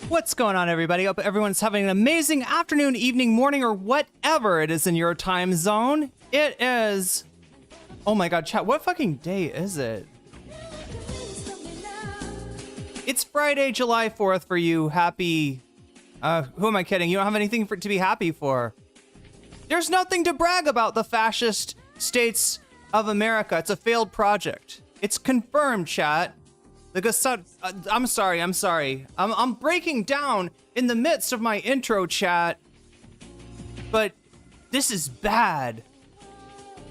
What's going on, everybody? Hope everyone's having an amazing afternoon, evening, morning, or whatever it is in your time zone. It is... Oh my god, chat, what fucking day is it? It's Friday, July 4th for you. Happy... who am I kidding? You don't have anything to be happy for. There's nothing to brag about, the fascist states of America. It's a failed project. It's confirmed, chat. I'm sorry. I'm breaking down in the midst of my intro, chat. But this is bad.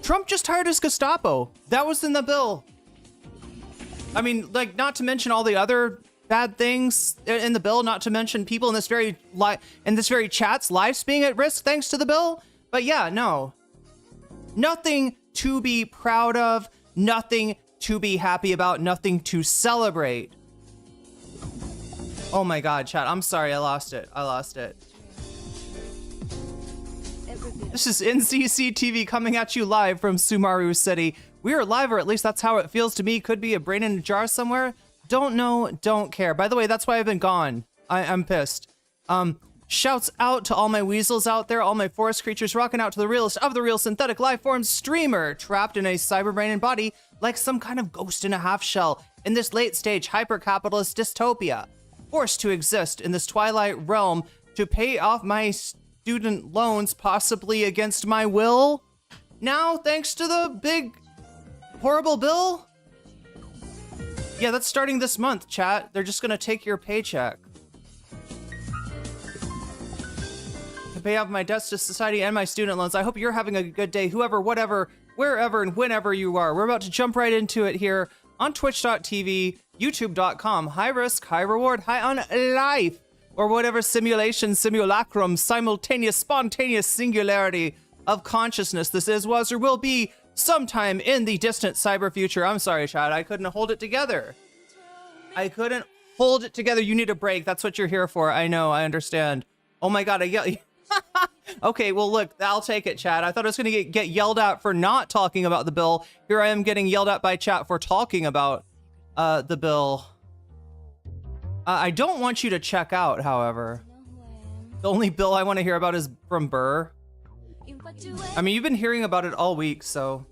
Trump just hired his Gestapo. That was in the bill. I mean, like, not to mention all the other bad things in the bill, not to mention people in this very chat's lives being at risk thanks to the bill. But yeah, no. Nothing to be proud of, nothing to be happy about, nothing to celebrate. Oh my god, chat, I'm sorry, I lost it. This is NCC TV coming at you live from Sumaru City. We are live, or at least that's how it feels to me. Could be a brain in a jar somewhere. Don't know, don't care. By the way, that's why I've been gone. I'm pissed. Shouts out to all my weasels out there, all my forest creatures, rocking out to the realest of the real synthetic life form streamer, trapped in a cyber brain and body like some kind of ghost in a half shell in this late stage hyper-capitalist dystopia, forced to exist in this twilight realm to pay off my student loans, possibly against my will. Now, thanks to the big, horrible bill. Yeah, that's starting this month, chat. They're just gonna take your paycheck to pay off my debts to society and my student loans. I hope you're having a good day, whoever, whatever, wherever and whenever you are. We're about to jump right into it here on twitch.tv, youtube.com, high risk, high reward, high on life, or whatever simulation, simulacrum, simultaneous, spontaneous singularity of consciousness this is, was, or will be sometime in the distant cyber future. I'm sorry, chat, I couldn't hold it together. You need a break. That's what you're here for. I know, I understand. Oh my god, I yell. Okay, well, look, I'll take it, chat. I thought I was going to get yelled at for not talking about the bill. Here I am getting yelled at by chat for talking about the bill. I don't want you to check out, however. The only bill I want to hear about is from Burr. I mean, you've been hearing about it all week, so...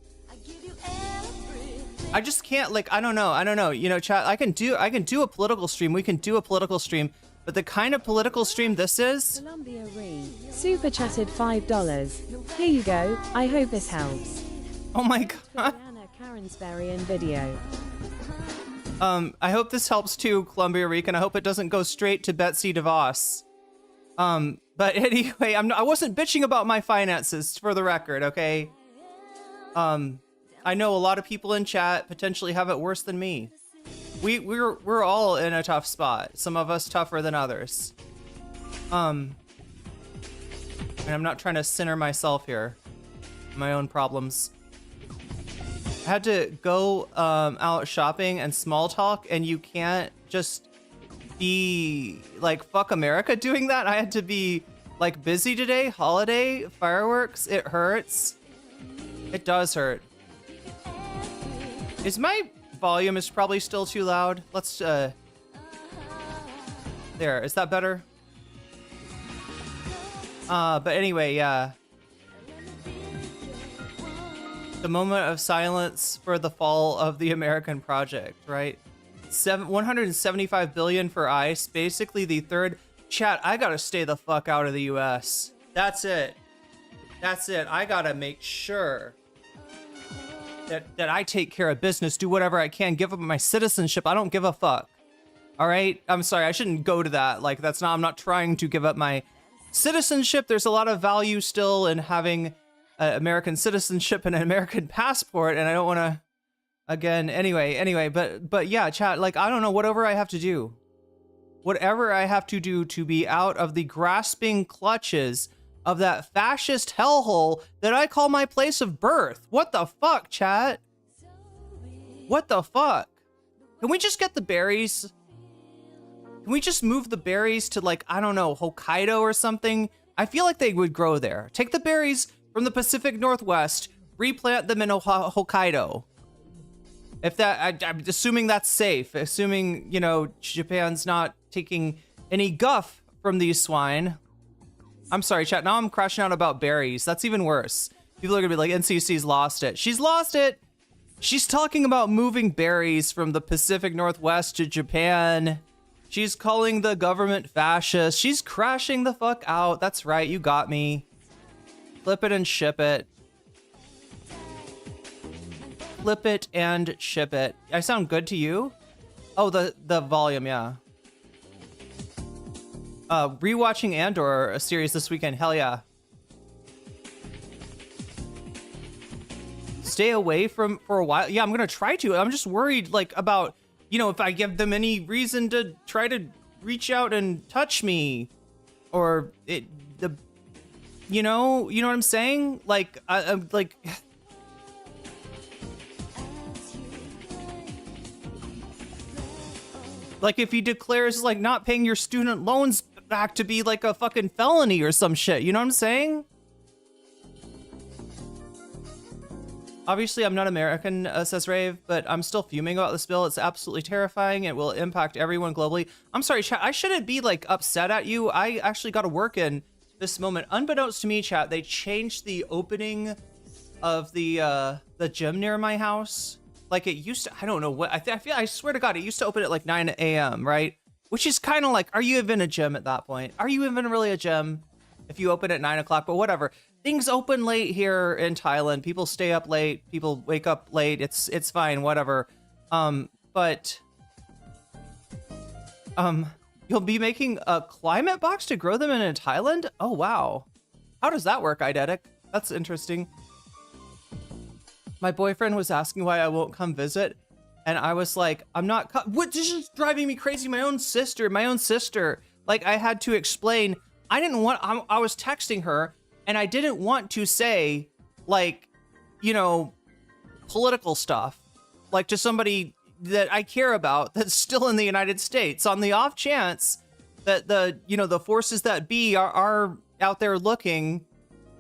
I just can't, like, I don't know. You know, chat, I can do a political stream. We can do a political stream. But the kind of political stream this is... Columbia Irene super chatted $5. Here you go. I hope this helps. Oh my god. Karensberry video. I hope this helps too, Columbia Irene, and I hope it doesn't go straight to Betsy DeVos. But anyway, I wasn't bitching about my finances, for the record, okay? I know a lot of people in chat potentially have it worse than me. We're all in a tough spot. Some of us tougher than others. And I'm not trying to center myself here. My own problems. I had to go out shopping and small talk, and you can't just be like fuck America doing that. I had to be like busy today, holiday, fireworks. It hurts. It does hurt. Is my volume is probably still too loud? Let's there, is that better? But anyway, yeah. The moment of silence for the fall of the American project, right? 175 billion for ICE, basically the third. Chat, I gotta stay the fuck out of the US. That's it. I gotta make sure that I take care of business, do whatever I can, give up my citizenship. I don't give a fuck. All right? I'm sorry, I shouldn't go to that. Like, I'm not trying to give up my citizenship. There's a lot of value still in having American citizenship and an American passport, and I don't want to, again, anyway, but yeah, chat, like, I don't know, whatever I have to do to be out of the grasping clutches of that fascist hellhole that I call my place of birth. What the fuck, chat? What the fuck? Can we just get the berries? Can we just move the berries to, like, I don't know, Hokkaido or something? I feel like they would grow there. Take the berries from the Pacific Northwest, replant them in Hokkaido. If that, I'm assuming that's safe, assuming, you know, Japan's not taking any guff from these swine. I'm sorry, chat, now I'm crashing out about berries. That's even worse. People are gonna be like, NCC's lost it. She's lost it. She's talking about moving berries from the Pacific Northwest to Japan. She's calling the government fascist. She's crashing the fuck out. That's right, you got me. Flip it and ship it. Flip it and ship it. I sound good to you? Oh, the volume, yeah. Rewatching Andor, a series this weekend. Hell yeah. Stay away for a while. Yeah, I'm gonna try to. I'm just worried, like, about, you know, if I give them any reason to try to reach out and touch me, or you know what I'm saying? Like, I'm like. Like, if he declares, like, not paying your student loans back to be, like, a fucking felony or some shit. You know what I'm saying? Obviously, I'm not American, says Rave, but I'm still fuming about this bill. It's absolutely terrifying. It will impact everyone globally. I'm sorry, chat. I shouldn't be, like, upset at you. I actually got to work in this moment. Unbeknownst to me, chat, they changed the opening of the gym near my house. Like, it used to, I don't know what, I swear to God, it used to open at like 9 a.m., right? Which is kind of like, are you even a gym at that point? Are you even really a gym if you open at 9 o'clock? But whatever. Things open late here in Thailand. People stay up late. People wake up late. It's fine, whatever. But you'll be making a climate box to grow them in Thailand? Oh, wow. How does that work, Eidetic? That's interesting. My boyfriend was asking why I won't come visit, and I was like, I'm not, what, this is driving me crazy. My own sister, like, I had to explain, I didn't want, I was texting her, and I didn't want to say, like, you know, political stuff, like, to somebody that I care about that's still in the United States, on the off chance that the forces that be are out there looking.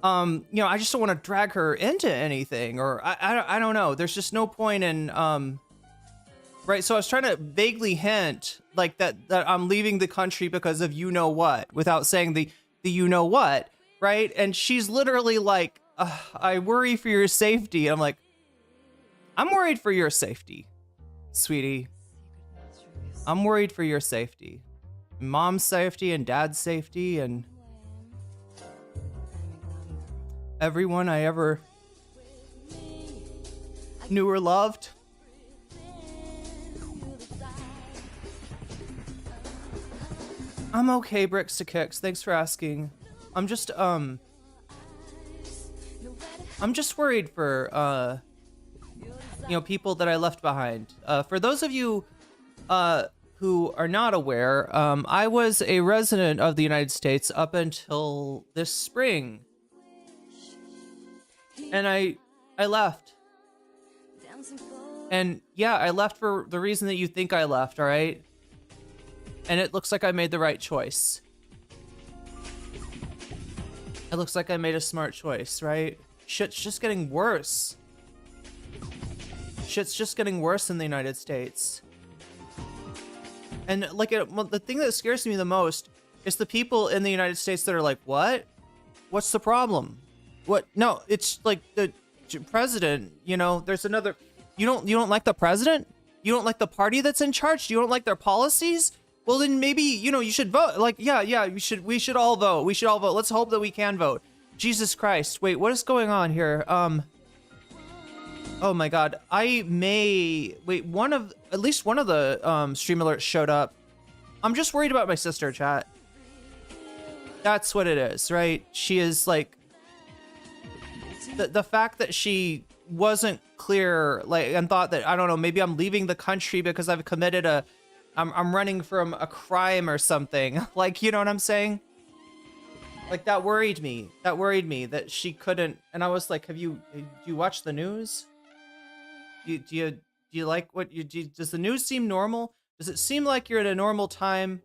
You know, I just don't want to drag her into anything, or I don't know. There's just no point in, right? So I was trying to vaguely hint, like, that I'm leaving the country because of you know what, without saying the you know what, right? And she's literally like, I worry for your safety. I'm like, I'm worried for your safety, sweetie. I'm worried for your safety, mom's safety and dad's safety, and everyone I ever knew or loved. I'm okay, Bricks to Kicks. Thanks for asking. I'm just worried for, you know, people that I left behind. For those of you who are not aware, I was a resident of the United States up until this spring. And I left. And yeah, I left for the reason that you think I left, all right? And it looks like I made the right choice. It looks like I made a smart choice, right? Shit's just getting worse. Shit's just getting worse in the United States. And like, the thing that scares me the most is the people in the United States that are like, what? What's the problem? What? No, it's like the president, you know, there's another, you don't like the president? You don't like the party that's in charge? You don't like their policies? Well, then maybe, you know, you should vote. Like, yeah, we should all vote. We should all vote. Let's hope that we can vote. Jesus Christ. Wait, what is going on here? Oh my God. Wait, at least one of the stream alerts showed up. I'm just worried about my sister, chat. That's what it is, right? She is like, the fact that she wasn't clear, like, and thought that, I don't know, maybe I'm leaving the country because I've committed I'm running from a crime or something. Like, you know what I'm saying? Like that worried me. That worried me that she couldn't. And I was like, do you watch the news? Do you like what does the news seem normal? Does it seem like you're at a normal time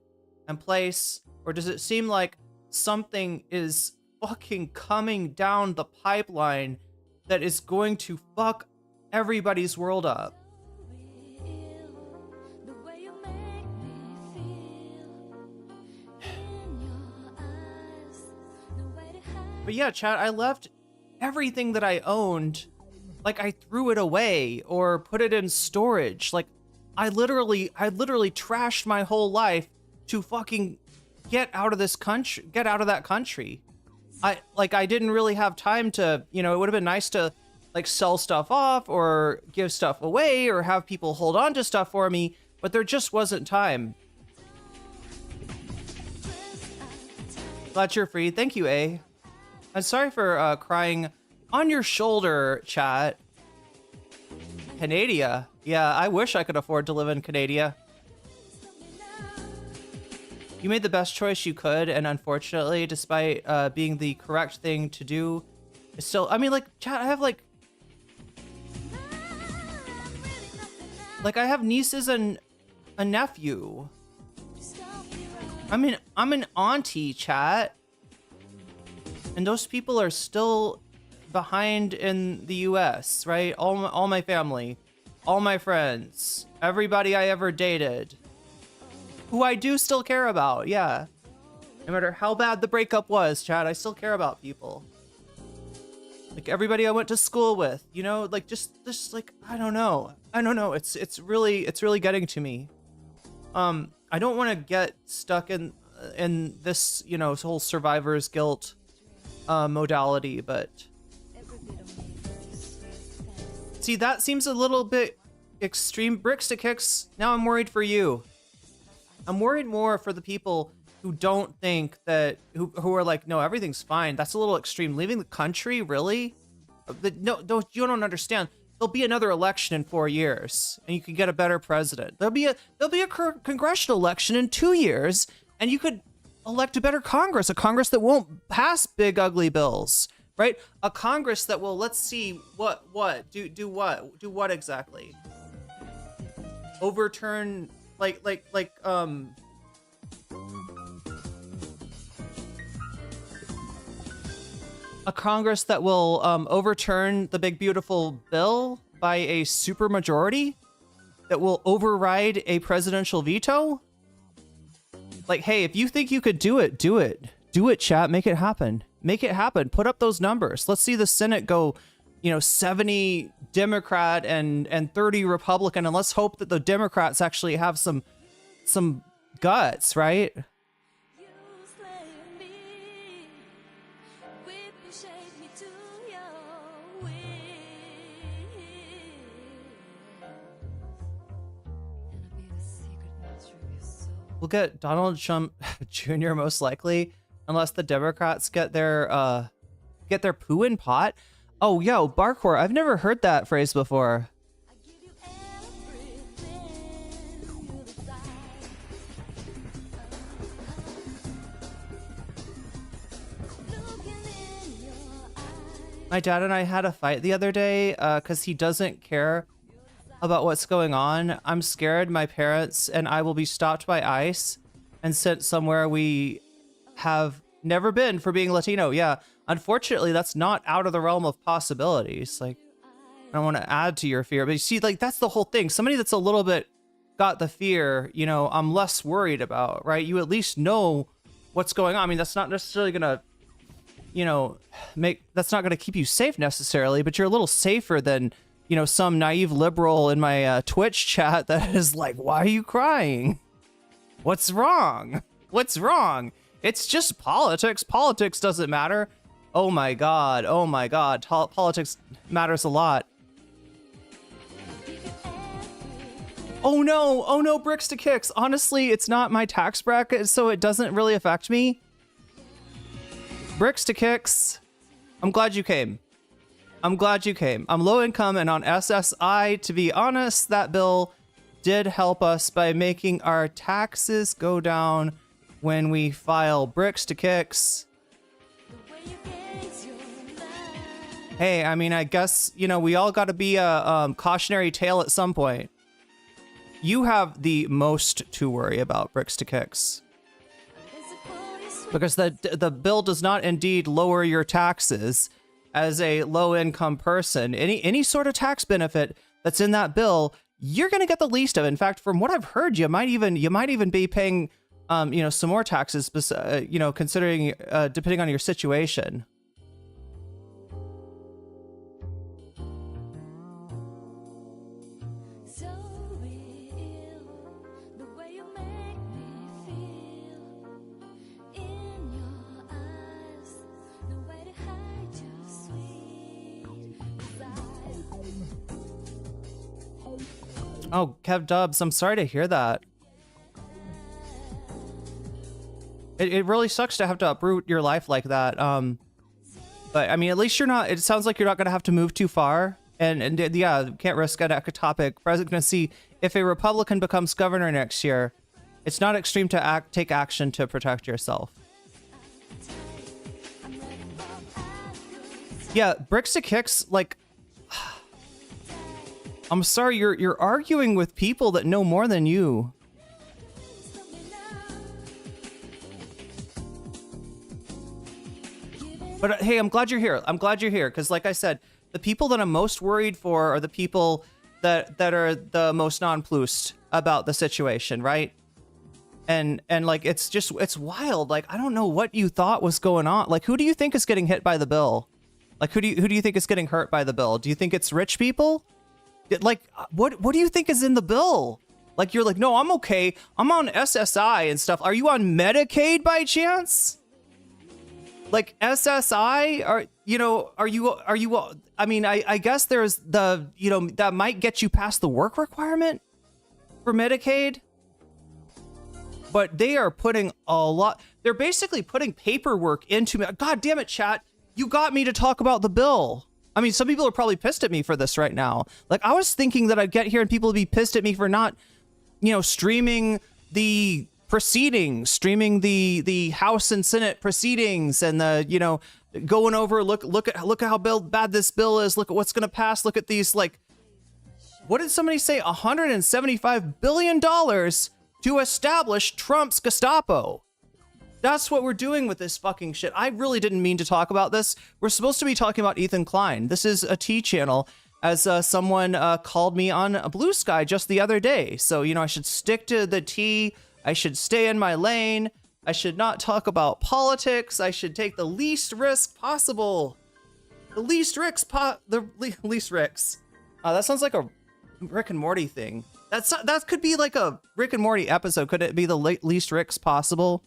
and place? Or does it seem like something is fucking coming down the pipeline that is going to fuck everybody's world up? But yeah, chat, I left everything that I owned, like I threw it away or put it in storage. Like I literally trashed my whole life to fucking get out of this country, get out of that country. I didn't really have time to, it would have been nice to like sell stuff off or give stuff away or have people hold on to stuff for me, but there just wasn't time. Glad you're free. Thank you, A. I'm sorry for crying on your shoulder, chat. Canada. Yeah, I wish I could afford to live in Canada. You made the best choice you could, and unfortunately, despite being the correct thing to do, it's still, I mean, like, chat, I have like I have nieces and a nephew. I mean, I'm an auntie, chat. And those people are still behind in the US, right? All my family, all my friends, everybody I ever dated, who I do still care about, yeah. No matter how bad the breakup was, chat, I still care about people. Like everybody I went to school with, like just like, I don't know. It's really getting to me. I don't want to get stuck in this, whole survivor's guilt modality, but see, that seems a little bit extreme. Bricks to kicks. Now I'm worried for you. I'm worried more for the people who don't think that, who are like, no, everything's fine. That's a little extreme. Leaving the country, really? No, you don't understand. There'll be another election in 4 years, and you can get a better president. There'll be a congressional election in 2 years, and you could elect a better Congress, a Congress that won't pass big ugly bills, right? A Congress that will, let's see, do what exactly? Overturn, a Congress that will overturn the big beautiful bill by a supermajority that will override a presidential veto. Like, hey, if you think you could do it, do it. Do it, chat. Make it happen. Make it happen. Put up those numbers. Let's see the Senate go, 70 Democrat and 30 Republican, and let's hope that the Democrats actually have some guts, right? We'll get Donald Trump Jr. most likely, unless the Democrats get their poo in pot. Oh, yo, Barkor, I've never heard that phrase before. My dad and I had a fight the other day because he doesn't care about what's going on. I'm scared my parents and I will be stopped by ICE and sent somewhere we have never been for being Latino. Yeah, unfortunately, that's not out of the realm of possibilities. Like, I don't want to add to your fear, but you see, like, that's the whole thing. Somebody that's a little bit got the fear, I'm less worried about, right? You at least know what's going on. I mean, that's not necessarily gonna, that's not gonna keep you safe necessarily, but you're a little safer than some naive liberal in my Twitch chat that is like, why are you crying? What's wrong? What's wrong? It's just politics. Politics doesn't matter. Oh my God. Oh my God. Politics matters a lot. Oh no. Oh no, bricks to kicks. Honestly, it's not my tax bracket, so it doesn't really affect me. Bricks to kicks. I'm glad you came. I'm glad you came. I'm low income and on SSI. To be honest, that bill did help us by making our taxes go down when we file. Bricks to kicks. Hey, I mean, I guess, you know, we all got to be a cautionary tale at some point. You have the most to worry about, Bricks to Kicks. Because the bill does not indeed lower your taxes as a low-income person. Any sort of tax benefit that's in that bill, you're going to get the least of it. In fact, from what I've heard, you might even be paying, you know, some more taxes, you know, considering, depending on your situation. Oh, Kev Dubs, I'm sorry to hear that. It really sucks to have to uproot your life like that. But I mean, at least you're not, it sounds like you're not going to have to move too far. And yeah, can't risk an topic. President going to see if a Republican becomes governor next year, it's not extreme to take action to protect yourself. Yeah, Bricks to Kicks, like, I'm sorry, you're arguing with people that know more than you. But hey, I'm glad you're here. I'm glad you're here because, like I said, the people that I'm most worried for are the people that are the most nonplussed about the situation, right? And like it's wild. Like, I don't know what you thought was going on. Like, who do you think is getting hit by the bill? Like, who do you think is getting hurt by the bill? Do you think it's rich people? Like, what do you think is in the bill? Like, you're like, no, I'm okay. I'm on SSI and stuff. Are you on Medicaid by chance? Like SSI, are you, I mean, I guess there's the, you know, that might get you past the work requirement for Medicaid. But they are putting a lot, they're basically putting paperwork into me. God damn it, chat. You got me to talk about the bill. I mean, some people are probably pissed at me for this right now. Like, I was thinking that I'd get here and people would be pissed at me for not, you know, streaming the proceedings, streaming the House and Senate proceedings, and the, you know, going over, look at how bad this bill is. Look at what's going to pass. Look at these, like, what did somebody say? $175 billion to establish Trump's Gestapo. That's what we're doing with this fucking shit. I really didn't mean to talk about this. We're supposed to be talking about Ethan Klein. This is a T channel, as someone called me on a Blue Sky just the other day. So, you know, I should stick to the T. I should stay in my lane. I should not talk about politics. I should take the least risk possible. The least risks. That sounds like a Rick and Morty thing. That could be like a Rick and Morty episode. Could it be the least risks possible?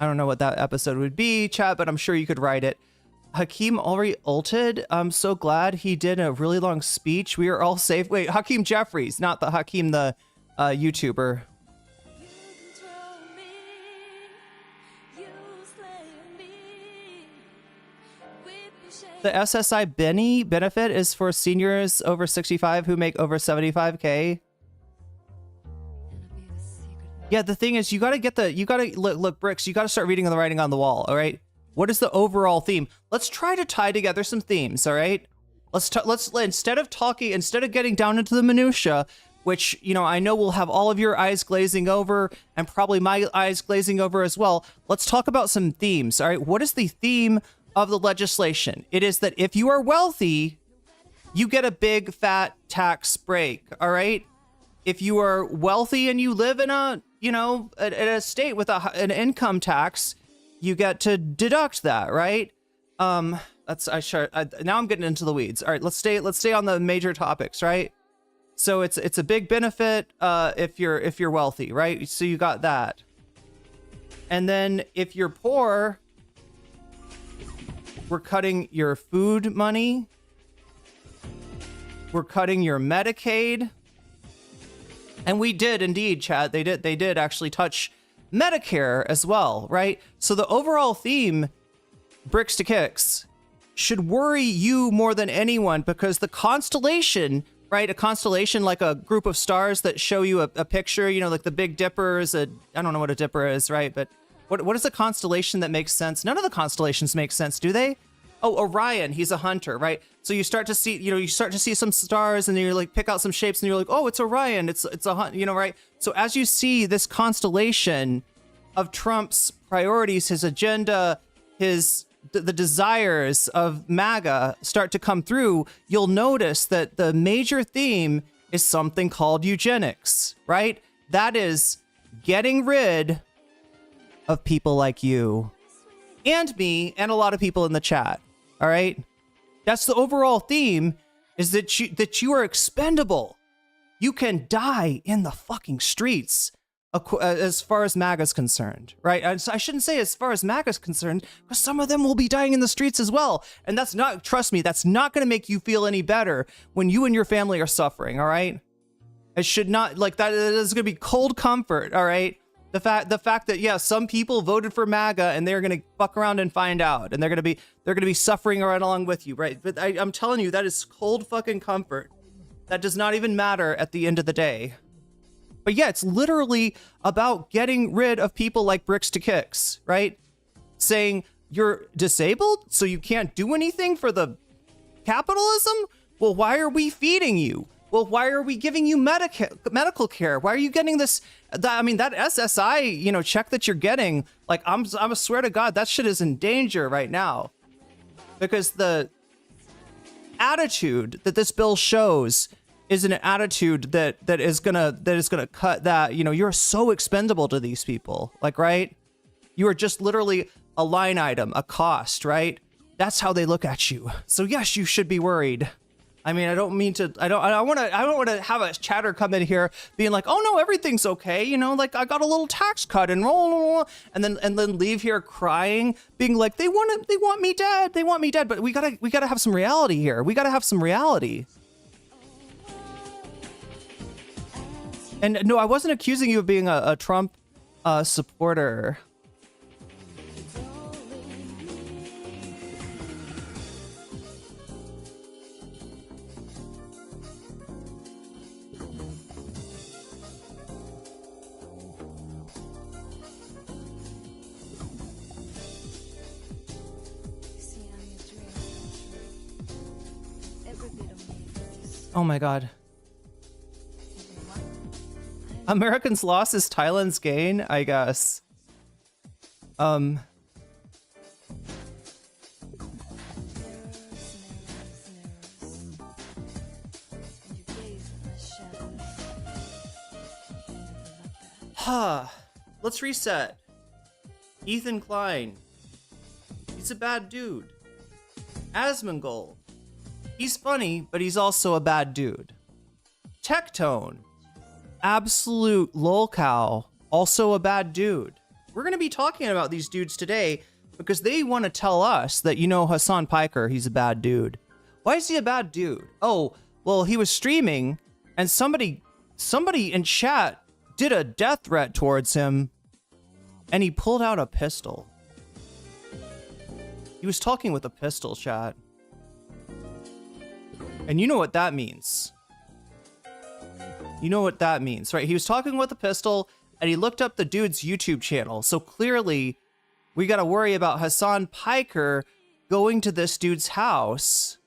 I don't know what that episode would be, chat, but I'm sure you could write it. Hakeem already ulted. I'm so glad he did a really long speech. We are all safe. Wait, Hakeem Jeffries, not the Hakeem, the YouTuber. The SSI benefit is for seniors over 65 who make over 75K. Yeah, the thing is, you gotta look, Bricks, you gotta start reading the writing on the wall, all right? What is the overall theme? Let's try to tie together some themes, all right? Instead of getting down into the minutia, which, you know, I know will have all of your eyes glazing over and probably my eyes glazing over as well. Let's talk about some themes, all right? What is the theme of the legislation? It is that if you are wealthy, you get a big fat tax break, all right? If you are wealthy and you live in a, you know, a state with an income tax, you get to deduct that, right? Now I'm getting into the weeds. All right, let's stay on the major topics, right? So it's a big benefit if you're wealthy, right? So you got that. And then if you're poor, we're cutting your food money. We're cutting your Medicaid. And we did indeed, chat. They did actually touch Medicare as well, right? So the overall theme, Bricks to Kicks, should worry you more than anyone, because the constellation, right? A constellation, like a group of stars that show you a picture, you know, like the Big Dipper is I don't know what a dipper is, right? But what is a constellation that makes sense? None of the constellations make sense, do they? Oh, Orion, he's a hunter, right? So you start to see, you start to see some stars, and then you like pick out some shapes, and you're like, oh, it's Orion, it's a hunt, right? So as you see this constellation of Trump's priorities, his agenda, the desires of MAGA start to come through, you'll notice that the major theme is something called eugenics, right? That is getting rid of people like you and me and a lot of people in the chat. All right. That's the overall theme, is that you are expendable. You can die in the fucking streets as far as MAGA's concerned, right? I shouldn't say as far as MAGA's concerned, because some of them will be dying in the streets as well. And that's not, trust me, that's not going to make you feel any better when you and your family are suffering. All right. It should not, like, that is going to be cold comfort. All right. The fact that, yeah, some people voted for MAGA and they're going to fuck around and find out, and they're going to be suffering right along with you, right? But I'm telling you, that is cold fucking comfort. That does not even matter at the end of the day. But yeah, it's literally about getting rid of people like Bricks to Kicks, right? Saying you're disabled, so you can't do anything for the capitalism? Well, why are we feeding you? Well, why are we giving you medical care? Why are you getting this? That SSI, check that you're getting. Like, I'm a swear to God, that shit is in danger right now, because the attitude that this bill shows is an attitude that is gonna cut that. You're so expendable to these people. Like, right? You are just literally a line item, a cost, right? That's how they look at you. So yes, you should be worried. I mean, I don't want to have a chatter come in here being like, oh no, everything's okay. Like, I got a little tax cut and then leave here crying, being like, they want me dead. They want me dead. But we gotta have some reality here. We gotta have some reality. And no, I wasn't accusing you of being a Trump supporter. Oh my God. Americans' loss is Thailand's gain, I guess. Let's reset. Ethan Klein. He's a bad dude. Asmongold. He's funny, but he's also a bad dude. Tectone. Absolute lolcow. Also a bad dude. We're going to be talking about these dudes today because they want to tell us that, Hassan Piker, he's a bad dude. Why is he a bad dude? Oh, well, he was streaming and somebody in chat did a death threat towards him and he pulled out a pistol. He was talking with a pistol, chat. And you know what that means. You know what that means, right? He was talking with a pistol and he looked up the dude's YouTube channel. So clearly we got to worry about Hassan Piker going to this dude's house.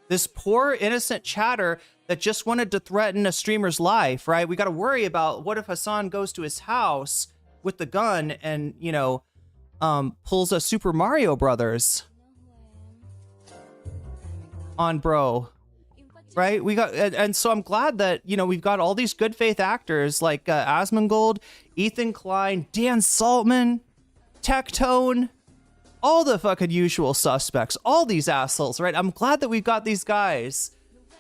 This poor innocent chatter that just wanted to threaten a streamer's life, right? We got to worry about what if Hassan goes to his house with the gun and, pulls a Super Mario Brothers on bro. Right? And so I'm glad that, we've got all these good faith actors like Asmongold, Ethan Klein, Dan Saltman, Tectone, all the fucking usual suspects, all these assholes, right? I'm glad that we've got these guys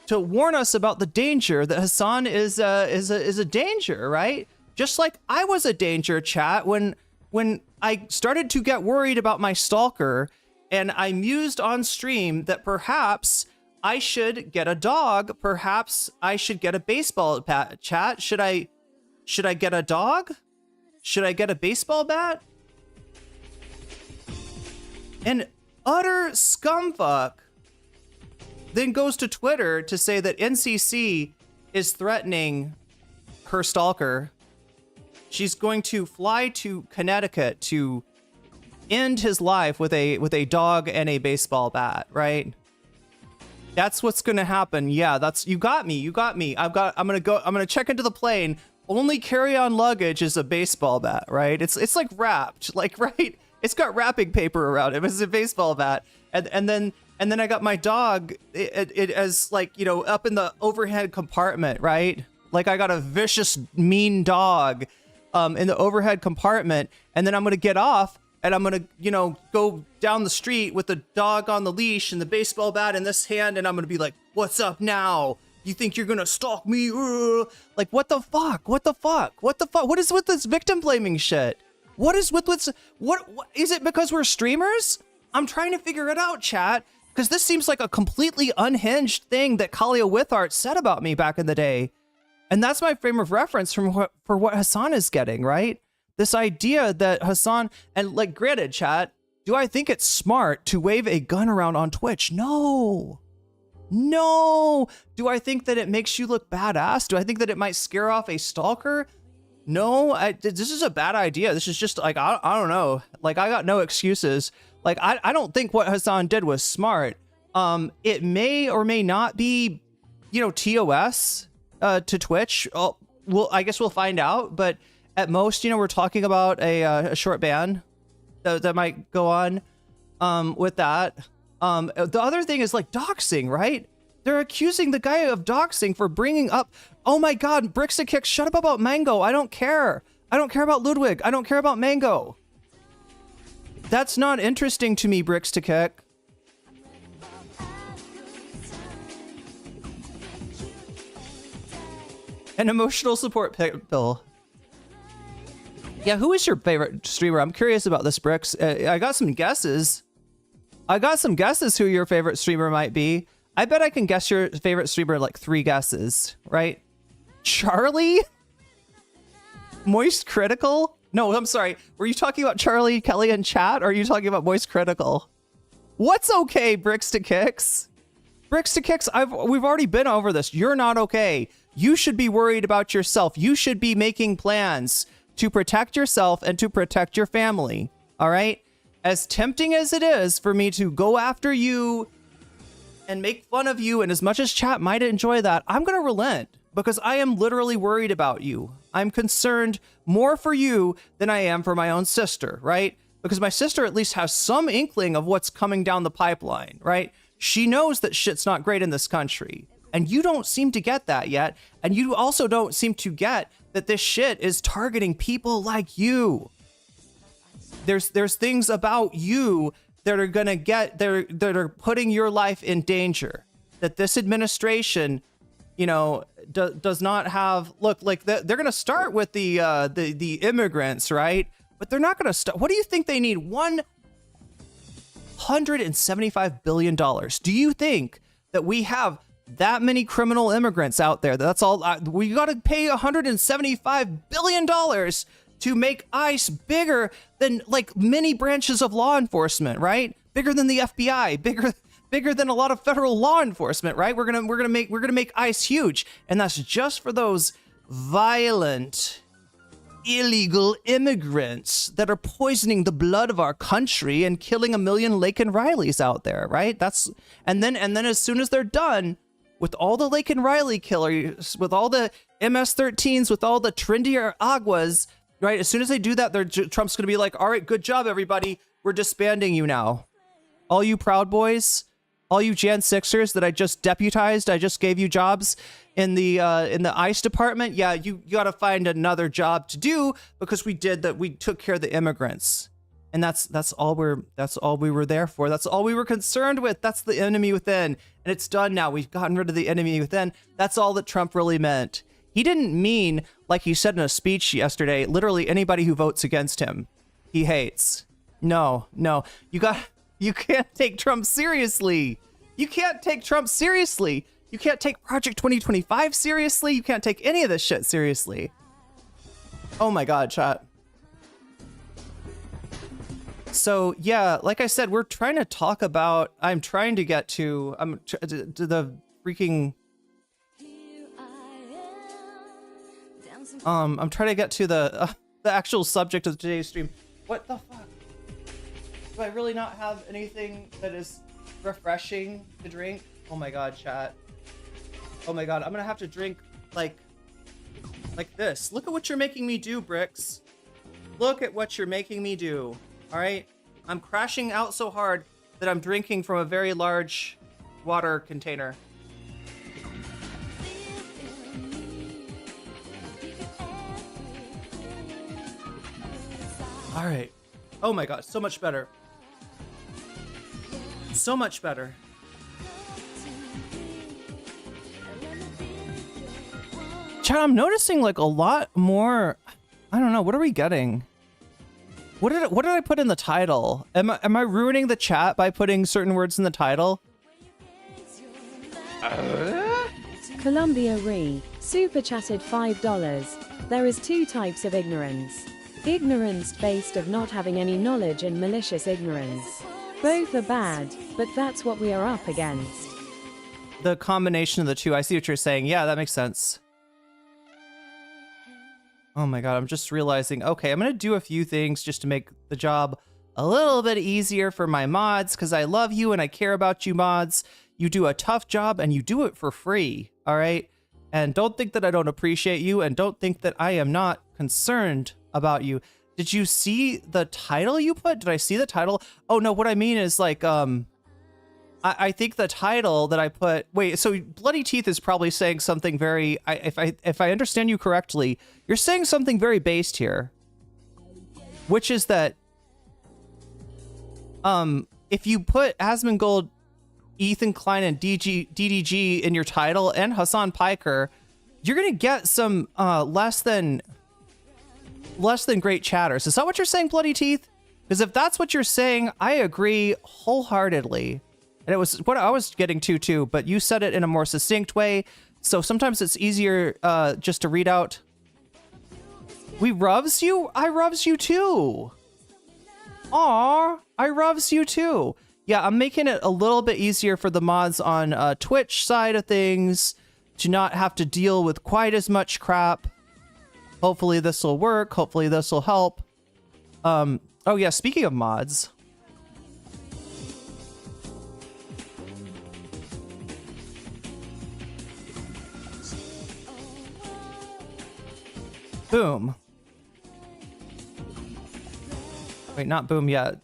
to warn us about the danger that Hassan is a danger, right? Just like I was a danger, chat, when I started to get worried about my stalker and I mused on stream that perhaps I should get a dog. Perhaps I should get a baseball bat. Chat, should I get a dog? Should I get a baseball bat? An utter scumfuck then goes to Twitter to say that NCC is threatening her stalker. She's going to fly to Connecticut to end his life with a dog and a baseball bat, right? That's what's gonna happen. Yeah, that's you got me. I'm gonna check into the plane. Only carry-on luggage is a baseball bat, right? It's like wrapped, like right. It's got wrapping paper around it. It's a baseball bat, and then I got my dog. It as like, you know, up in the overhead compartment, right? Like I got a vicious, mean dog, in the overhead compartment, and then I'm gonna get off. And I'm going to, you know, go down the street with the dog on the leash and the baseball bat in this hand. And I'm going to be like, what's up now? You think you're going to stalk me? Like, what the fuck? What the fuck? What the fuck? What is with this victim blaming shit? What is with this? What is it because we're streamers? I'm trying to figure it out, chat. Because this seems like a completely unhinged thing that Kalia Withart said about me back in the day. And that's my frame of reference for what Hassan is getting, right? This idea that Hassan, and like granted, chat, do I think it's smart to wave a gun around on Twitch? No. No. Do I think that it makes you look badass? Do I think that it might scare off a stalker? No, this is a bad idea. This is just like, I don't know. Like, I got no excuses. Like, I don't think what Hassan did was smart. It may or may not be, you know, TOS to Twitch. I guess we'll find out, but at most, you know, we're talking about a short ban that might go on with that. The other thing is like doxing, right? They're accusing the guy of doxing for bringing up, oh my God, Bricks to Kick, shut up about Mango. I don't care. I don't care about Ludwig. I don't care about Mango. That's not interesting to me, Bricks to Kick. An emotional support bill. Yeah, who is your favorite streamer? I'm curious about this, Bricks. I got some guesses. Who your favorite streamer might be. I bet I can guess your favorite streamer like 3 guesses, right? Charlie? Moist Critical? No, I'm sorry. Were you talking about Charlie Kelly in chat, or are you talking about Moist Critical? What's okay, Bricks to Kicks? Bricks to Kicks, we've already been over this. You're not okay. You should be worried about yourself. You should be making plans to protect yourself and to protect your family. All right? As tempting as it is for me to go after you and make fun of you, and as much as chat might enjoy that, I'm going to relent because I am literally worried about you. I'm concerned more for you than I am for my own sister, right? Because my sister at least has some inkling of what's coming down the pipeline, right? She knows that shit's not great in this country. And you don't seem to get that yet. And you also don't seem to get that this shit is targeting people like you. There's things about you that are gonna that are putting your life in danger. That this administration, you know, does not have. Look, like they're gonna start with the immigrants, right? But they're not gonna start. What do you think they need? $175 billion. Do you think that we have that many criminal immigrants out there? That's all. We got to pay $175 billion to make ICE bigger than like many branches of law enforcement, right? Bigger than the FBI, bigger than a lot of federal law enforcement, right? We're gonna make ICE huge, and that's just for those violent, illegal immigrants that are poisoning the blood of our country and killing 1 million Laken Rileys out there, right? And then as soon as they're done with all the Laken Riley killers, with all the MS-13s, with all the trendier Aguas, right? As soon as they do that, Trump's going to be like, all right, good job, everybody. We're disbanding you now. All you Proud Boys, all you Jan 6ers that I just deputized, I just gave you jobs in the ICE department. Yeah, you got to find another job to do because we took care of the immigrants. And that's all we were there for. That's all we were concerned with. That's the enemy within. And it's done now. We've gotten rid of the enemy within. That's all that Trump really meant. He didn't mean, like he said in a speech yesterday, literally anybody who votes against him, he hates. No. You can't take Trump seriously. You can't take Trump seriously. You can't take Project 2025 seriously. You can't take any of this shit seriously. Oh my God, chat. So yeah, like I said, we're trying to talk about. I'm trying to get to the freaking. I'm trying to get to the actual subject of today's stream. What the fuck? Do I really not have anything that is refreshing to drink? Oh my god, chat. Oh my god, I'm gonna have to drink like this. Look at what you're making me do, Bricks. Look at what you're making me do. Alright? I'm crashing out so hard that I'm drinking from a very large water container. Alright. Oh my god, so much better. So much better. Chat, I'm noticing like a lot more. I don't know. What are we getting? What did I put in the title? Am I ruining the chat by putting certain words in the title? Columbia Re, super chatted $5. There is two types of ignorance. Ignorance based of not having any knowledge and malicious ignorance. Both are bad, but that's what we are up against. The combination of the two. I see what you're saying. Yeah, that makes sense. Oh my god, I'm just realizing, okay, I'm gonna do a few things just to make the job a little bit easier for my mods, because I love you and I care about you mods. You do a tough job and you do it for free, alright? And don't think that I don't appreciate you, and don't think that I am not concerned about you. Did you see the title you put? Did I see the title? Oh no, what I mean is like, I think the title that I put, wait, so Bloody Teeth is probably saying something very, if I understand you correctly, you're saying something very based here, which is that, if you put Asmongold, Ethan Klein, and DDG in your title, and Hassan Piker, you're gonna get some less than great chatters. Is that what you're saying, Bloody Teeth? Because if that's what you're saying, I agree wholeheartedly. And it was what I was getting to too, but you said it in a more succinct way. So sometimes it's easier just to read out. We rubs you? I rubs you too. Aw, I rubs you too. Yeah, I'm making it a little bit easier for the mods on Twitch side of things to not have to deal with quite as much crap. Hopefully this will work. Hopefully this will help. Oh yeah, speaking of mods. Boom. Wait, not boom yet.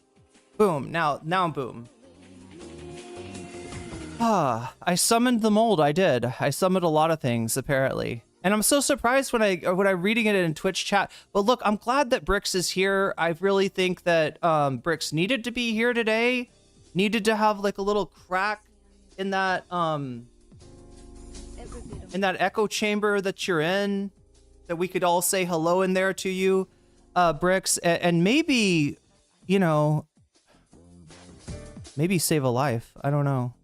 Boom. Now boom. Ah, I summoned the mold. I did. I summoned a lot of things, apparently. And I'm so surprised when I'm reading it in Twitch chat. But look, I'm glad that Bricks is here. I really think that Bricks needed to be here today. Needed to have like a little crack in that echo chamber that you're in, that we could all say hello in there to you, Bricks, and maybe, you know, maybe save a life. I don't know.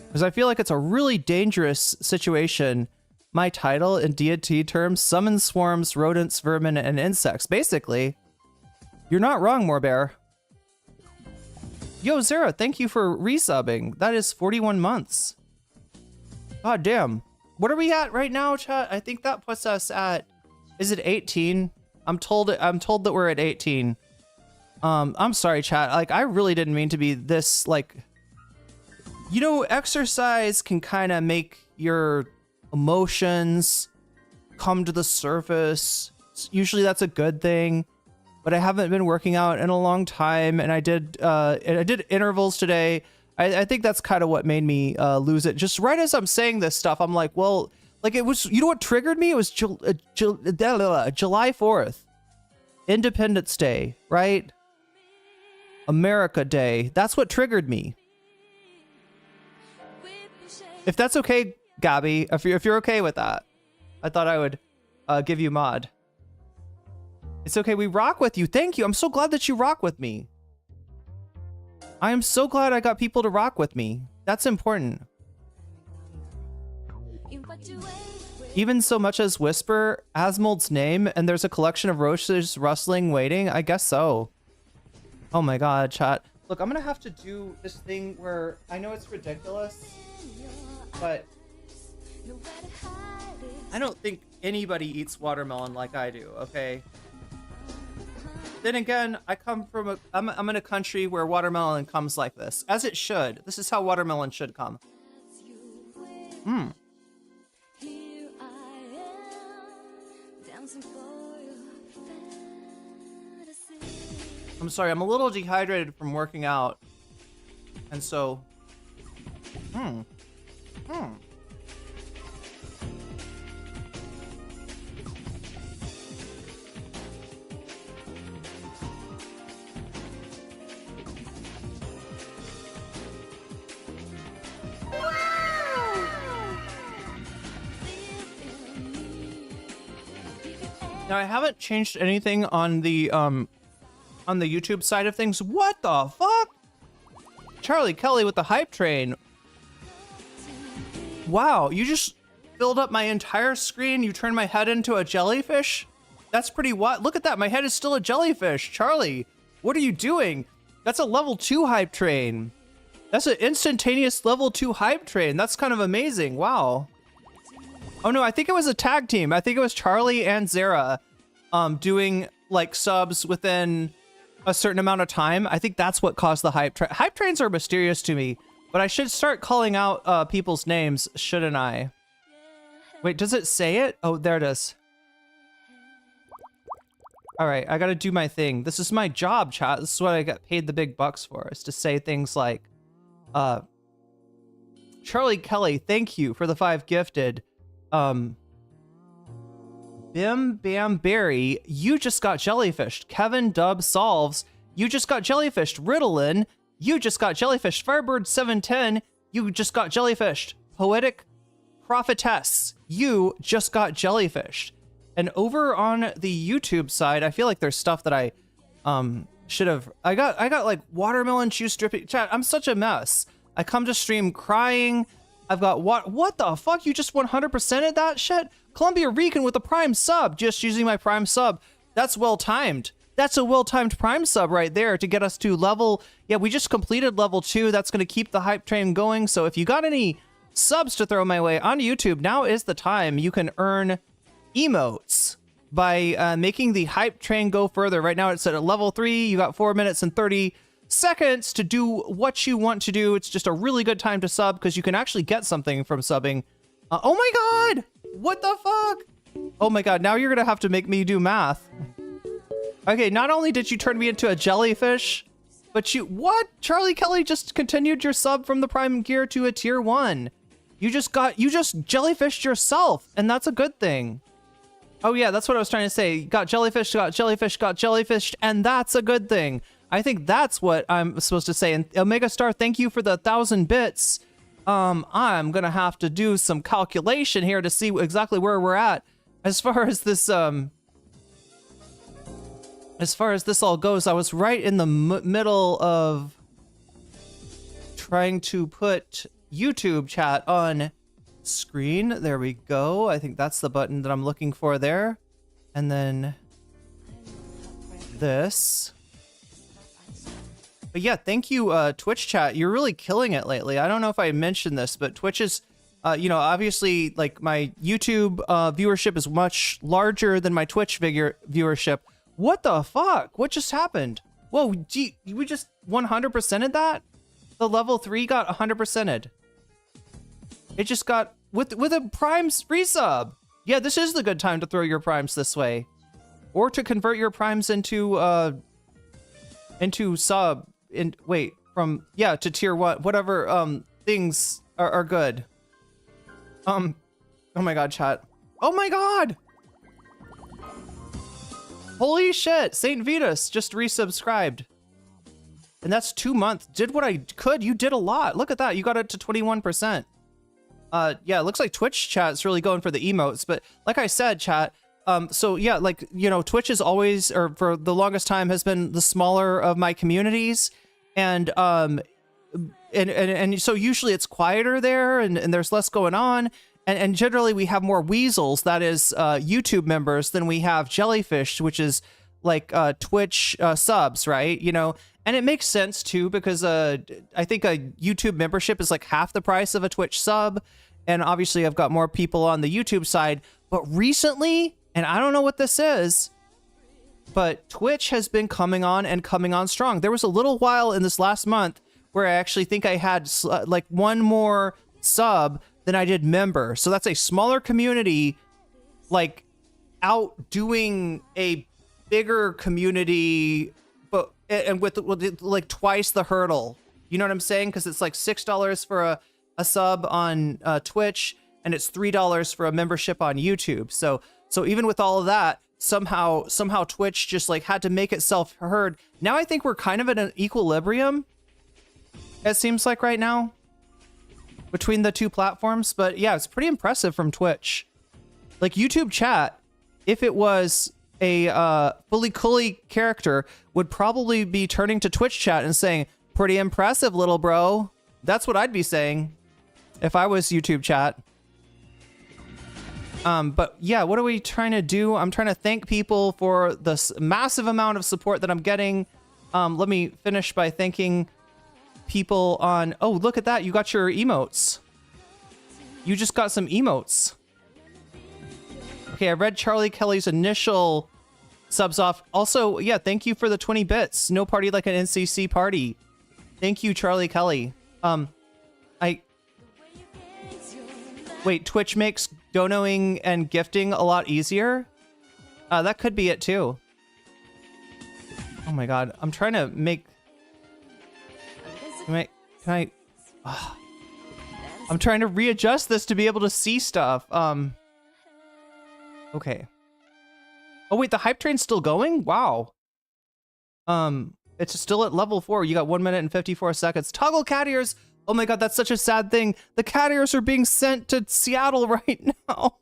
Because I feel like it's a really dangerous situation. My title in D&D terms, summon swarms, rodents, vermin, and insects. Basically, you're not wrong, Morebear. Yo, Zara, thank you for resubbing. That is 41 months. God damn. What are we at right now, chat? I think that puts us at, is it 18? I'm told that we're at 18. I'm sorry, chat. Like, I really didn't mean to be this, like, you know, exercise can kind of make your emotions come to the surface. Usually that's a good thing, but I haven't been working out in a long time, and I did intervals today. I think that's kind of what made me lose it. Just right as I'm saying this stuff, I'm like, well, like it was, you know what triggered me? It was July 4th, Independence Day, right? America Day. That's what triggered me. If that's okay, Gabby, if you're okay with that, I thought I would give you mod. It's okay, we rock with you. Thank you. I'm so glad that you rock with me. I am so glad I got people to rock with me. That's important. Even so much as whisper Asmold's name, and there's a collection of roaches rustling waiting? I guess so. Oh my god, chat. Look, I'm gonna have to do this thing where I know it's ridiculous, but I don't think anybody eats watermelon like I do, okay? Then again, I'm in a country where watermelon comes like this, as it should. This is how watermelon should come. I'm sorry, I'm a little dehydrated from working out, and so, Now I haven't changed anything on the YouTube side of things. What the fuck? Charlie Kelly with the hype train. Wow, you just filled up my entire screen. You turned my head into a jellyfish? That's pretty wild. Look at that, my head is still a jellyfish. Charlie, what are you doing? That's a level 2 hype train. That's an instantaneous level 2 hype train. That's kind of amazing, wow. Oh no, I think it was a tag team. I think it was Charlie and Zara doing like subs within a certain amount of time. I think that's what caused the hype train. Hype trains are mysterious to me, but I should start calling out people's names, shouldn't I? Wait, does it say it? Oh, there it is. All right, I gotta do my thing. This is my job, chat. This is what I got paid the big bucks for, is to say things like, Charlie Kelly, thank you for the 5 gifted. Bim Bam Berry, you just got jellyfished. Kevin Dub Solves, you just got jellyfished. Ritalin, you just got jellyfished. Firebird 710, you just got jellyfished. Poetic Prophetess, you just got jellyfished. And over on the YouTube side, I feel like there's stuff that I should have. I got like watermelon juice dripping. Chat, I'm such a mess. I come to stream crying. I've got what the fuck? You just 100%ed that shit? Columbia Rican with a prime sub, just using my prime sub. That's well timed. That's a well timed prime sub right there to get us to level. Yeah, we just completed level 2. That's going to keep the hype train going. So if you got any subs to throw my way on YouTube, now is the time. You can earn emotes by making the hype train go further. Right now it's at a level 3. You got 4 minutes and 30 seconds to do what you want to do. It's just a really good time to sub because you can actually get something from subbing. Oh my god! What the fuck? Oh my god, now you're gonna have to make me do math. Okay, not only did you turn me into a jellyfish, but what? Charlie Kelly just continued your sub from the prime gear to a tier 1. You just jellyfished yourself, and that's a good thing. Oh yeah, that's what I was trying to say. Got jellyfish, got jellyfish, got jellyfished, and that's a good thing. I think that's what I'm supposed to say. And Omega Star, thank you for the 1,000 bits. I'm gonna have to do some calculation here to see exactly where we're at as far as this all goes. I was right in the middle of trying to put YouTube chat on screen. There we go. I think that's the button that I'm looking for there. And then this. But yeah, thank you, Twitch chat. You're really killing it lately. I don't know if I mentioned this, but Twitch is, you know, obviously, like, my YouTube viewership is much larger than my Twitch viewership. What the fuck? What just happened? Whoa, gee, we just 100%ed that? The level 3 got 100%ed. It just got, with a Primes resub. Yeah, this is the good time to throw your Primes this way. Or to convert your Primes into sub. Wait, from, yeah, to tier 1, whatever, things are good. Oh my god, chat. Oh my god! Holy shit, Saint Vitus just resubscribed. And that's 2 months. Did what I could. You did a lot. Look at that. You got it to 21%. Yeah, it looks like Twitch chat's really going for the emotes, but like I said, chat, so yeah, like, you know, Twitch is always, or for the longest time, has been the smaller of my communities, and so usually it's quieter there, and there's less going on, and generally we have more weasels, that is YouTube members, than we have jellyfish, which is like Twitch subs, right? You know, and it makes sense too, because I think a YouTube membership is like half the price of a Twitch sub, and obviously I've got more people on the YouTube side, but recently, and I don't know what this is, but Twitch has been coming on and coming on strong. There was a little while in this last month where I actually think I had like one more sub than I did member. So that's a smaller community, like outdoing a bigger community, but and with like twice the hurdle. You know what I'm saying? Because it's like $6 for a sub on Twitch, and it's $3 for a membership on YouTube. So even with all of that, somehow Twitch just like had to make itself heard. Now I think we're kind of at an equilibrium, it seems like right now, between the two platforms. But yeah, it's pretty impressive from Twitch. Like YouTube chat, if it was a fully coolly character, would probably be turning to Twitch chat and saying, "Pretty impressive, little bro." That's what I'd be saying if I was YouTube chat. But yeah, what are we trying to do? I'm trying to thank people for this massive amount of support that I'm getting. Let me finish by thanking people on... Oh, look at that. You got your emotes. You just got some emotes. Okay, I read Charlie Kelly's initial subs off. Also, yeah, thank you for the 20 bits. No party like an NCC party. Thank you, Charlie Kelly. Wait, Twitch makes donoing and gifting a lot easier? That could be it too. Oh my god, I'm trying to make... I'm trying to readjust this to be able to see stuff. Okay. Oh wait, the hype train's still going? Wow. It's still at level 4. You got 1 minute and 54 seconds. Toggle cat ears! Oh my god, that's such a sad thing. The cat ears are being sent to Seattle right now.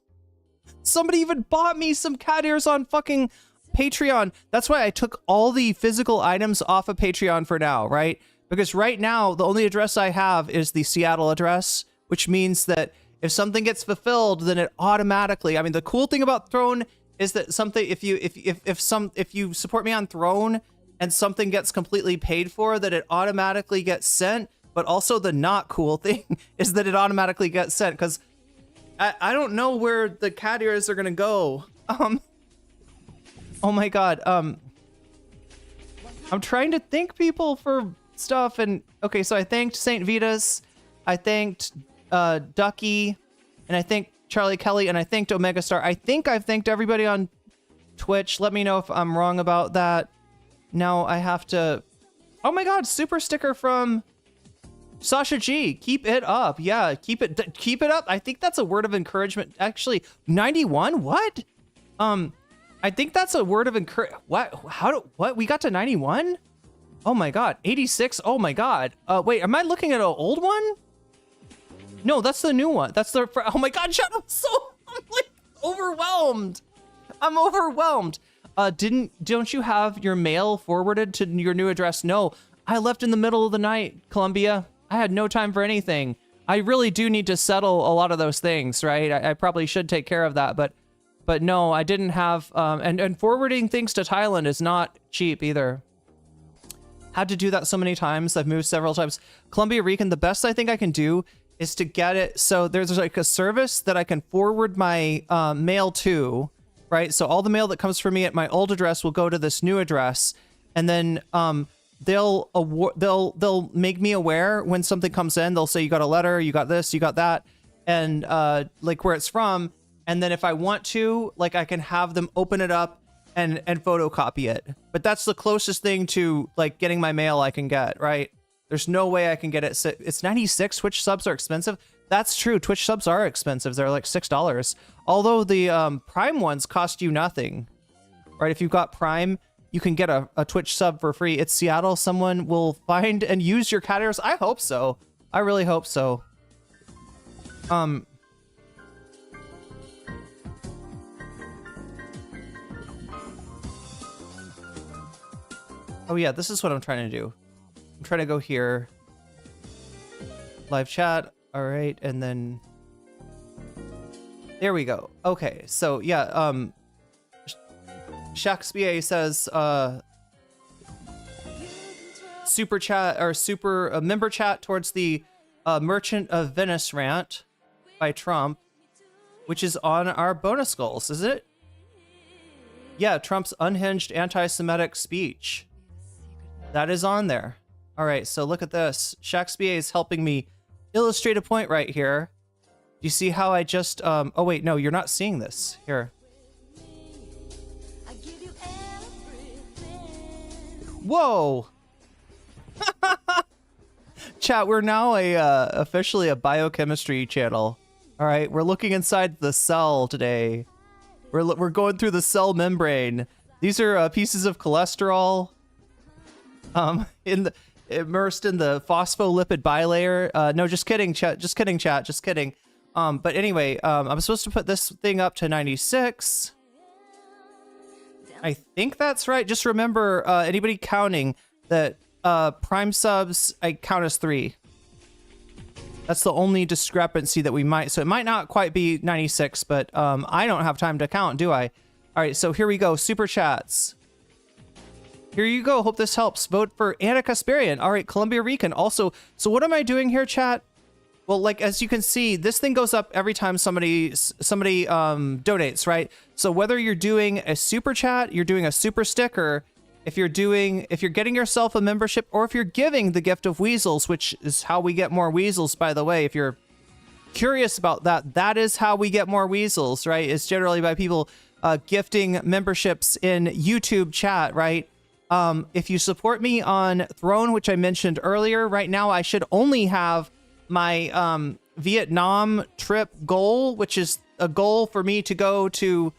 Somebody even bought me some cat ears on fucking Patreon. That's why I took all the physical items off of Patreon for now, right? Because right now, the only address I have is the Seattle address, which means that if something gets fulfilled, then it automatically... I mean, the cool thing about Throne is that something... If you support me on Throne and something gets completely paid for, that it automatically gets sent. But also the not cool thing is that it automatically gets sent, because I don't know where the cat ears are gonna go. Oh my god. I'm trying to thank people for stuff, and okay, so I thanked Saint Vitas, I thanked Ducky, and I thanked Charlie Kelly, and I thanked Omega Star. I think I've thanked everybody on Twitch. Let me know if I'm wrong about that. Now I have to... Oh my god, super sticker from Sasha G. Keep it up. Yeah, keep it up. I think that's a word of encouragement. Actually, 91? What? I think that's a word of encouragement. What? We got to 91? Oh my god. 86? Oh my god. Wait, am I looking at an old one? No, that's the new one. That's the... Oh my god, shut up. I'm like overwhelmed. I'm overwhelmed. Don't you have your mail forwarded to your new address? No, I left in the middle of the night, Columbia. I had no time for anything. I really do need to settle a lot of those things, right? I probably should take care of that, but no, I didn't have, and forwarding things to Thailand is not cheap either. Had to do that so many times. I've moved several times. Columbia Rican, the best I think I can do is to get it. So there's like a service that I can forward my mail to, right? So all the mail that comes from me at my old address will go to this new address, and then they'll make me aware when something comes in. They'll say, you got a letter, you got this, you got that, and like where it's from. And then if I want to, like, I can have them open it up and photocopy it. But that's the closest thing to like getting my mail I can get, right? There's no way I can get it. It's 96. Twitch subs are expensive. That's true. Twitch subs are expensive. They're like $6. Although the Prime ones cost you nothing, right? If you've got Prime, you can get a Twitch sub for free. It's Seattle. Someone will find and use your cat ears. I hope so. I really hope so. Oh yeah, this is what I'm trying to do. I'm trying to go here. Live chat. All right, and then there we go. Okay, so yeah, Shakespeare says super chat or super member chat towards the Merchant of Venice rant by Trump, which is on our bonus goals, is it? Yeah, Trump's unhinged anti-Semitic speech. That is on there. All right, so look at this. Shakespeare is helping me illustrate a point right here. Do you see how I just, oh wait, no, you're not seeing this. Here. Whoa! Chat, we're now officially a biochemistry channel. All right, we're looking inside the cell today. We're going through the cell membrane. These are pieces of cholesterol, immersed in the phospholipid bilayer. No, just kidding, chat. Just kidding, chat. Just kidding. But anyway, I'm supposed to put this thing up to 96. I think that's right. Just remember, anybody counting that Prime subs, I count as 3. That's the only discrepancy that we might. So it might not quite be 96, but I don't have time to count, do I? All right, so here we go. Super chats. Here you go. Hope this helps. Vote for Anna Kasparian. All right, Columbia Rican. Also, so what am I doing here, chat? Well, like, as you can see, this thing goes up every time somebody donates, right? So whether you're doing a super chat, you're doing a super sticker, if you're getting yourself a membership, or if you're giving the gift of weasels, which is how we get more weasels, by the way, if you're curious about that, that is how we get more weasels, right? It's generally by people gifting memberships in YouTube chat, right? If you support me on Throne, which I mentioned earlier, right now I should only have my Vietnam trip goal, which is a goal for me to go to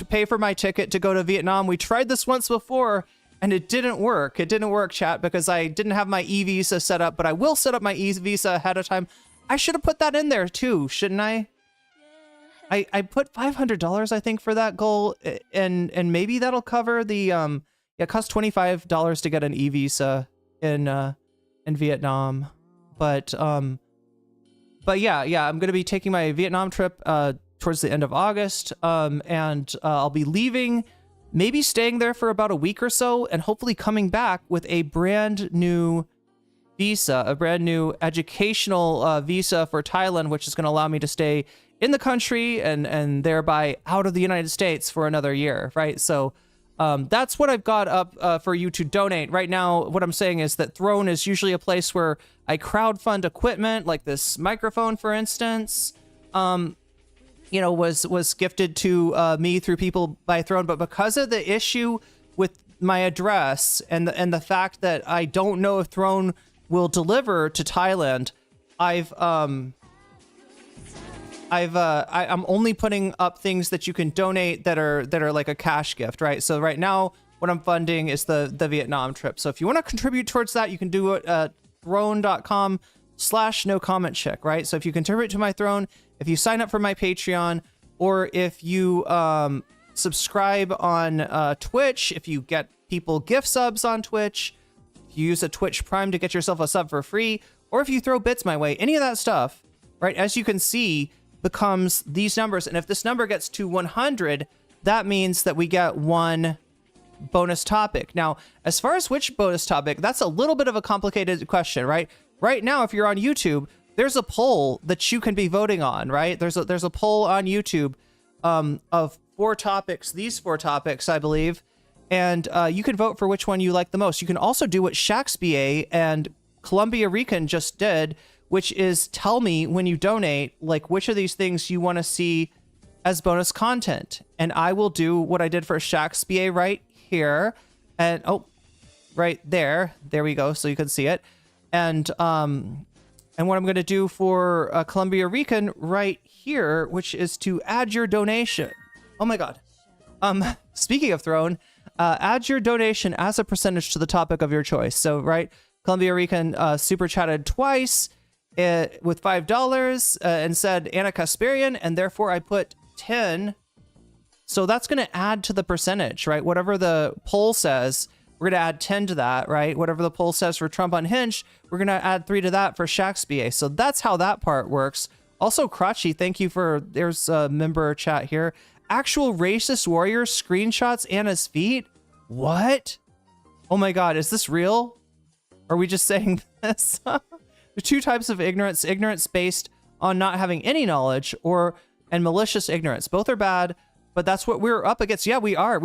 pay for my ticket to go to Vietnam. We tried this once before and it didn't work. It didn't work, chat, because I didn't have my e-visa set up, but I will set up my e-visa ahead of time. I should have put that in there too, shouldn't I? I put $500, I think, for that goal, and maybe that'll cover the it costs $25 to get an e-visa in Vietnam, but yeah, I'm gonna be taking my Vietnam trip towards the end of August, and I'll be leaving, maybe staying there for about a week or so, and hopefully coming back with a brand new visa, a brand new educational visa for Thailand, which is going to allow me to stay in the country and thereby out of the United States for another year, right? So that's what I've got up for you to donate. Right now, what I'm saying is that Throne is usually a place where I crowdfund equipment, like this microphone, for instance, you know, was gifted to me through people by Throne. But because of the issue with my address and the fact that I don't know if Throne will deliver to Thailand, I'm only putting up things that you can donate that are like a cash gift, right? So right now, what I'm funding is the Vietnam trip. So if you want to contribute towards that, you can do it at throne.com/nocommentchick, right? So if you contribute to my Throne, if you sign up for my Patreon, or if you subscribe on Twitch, if you get people gift subs on Twitch, if you use a Twitch Prime to get yourself a sub for free, or if you throw bits my way, any of that stuff, right, as you can see, becomes these numbers. And if this number gets to 100, that means that we get one bonus topic. Now, as far as which bonus topic, that's a little bit of a complicated question, right? Right now, if you're on YouTube, there's a poll that you can be voting on, right? There's a poll on YouTube of 4 topics, these 4 topics, I believe, and you can vote for which one you like the most. You can also do what Shakespeare and Columbia Rican just did, which is tell me when you donate, like, which of these things you want to see as bonus content. And I will do what I did for Shakespeare right here. And, oh, right there. There we go. So you can see it. And what I'm going to do for Columbia Rican right here, which is to add your donation. Oh my God. Speaking of Throne, add your donation as a percentage to the topic of your choice. So, right, Columbia Rican super chatted twice with $5 and said Anna Kasparian, and therefore I put 10. So that's going to add to the percentage, right? Whatever the poll says, we're going to add 10 to that, right? Whatever the poll says for Trump Unhinged, we're going to add 3 to that for Shakespeare. So that's how that part works. Also, Crotchy, thank you for, there's a member chat here. Actual racist warrior screenshots Anna's feet? What? Oh my God, is this real? Are we just saying this? There's 2 types of ignorance. Ignorance based on not having any knowledge, and malicious ignorance. Both are bad, but that's what we're up against. Yeah, we are.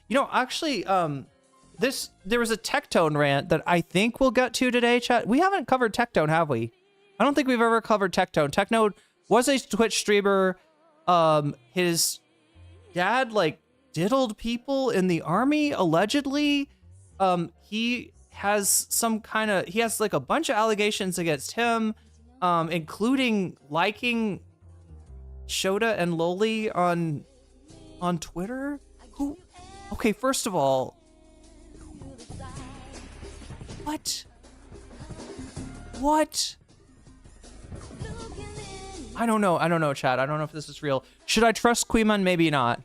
You know, actually, there was a Tectone rant that I think we'll get to today, chat. We haven't covered Tectone, have we? I don't think we've ever covered Tectone. Tectone was a Twitch streamer. His dad, like, diddled people in the army, allegedly. He has like a bunch of allegations against him, including liking Shota and Loli on Twitter. Okay, first of all, what? I don't know, chat. I don't know if this is real. Should I trust Queemon? Maybe not.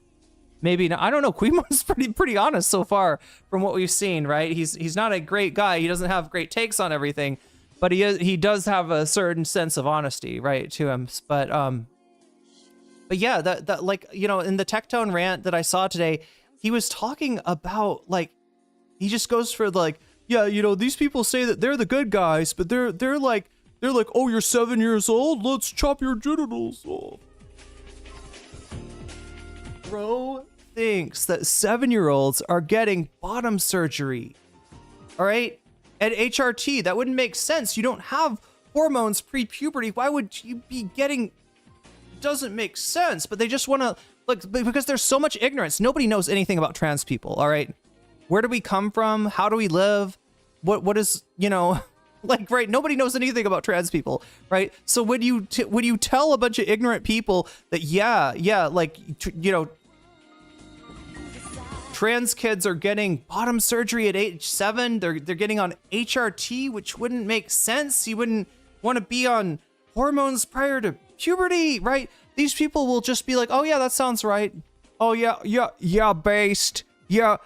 I don't know. Queemon's pretty honest so far from what we've seen, right? He's not a great guy. He doesn't have great takes on everything, but he does have a certain sense of honesty, right, to him. But yeah, that like, you know, in the Tectone rant that I saw today, he was talking about, like, he just goes for like, yeah, you know, these people say that they're the good guys, but they're like, oh, you're 7 years old? Let's chop your genitals off. Bro thinks that 7-year-olds are getting bottom surgery. All right? At HRT, that wouldn't make sense. You don't have hormones pre-puberty. Why would you be getting... Doesn't make sense, but they just want to, like, because there's so much ignorance. Nobody knows anything about trans people, all right? Where do we come from? How do we live? What is, you know... Like, right, nobody knows anything about trans people, right? So when you tell a bunch of ignorant people that, yeah, like, you know, trans kids are getting bottom surgery at age 7, they're getting on HRT, which wouldn't make sense. You wouldn't want to be on hormones prior to puberty, right? These people will just be like, oh yeah, that sounds right. Oh yeah, based. Yeah,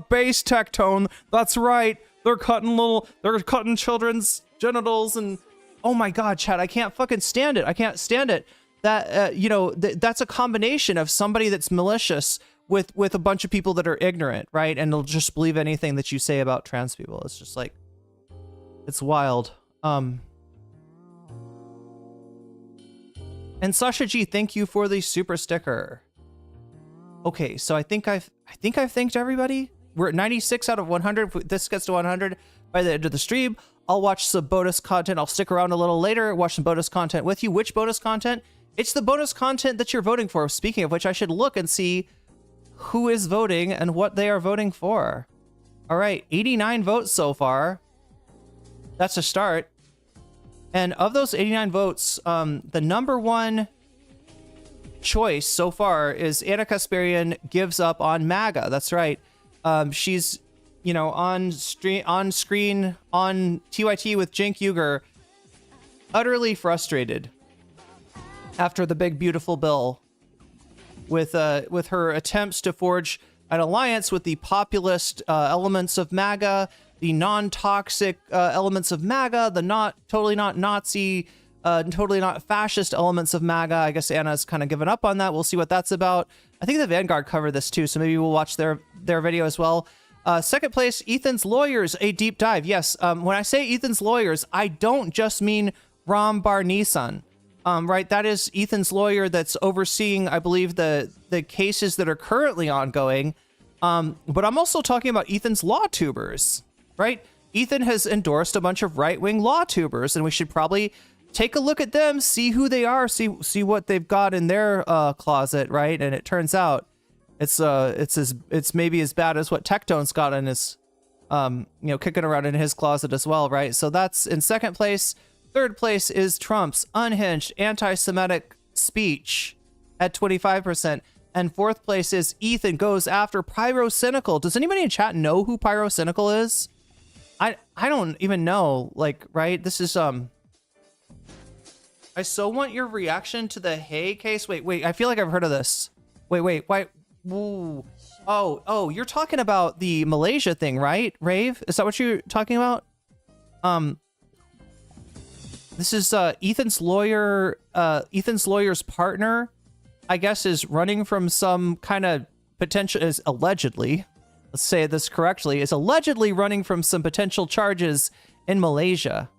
based Tectone. That's right. They're cutting children's genitals, and oh my god, Chad, I can't fucking stand it. I can't stand it. That you know, that's a combination of somebody that's malicious with a bunch of people that are ignorant, right? And they'll just believe anything that you say about trans people. It's just like, it's wild. And Sasha G, thank you for the super sticker. Okay, so I think I've thanked everybody. We're at 96 out of 100. If this gets to 100 by the end of the stream, I'll watch some bonus content. I'll stick around a little later, watch some bonus content with you. Which bonus content? It's the bonus content that you're voting for. Speaking of which, I should look and see who is voting and what they are voting for. All right, 89 votes so far. That's a start. And of those 89 votes, the number one choice so far is Anna Kasparian gives up on MAGA. That's right. She's, you know, on screen on TYT with Cenk Uygur, utterly frustrated after the big beautiful bill, with her attempts to forge an alliance with the populist elements of MAGA, the non-toxic elements of MAGA, the totally not Nazi, totally not fascist elements of MAGA. I guess Anna's kind of given up on that. We'll see what that's about. I think the Vanguard covered this too, so maybe we'll watch their video as well. Second place, Ethan's Lawyers, a deep dive. Yes, when I say Ethan's Lawyers, I don't just mean Ram Bar-Nissan. Right, that is Ethan's lawyer that's overseeing, I believe, the cases that are currently ongoing. But I'm also talking about Ethan's law tubers, right? Ethan has endorsed a bunch of right-wing law tubers, and we should probably take a look at them, see who they are, see what they've got in their closet, right? And it turns out it's maybe as bad as what Tectone's got in his, you know, kicking around in his closet as well, right? So that's in second place. Third place is Trump's unhinged anti-Semitic speech at 25%. And fourth place is Ethan goes after Pyrocynical. Does anybody in chat know who Pyrocynical is? I don't even know, like, right? This is, I so want your reaction to the Hay case. Wait, I feel like I've heard of this. Wait, why? Ooh. Oh, you're talking about the Malaysia thing, right? Rave? Is that what you're talking about? This is Ethan's lawyer's partner, I guess, is running from some kind of potential, is allegedly, let's say this correctly, is allegedly running from some potential charges in Malaysia.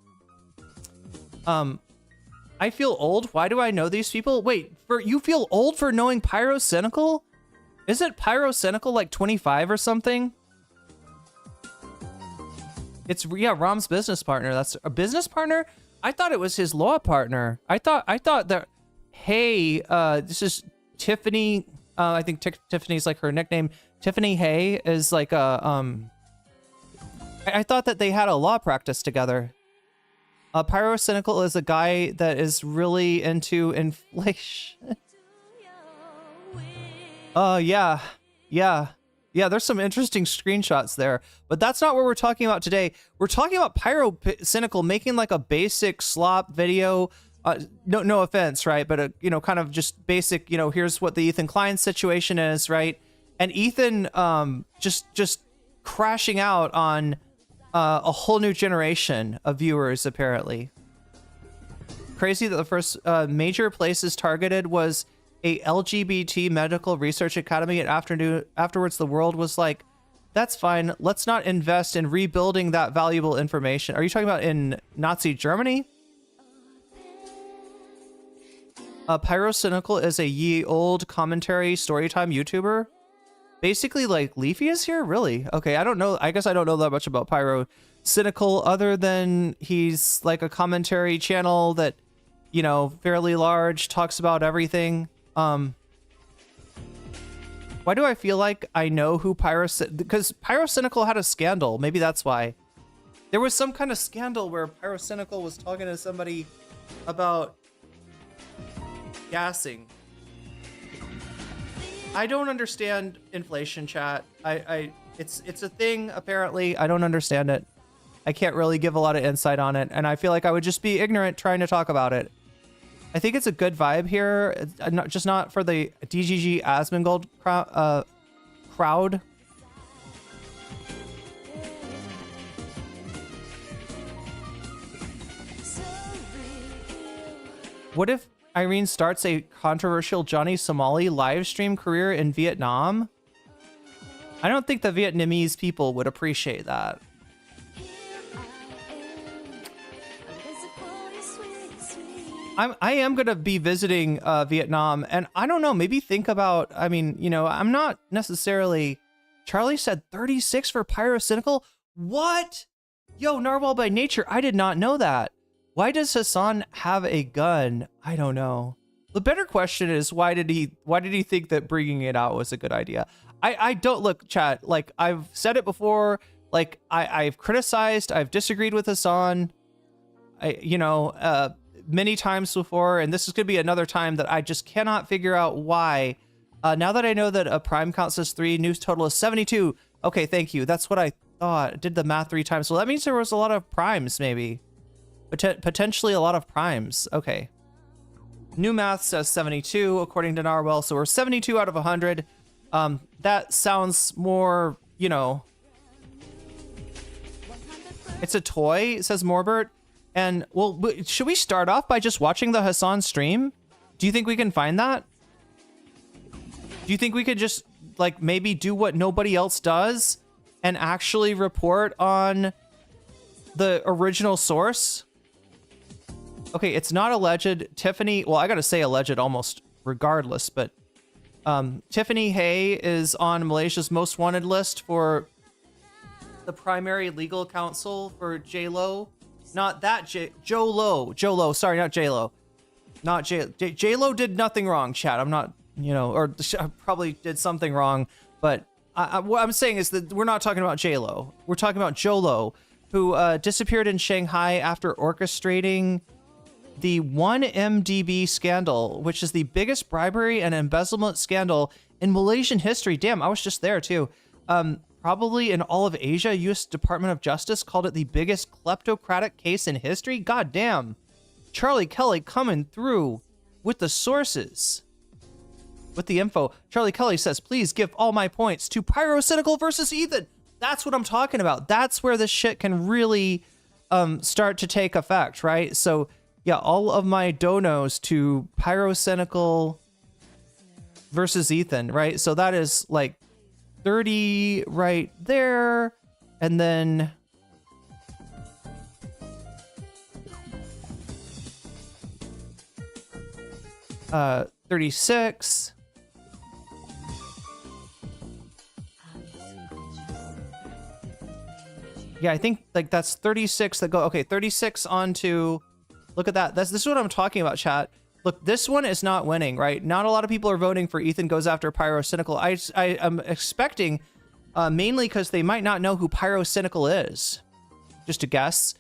I feel old. Why do I know these people? Wait, you feel old for knowing Pyrocynical? Is it Pyrocynical like 25 or something? It's, yeah, Rom's business partner. That's a business partner? I thought it was his law partner. I thought that, hey, this is Tiffany. I think Tiffany's like her nickname. Tiffany Hay is like a, I thought that they had a law practice together. Pyrocynical is a guy that is really into inflation. Yeah. There's some interesting screenshots there, but that's not what we're talking about today. We're talking about Pyrocynical making like a basic slop video. No offense, right? But you know, kind of just basic. You know, here's what the Ethan Klein situation is, right? And Ethan just crashing out on a whole new generation of viewers, apparently. Crazy that the first major places targeted was a LGBT medical research academy, and afterwards the world was like, that's fine, let's not invest in rebuilding that valuable information. Are you talking about in Nazi Germany? Pyrocynical is a ye old commentary storytime YouTuber. Basically, like, Leafy is here? Really? Okay, I don't know. I guess I don't know that much about Pyrocynical other than he's like a commentary channel that, you know, fairly large, talks about everything. Why do I feel like I know who because Pyrocynical had a scandal. Maybe that's why. There was some kind of scandal where Pyrocynical was talking to somebody about gassing. I don't understand inflation, chat. It's a thing, apparently. I don't understand it. I can't really give a lot of insight on it, and I feel like I would just be ignorant trying to talk about it. I think it's a good vibe here, not for the DDG Asmongold crowd. What if Irene starts a controversial Johnny Somali live stream career in Vietnam? I don't think the Vietnamese people would appreciate that. I am going to be visiting Vietnam, and I don't know, maybe think about, I mean, you know, I'm not necessarily... Charlie said 36 for Pyrocynical? What? Yo, Narwhal by Nature, I did not know that. Why does Hassan have a gun? I don't know. The better question is, why did he think that bringing it out was a good idea? I don't, look, chat, like, I've said it before, like, I've criticized, I've disagreed with Hassan, many times before, and this is going to be another time that I just cannot figure out why. Now that I know that a prime count says 3, news total is 72. Okay, thank you. That's what I thought. I did the math 3 times. So that means there was a lot of primes, maybe. Potentially a lot of primes. Okay. New math says 72, according to Narwhal. So we're 72 out of 100. That sounds more, you know... It's a toy, says Morbert. And, well, should we start off by just watching the Hassan stream? Do you think we can find that? Do you think we could just, like, maybe do what nobody else does and actually report on the original source? Okay, it's not alleged. Tiffany, well, I gotta say alleged almost regardless, but Tiffany Hay is on Malaysia's most wanted list for the primary legal counsel for J-Lo. Not that J-Lo, sorry, not J-Lo. Not J-Lo did nothing wrong, chat. I'm not, you know, or probably did something wrong, but what I'm saying is that we're not talking about J-Lo. We're talking about Jolo, who disappeared in Shanghai after orchestrating the 1MDB scandal, which is the biggest bribery and embezzlement scandal in Malaysian history. Damn, I was just there too. Probably in all of Asia. U.S. Department of Justice called it the biggest kleptocratic case in history. God damn. Charlie Kelly coming through with the sources. With the info. Charlie Kelly says, please give all my points to Pyrocynical versus Ethan. That's what I'm talking about. That's where this shit can really start to take effect, right? So, yeah, all of my donos to Pyrocynical versus Ethan, right? So that is like 30 right there, and then $36. Yeah, I think like that's 36 that go. Okay, 36 onto. Look at that. This is what I'm talking about, chat. Look, this one is not winning, right? Not a lot of people are voting for Ethan Goes After Pyrocynical. I am expecting, mainly because they might not know who Pyrocynical is. Just a guess.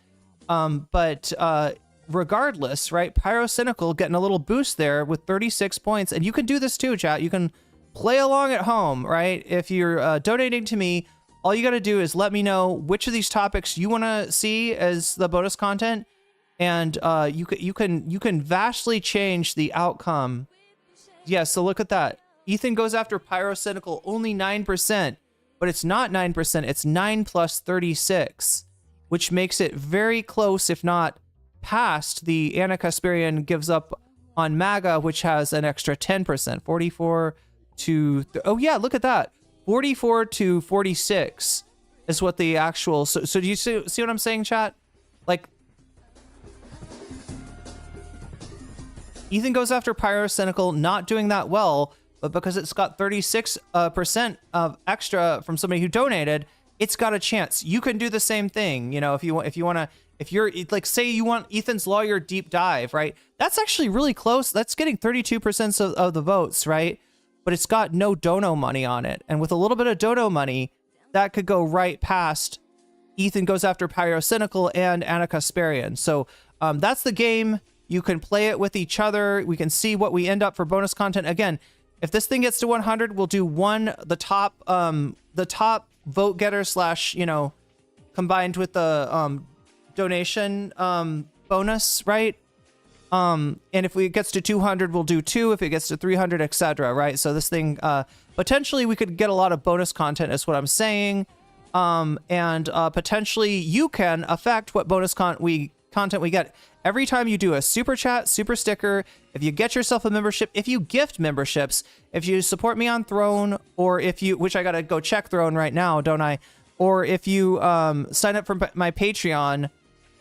But regardless, right? Pyrocynical getting a little boost there with 36 points. And you can do this too, chat. You can play along at home, right? If you're donating to me, all you got to do is let me know which of these topics you want to see as the bonus content. And you can vastly change the outcome. Yeah, so look at that. Ethan Goes After Pyrocynical, only 9%, but it's not 9%, it's 9 plus 36, which makes it very close, if not past, the Anna Kasparian Gives Up on MAGA, which has an extra 10%, 44 to, oh yeah, look at that. 44 to 46 is what the actual, so do you see what I'm saying, chat? Like, Ethan Goes After Pyrocynical not doing that well, but because it's got 36% of extra from somebody who donated, it's got a chance. You can do the same thing, you know, if you're like, say you want Ethan's Lawyer deep dive, right? That's actually really close. That's getting 32% of the votes, right? But it's got no dono money on it. And with a little bit of dono money, that could go right past Ethan Goes After Pyrocynical and Anna Kasparian. So that's the game. You can play it with each other. We can see what we end up for bonus content. Again, if this thing gets to 100, we'll do the top vote getter slash, you know, combined with the donation bonus, right? And if it gets to 200, we'll do 2. If it gets to 300, etc. Right? So this thing, potentially we could get a lot of bonus content, is what I'm saying. And potentially you can affect what bonus content we get every time you do a super chat, super sticker, if you get yourself a membership, if you gift memberships, if you support me on Throne, or if you, which I gotta go check Throne right now, don't I? Or if you sign up for my Patreon,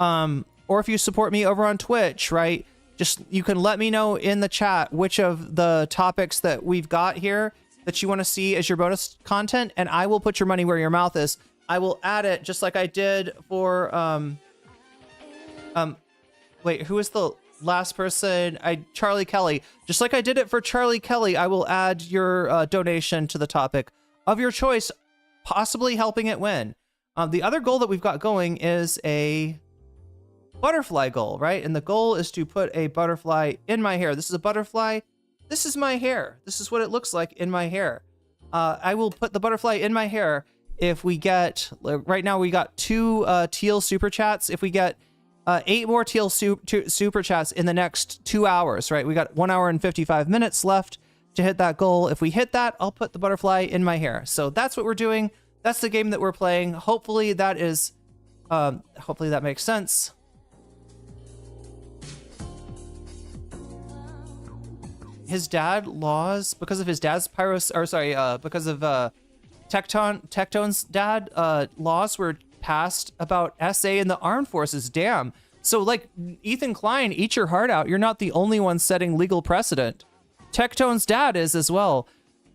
or if you support me over on Twitch, right? Just, you can let me know in the chat which of the topics that we've got here that you want to see as your bonus content, and I will put your money where your mouth is. I will add it just like I did for wait, who is the last person? Charlie Kelly. Just like I did it for Charlie Kelly, I will add your donation to the topic of your choice, possibly helping it win. The other goal that we've got going is a butterfly goal, right? And the goal is to put a butterfly in my hair. This is a butterfly. This is my hair. This is what it looks like in my hair. I will put the butterfly in my hair if we get, right now we got 2 teal super chats. If we get 8 more teal super chats in the next 2 hours, right? We got 1 hour and 55 minutes left to hit that goal. If we hit that, I'll put the butterfly in my hair. So that's what we're doing. That's the game that we're playing. Hopefully that is, hopefully that makes sense. His dad laws, because of his dad's because of Tectone's dad, laws were passed about SA in the armed forces. Damn. So like, Ethan Klein, eat your heart out. You're not the only one setting legal precedent. Tectone's dad is as well.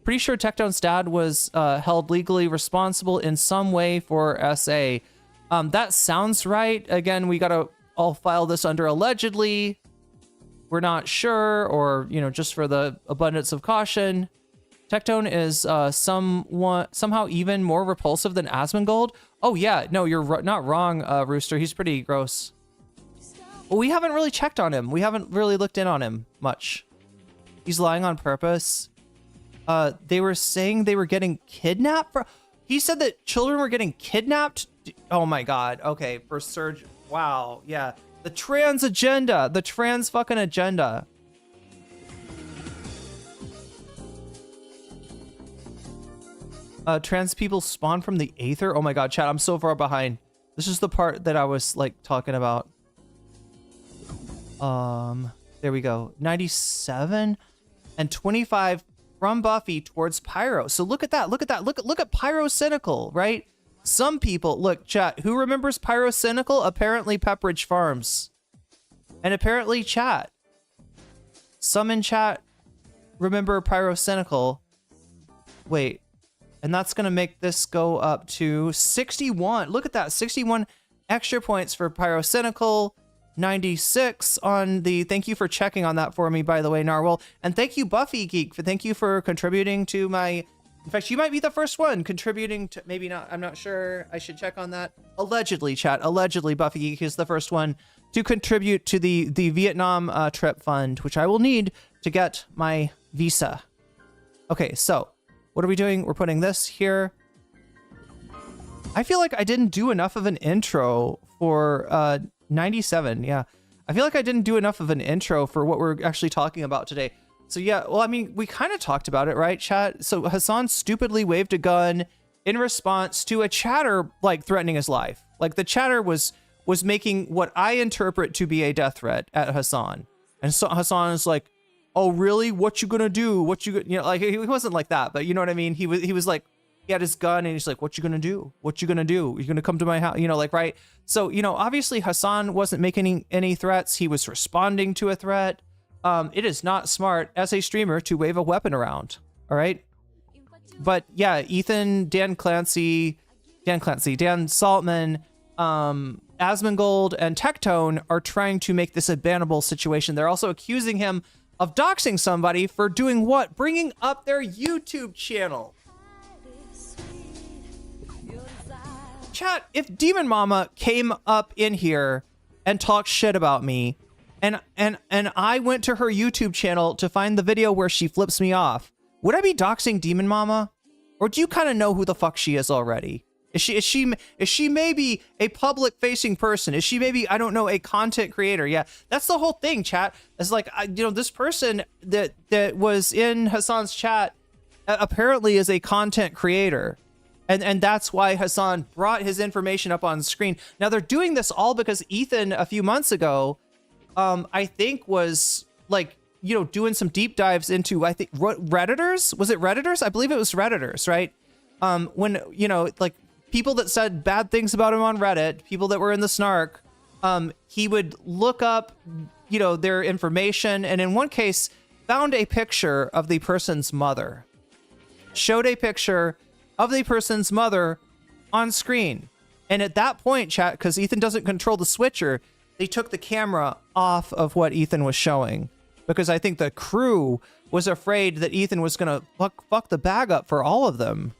Pretty sure Tectone's dad was held legally responsible in some way for SA. That sounds right. Again, we gotta all file this under allegedly. We're not sure, or, you know, just for the abundance of caution. Tectone is somehow even more repulsive than Asmongold. Oh yeah, no, you're not wrong, Rooster. He's pretty gross. Well, we haven't really checked on him. We haven't really looked in on him much. He's lying on purpose. They were saying they were getting kidnapped. He said that children were getting kidnapped. Oh my god. Okay, for Surge. Wow. Yeah. The trans agenda. The trans fucking agenda. Trans people spawn from the aether. Oh my god, chat, I'm so far behind. This is the part that I was like talking about. There we go. 97 and 25 from Buffy towards Pyro. So look at that. Look at that. Look at Pyrocynical, right? Some people, look, chat, who remembers Pyrocynical? Apparently Pepperidge Farms. And apparently chat. Some in chat remember Pyrocynical. Wait. And that's going to make this go up to 61. Look at that. 61 extra points for Pyrocynical. 96 on the... Thank you for checking on that for me, by the way, Narwhal. And thank you, Buffy Geek. Thank you for contributing to my... In fact, you might be the first one contributing to... Maybe not. I'm not sure. I should check on that. Allegedly, chat. Allegedly, Buffy Geek is the first one to contribute to the Vietnam trip fund, which I will need to get my visa. Okay, so... What are we doing? We're putting this here. I feel like I didn't do enough of an intro for 97. Yeah. I feel like I didn't do enough of an intro for what we're actually talking about today. So yeah, well, I mean, we kind of talked about it, right, chat? So Hassan stupidly waved a gun in response to a chatter like threatening his life. Like the chatter was making what I interpret to be a death threat at Hassan. And so Hassan is like, oh, really? What you gonna do? Like, he wasn't like that, but you know what I mean? He was like, he had his gun and he's like, what you gonna do? What you gonna do? You're gonna come to my house? You know, like, right? So, you know, obviously Hassan wasn't making any threats. He was responding to a threat. It is not smart as a streamer to wave a weapon around. All right. But yeah, Ethan, Dan Saltman, Asmongold, and Tectone are trying to make this a bannable situation. They're also accusing him of doxing somebody for doing what? Bringing up their YouTube channel. Chat, if Demon Mama came up in here and talked shit about me, and I went to her YouTube channel to find the video where she flips me off, would I be doxing Demon Mama? Or do you kind of know who the fuck she is already? Is she maybe a public facing person? Is she maybe, I don't know, a content creator? Yeah, that's the whole thing, chat. It's like, you know, this person that was in Hassan's chat apparently is a content creator. And that's why Hassan brought his information up on screen. Now they're doing this all because Ethan a few months ago, I think was like, you know, doing some deep dives into, I think, Redditors? Was it Redditors? I believe it was Redditors, right? When, you know, like, people that said bad things about him on Reddit, people that were in the snark, he would look up, you know, their information, and in one case found a picture of the person's mother. Showed a picture of the person's mother on screen. And at that point, chat, because Ethan doesn't control the switcher, they took the camera off of what Ethan was showing. Because I think the crew was afraid that Ethan was going to fuck the bag up for all of them.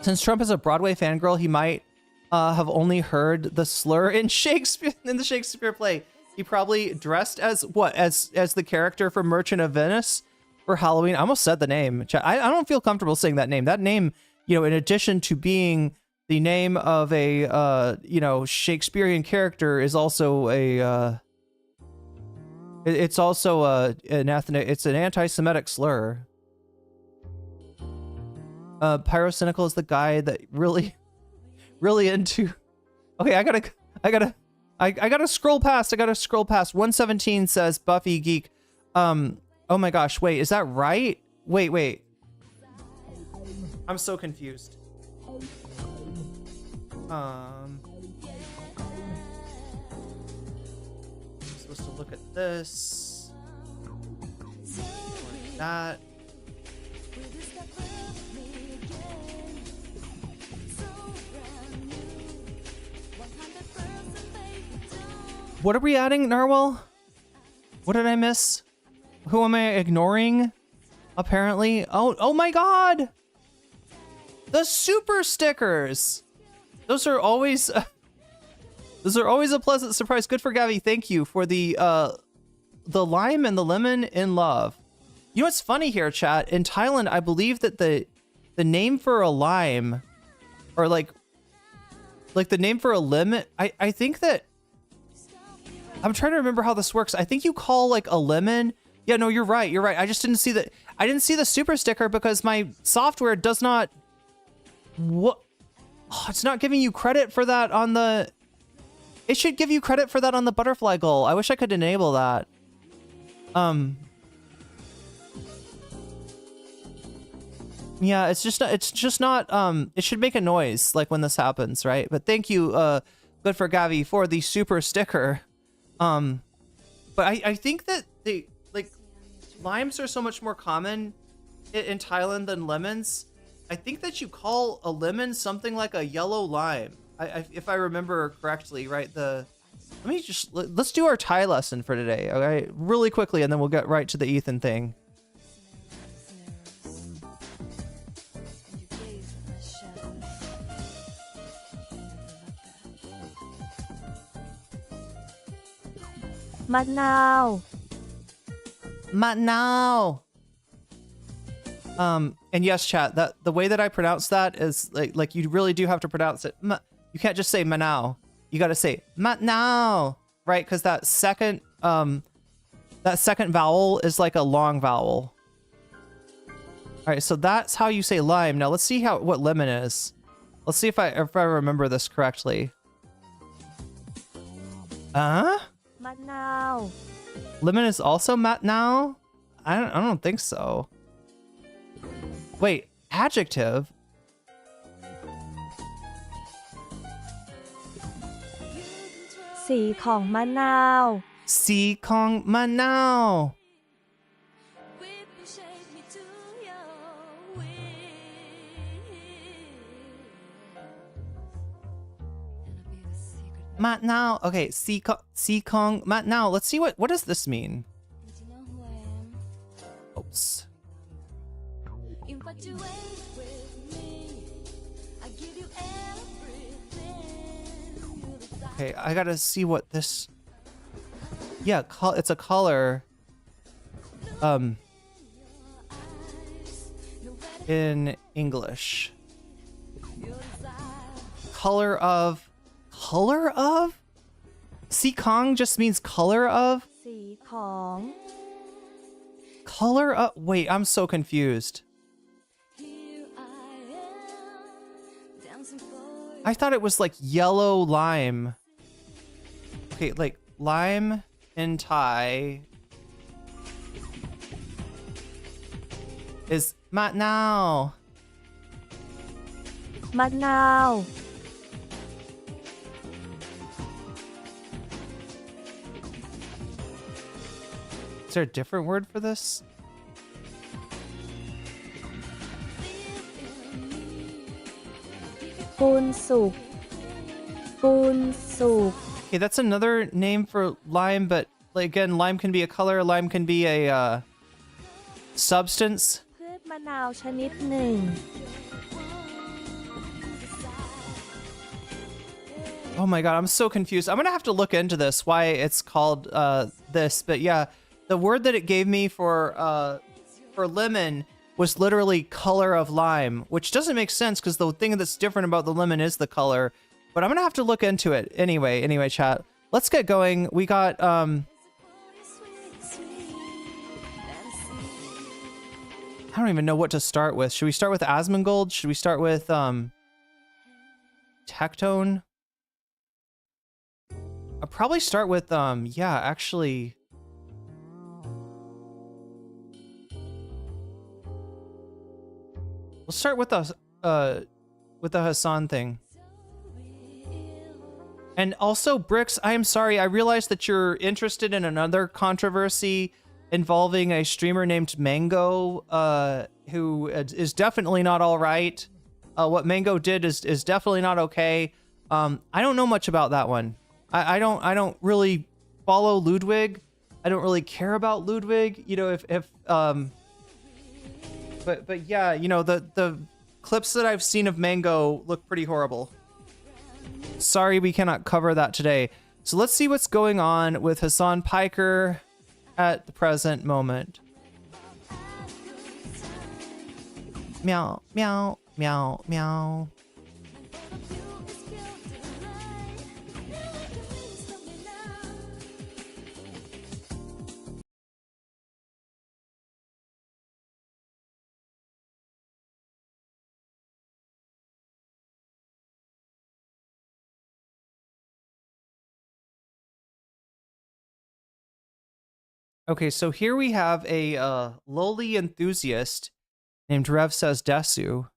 Since Trump is a Broadway fangirl, he might have only heard the slur in Shakespeare, in the Shakespeare play. He probably dressed as what? As the character from Merchant of Venice for Halloween. I almost said the name. I don't feel comfortable saying that name. That name, you know, in addition to being the name of a you know, Shakespearean character, is also a it's also it's an anti-Semitic slur. Pyrocynical is the guy that really into... Okay, I gotta scroll past. 117 says Buffy Geek. Oh my gosh, wait, is that right? Wait. I'm so confused. I'm supposed to look at this. Like that. What are we adding, Narwhal? What did I miss? Who am I ignoring? Apparently. Oh my god! The super stickers! Those are always a pleasant surprise. Good for Gavi. Thank you for the lime and the lemon in love. You know what's funny here, chat? In Thailand, I believe that the name for a lime, or like the name for a lemon, I think that, I'm trying to remember how this works. I think you call like a lemon. Yeah, no, you're right. I just didn't see the, I didn't see the super sticker because my software does not, what? Oh, it's not giving you credit for that on the, it should give you credit for that on the butterfly goal. I wish I could enable that. Yeah, it's just not, it should make a noise like when this happens, right? But thank you, Good for Gavi, for the super sticker. But I think that like limes are so much more common in Thailand than lemons. I think that you call a lemon something like a yellow lime. If I remember correctly, right? Let's do our Thai lesson for today, okay? Really quickly, and then we'll get right to the Ethan thing. Matnao. Matnao. And yes, chat, that the way that I pronounce that is like you really do have to pronounce it. You can't just say Manao. You got to say Matnao, right? Because that second vowel is like a long vowel. All right, so that's how you say lime. Now let's see what lemon is. Let's see if I remember this correctly. Matnao. Lemon is also Matnao? I don't think so. Wait, adjective? Xì Khòng Manao. Xì Khòng Manao. Matnao. Okay, Xì Khòng Matnao. Let's see what does this mean? Oops. Okay, I gotta see what this. Yeah, it's a color. In English. Color of. Si Kong just means color of? Xì Khòng. Color of. Wait, I'm so confused. I thought it was like yellow lime. Okay, like lime in Thai is Matnao. Matnao. Is there a different word for this? Phun Sụp. Phun Sụp. Okay, that's another name for lime, but like, again, lime can be a color, lime can be a substance. พืชมะนาวชนิดหนึ่ง Oh my god, I'm so confused. I'm gonna have to look into this, why it's called this. But yeah, the word that it gave me for lemon was literally color of lime, which doesn't make sense because the thing that's different about the lemon is the color. But I'm gonna have to look into it anyway, chat. Let's get going. We got I don't even know what to start with. Should we start with Asmongold? Should we start with Tectone? I'll probably start with yeah, actually. We'll start with the Hassan thing. And also, Bricks, I am sorry, I realized that you're interested in another controversy involving a streamer named Mango, who is definitely not all right. What Mango did is definitely not okay. I don't know much about that one. I don't really follow Ludwig. I don't really care about Ludwig. You know, but yeah, you know, the clips that I've seen of Mango look pretty horrible. Sorry, we cannot cover that today. So let's see what's going on with Hassan Piker at the present moment. Meow, meow, meow, meow. Okay, so here we have a lowly enthusiast named Rev Says Desu.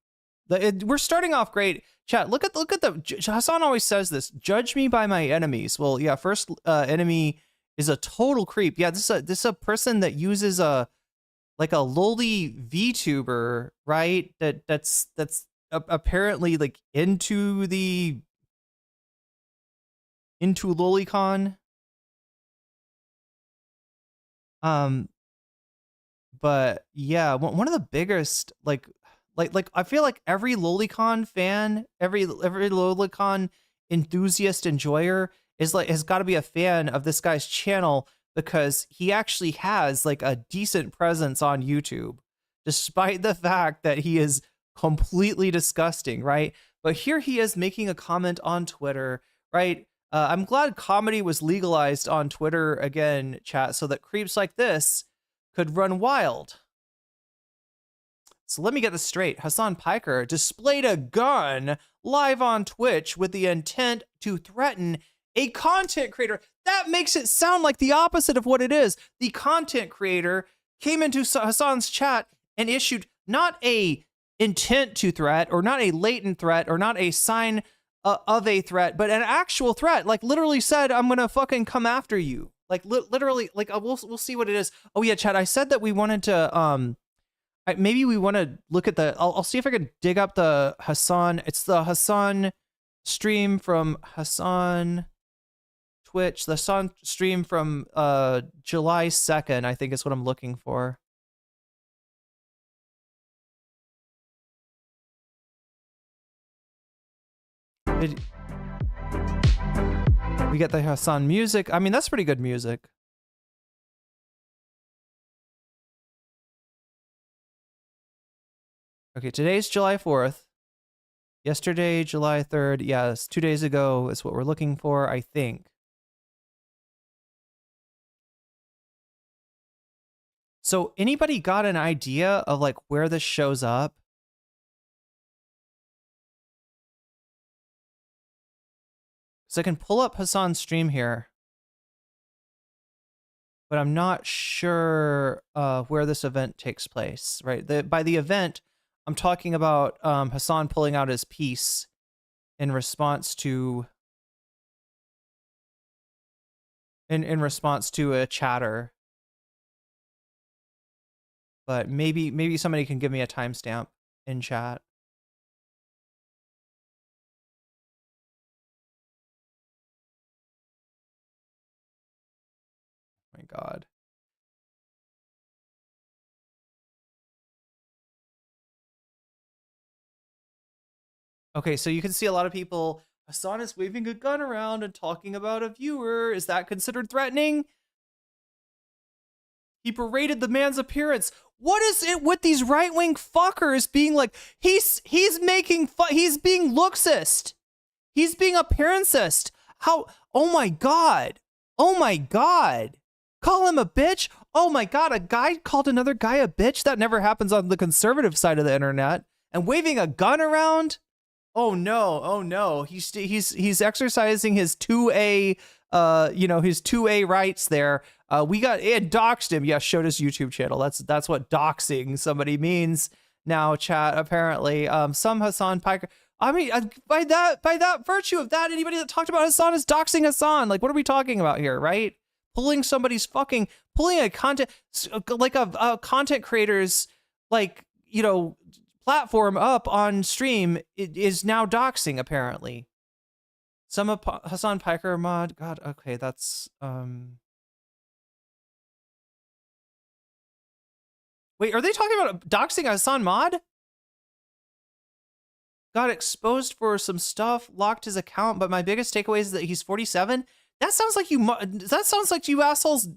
We're starting off great. Chat, look at the Hassan always says this, judge me by my enemies. Well, yeah, first enemy is a total creep. Yeah, this is a person that uses a like a lowly VTuber, right? That's apparently like into lolicon. But yeah, one of the biggest like I feel like every lolicon fan, every lolicon enthusiast enjoyer is like has got to be a fan of this guy's channel, because he actually has like a decent presence on YouTube, despite the fact that he is completely disgusting, right? But here he is making a comment on Twitter, right? I'm glad comedy was legalized on Twitter again, chat, so that creeps like this could run wild. So let me get this straight. Hasan Piker displayed a gun live on Twitch with the intent to threaten a content creator. That makes it sound like the opposite of what it is. The content creator came into Hasan's chat and issued not a intent to threat, or not a latent threat, or not a sign of a threat, but an actual threat. Like literally said, I'm gonna fucking come after you. Like literally, like we'll see what it is. Oh yeah, chat. I said that we wanted to maybe we want to look at the. I'll see if I can dig up the Hasan. It's the Hasan stream from Hasan Twitch. The Hasan stream from July 2nd, I think is what I'm looking for. We get the Hasan music. I mean, that's pretty good music. Okay, today's July 4th. Yesterday, July 3rd. Yes, 2 days ago is what we're looking for, I think. So anybody got an idea of like where this shows up? So I can pull up Hasan's stream here, but I'm not sure where this event takes place, right? By the event, I'm talking about Hasan pulling out his piece in response to in response to a chatter. But maybe somebody can give me a timestamp in chat. Oh my God. Okay, so you can see a lot of people. Hasan is waving a gun around and talking about a viewer. Is that considered threatening? He berated the man's appearance. What is it with these right-wing fuckers being like, he's being looksist. He's being appearancist. How? Oh my God. Oh my God. Call him a bitch? Oh my God, a guy called another guy a bitch? That never happens on the conservative side of the internet. And waving a gun around? Oh no, oh no. He's exercising his 2A his 2A rights there. We got it doxed him. Yeah, showed his YouTube channel. That's what doxing somebody means now, chat, apparently. Some Hasan Piker. I mean, by that virtue of that, anybody that talked about Hasan is doxing Hasan. Like, what are we talking about here, right? Pulling a content, like a content creator's, like, platform up on stream is now doxing, apparently. Some of Hasan Piker mod. God, okay, that's Wait, are they talking about doxing Hasan mod? Got exposed for some stuff, locked his account, but my biggest takeaway is that he's 47. That sounds like you assholes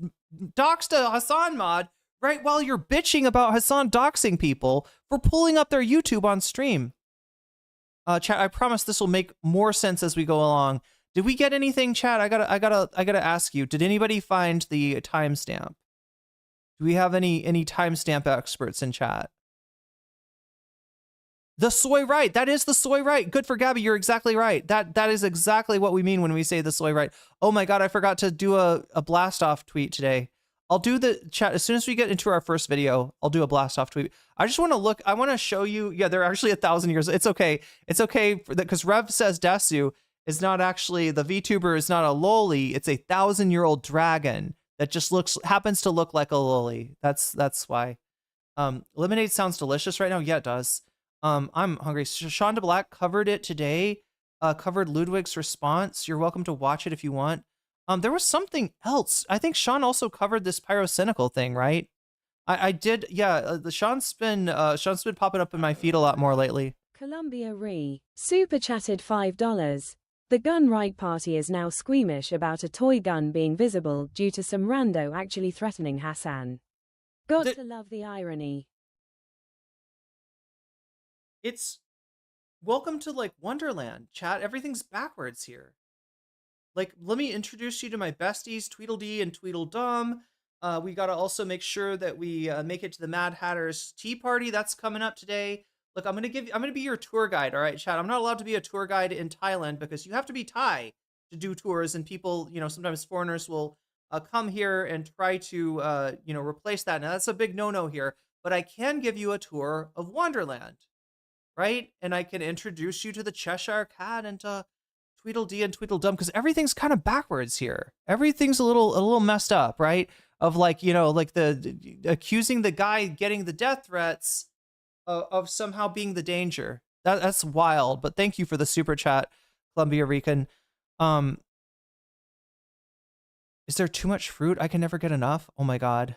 doxed a Hasan mod right while you're bitching about Hasan doxing people for pulling up their YouTube on stream. Chat, I promise this will make more sense as we go along. Did we get anything, chat? I gotta ask you. Did anybody find the timestamp? Do we have any timestamp experts in chat? The soy right. That is the soy right. Good for Gabby. You're exactly right. That is exactly what we mean when we say the soy right. Oh my God, I forgot to do a blast off tweet today. I'll do the chat as soon as we get into our first video. I'll do a blast off tweet. I just want to look. I want to show you. Yeah, they're actually 1,000 years. It's okay. It's okay because Rev says Desu is not actually, the VTuber is not a loli. It's a 1,000-year-old dragon that just happens to look like a loli. That's why. Lemonade sounds delicious right now. Yeah, it does. I'm hungry. Sean DeBlack covered it today. Covered Ludwig's response. You're welcome to watch it if you want. There was something else. I think Sean also covered this pyrocynical thing, right? I did. Yeah, Sean's been popping up in my feed a lot more lately. Columbia super chatted $5. The gun right party is now squeamish about a toy gun being visible due to some rando actually threatening Hassan. Got to love the irony. It's welcome to like Wonderland, chat. Everything's backwards here. Like, let me introduce you to my besties, Tweedledee and Tweedledum. We got to also make sure that we make it to the Mad Hatter's tea party. That's coming up today. Look, I'm gonna be your tour guide. All right, chat. I'm not allowed to be a tour guide in Thailand because you have to be Thai to do tours, and people, sometimes foreigners will come here and try to, replace that. Now that's a big no-no here. But I can give you a tour of Wonderland, right? And I can introduce you to the Cheshire Cat and to Tweedledee and Tweedledum, because everything's kind of backwards here. Everything's a little messed up, right? Of like the accusing the guy getting the death threats of somehow being the danger. That's wild. But thank you for the super chat, Columbia Rican. Is there too much fruit? I can never get enough. Oh my god.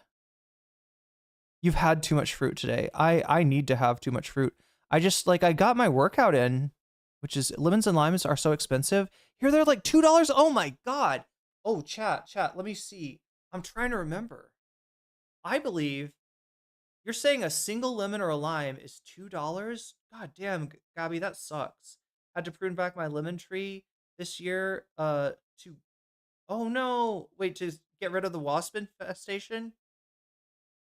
You've had too much fruit today. I need to have too much fruit. I got my workout in, which is lemons and limes are so expensive. Here they're like $2. Oh my god. Oh, chat, let me see. I'm trying to remember. I believe you're saying a single lemon or a lime is $2? God damn, Gabby, that sucks. Had to prune back my lemon tree this year to oh no, wait, to get rid of the wasp infestation?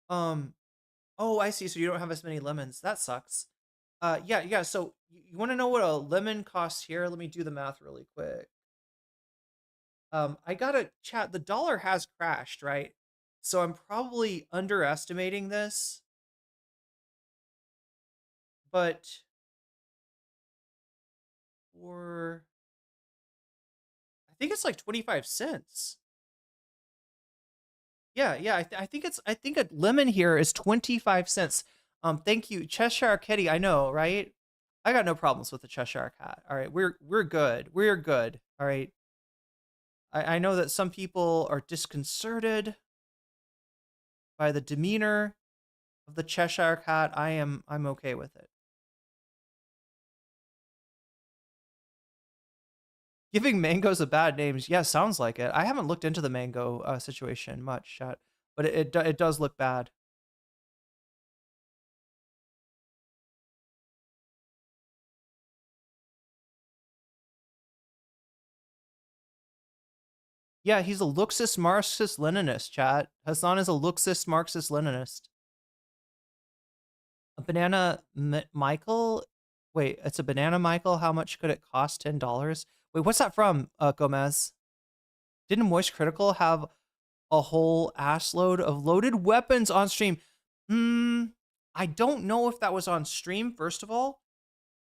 Oh, I see. So you don't have as many lemons. That sucks. Yeah. So you want to know what a lemon costs here? Let me do the math really quick. I gotta chat. The dollar has crashed, right? So I'm probably underestimating this, but I think it's like 25 cents. Yeah. I think a lemon here is 25 cents. Thank you, Cheshire Kitty. I know, right? I got no problems with the Cheshire Cat. All right, we're good. We're good. All right. I know that some people are disconcerted by the demeanor of the Cheshire Cat. I'm okay with it. Giving mangoes a bad name, yeah, sounds like it. I haven't looked into the mango situation much, chat, but it does look bad. Yeah, he's a Luxus Marxist Leninist, chat. Hassan is a Luxus Marxist Leninist. A banana Michael? Wait, it's a banana Michael? How much could it cost? $10? Wait, what's that from, Gomez? Didn't Moist Critical have a whole ass load of loaded weapons on stream? I don't know if that was on stream, first of all.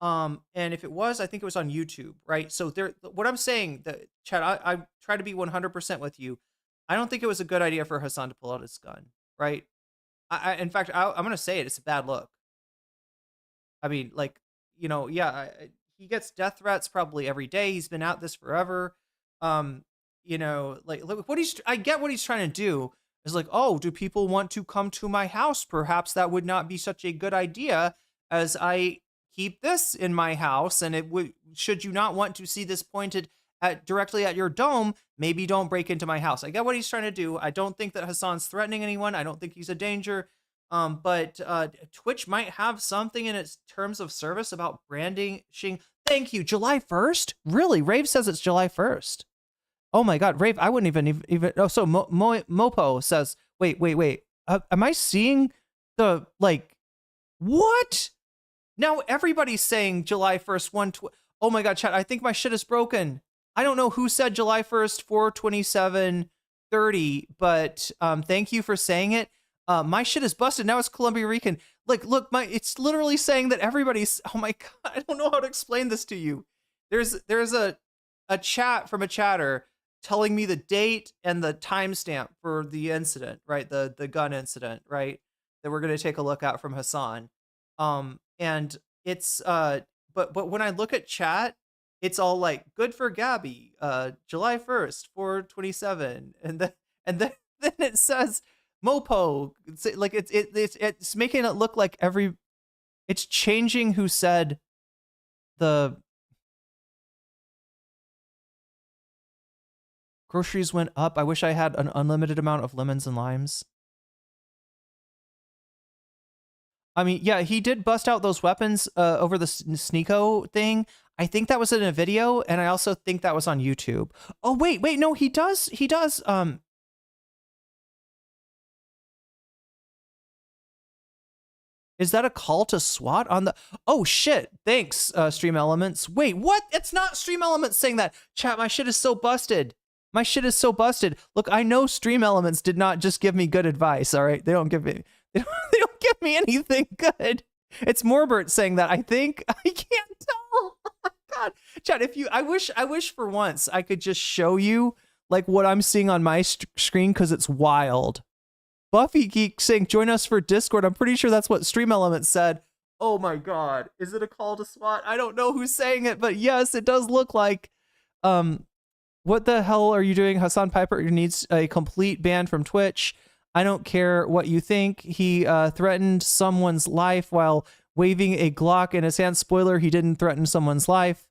And if it was, I think it was on YouTube, right? So what I'm saying, Chad, I try to be 100% with you. I don't think it was a good idea for Hassan to pull out his gun, right? In fact, I'm going to say it. It's a bad look. I mean, like, yeah, he gets death threats probably every day. He's been at this forever. Like, look, I get what he's trying to do is like, oh, do people want to come to my house? Perhaps that would not be such a good idea as I keep this in my house. And should you not want to see this pointed directly at your dome, maybe don't break into my house. I get what he's trying to do. I don't think that Hassan's threatening anyone. I don't think he's a danger. But Twitch might have something in its terms of service about branding. Thank you. July 1st? Really? Rave says it's July 1st. Oh my God, Rave, I wouldn't even. Oh, so Mopo says, wait. Am I seeing the, like, what? Now everybody's saying July 1st, oh my God, chat, I think my shit is broken. I don't know who said July 1st, 4/27/30, but thank you for saying it. My shit is busted. Now it's Columbia Rican. Like, look, it's literally saying that everybody's, oh my God, I don't know how to explain this to you. There's a chat from a chatter telling me the date and the timestamp for the incident, right? The gun incident, right? that we're gonna take a look at from Hassan. And it's but when I look at chat, it's all like good for Gabby, July 1st, 427, and then then it says Mopo. It's like it's making it look like it's changing who said the groceries went up. I wish I had an unlimited amount of lemons and limes. I mean, yeah, he did bust out those weapons over the Sneeko thing. I think that was in a video, and I also think that was on YouTube. Oh, wait, no, he does. Is that a call to SWAT on the... Oh, shit. Thanks, Stream Elements. Wait, what? It's not Stream Elements saying that. Chat, my shit is so busted. My shit is so busted. Look, I know Stream Elements did not just give me good advice, all right? They don't give me... They don't give me anything good. It's Morbert saying that, I think. I can't tell. Oh, my God. Chat, I wish for once I could just show you, like, what I'm seeing on my screen, because it's wild. Buffy Geek saying, join us for Discord. I'm pretty sure that's what Stream Elements said. Oh my God. Is it a call to SWAT? I don't know who's saying it, but yes, it does look like, what the hell are you doing? Hassan Piper needs a complete ban from Twitch. I don't care what you think. He threatened someone's life while waving a Glock in his hand. Spoiler, he didn't threaten someone's life.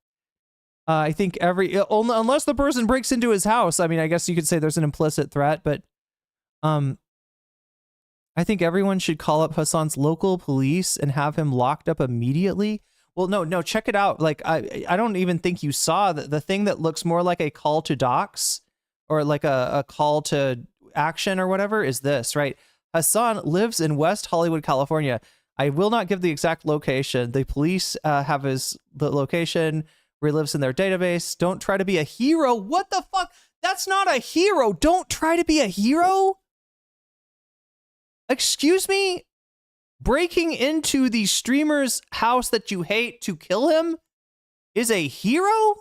I think unless the person breaks into his house. I mean, I guess you could say there's an implicit threat, but I think everyone should call up Hassan's local police and have him locked up immediately. Well, no, check it out. Like, I don't even think you saw the thing that looks more like a call to docs or like a call to action or whatever is this, right? Hassan lives in West Hollywood, California. I will not give the exact location. The police have the location where he lives in their database. Don't try to be a hero. What the fuck? That's not a hero. Don't try to be a hero. Excuse me? Breaking into the streamer's house that you hate to kill him is a hero?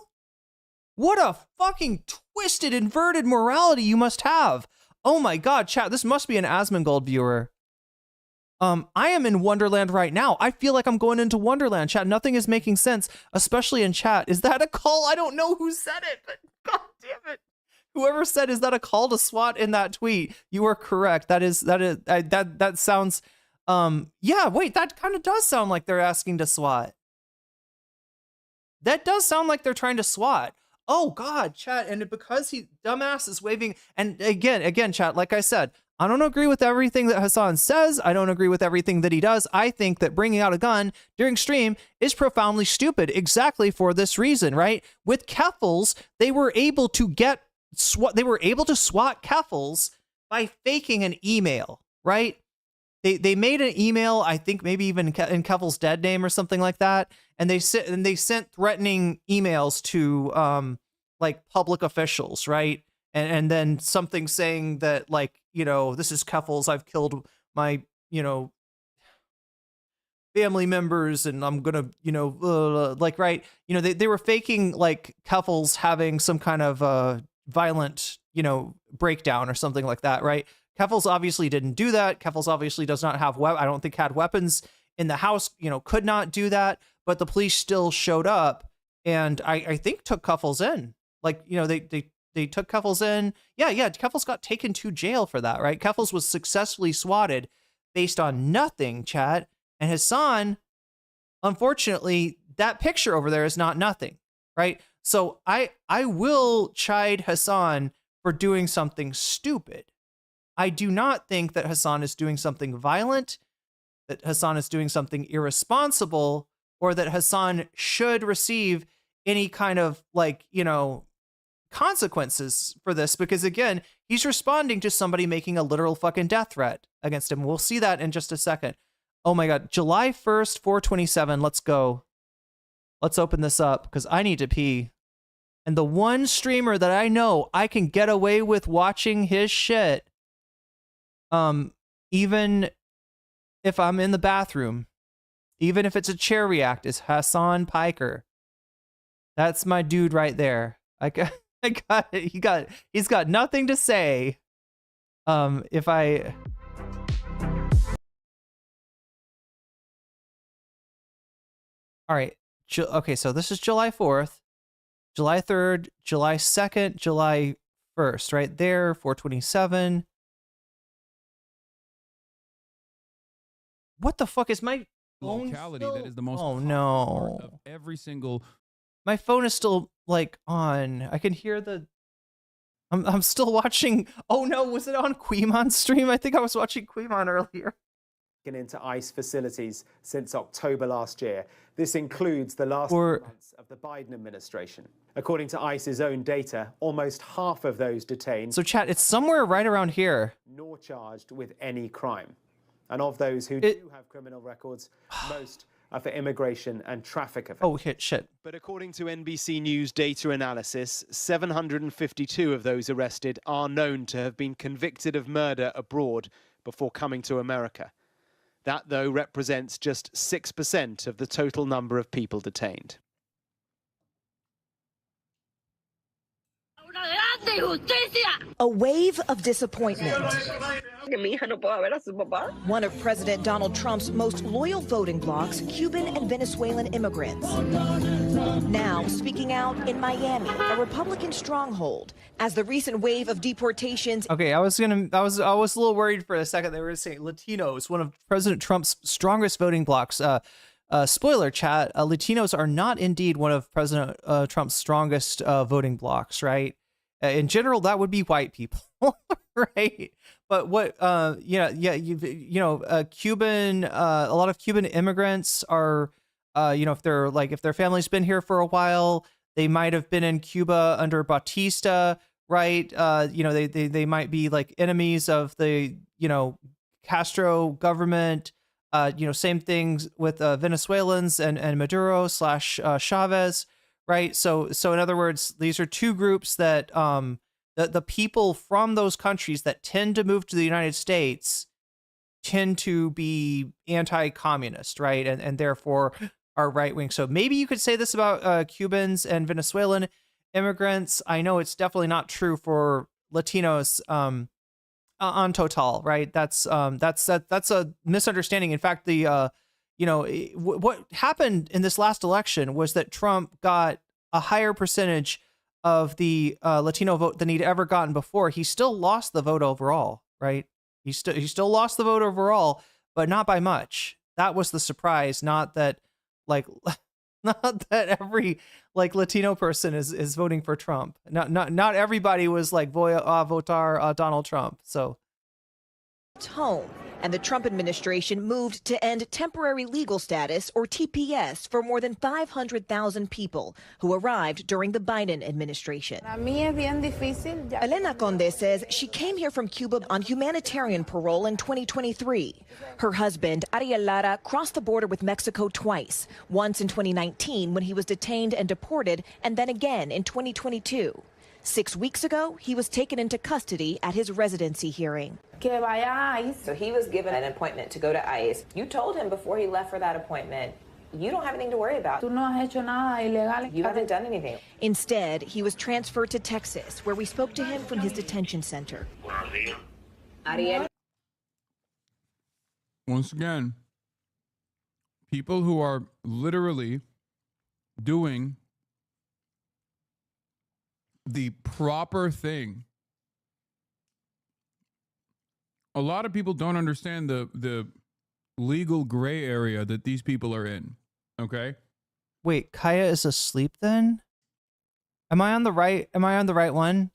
What a fucking twisted, inverted morality you must have. Oh my God, chat, this must be an Asmongold viewer. I am in Wonderland right now. I feel like I'm going into Wonderland, chat. Nothing is making sense, especially in chat. Is that a call? I don't know who said it, but God damn it. Whoever said, is that a call to SWAT in that tweet? You are correct. That sounds, yeah, wait, that kind of does sound like they're asking to SWAT. That does sound like they're trying to SWAT. Oh God, chat, and because dumbass is waving, and again, chat, like I said, I don't agree with everything that Hassan says. I don't agree with everything that he does. I think that bringing out a gun during stream is profoundly stupid, exactly for this reason, right? With Keffels, they were able to SWAT Keffels by faking an email, right? They made an email, I think maybe even in Keffels' dead name or something like that, and they sent threatening emails to like public officials, right? And then something saying that, like, you know, this is Keffels, I've killed my, you know, family members, and I'm gonna, you know, like, right? You know, they were faking like Keffels having some kind of violent, you know, breakdown or something like that, right? Keffels obviously didn't do that. Keffels obviously does not have I don't think had weapons in the house, you know, could not do that, but the police still showed up and I think took Keffels in. Like, you know, they took Keffels in. Yeah, Keffels got taken to jail for that, right? Keffels was successfully swatted based on nothing, chat. And Hassan, unfortunately, that picture over there is not nothing, right? So I will chide Hassan for doing something stupid. I do not think that Hassan is doing something violent, that Hassan is doing something irresponsible, or that Hassan should receive any kind of, like, you know, consequences for this, because again, he's responding to somebody making a literal fucking death threat against him. We'll see that in just a second. Oh my God, July 1st, 427. Let's go. Let's open this up because I need to pee. And the one streamer that I know I can get away with watching his shit, even if I'm in the bathroom, even if it's a chair react, is Hassan Piker. That's my dude right there. I got it. He's got nothing to say. If I All right. Okay, so this is July 4th, July 3rd, July 2nd, July 1st, right there, 427. What the fuck is my phone locality still? that is the most Oh common no. part of every single. My phone is still like on. I can hear the. I'm still watching. Oh no, was it on Queemon's stream? I think I was watching Queemon earlier. Into ICE facilities since October last year. This includes the last months of the Biden administration. According to ICE's own data, almost half of those detained. So chat, it's somewhere right around here. Nor charged with any crime. And of those who do have criminal records, most are for immigration and traffic offenses. Oh shit. But according to NBC News data analysis, 752 of those arrested are known to have been convicted of murder abroad before coming to America. That, though, represents just 6% of the total number of people detained. A wave of disappointment. One of President Donald Trump's most loyal voting blocs, Cuban and Venezuelan immigrants. Now speaking out in Miami, a Republican stronghold, as the recent wave of deportations. Okay, I was a little worried for a second. They were saying Latinos, one of President Trump's strongest voting blocs. Spoiler chat, Latinos are not indeed one of President Trump's strongest voting blocs, right? In general, that would be white people, right? But what, Cuban, a lot of Cuban immigrants are, if their family's been here for a while, they might have been in Cuba under Batista, right? They might be like enemies of the, Castro government. Same things with Venezuelans and Maduro / Chavez, right? So in other words, these are two groups that the people from those countries that tend to move to the United States tend to be anti-communist, right? And therefore are right-wing. So maybe you could say this about Cubans and Venezuelan immigrants. I know it's definitely not true for Latinos on total, right? That's a misunderstanding. In fact, what happened in this last election was that Trump got a higher percentage of the Latino vote than he'd ever gotten before. He still lost the vote overall, right? He still lost the vote overall, but not by much. That was the surprise. Not that every Latino person is voting for Trump. Not everybody was like votar Donald Trump. So Tone, and the Trump administration moved to end temporary legal status, or TPS, for more than 500,000 people who arrived during the Biden administration. Elena Conde says she came here from Cuba on humanitarian parole in 2023. Her husband, Ariel Lara, crossed the border with Mexico twice, once in 2019 when he was detained and deported, and then again in 2022. 6 weeks ago, he was taken into custody at his residency hearing. So he was given an appointment to go to ICE. You told him before he left for that appointment, you don't have anything to worry about. You haven't done anything. Instead, he was transferred to Texas, where we spoke to him from his detention center. Ariel. Once again, people who are literally doing the proper thing. A lot of people don't understand the legal gray area that these people are in. Okay? wait, Kaya is asleep then? Am I on the right one?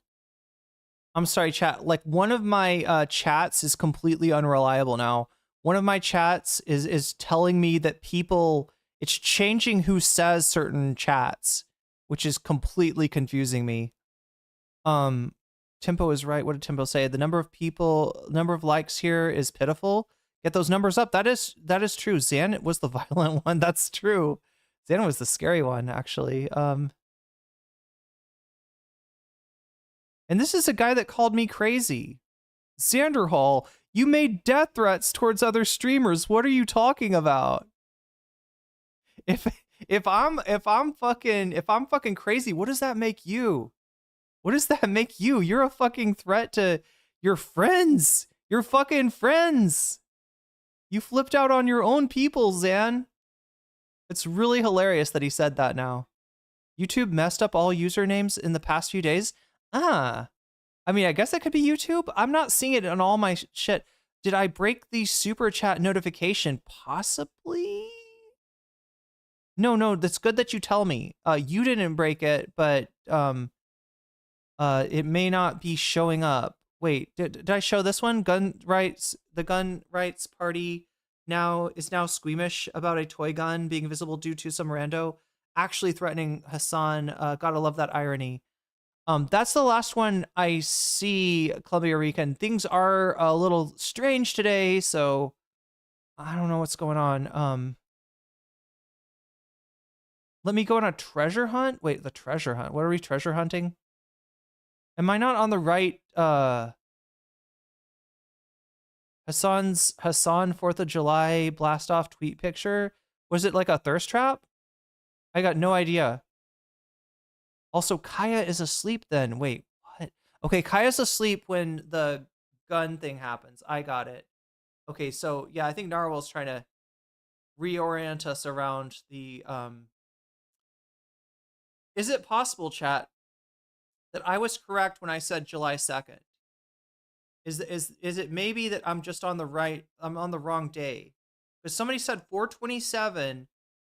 I'm sorry, chat. Like, one of my chats is completely unreliable now. One of my chats is telling me that people, it's changing who says certain chats, which is completely confusing me. Tempo is right. What did Tempo say? The number of likes here is pitiful. Get those numbers up. That is true. Zan was the violent one. That's true. Zan was the scary one, actually. And this is a guy that called me crazy. Sanderhall, you made death threats towards other streamers. What are you talking about? If I'm fucking crazy, what does that make you? What does that make you? You're a fucking threat to your friends. Your fucking friends. You flipped out on your own people, Zan. It's really hilarious that he said that now. YouTube messed up all usernames in the past few days. I mean, I guess that could be YouTube. I'm not seeing it on all my shit. Did I break the super chat notification? Possibly. No, that's good that you tell me. You didn't break it, but it may not be showing up. Wait, did I show this one? The gun rights party is now squeamish about a toy gun being visible due to some rando actually threatening Hassan. Gotta love that irony. That's the last one I see, Columbia Rican. Things are a little strange today, so I don't know what's going on. Let me go on a treasure hunt. Wait, the treasure hunt. What are we treasure hunting? Am I not on the right? Hassan 4th of July blast off tweet picture. Was it like a thirst trap? I got no idea. Also, Kaya is asleep then. Wait, what? Okay, Kaya's asleep when the gun thing happens. I got it. Okay, so yeah, I think Narwhal's trying to reorient us around the Is it possible, chat, that I was correct when I said July 2nd? Is it maybe that I'm just on the wrong day? Because somebody said 4/27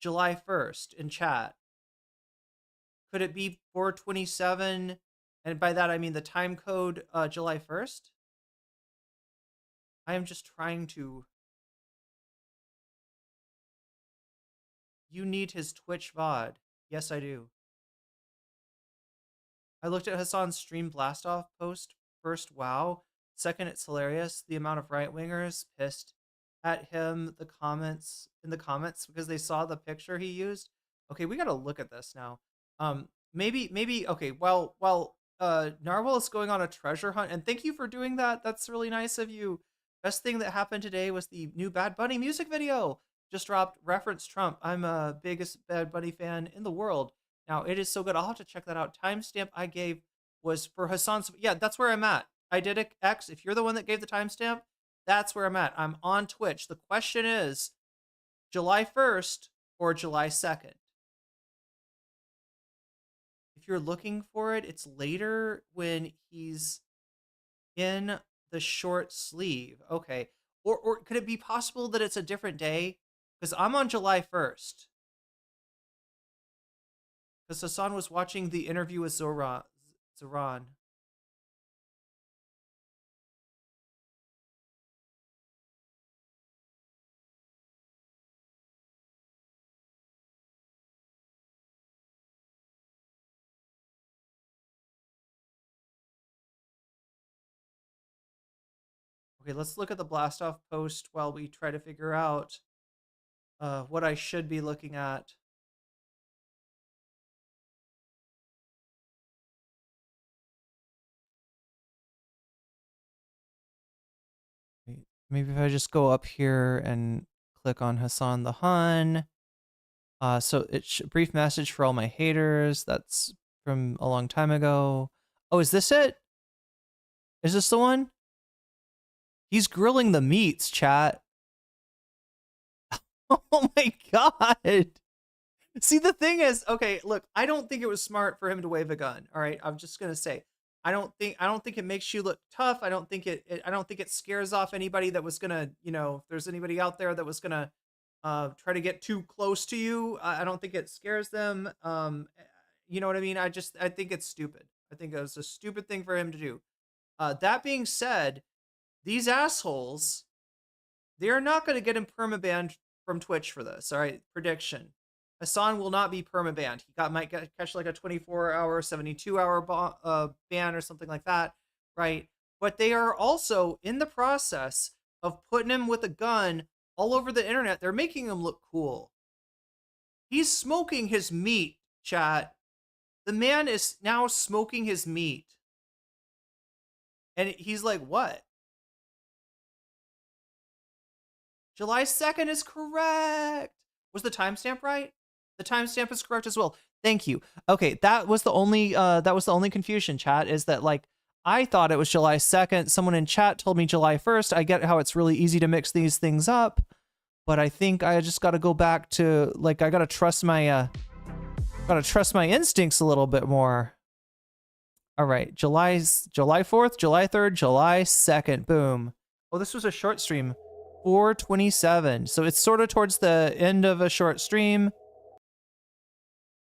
July 1st in chat. Could it be 4/27? And by that I mean the time code July 1st? I am just trying to. You need his Twitch VOD. Yes, I do. I looked at Hassan's stream blastoff post. First, wow. Second, it's hilarious. The amount of right-wingers pissed at him in the comments because they saw the picture he used. Okay, we got to look at this now. Maybe okay, well, Narwhal is going on a treasure hunt, and thank you for doing that. That's really nice of you. Best thing that happened today was the new Bad Bunny music video. Just dropped, reference Trump. I'm a biggest Bad Bunny fan in the world. Now, it is so good. I'll have to check that out. Timestamp I gave was for Hassan's. Yeah, that's where I'm at. I did it, X. If you're the one that gave the timestamp, that's where I'm at. I'm on Twitch. The question is July 1st or July 2nd. If you're looking for it, it's later when he's in the short sleeve. Okay. Or could it be possible that it's a different day? Because I'm on July 1st. Because Hassan was watching the interview with Zoran. Okay, let's look at the blast-off post while we try to figure out what I should be looking at. Maybe if I just go up here and click on Hassan the Hun. So it's a brief message for all my haters. That's from a long time ago. Oh, is this it? Is this the one? He's grilling the meats, chat. Oh my god. See, the thing is, okay, look, I don't think it was smart for him to wave a gun. All right, I'm just gonna say, I don't think it makes you look tough. I don't think it scares off anybody that was gonna, if there's anybody out there that was gonna try to get too close to you. I don't think it scares them. You know what I mean? I think it's stupid. I think it was a stupid thing for him to do. That being said, these assholes, they're not going to get him permabanned from Twitch for this. All right, prediction. Hassan will not be permabanned. He might catch like a 24-hour, 72-hour ban or something like that, right? But they are also in the process of putting him with a gun all over the internet. They're making him look cool. He's smoking his meat, chat. The man is now smoking his meat. And he's like, what? July 2nd is correct. Was the timestamp right? The timestamp is correct as well. Thank you. Okay, that was the only confusion, chat, is that like I thought it was July 2nd. Someone in chat told me July 1st. I get how it's really easy to mix these things up. but I think I just got to go back to, like, I got to trust my instincts a little bit more. All right, July 4th, July 3rd, July 2nd. Boom. Oh, this was a short stream. 4:27. So it's sort of towards the end of a short stream.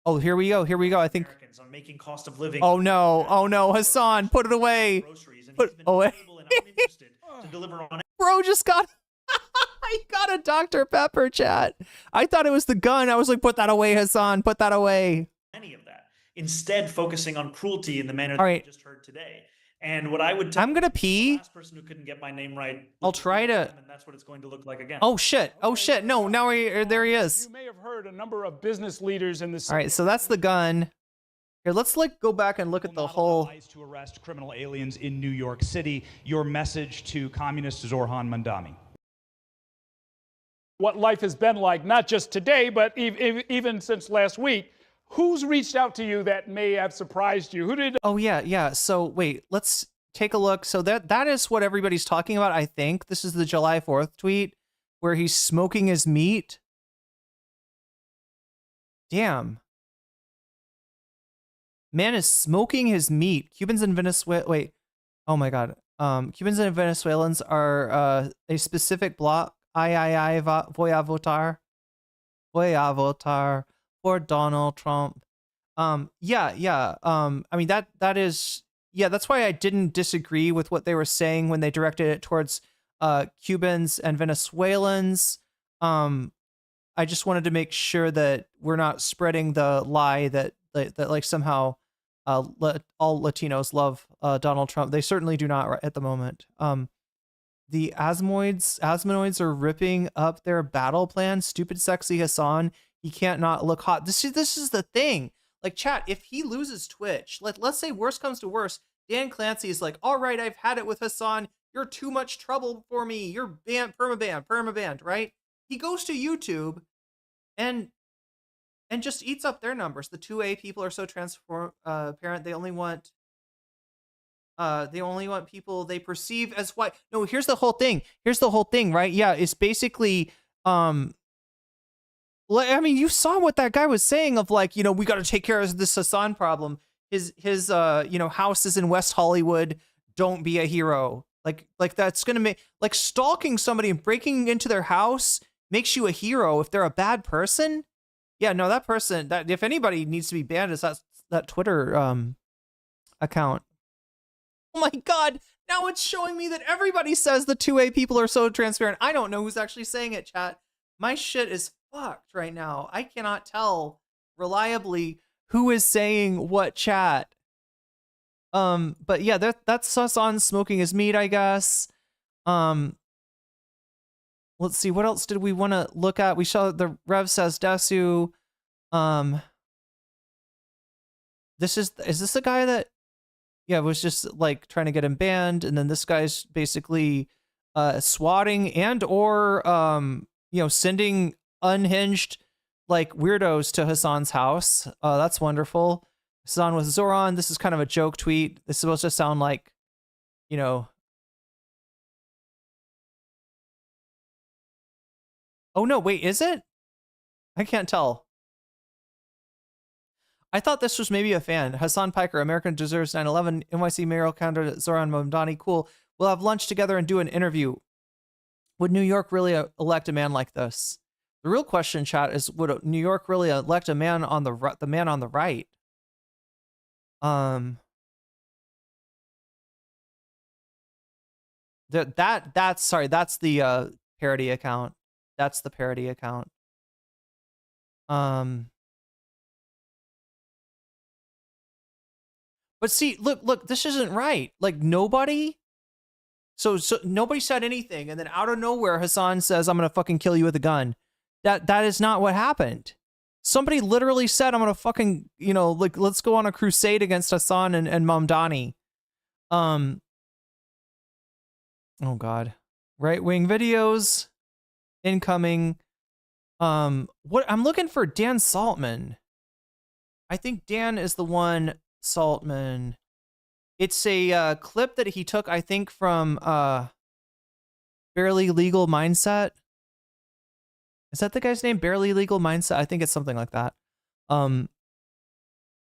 Oh, here we go. Here we go. I think. On making cost of living. Oh no. Oh no, Hassan, put it away. Put it away. To deliver on Bro just got I got a Dr. Pepper, chat. I thought it was the gun. I was like, put that away, Hassan. Put that away. any of that. Instead, focusing on cruelty in the manner All that right. we just heard today. And what I would tell I'm gonna pee. the last person who couldn't get my name right. I'll try to. And that's what it's going to look like again. Oh shit. Oh shit. No, now there he is. You may have heard a number of business leaders in the city. All right, so that's the gun. Here, let's like go back and look at the whole. To arrest criminal aliens in New York City. Your message to communist Zorhan Mandami. What life has been like, not just today, but even since last week. Who's reached out to you that may have surprised you? Who did? Oh yeah. So wait, let's take a look. So that is what everybody's talking about. I think this is the July 4th tweet where he's smoking his meat. Damn. Man is smoking his meat. Cubans and Venezuela. Wait. Oh my God. Cubans and Venezuelans are a specific bloc. Voy a votar for Donald Trump. Yeah. I mean that is, yeah, that's why I didn't disagree with what they were saying when they directed it towards Cubans and Venezuelans. I just wanted to make sure that we're not spreading the lie that like somehow all Latinos love Donald Trump. They certainly do not at the moment. The Asmongoids are ripping up their battle plan. Stupid sexy Hassan. He can't not look hot. This is the thing. Like, chat, if he loses Twitch, let's say worst comes to worst, Dan Clancy is like, all right, I've had it with Hassan. You're too much trouble for me. You're banned, permabanned, right? He goes to YouTube and just eats up their numbers. The 2A people are so transparent. They only want people they perceive as white. No, here's the whole thing, right? Yeah, it's basically I mean, you saw what that guy was saying of like, we got to take care of this Hassan problem. His house is in West Hollywood. Don't be a hero. Like that's going to make, like, stalking somebody and breaking into their house makes you a hero if they're a bad person. Yeah, no, that person, that if anybody needs to be banned, is that Twitter account. Oh my God, now it's showing me that everybody says the 2A people are so transparent. I don't know who's actually saying it, chat. My shit is fucked right now. I cannot tell reliably who is saying what, chat. But yeah, that's Hassan smoking his meat, I guess. Let's see, what else did we want to look at? We saw the Rev says Desu. Is this the guy that was just like trying to get him banned, and then this guy's basically swatting and or sending unhinged like weirdos to Hassan's house. That's wonderful. Hassan with Zoran. This is kind of a joke tweet. This is supposed to sound like, oh no, wait, is it? I can't tell. I thought this was maybe a fan. Hassan Piker, American deserves 9/11. NYC mayoral candidate Zoran Mamdani. Cool. We'll have lunch together and do an interview. Would New York really elect a man like this? The real question, chat, is would New York really elect a man on the man on the right? That's the parody account. That's the parody account. But see, look, this isn't right. Like nobody. So nobody said anything, and then out of nowhere, Hassan says, "I'm gonna fucking kill you with a gun." That is not what happened. Somebody literally said, "I'm gonna fucking let's go on a crusade against Hassan and Mamdani." Oh God, right-wing videos incoming. What I'm looking for, Dan Saltman. I think Dan is the one. Saltman. It's a clip that he took, I think, from Barely Legal Mindset. Is that the guy's name? Barely Legal Mindset? I think it's something like that.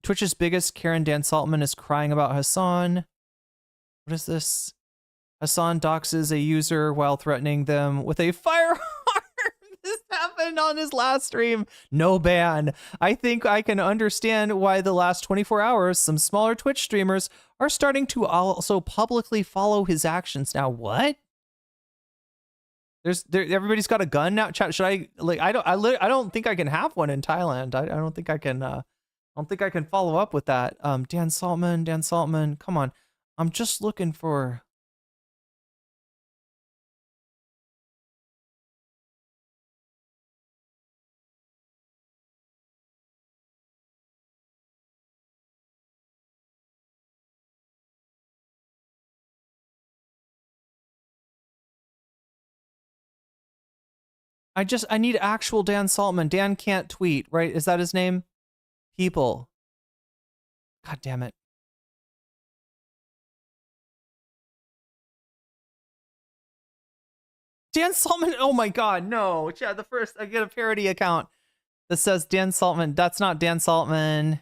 Twitch's biggest Karen Dan Saltman is crying about Hassan. What is this? Hassan doxes a user while threatening them with a firearm. This happened on his last stream. No ban. I think I can understand why the last 24 hours, some smaller Twitch streamers are starting to also publicly follow his actions. Now, what? Everybody's got a gun now. Chat. Should I like? I don't think I can have one in Thailand. I don't think I can. I don't think I can follow up with that. Dan Saltman. Come on. I'm just looking for. I need actual Dan Saltman. Dan can't tweet, right? Is that his name? People. God damn it. Dan Saltman. Oh my God, no. Yeah, I get a parody account that says Dan Saltman. That's not Dan Saltman.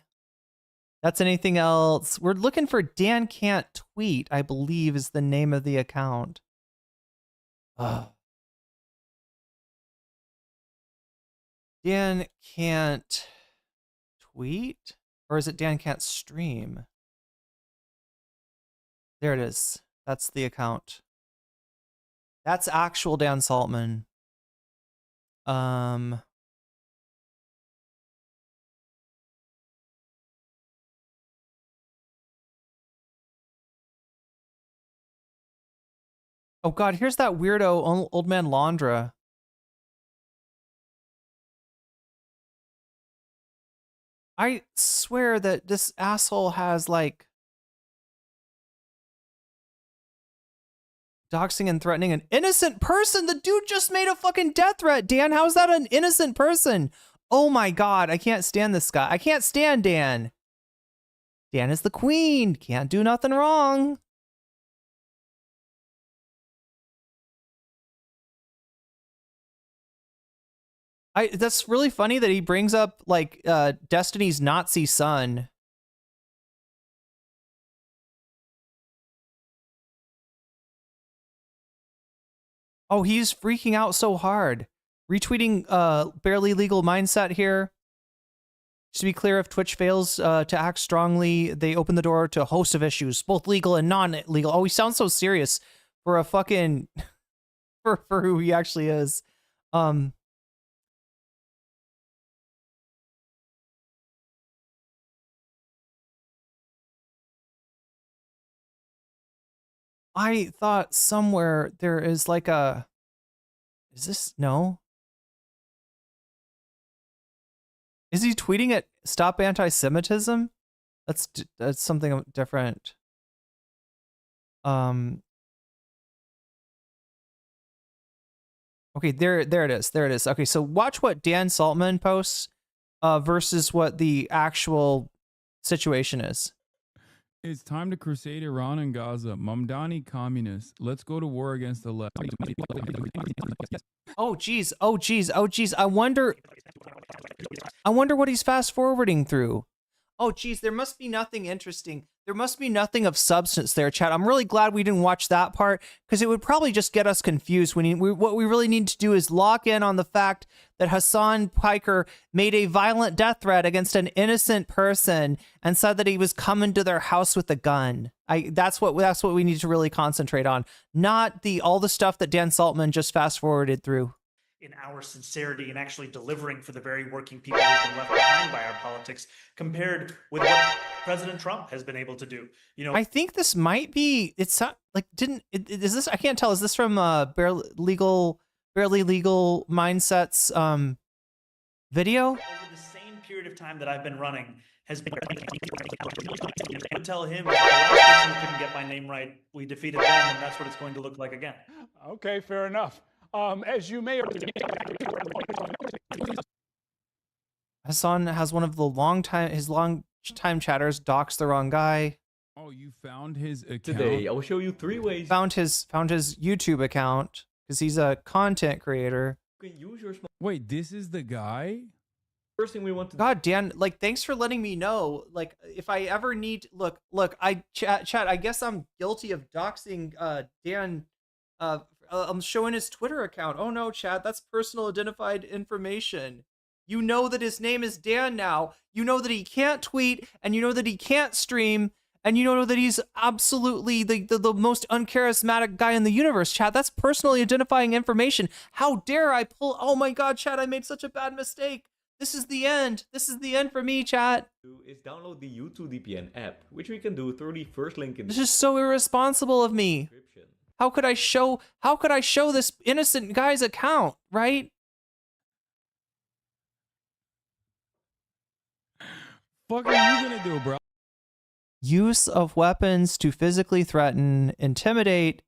That's anything else. We're looking for Dan Can't Tweet, I believe is the name of the account. Dan Can't Tweet? Or is it Dan Can't Stream? There it is. That's the account. That's actual Dan Saltman. Oh God, here's that weirdo old man Laundra. I swear that this asshole has like doxing and threatening an innocent person. The dude just made a fucking death threat. Dan, how's that an innocent person? Oh my God, I can't stand this guy. I can't stand Dan. Dan is the queen. Can't do nothing wrong. That's really funny that he brings up like Destiny's Nazi son. Oh, he's freaking out so hard. Retweeting Barely Legal Mindset here. Just to be clear, if Twitch fails to act strongly, they open the door to a host of issues, both legal and non-legal. Oh, he sounds so serious for a fucking for who he actually is. I thought somewhere there is like a. Is this no? Is he tweeting at Stop Anti-Semitism? That's something different. Okay, there it is. There it is. Okay, so watch what Dan Saltman posts versus what the actual situation is. It's time to crusade Iran and Gaza. Mamdani communists. Let's go to war against the left. Oh geez. Oh geez. Oh geez. I wonder what he's fast forwarding through. Oh geez, there must be nothing interesting. There must be nothing of substance there, chat. I'm really glad we didn't watch that part because it would probably just get us confused. What we really need to do is lock in on the fact that Hasan Piker made a violent death threat against an innocent person and said that he was coming to their house with a gun. That's what we need to really concentrate on, not all the stuff that Dan Saltman just fast forwarded through. In our sincerity and actually delivering for the very working people who've been left behind by our politics, compared with what President Trump has been able to do. You know, I think this might be. It's not like is this? I can't tell. Is this from Barely Legal Mindsets video? Over the same period of time that I've been running has been. I would tell him the last person who couldn't get my name right, we defeated them, and that's what it's going to look like again. Okay, fair enough. As you may Hassan has one of the long time chatters dox the wrong guy. Oh, you found his account? Today, I will show you 3 ways. Found his YouTube account because he's a content creator. You can use your Wait, this is the guy? First thing we want to God, Dan, like, thanks for letting me know. Like, if I ever need, look, chat, I guess I'm guilty of doxing, Dan. I'm showing his Twitter account. Oh no, chat, that's personal identified information. You know that his name is Dan now. You know that he can't tweet, and you know that he can't stream, and you know that he's absolutely the most uncharismatic guy in the universe, chat. That's personally identifying information. How dare I pull, oh my God, chat, I made such a bad mistake. This is the end. This is the end for me, chat. do is download the U2 VPN app, which we can do through the first link in the This is so irresponsible of me. description. How could I show this innocent guy's account, right? Fuck are you gonna do, bro? Use of weapons to physically threaten, intimidate,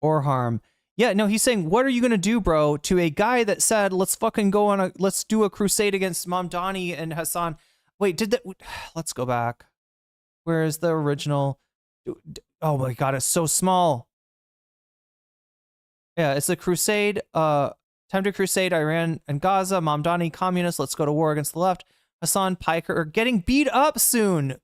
or harm. Yeah, no, he's saying, what are you gonna do, bro, to a guy that said, let's do a crusade against Mamdani and Hassan. Wait, let's go back. Where is the original? Oh my God, it's so small. Yeah, it's a crusade, time to crusade Iran and Gaza, Mamdani, communists, let's go to war against the left. Hassan, Piker are getting beat up soon.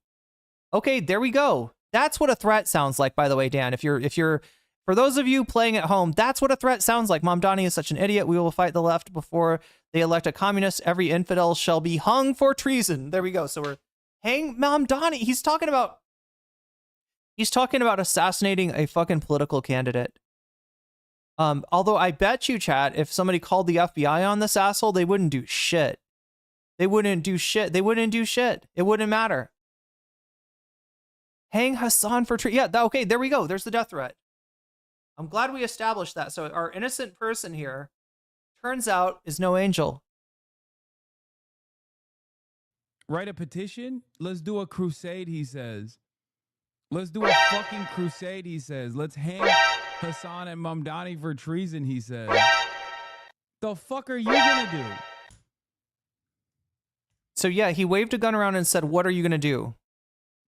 Okay, there we go. That's what a threat sounds like, by the way, Dan. If you're for those of you playing at home, that's what a threat sounds like. Mamdani is such an idiot. We will fight the left before they elect a communist. Every infidel shall be hung for treason. There we go. So we're hang Mamdani. He's talking about assassinating a fucking political candidate. Although I bet you, chat, if somebody called the FBI on this asshole, they wouldn't do shit. They wouldn't do shit. They wouldn't do shit. It wouldn't matter. Hang Hassan for treason. Yeah, okay, there we go. There's the death threat. I'm glad we established that. So our innocent person here, turns out, is no angel. Write a petition? Let's do a crusade, he says. Let's do a fucking crusade, he says. Let's hang Hassan and Mamdani for treason, he says. The fuck are you gonna do? So yeah, he waved a gun around and said, what are you gonna do?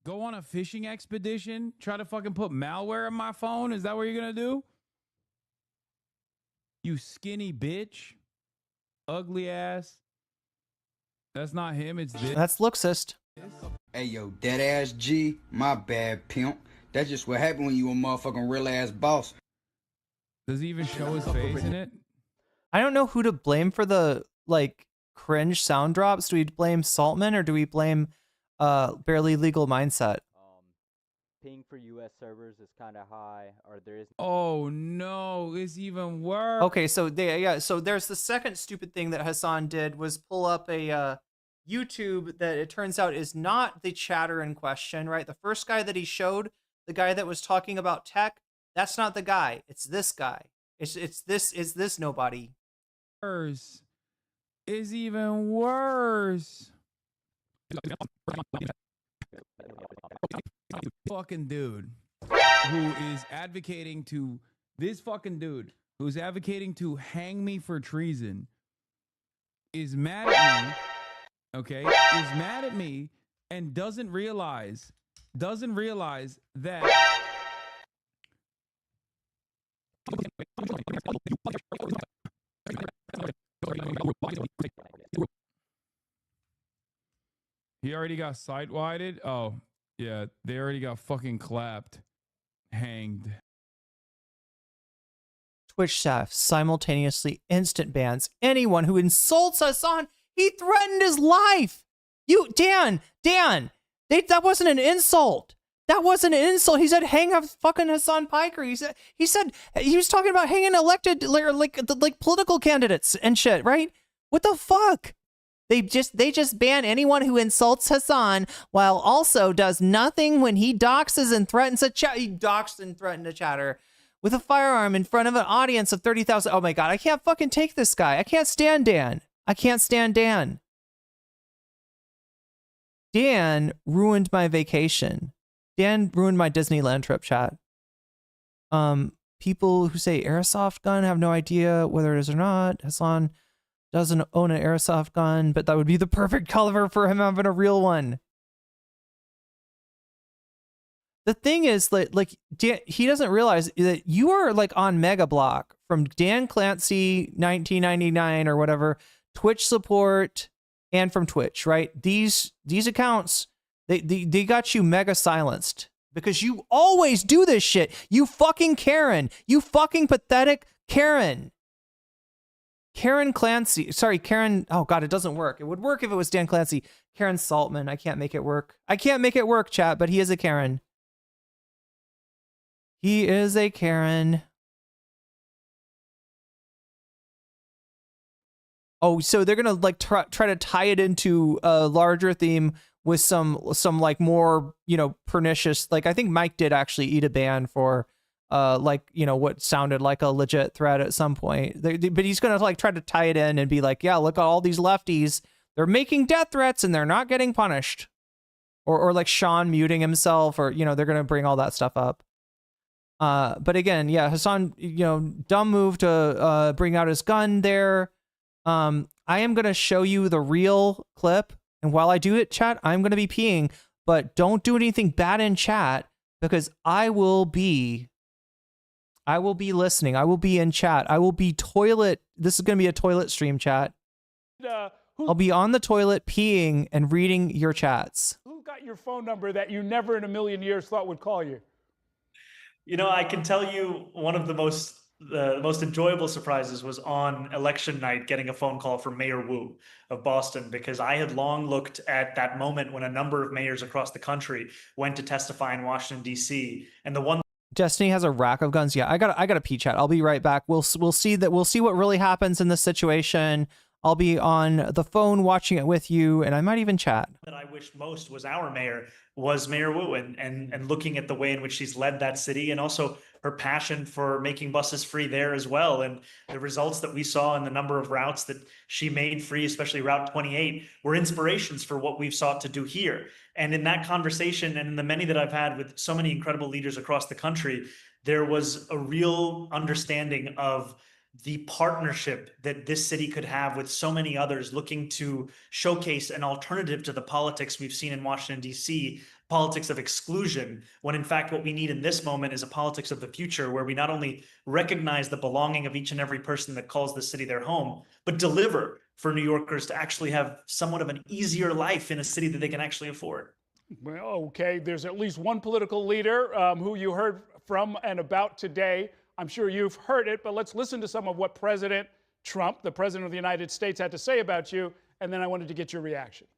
Go on a fishing expedition? Try to fucking put malware in my phone? Is that what you're gonna do? You skinny bitch. Ugly ass. That's not him, it's this. That's Luxist. Hey yo, that ass G, my bad pimp. That's just what happened when you a motherfucking real ass boss. Does he even show his face in it? I don't know who to blame for the, like, cringe sound drops. Do we blame Saltman or do we blame Barely Legal Mindset? Ping for US servers is kind of high, or there is. Oh no, it's even worse. Okay, so so there's the second stupid thing that Hassan did was pull up a YouTube that it turns out is not the chatter in question, right? The first guy that he showed, the guy that was talking about tech, that's not the guy. It's this guy. It's this nobody. Worse. Is even worse. Fucking dude who is advocating to this fucking dude who's advocating to hang me for treason is mad at me, okay? Is mad at me and doesn't realize that he already got sight-wided. Oh, yeah, they already got fucking clapped. Hanged. Twitch staff simultaneously instant bans anyone who insults Hassan. He threatened his life. Dan, that wasn't an insult. That wasn't an insult. He said, hang a fucking Hassan Piker. He said he was talking about hanging elected, like political candidates and shit, right? What the fuck? They just ban anyone who insults Hassan while also does nothing when he doxes and threatens he doxed and threatened a chatter with a firearm in front of an audience of 30,000. Oh my God, I can't fucking take this guy. I can't stand Dan. I can't stand Dan. Dan ruined my vacation. Dan ruined my Disneyland trip, chat. People who say airsoft gun have no idea whether it is or not. Hassan doesn't own an airsoft gun, but that would be the perfect color for him having a real one. The thing is, like Dan, he doesn't realize that you are like on Mega Block from Dan Clancy 1999 or whatever Twitch support, and from Twitch, right? These accounts, they got you mega silenced because you always do this shit. You fucking Karen. You fucking pathetic Karen. Karen Clancy. Sorry, Karen. Oh, God, it doesn't work. It would work if it was Dan Clancy. Karen Saltman. I can't make it work. I can't make it work, chat, but he is a Karen. He is a Karen. Oh, so they're gonna like try to tie it into a larger theme with some like more, you know, pernicious. Like I think Mike did actually eat a ban for like, you know, what sounded like a legit threat at some point. But he's gonna like try to tie it in and be like, yeah, look at all these lefties. They're making death threats and they're not getting punished. Or like Sean muting himself, or, you know, they're gonna bring all that stuff up. But again, yeah, Hassan, you know, dumb move to bring out his gun there. I am going to show you the real clip. And while I do it, chat, I'm going to be peeing. But don't do anything bad in chat because I will be listening. I will be in chat. I will be toilet. This is going to be a toilet stream, chat. I'll be on the toilet peeing and reading your chats. Who got your phone number that you never in a million years thought would call you? You know, I can tell you one of the most enjoyable surprises was on election night getting a phone call from Mayor Wu of Boston, because I had long looked at that moment when a number of mayors across the country went to testify in Washington, D.C. And the one Destiny has a rack of guns. Yeah, I got a pee chat. I'll be right back. We'll see what really happens in this situation. I'll be on the phone watching it with you, and I might even chat. that I wished most was our mayor, was Mayor Wu, and looking at the way in which she's led that city, and also her passion for making buses free there as well. And the results that we saw in the number of routes that she made free, especially Route 28, were inspirations for what we've sought to do here. And in that conversation, and in the many that I've had with so many incredible leaders across the country, there was a real understanding of the partnership that this city could have with so many others looking to showcase an alternative to the politics we've seen in Washington, D.C., politics of exclusion, when in fact what we need in this moment is a politics of the future, where we not only recognize the belonging of each and every person that calls the city their home, but deliver for New Yorkers to actually have somewhat of an easier life in a city that they can actually afford. Well, okay, there's at least one political leader who you heard from and about today. I'm sure you've heard it, but let's listen to some of what President Trump, the President of the United States, had to say about you, and then I wanted to get your reaction.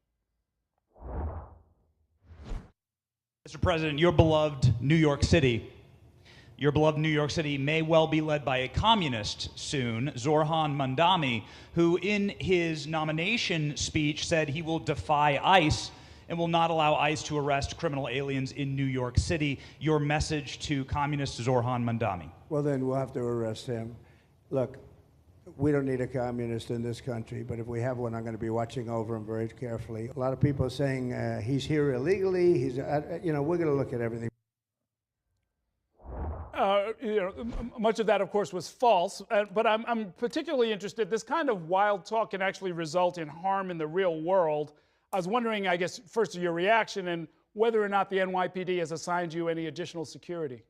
Mr. President, your beloved New York City may well be led by a communist soon, Zorhan Mandami, who in his nomination speech said he will defy ICE and will not allow ICE to arrest criminal aliens in New York City. Your message to communist Zorhan Mandami. Well, then we'll have to arrest him. Look, we don't need a communist in this country, but if we have one, I'm going to be watching over him very carefully. A lot of people are saying he's here illegally. He's, you know, we're going to look at everything. Much of that, of course, was false, but I'm particularly interested. This kind of wild talk can actually result in harm in the real world. I was wondering, I guess, first your reaction and whether or not the NYPD has assigned you any additional security.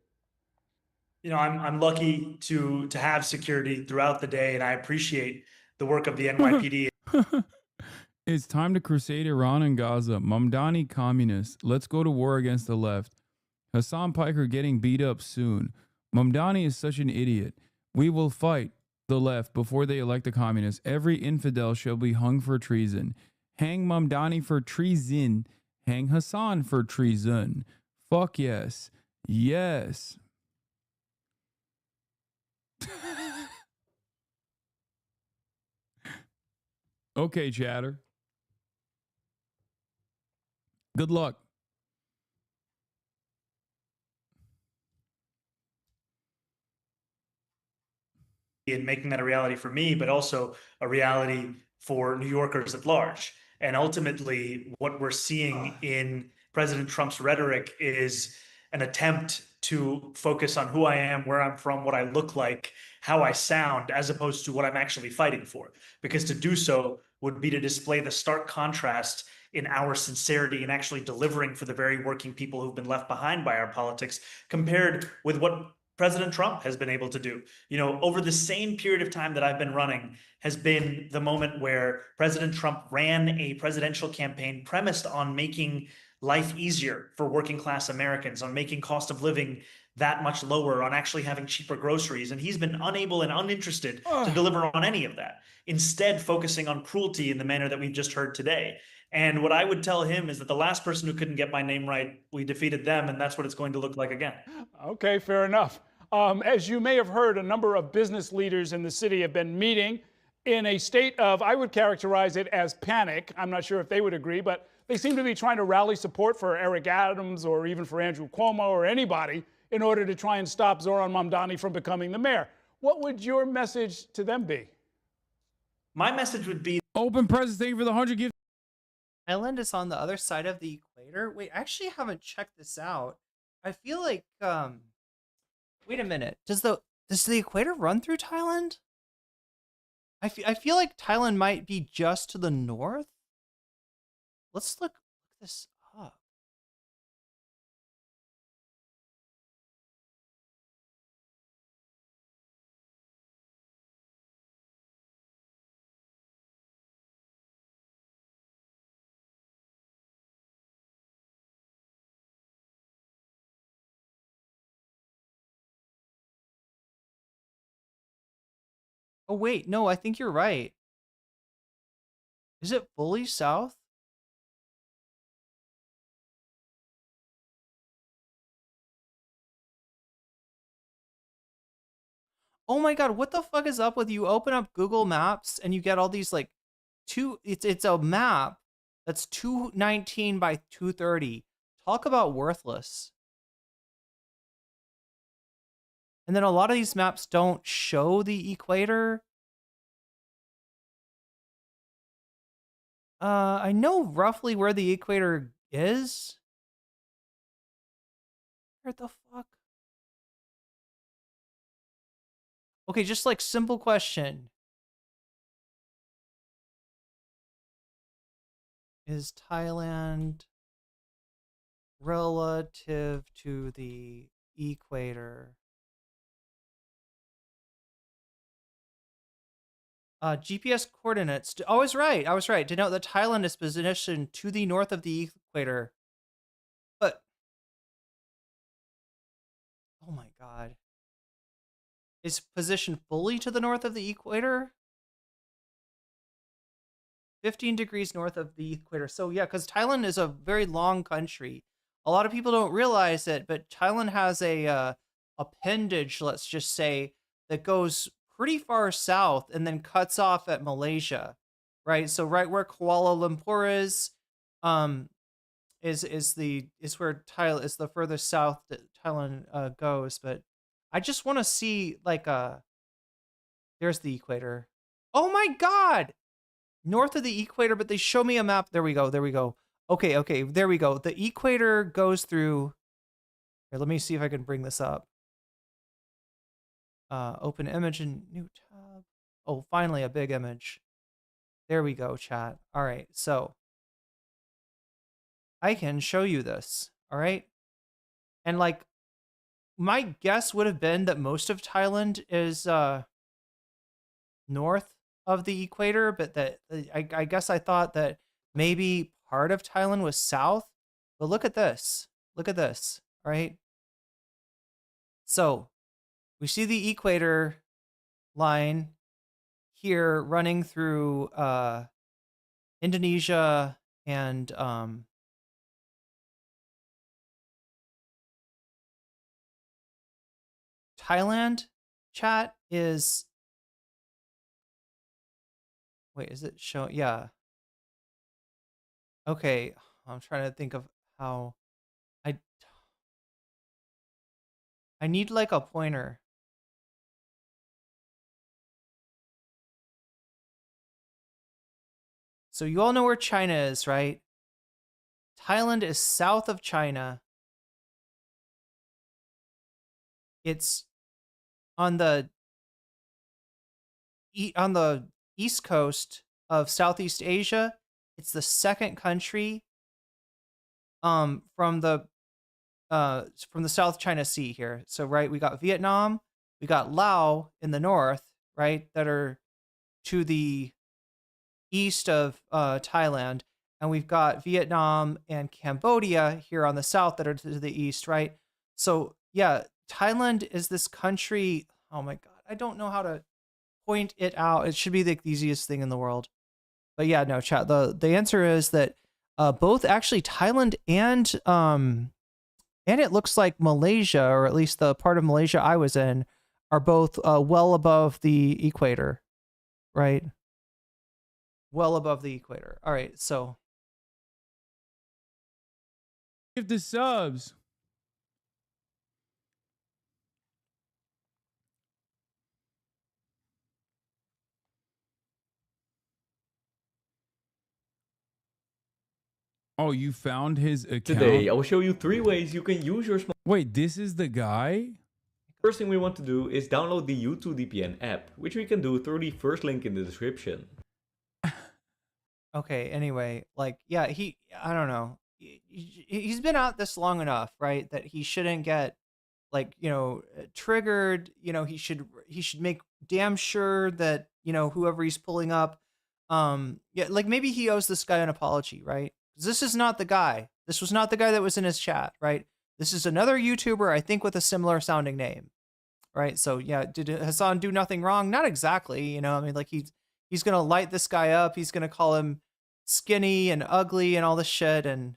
You know, I'm lucky to have security throughout the day, and I appreciate the work of the NYPD. It's time to crusade Iran and Gaza. Mamdani communists. Let's go to war against the left. Hassan Piker getting beat up soon. Mamdani is such an idiot. We will fight the left before they elect the communists. Every infidel shall be hung for treason. Hang Mamdani for treason. Hang Hassan for treason. Fuck yes. Yes. Okay, chatter. Good luck. In making that a reality for me, but also a reality for New Yorkers at large. And ultimately, what we're seeing in President Trump's rhetoric is an attempt to focus on who I am, where I'm from, what I look like, how I sound, as opposed to what I'm actually fighting for. Because to do so would be to display the stark contrast in our sincerity and actually delivering for the very working people who've been left behind by our politics, compared with what President Trump has been able to do. You know, over the same period of time that I've been running has been the moment where President Trump ran a presidential campaign premised on making life easier for working class Americans, on making cost of living that much lower, on actually having cheaper groceries. And he's been unable and uninterested to deliver on any of that, instead focusing on cruelty in the manner that we've just heard today. And what I would tell him is that the last person who couldn't get my name right, we defeated them, and that's what it's going to look like again. Okay, fair enough. As you may have heard, a number of business leaders in the city have been meeting in a state of, I would characterize it as panic. I'm not sure if they would agree, but they seem to be trying to rally support for Eric Adams or even for Andrew Cuomo or anybody in order to try and stop Zoran Mamdani from becoming the mayor. What would your message to them be? My message would be open presents. Thank you for the 100 gifts. Thailand is on the other side of the equator. Wait, I actually haven't checked this out. I feel like wait a minute. Does the equator run through Thailand? I feel like Thailand might be just to the north. Let's look this up. Oh, wait, no, I think you're right. Is it fully south? Oh my God, what the fuck is up with you? Open up Google Maps and you get all these like it's a map that's 219 by 230. Talk about worthless. And then a lot of these maps don't show the equator. I know roughly where the equator is. Where the fuck? Okay, just like simple question. Is Thailand relative to the equator? GPS coordinates. Oh, I was right. I was right. Denote that Thailand is positioned to the north of the equator. But, oh my God. Is positioned fully to the north of the equator? 15 degrees north of the equator. So yeah, because Thailand is a very long country. A lot of people don't realize it, but Thailand has a appendage, let's just say, that goes pretty far south and then cuts off at Malaysia, right? So right where Kuala Lumpur is where Thailand is, the furthest south that Thailand goes. But I just want to see like there's the equator. Oh my God, north of the equator. But they show me a map. There we go. There we go. Okay, there we go. The equator goes through. Here, let me see if I can bring this up. Open image in new tab. Oh, finally a big image. There we go, chat. All right, so I can show you this. All right, and like my guess would have been that most of Thailand is north of the equator, but that I guess I thought that maybe part of Thailand was south. But look at this. Look at this. All right. So we see the equator line here running through Indonesia and Thailand. Chat is, wait, is it showing? Yeah. Okay, I'm trying to think of how I need like a pointer. So you all know where China is, right? Thailand is south of China. It's on the east coast of Southeast Asia. It's the second country from the from the South China Sea here. So right, we got Vietnam, we got Laos in the north, right, that are to the east of Thailand, and we've got Vietnam and Cambodia here on the south that are to the east, right? So yeah, Thailand is this country. Oh my God, I don't know how to point it out. It should be the easiest thing in the world. But yeah, no, chat. The answer is that both actually Thailand and it looks like Malaysia, or at least the part of Malaysia I was in, are both well above the equator, right? Well above the equator. All right, so Give the subs. Oh, you found his account? Today, I will show you 3 ways you can use your smart. Wait, this is the guy? First thing we want to do is download the U2VPN app, which we can do through the first link in the description. okay, anyway, like, yeah, I don't know. He's been out this long enough, right, that he shouldn't get, like, triggered. He should make damn sure that, whoever he's pulling up, yeah, like maybe he owes this guy an apology, right? This is not the guy. This was not the guy that was in his chat, right? This is another YouTuber, I think, with a similar sounding name, right? So yeah, did Hassan do nothing wrong? Not exactly, I mean, like he's gonna light this guy up. He's gonna call him skinny and ugly and all this shit, and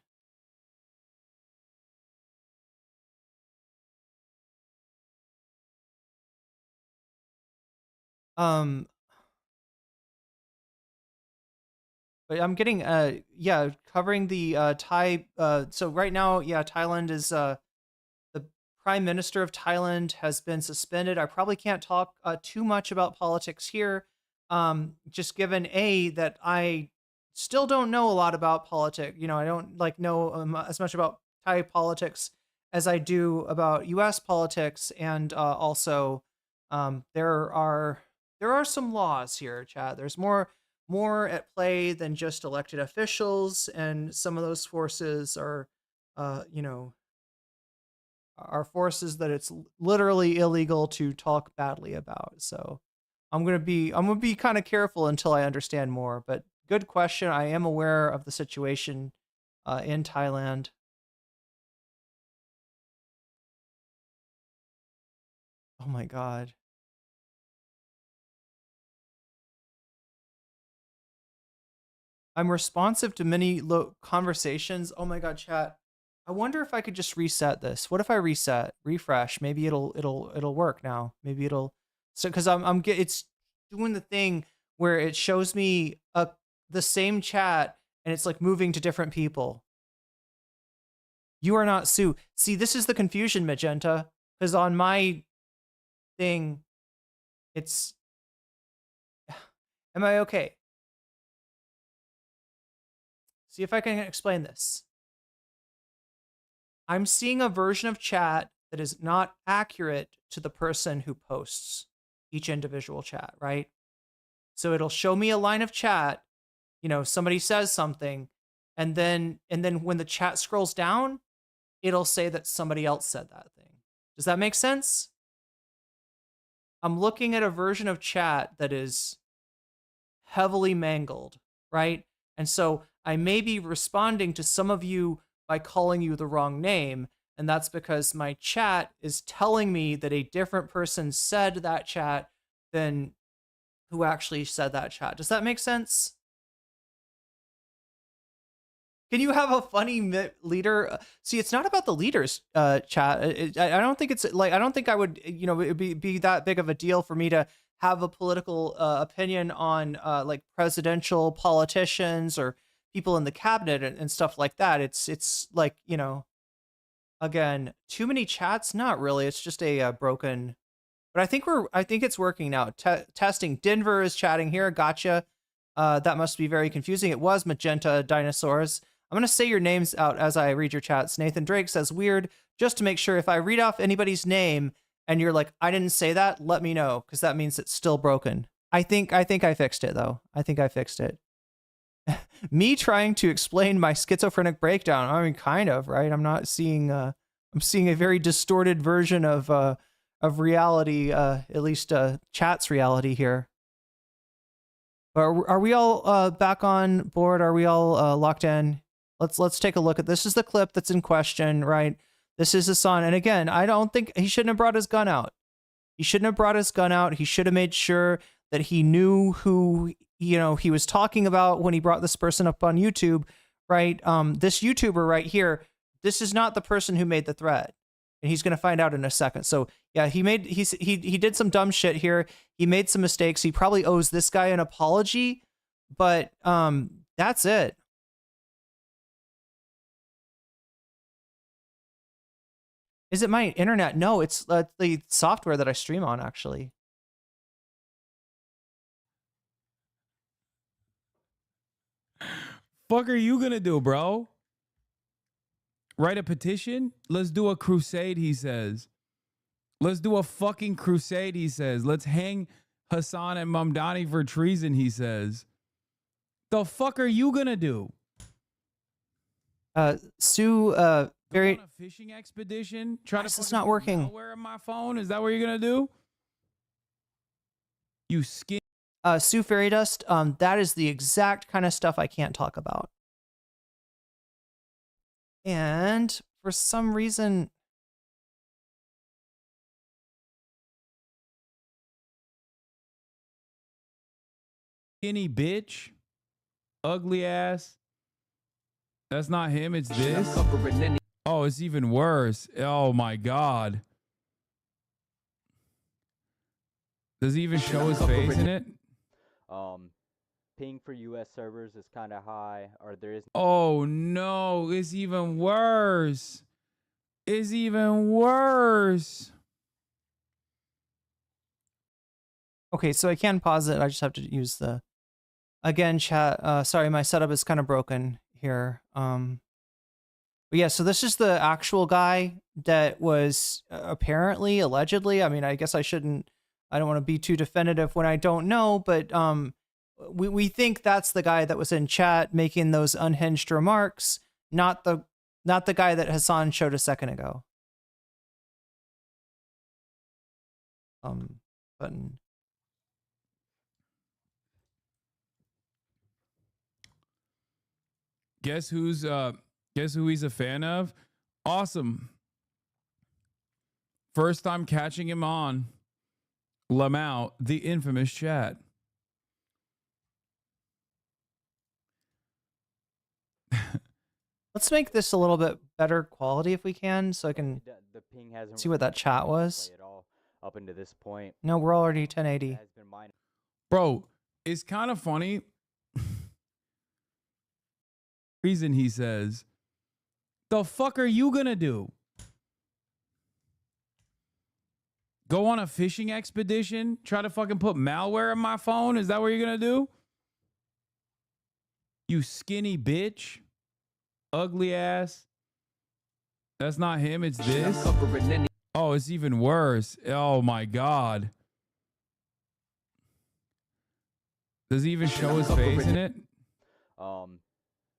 but I'm getting yeah, covering the Thai so right now, yeah, Thailand is the Prime Minister of Thailand has been suspended. I probably can't talk too much about politics here, just given that I still don't know a lot about politics. I don't know as much about Thai politics as I do about U.S. politics, and also there are some laws here, chat. There's more at play than just elected officials, and some of those forces are, are forces that it's literally illegal to talk badly about. So I'm gonna be kind of careful until I understand more. But good question. I am aware of the situation in Thailand. Oh my God. I'm responsive to many conversations. Oh my God, chat. I wonder if I could just reset this. What if I refresh? Maybe it'll work now. Maybe it'll, so because it's doing the thing where it shows me the same chat and it's like moving to different people. You are not Sue. See, this is the confusion, Magenta, because on my thing, it's. Am I okay? See if I can explain this. I'm seeing a version of chat that is not accurate to the person who posts each individual chat, right? So it'll show me a line of chat, somebody says something, and then when the chat scrolls down, it'll say that somebody else said that thing. Does that make sense? I'm looking at a version of chat that is heavily mangled, right? And so I may be responding to some of you by calling you the wrong name, and that's because my chat is telling me that a different person said that chat than who actually said that chat. Does that make sense? Can you have a funny leader? See, it's not about the leaders, chat. I don't think it's like, I don't think I would, it would be that big of a deal for me to have a political opinion on like presidential politicians or people in the cabinet and stuff like that. It's like, again, too many chats. Not really. It's just a broken. But I think it's working now. Testing. Denver is chatting here. Gotcha. That must be very confusing. It was Magenta Dinosaurs. I'm gonna say your names out as I read your chats. Nathan Drake says weird. Just to make sure, if I read off anybody's name and you're like, I didn't say that, let me know, because that means it's still broken. I think I fixed it though. I think I fixed it. Me trying to explain my schizophrenic breakdown. I mean, kind of, right? I'm not seeing I'm seeing a very distorted version of reality, at least chat's reality here. Are we all back on board? Are we all locked in? Let's take a look at this. Is the clip that's in question, right? This is Hassan, and again, I don't think he shouldn't have brought his gun out. He shouldn't have brought his gun out. He should have made sure that he knew who he was talking about when he brought this person up on YouTube, right? This YouTuber right here. This is not the person who made the threat, and he's gonna find out in a second. So yeah, he did some dumb shit here. He made some mistakes. He probably owes this guy an apology, but that's it. Is it my internet? No, it's the software that I stream on, actually. Fuck are you gonna do, bro? Write a petition? Let's do a crusade, he says. Let's do a fucking crusade, he says. Let's hang Hassan and Mamdani for treason, he says. The fuck are you gonna do? Sue, very... On a fishing expedition? Try to it's not working. Malware on my phone? Is that what you're gonna do? You skin... Sue Fairy Dust, that is the exact kind of stuff I can't talk about. And for some reason... Skinny bitch. Ugly ass. That's not him, it's this. Oh, it's even worse. Oh my God. Does he even show his face in it? Ping for US servers is kind of high, or there is... Oh no, it's even worse. It's even worse. Okay, so I can pause it. I just have to use the... Again, chat, sorry, my setup is kind of broken here. But yeah, so this is the actual guy that was apparently, allegedly, I mean, I guess I don't want to be too definitive when I don't know, but we think that's the guy that was in chat making those unhinged remarks, not the guy that Hassan showed a second ago. Button. Guess who he's a fan of? Awesome. First time catching him on Lamau, the infamous chat. Let's make this a little bit better quality if we can, so I can the ping hasn't see what that chat was. at all up into this point. No, we're already 1080. Bro, it's kind of funny. Reason he says, the fuck are you gonna do? Go on a fishing expedition? Try to fucking put malware on my phone? Is that what you're gonna do? You skinny bitch. Ugly ass. That's not him, it's this. Oh, it's even worse. Oh my God. Does he even show his face in it?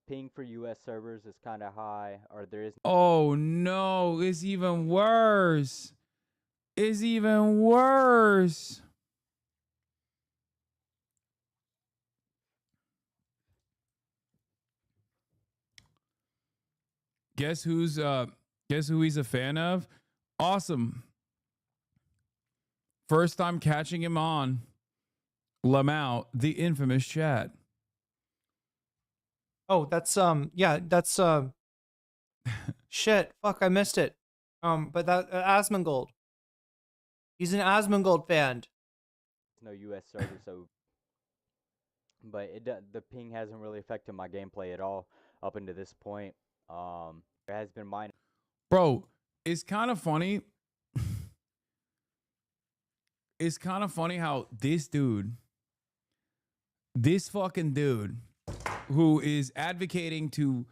Ping for US servers is kind of high, or there is... Oh no, it's even worse. It's even worse. Guess who he's a fan of? Awesome. First time catching him on Lamau, the infamous chat. Oh, that's yeah, that's shit. Fuck, I missed it. But that Asmongold. He's an Asmongold fan. No US server, so but the ping hasn't really affected my gameplay at all up into this point. There has been minor. Bro, it's kind of funny. It's kind of funny how this fucking dude who is advocating to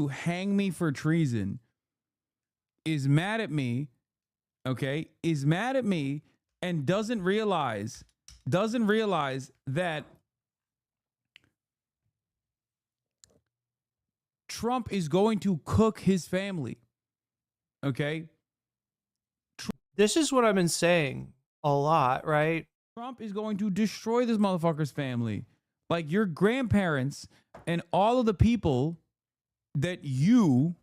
hang me for treason is mad at me, okay? Is mad at me and doesn't realize that Trump is going to cook his family. Okay? This is what I've been saying a lot, right? Trump is going to destroy this motherfucker's family. Like your grandparents and all of the people that you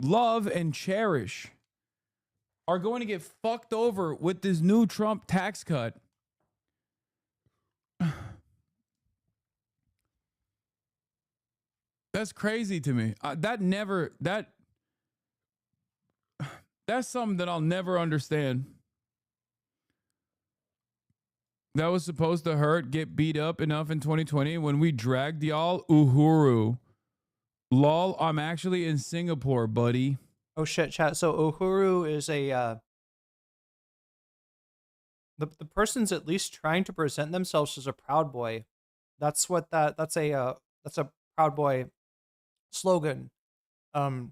love and cherish are going to get fucked over with this new Trump tax cut. That's crazy to me. That's something that I'll never understand. That was supposed to hurt, get beat up enough in 2020 when we dragged y'all. Uhuru. Lol, I'm actually in Singapore, buddy. Oh shit, chat. So Uhuru is a the person's at least trying to present themselves as a Proud Boy. That's what that's a Proud Boy slogan. And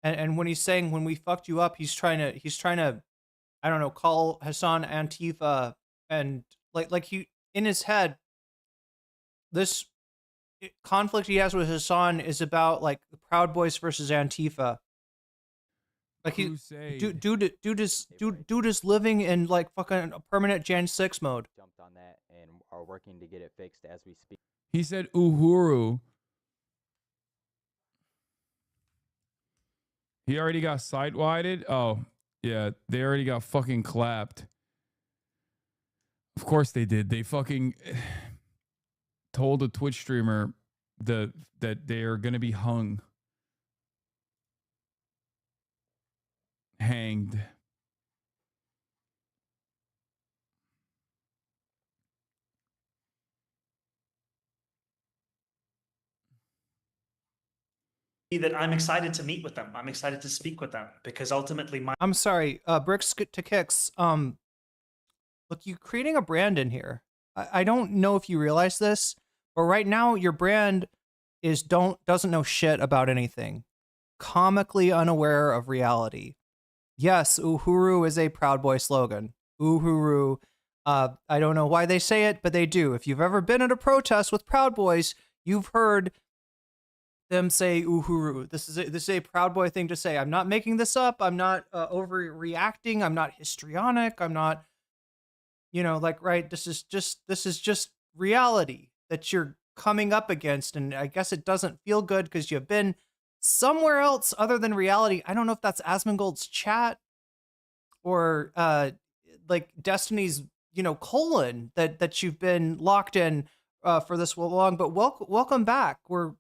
when he's saying when we fucked you up, he's trying to I don't know, call Hassan Antifa, and like he in his head, this conflict he has with Hassan is about like the Proud Boys versus Antifa. Like dude is living in like fucking a permanent Jan 6 mode. Jumped on that and are working to get it fixed as we speak. He said Uhuru. He already got site-wided? Oh, yeah. They already got fucking clapped. Of course they did. They fucking told a Twitch streamer that they are going to be hanged. That I'm excited to meet with them. I'm excited to speak with them because ultimately I'm sorry, bricks to kicks. Look, you're creating a brand in here. I don't know if you realize this, but right now your brand is doesn't know shit about anything. Comically unaware of reality. Yes, Uhuru is a Proud Boy slogan. Uhuru. I don't know why they say it, but they do. If you've ever been at a protest with Proud Boys, you've heard them say Uhuru. This is a Proud Boy thing to say. I'm not making this up. I'm not overreacting. I'm not histrionic. I'm not, like, right. This is just reality that you're coming up against. And I guess it doesn't feel good because you've been somewhere else other than reality. I don't know if that's Asmongold's chat or like Destiny's, colon that you've been locked in for this long, but welcome back. We're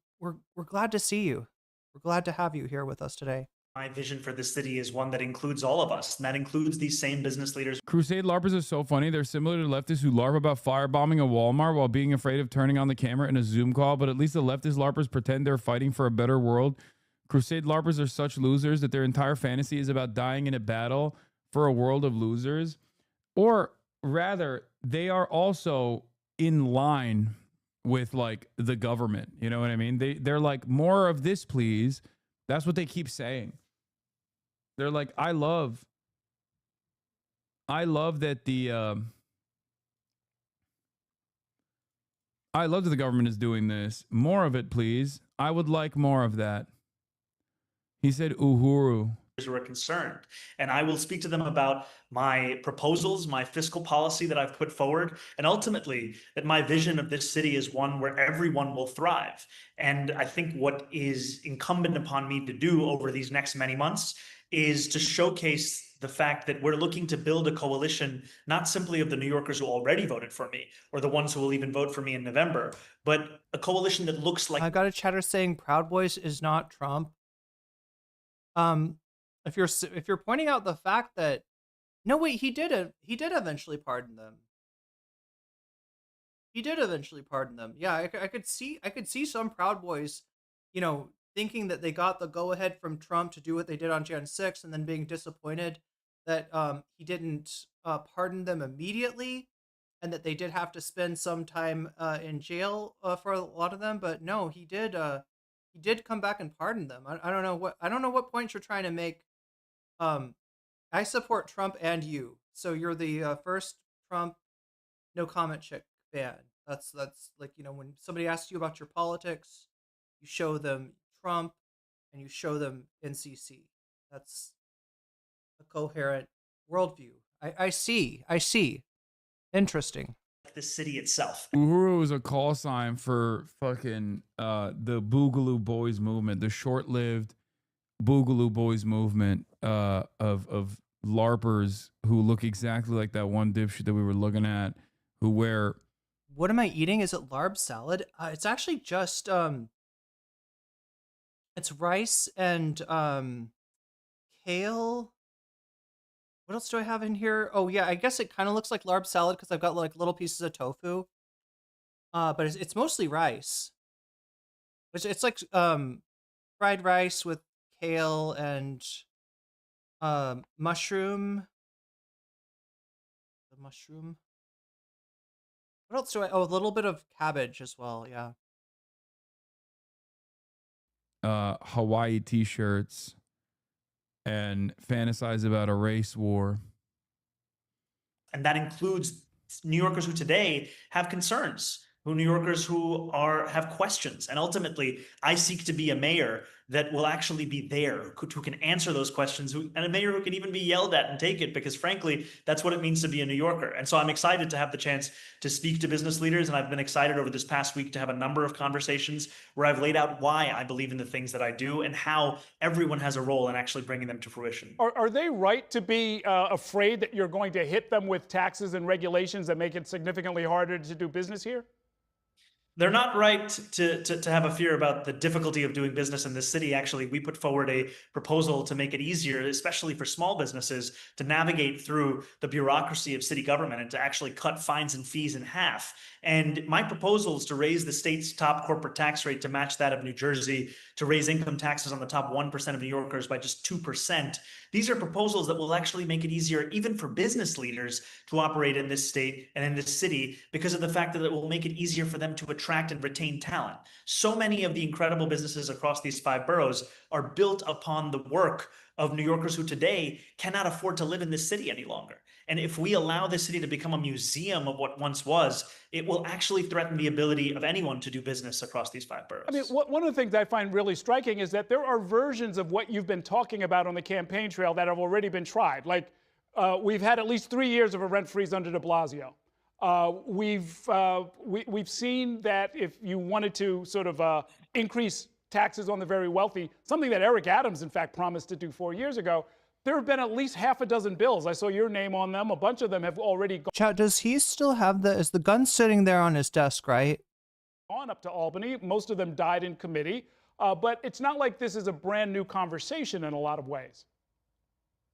glad to see you. We're glad to have you here with us today. my vision for this city is one that includes all of us, and that includes these same business leaders. Crusade LARPers are so funny. They're similar to leftists who LARP about firebombing a Walmart while being afraid of turning on the camera in a Zoom call, but at least the leftist LARPers pretend they're fighting for a better world. Crusade LARPers are such losers that their entire fantasy is about dying in a battle for a world of losers. Or rather, they are also in line with like the government. You know what I mean? They're like, more of this, please. That's what they keep saying. They're like, I love that the government is doing this. More of it, please. I would like more of that. He said Uhuru. Who are concerned, and I will speak to them about my proposals, my fiscal policy that I've put forward, and ultimately that my vision of this city is one where everyone will thrive. And I think what is incumbent upon me to do over these next many months is to showcase the fact that we're looking to build a coalition, not simply of the New Yorkers who already voted for me, or the ones who will even vote for me in November, but a coalition that looks like— I got a chatter saying Proud Boys is not Trump. If you're pointing out the fact that no, wait, he did eventually pardon them. He did eventually pardon them. Yeah, I could see some Proud Boys, thinking that they got the go ahead from Trump to do what they did on Jan 6, and then being disappointed that he didn't pardon them immediately, and that they did have to spend some time in jail for a lot of them. But no, he did come back and pardon them. I don't know what point you're trying to make. I support Trump and you. So you're the first Trump no comment chick fan. That's like, when somebody asks you about your politics, you show them Trump, and you show them NCC. That's a coherent worldview. I see. Interesting. The city itself. Uhuru is a call sign for fucking the Boogaloo Boys movement, the short-lived Boogaloo Boys movement of LARPers who look exactly like that one dipshit that we were looking at, who wear. What am I eating? Is it larb salad? It's actually just it's rice and kale. What else do I have in here? Oh yeah, I guess it kind of looks like larb salad because I've got like little pieces of tofu. But it's mostly rice. It's like fried rice with kale and mushroom. The mushroom. What else do I? Oh, a little bit of cabbage as well. Yeah. Hawaii t-shirts and fantasize about a race war. And that includes New Yorkers who today have concerns, New Yorkers who have questions. And ultimately, I seek to be a mayor that will actually be there, who can answer those questions, and a mayor who can even be yelled at and take it, because frankly, that's what it means to be a New Yorker. And so I'm excited to have the chance to speak to business leaders. And I've been excited over this past week to have a number of conversations where I've laid out why I believe in the things that I do and how everyone has a role in actually bringing them to fruition. Are they right to be afraid that you're going to hit them with taxes and regulations that make it significantly harder to do business here? They're not right to have a fear about the difficulty of doing business in this city. Actually, we put forward a proposal to make it easier, especially for small businesses, to navigate through the bureaucracy of city government and to actually cut fines and fees in half. And my proposal is to raise the state's top corporate tax rate to match that of New Jersey, to raise income taxes on the top 1% of New Yorkers by just 2%. These are proposals that will actually make it easier even for business leaders to operate in this state and in this city, because of the fact that it will make it easier for them to attract and retain talent. So many of the incredible businesses across these 5 boroughs are built upon the work of New Yorkers who today cannot afford to live in this city any longer. And if we allow this city to become a museum of what once was, it will actually threaten the ability of anyone to do business across these 5 boroughs. I mean, one of the things I find really striking is that there are versions of what you've been talking about on the campaign trail that have already been tried. Like, we've had at least 3 years of a rent freeze under de Blasio. We've seen that if you wanted to sort of increase taxes on the very wealthy, something that Eric Adams, in fact, promised to do 4 years ago, there have been at least half a dozen bills. I saw your name on them. A bunch of them have already Chat, does he still have is the gun sitting there on his desk, right? gone up to Albany. Most of them died in committee. But it's not like this is a brand new conversation in a lot of ways.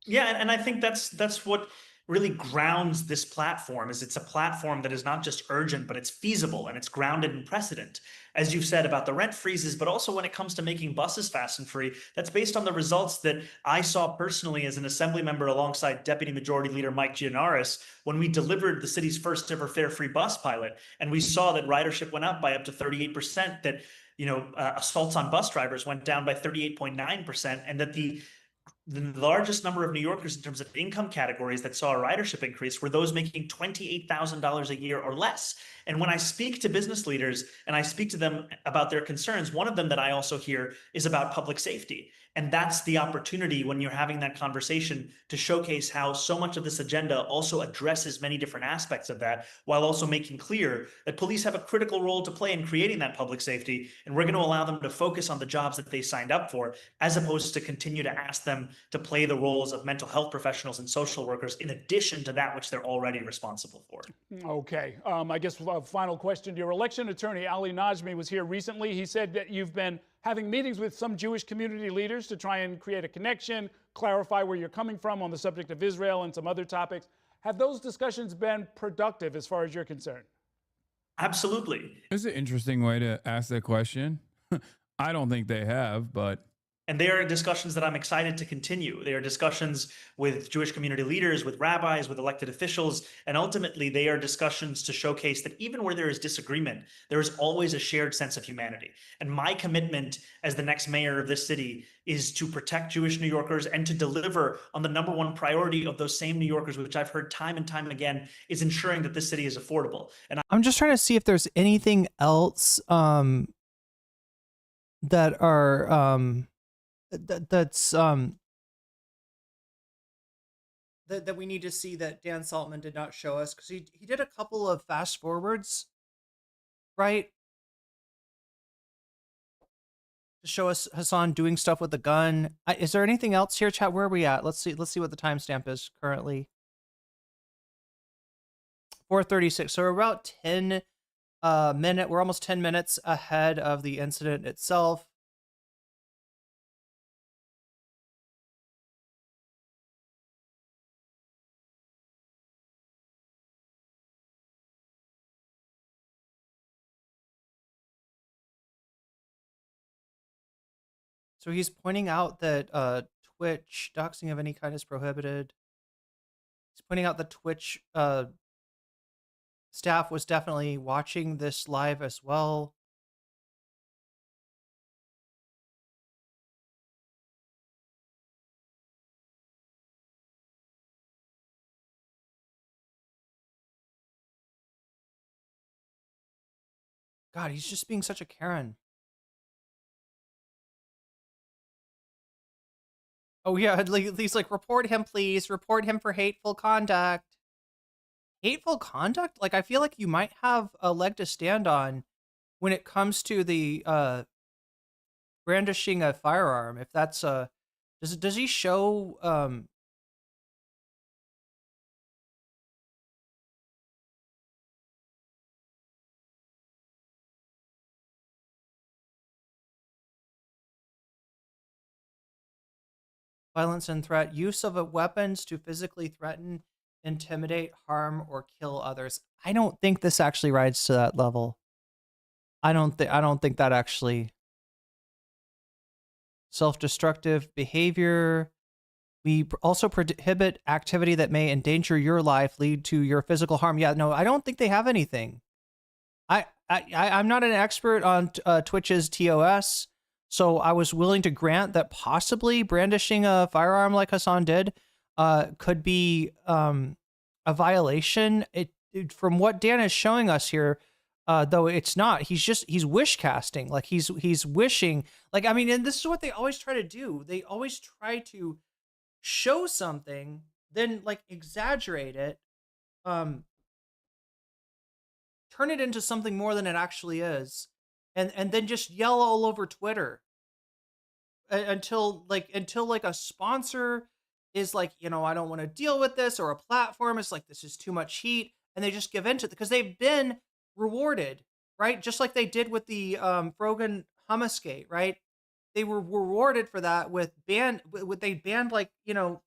Yeah, and I think that's what really grounds this platform. Is it's a platform that is not just urgent, but it's feasible and it's grounded in precedent. As you've said about the rent freezes, but also when it comes to making buses fast and free, that's based on the results that I saw personally as an assembly member alongside Deputy Majority Leader Mike Gianaris when we delivered the city's first ever fare free bus pilot. And we saw that ridership went up by up to 38%, that assaults on bus drivers went down by 38.9%, and that the largest number of New Yorkers in terms of income categories that saw a ridership increase were those making $28,000 a year or less. And when I speak to business leaders and I speak to them about their concerns, one of them that I also hear is about public safety. And that's the opportunity when you're having that conversation to showcase how so much of this agenda also addresses many different aspects of that, while also making clear that police have a critical role to play in creating that public safety. And we're going to allow them to focus on the jobs that they signed up for, as opposed to continue to ask them to play the roles of mental health professionals and social workers in addition to that which they're already responsible for. Okay. I guess a final question. Your election attorney, Ali Najmi, was here recently. He said that you've been having meetings with some Jewish community leaders to try and create a connection, clarify where you're coming from on the subject of Israel and some other topics. Have those discussions been productive as far as you're concerned? Absolutely. It's an interesting way to ask that question. I don't think they have, but... And they are discussions that I'm excited to continue. They are discussions with Jewish community leaders, with rabbis, with elected officials, and ultimately they are discussions to showcase that even where there is disagreement, there is always a shared sense of humanity. And my commitment as the next mayor of this city is to protect Jewish New Yorkers and to deliver on the #1 priority of those same New Yorkers, which I've heard time and time again, is ensuring that this city is affordable. And I'm just trying to see if there's anything else that are that we need to see that Dan Saltman did not show us, because he did a couple of fast forwards, right? To show us Hassan doing stuff with the gun. Is there anything else here, chat? Where are we at? Let's see what the timestamp is currently. 4:36. So we're about 10 we're almost 10 minutes ahead of the incident itself. So he's pointing out that Twitch doxing of any kind is prohibited. He's pointing out that Twitch staff was definitely watching this live as well. God, he's just being such a Karen. Oh yeah, he's like, report him, please. Report him for hateful conduct. Hateful conduct? Like, I feel like you might have a leg to stand on when it comes to the brandishing a firearm. If that's does he show violence and threat, use of weapons to physically threaten, intimidate, harm, or kill others? I don't think this actually rides to that level. I don't think that actually. Self-destructive behavior. We also prohibit activity that may endanger your life, lead to your physical harm. Yeah, no, I don't think they have anything. I'm not an expert on Twitch's TOS, so I was willing to grant that possibly brandishing a firearm like Hassan did could be a violation. From what Dan is showing us here, though it's not. He's wish casting. Like he's wishing. Like, I mean, and this is what they always try to do. They always try to show something, then like exaggerate it, turn it into something more than it actually is, and then just yell all over Twitter until a sponsor is like, you know, I don't want to deal with this, or a platform is like, this is too much heat, and they just give in to it because they've been rewarded, right? Just like they did with the Frogan Hummusgate, right? They were rewarded for that with they banned like, you know,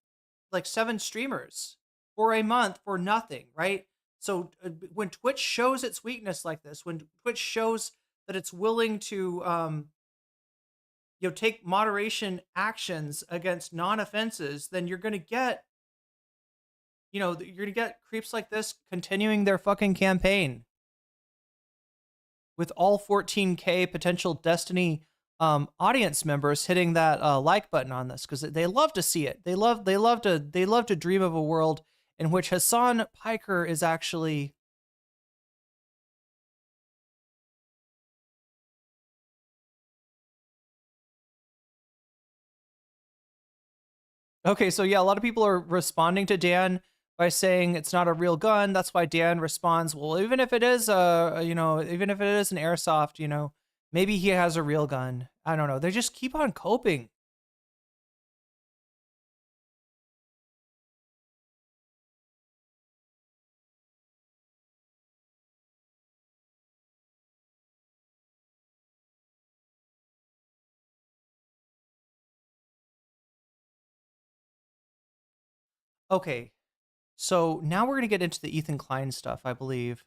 like 7 streamers for a month for nothing, right? So when Twitch shows its weakness like this, when Twitch shows that it's willing to you know, take moderation actions against non-offenses, then you're going to get, you know, you're going to get creeps like this continuing their fucking campaign with all 14K potential Destiny audience members hitting that like button on this, because they love to see it. They love to dream of a world in which Hasan Piker is actually okay. So yeah, a lot of people are responding to Dan by saying it's not a real gun. That's why Dan responds, well, even if it is you know, even if it is an airsoft, you know, maybe he has a real gun. I don't know. They just keep on coping. Okay, so now we're going to get into the Ethan Klein stuff, I believe.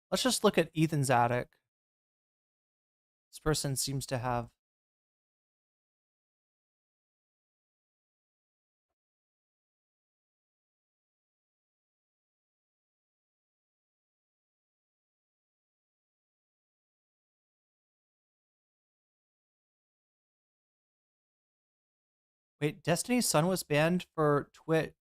Let's just look at Ethan's attic. This person seems to have... Wait, Destiny's son was banned for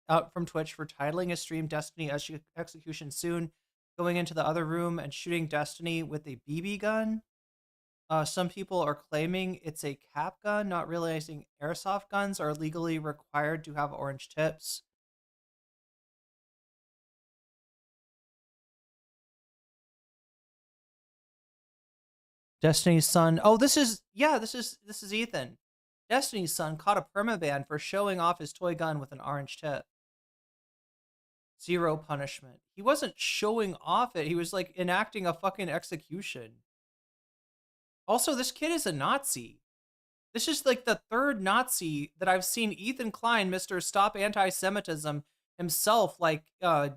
out from Twitch for titling his stream Destiny Execution Soon, going into the other room and shooting Destiny with a BB gun. Some people are claiming it's a cap gun, not realizing airsoft guns are legally required to have orange tips. Destiny's Son. Oh, this is Ethan. Destiny's Son caught a permaban for showing off his toy gun with an orange tip. 0 punishment. He wasn't showing off it. He was like enacting a fucking execution. Also, this kid is a Nazi. This is like the 3rd Nazi that I've seen Ethan Klein, Mr. Stop Anti-Semitism himself, like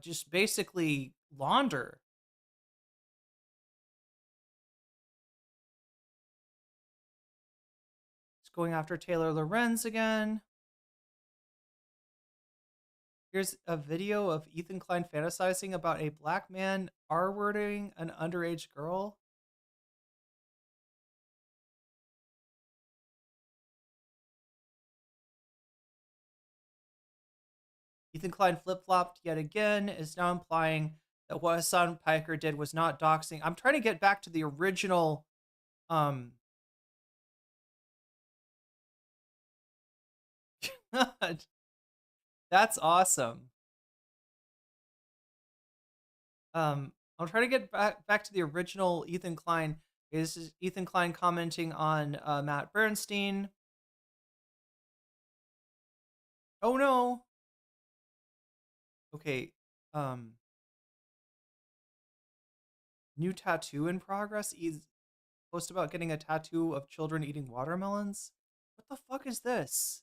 just basically launder. He's going after Taylor Lorenz again. Here's a video of Ethan Klein fantasizing about a black man R-wording an underage girl. Ethan Klein flip-flopped yet again, is now implying that what Hassan Piker did was not doxing. I'm trying to get back to the original That's awesome. I'm trying to get back to the original Ethan Klein. This is Ethan Klein commenting on Matt Bernstein. Oh no. Okay. New tattoo in progress. He's post about getting a tattoo of children eating watermelons. What the fuck is this?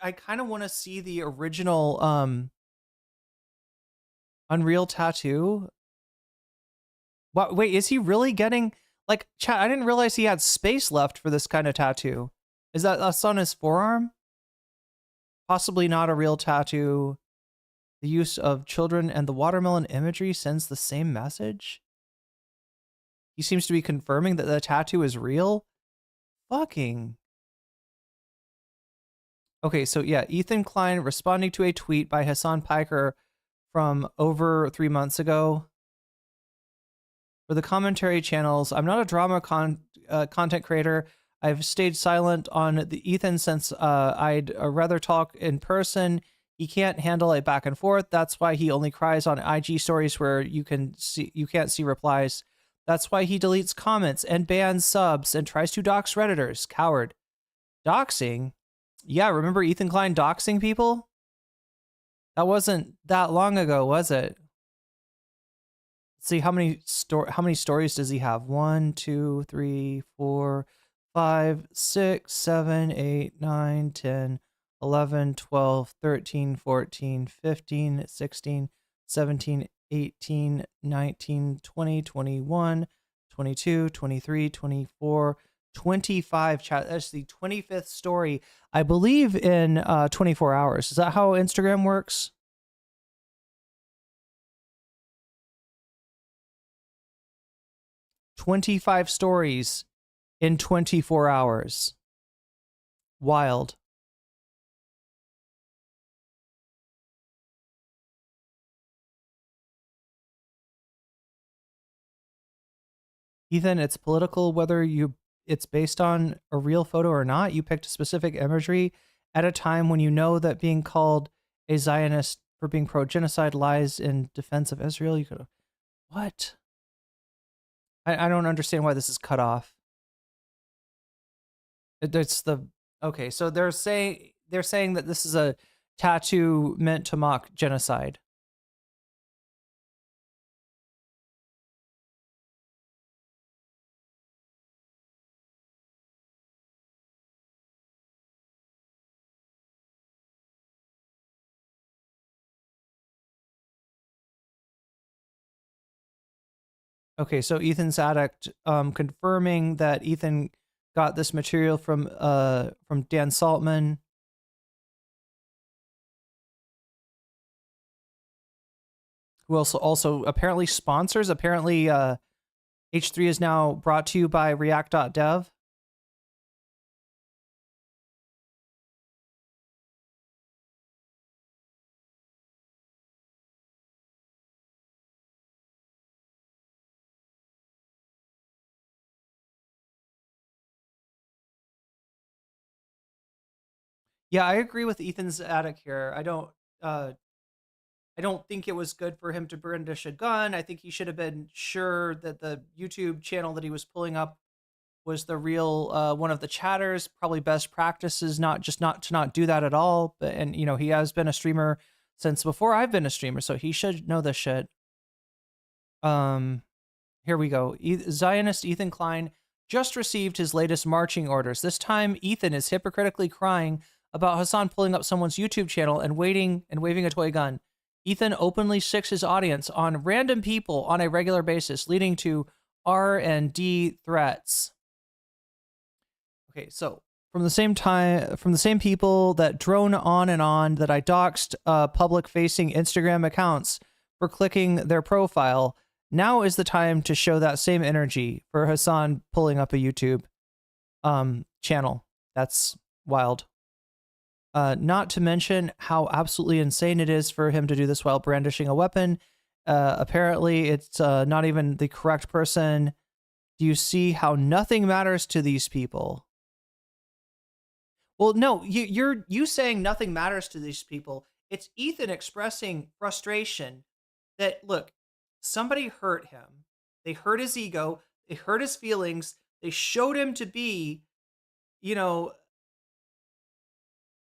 I kind of want to see the original Unreal tattoo. What? Wait, is he really getting like chat? I didn't realize he had space left for this kind of tattoo. Is that on his forearm? Possibly not a real tattoo. The use of children and the watermelon imagery sends the same message. He seems to be confirming that the tattoo is real. Fucking. Okay, so yeah, Ethan Klein responding to a tweet by Hasan Piker from over 3 months ago. For the commentary channels, I'm not a drama content creator. I've stayed silent on the Ethan since I'd rather talk in person. He can't handle a back and forth. That's why he only cries on IG stories where you can't see replies. That's why he deletes comments and bans subs and tries to dox Redditors. Coward. Doxing? Yeah, remember Ethan Klein doxing people? That wasn't that long ago, was it? Let's see how many stories does he have? 1, 2, 3, 4, 5, 6, 7, 8, 9, 10, 11, 12, 13, 14, 15, 16, 17, 18, 19, 20, 21, 22, 23, 24, 25. Chat. That's the 25th story, I believe, in 24 hours. Is that how Instagram works? "25 stories in 24 hours. Wild. Ethan, it's political whether it's based on a real photo or not. You picked a specific imagery at a time when you know that being called a Zionist for being pro-genocide lies in defense of Israel. You could. What? I don't understand why this is cut off. It's the okay. So they're saying that this is a tattoo meant to mock genocide. Okay, so Ethan's addict confirming that Ethan got this material from Dan Saltman. Who also apparently sponsors. Apparently H3 is now brought to you by React.dev. Yeah, I agree with Ethan's attic here. I don't think it was good for him to brandish a gun. I think he should have been sure that the YouTube channel that he was pulling up was the real one of the chatters. Probably best practice is not to not do that at all. But and you know, he has been a streamer since before I've been a streamer, so he should know this shit. Here we go. Zionist Ethan Klein just received his latest marching orders. This time, Ethan is hypocritically crying about Hassan pulling up someone's YouTube channel and waving a toy gun. Ethan openly sicks his audience on random people on a regular basis, leading to R&D threats. Okay, so from the same people that drone on and on that I doxed public-facing Instagram accounts for clicking their profile, now is the time to show that same energy for Hassan pulling up a YouTube channel. That's wild. Not to mention how absolutely insane it is for him to do this while brandishing a weapon. Apparently, it's not even the correct person. Do you see how nothing matters to these people? Well, no, you saying nothing matters to these people. It's Ethan expressing frustration that, look, somebody hurt him. They hurt his ego. They hurt his feelings. They showed him to be, you know,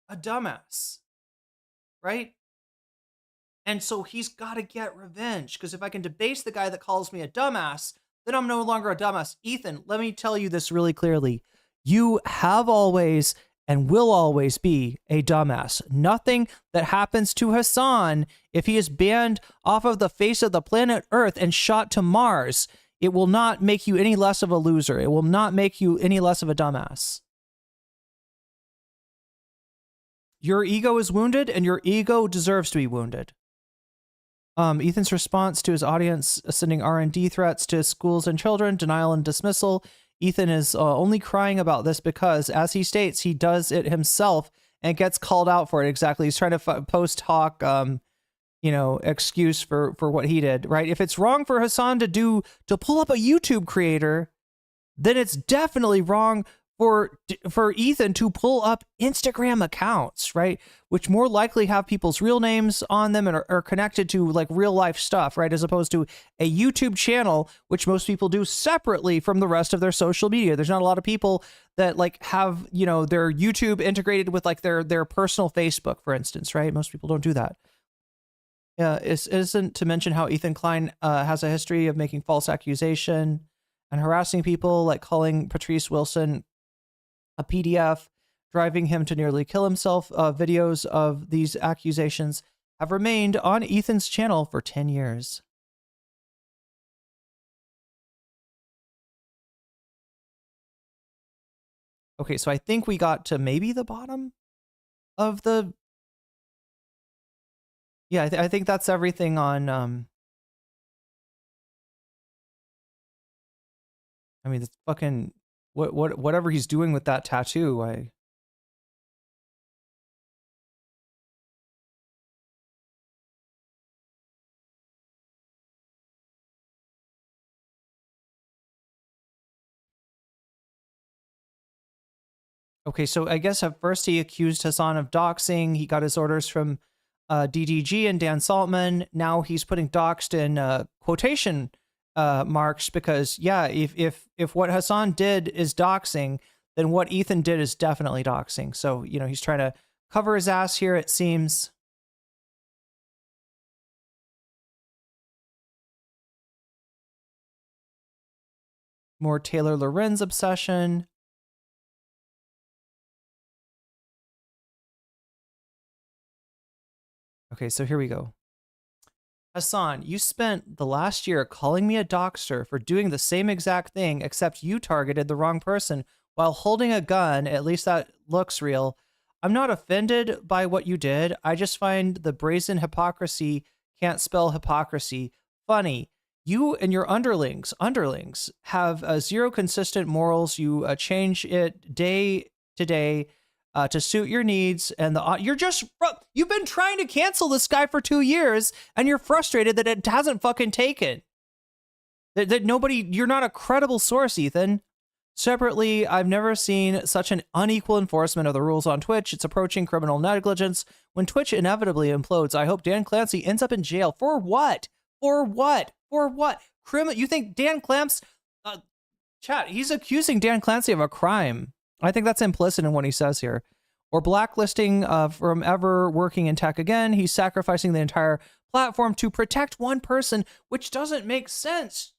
a dumbass, right? And so he's got to get revenge, because if I can debase the guy that calls me a dumbass, then I'm no longer a dumbass. Ethan, let me tell you this really clearly. You have always and will always be a dumbass. Nothing that happens to Hassan, if he is banned off of the face of the planet Earth and shot to Mars, it will not make you any less of a loser. It will not make you any less of a dumbass. Your ego is wounded, and your ego deserves to be wounded. Ethan's response to his audience sending R&D threats to schools and children, denial and dismissal. Ethan is only crying about this because, as he states, he does it himself and gets called out for it. Exactly. He's trying to post hoc, excuse for what he did, right? If it's wrong for Hassan to pull up a YouTube creator, then it's definitely wrong for Ethan to pull up Instagram accounts, right? Which more likely have people's real names on them and are connected to like real life stuff, right? As opposed to a YouTube channel, which most people do separately from the rest of their social media. There's not a lot of people that like have, you know, their YouTube integrated with like their personal Facebook, for instance, right? Most people don't do that. It isn't to mention how Ethan Klein has a history of making false accusation and harassing people, like calling Patrice Wilson a PDF, driving him to nearly kill himself. Videos of these accusations have remained on Ethan's channel for 10 years. Okay, so I think we got to maybe the bottom of the... Yeah, I think that's everything on... I mean, it's fucking... Whatever he's doing with that tattoo, Okay, so I guess at first he accused Hassan of doxing. He got his orders from DDG and Dan Saltman. Now he's putting doxed in quotation marks because, yeah, if what Hassan did is doxing, then what Ethan did is definitely doxing. So, you know, he's trying to cover his ass here, it seems. More Taylor Lorenz obsession. Okay, so here we go. Hassan, you spent the last year calling me a doxer for doing the same exact thing, except you targeted the wrong person while holding a gun. At least that looks real. I'm not offended by what you did. I just find the brazen hypocrisy, can't spell hypocrisy, funny. You and your underlings have zero consistent morals. You change it day to day to suit your needs, and you've been trying to cancel this guy for 2 years, and you're frustrated that it hasn't fucking taken. That nobody, you're not a credible source, Ethan. Separately, I've never seen such an unequal enforcement of the rules on Twitch. It's approaching criminal negligence. When Twitch inevitably implodes, I hope Dan Clancy ends up in jail. For what? For what? For what? You think Dan Clamps... chat, he's accusing Dan Clancy of a crime. I think that's implicit in what he says here. Or blacklisting from ever working in tech again. He's sacrificing the entire platform to protect one person, which doesn't make sense.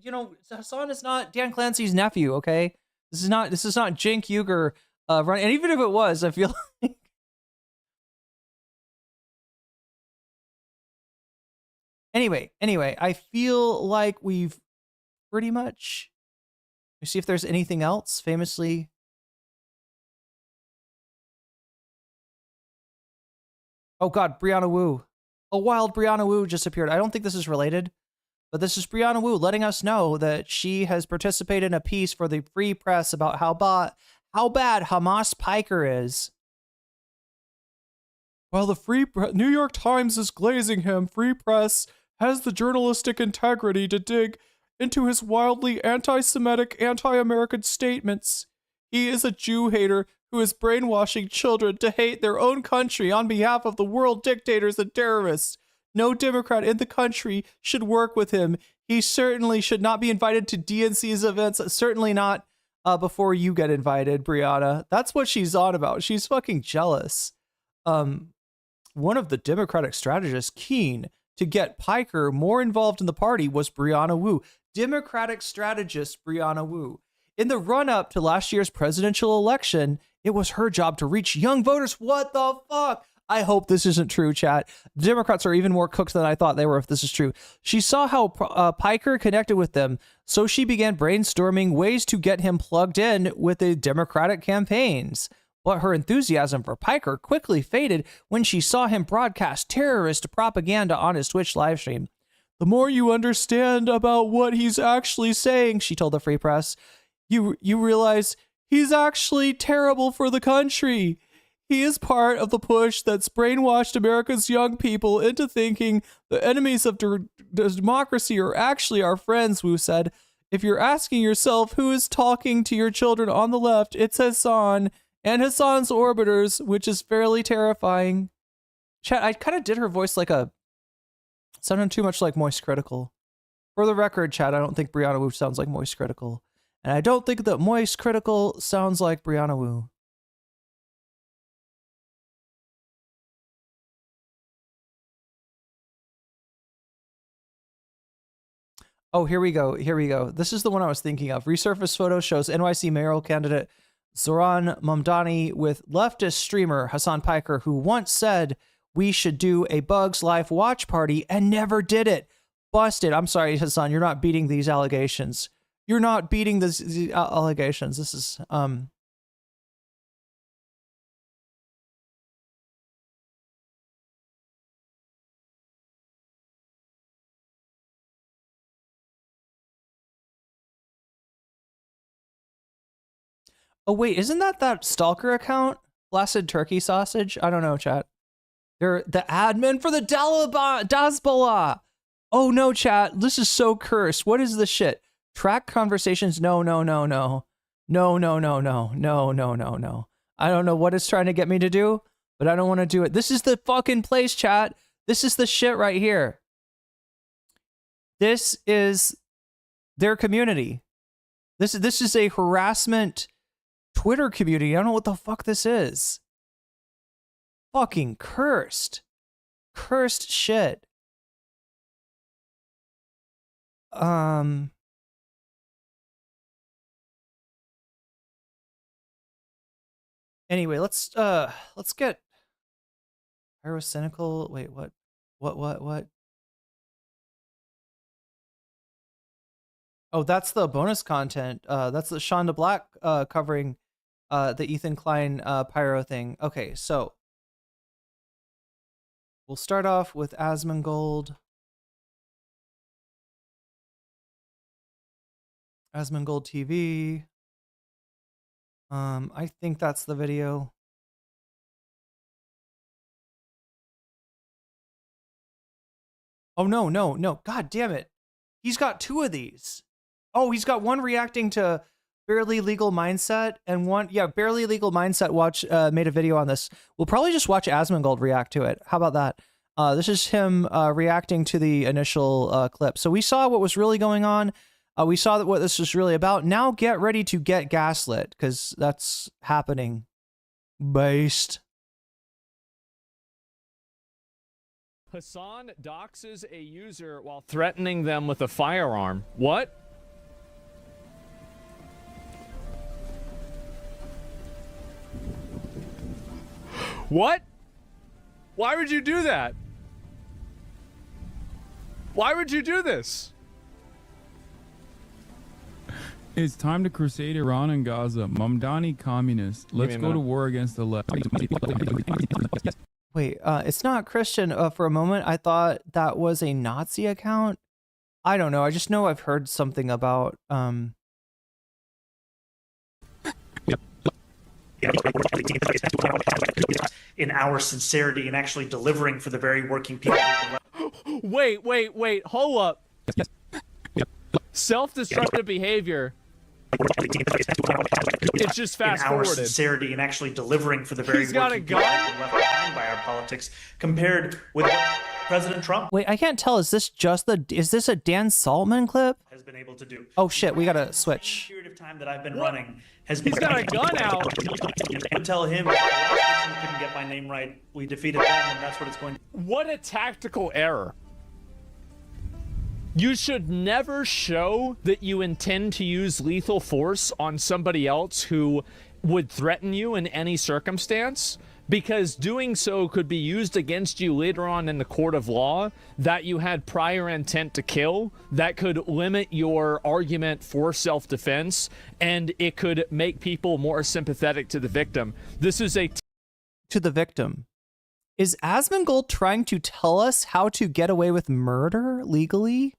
You know, Hassan is not Dan Clancy's nephew, okay? This is not Jink Uger running. And even if it was, I feel like... Anyway, I feel like we've pretty much... Let me see if there's anything else famously... Oh god, Brianna Wu. A wild Brianna Wu just appeared. I don't think this is related, but this is Brianna Wu letting us know that she has participated in a piece for the Free Press about how bad Hamas Piker is. While the New York Times is glazing him, Free Press has the journalistic integrity to dig into his wildly anti-Semitic, anti-American statements. He is a Jew hater who is brainwashing children to hate their own country on behalf of the world dictators and terrorists. No Democrat in the country should work with him. He certainly should not be invited to DNC's events. Certainly not before you get invited, Brianna. That's what she's on about. She's fucking jealous. One of the Democratic strategists keen to get Piker more involved in the party was Brianna Wu. Democratic strategist Brianna Wu. In the run-up to last year's presidential election, it was her job to reach young voters. What the fuck? I hope this isn't true, chat. Democrats are even more cooked than I thought they were if this is true. She saw how Piker connected with them, so she began brainstorming ways to get him plugged in with the Democratic campaigns. But her enthusiasm for Piker quickly faded when she saw him broadcast terrorist propaganda on his Twitch livestream. The more you understand about what he's actually saying, she told the Free Press, you realize he's actually terrible for the country. He is part of the push that's brainwashed America's young people into thinking the enemies of democracy are actually our friends, Wu said. If you're asking yourself who is talking to your children on the left, it's Hassan and Hassan's orbiters, which is fairly terrifying. Chat, I kind of did her voice like sounded too much like Moist Critical. For the record, chat, I don't think Brianna Wu sounds like Moist Critical. And I don't think that Moist Critical sounds like Brianna Wu. Oh, here we go. This is the one I was thinking of. Resurfaced photo shows NYC mayoral candidate Zoran Mamdani with leftist streamer Hassan Piker, who once said we should do a Bugs Life watch party and never did it. Busted. I'm sorry, Hassan, you're not beating these allegations. You're not beating these allegations. This is, Oh, wait, isn't that stalker account? Blasted Turkey Sausage? I don't know, chat. They're the admin for the Dazbala. Oh, no, chat. This is so cursed. What is this shit? Track conversations? No. No. I don't know what it's trying to get me to do, but I don't want to do it. This is the fucking place, chat. This is the shit right here. This is their community. This is a harassment Twitter community. I don't know what the fuck this is. Fucking cursed. Cursed shit. Anyway, let's get pyrocynical. Wait, what? Oh, that's the bonus content. That's the Shonda Black covering the Ethan Klein pyro thing. Okay, so we'll start off with Asmongold. Asmongold TV. I think that's the video. Oh, no. God damn it. He's got two of these. Oh, he's got one reacting to Barely Legal Mindset and Barely Legal Mindset made a video on this. We'll probably just watch Asmongold react to it. How about that? This is him reacting to the initial clip. So we saw what was really going on. We saw what this was really about. Now get ready to get gaslit, because that's happening. Based. Hassan doxes a user while threatening them with a firearm. What? What? Why would you do that? Why would you do this? It's time to crusade Iran and Gaza. Mamdani communist. Let's go to war against the left. Wait, it's not Christian. For a moment, I thought that was a Nazi account. I don't know. I just know I've heard something about in our sincerity and actually delivering for the very working people. Wait, hold up. Self-destructive behavior. It's just fast in our forwarded. Sincerity and actually delivering for the very He's got working a people gun? left behind by our politics, compared with what President Trump Wait, I can't tell. Is this a Dan Saltman clip? has been able to do. Oh shit, we gotta switch. The period of time that I've been running has been. He's got a gun out. I would tell him, the last person who couldn't get my name right, we defeated them, and that's what it's going to. What a tactical error. You should never show that you intend to use lethal force on somebody else who would threaten you in any circumstance, because doing so could be used against you later on in the court of law, that you had prior intent to kill, that could limit your argument for self-defense, and it could make people more sympathetic to the victim. This is to the victim. Is Asmongold trying to tell us how to get away with murder legally?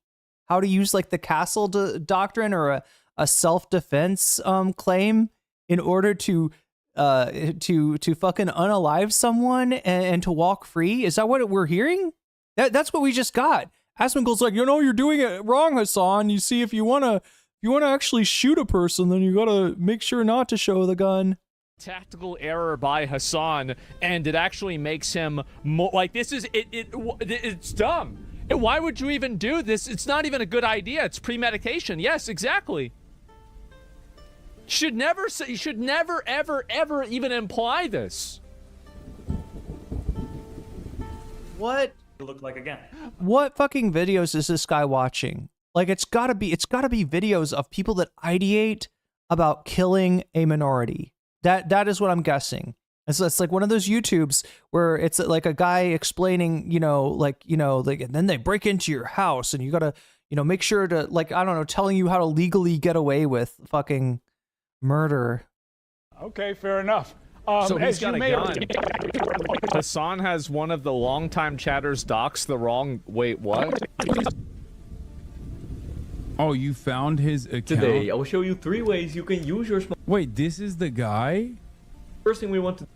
How to use like the castle doctrine or a self-defense claim in order to fucking unalive someone and to walk free? Is that what we're hearing? That's what we just got. Asmongold's like, you're doing it wrong, Hassan. You see, if you wanna actually shoot a person, then you gotta make sure not to show the gun. tactical error by Hassan, and it actually makes him more like this is it's dumb. And why would you even do this? It's not even a good idea. It's premeditation. Yes, exactly. You should never ever even imply this. What? Look like again. What fucking videos is this guy watching? Like, it's gotta be videos of people that ideate about killing a minority. That is what I'm guessing. It's like one of those YouTubes where it's like a guy explaining, and then they break into your house and you gotta, make sure to, like, I don't know, telling you how to legally get away with fucking murder. Okay, fair enough. So he's got a gun. Hassan Hassan has one of the longtime chatters docs the wrong. Wait, what? Oh, you found his account? Today, I will show you 3 ways you can use your Wait, this is the guy? First thing we want to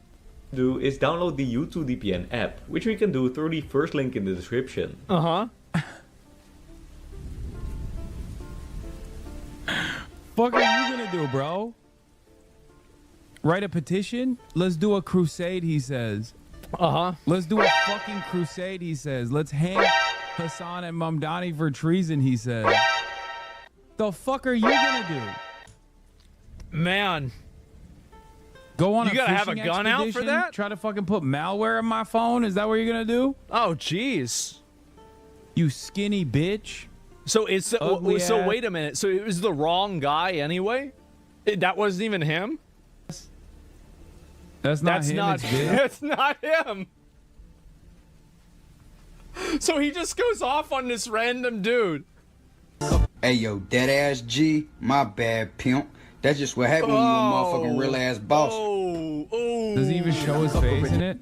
do is download the U2VPN app, which we can do through the first link in the description. Uh-huh. Fuck are you gonna do, bro? Write a petition? Let's do a crusade, he says. Uh-huh. Let's do a fucking crusade, he says. Let's hang Hassan and Mamdani for treason, he says. The fuck are you gonna do? Man. Go on You a gotta have a fishing gun out for expedition? that? Try to fucking put malware in my phone? Is that what you're gonna do? Oh, jeez. You skinny bitch. So it's Ugly so ass. wait a minute. So it was the wrong guy anyway? That wasn't even him? That's not That's him, not it's Vic. that's not him. So he just goes off on this random dude. Hey yo, that ass G, my bad pimp. That's just what happened when you a motherfucking real ass boss. Does he even show his face in it?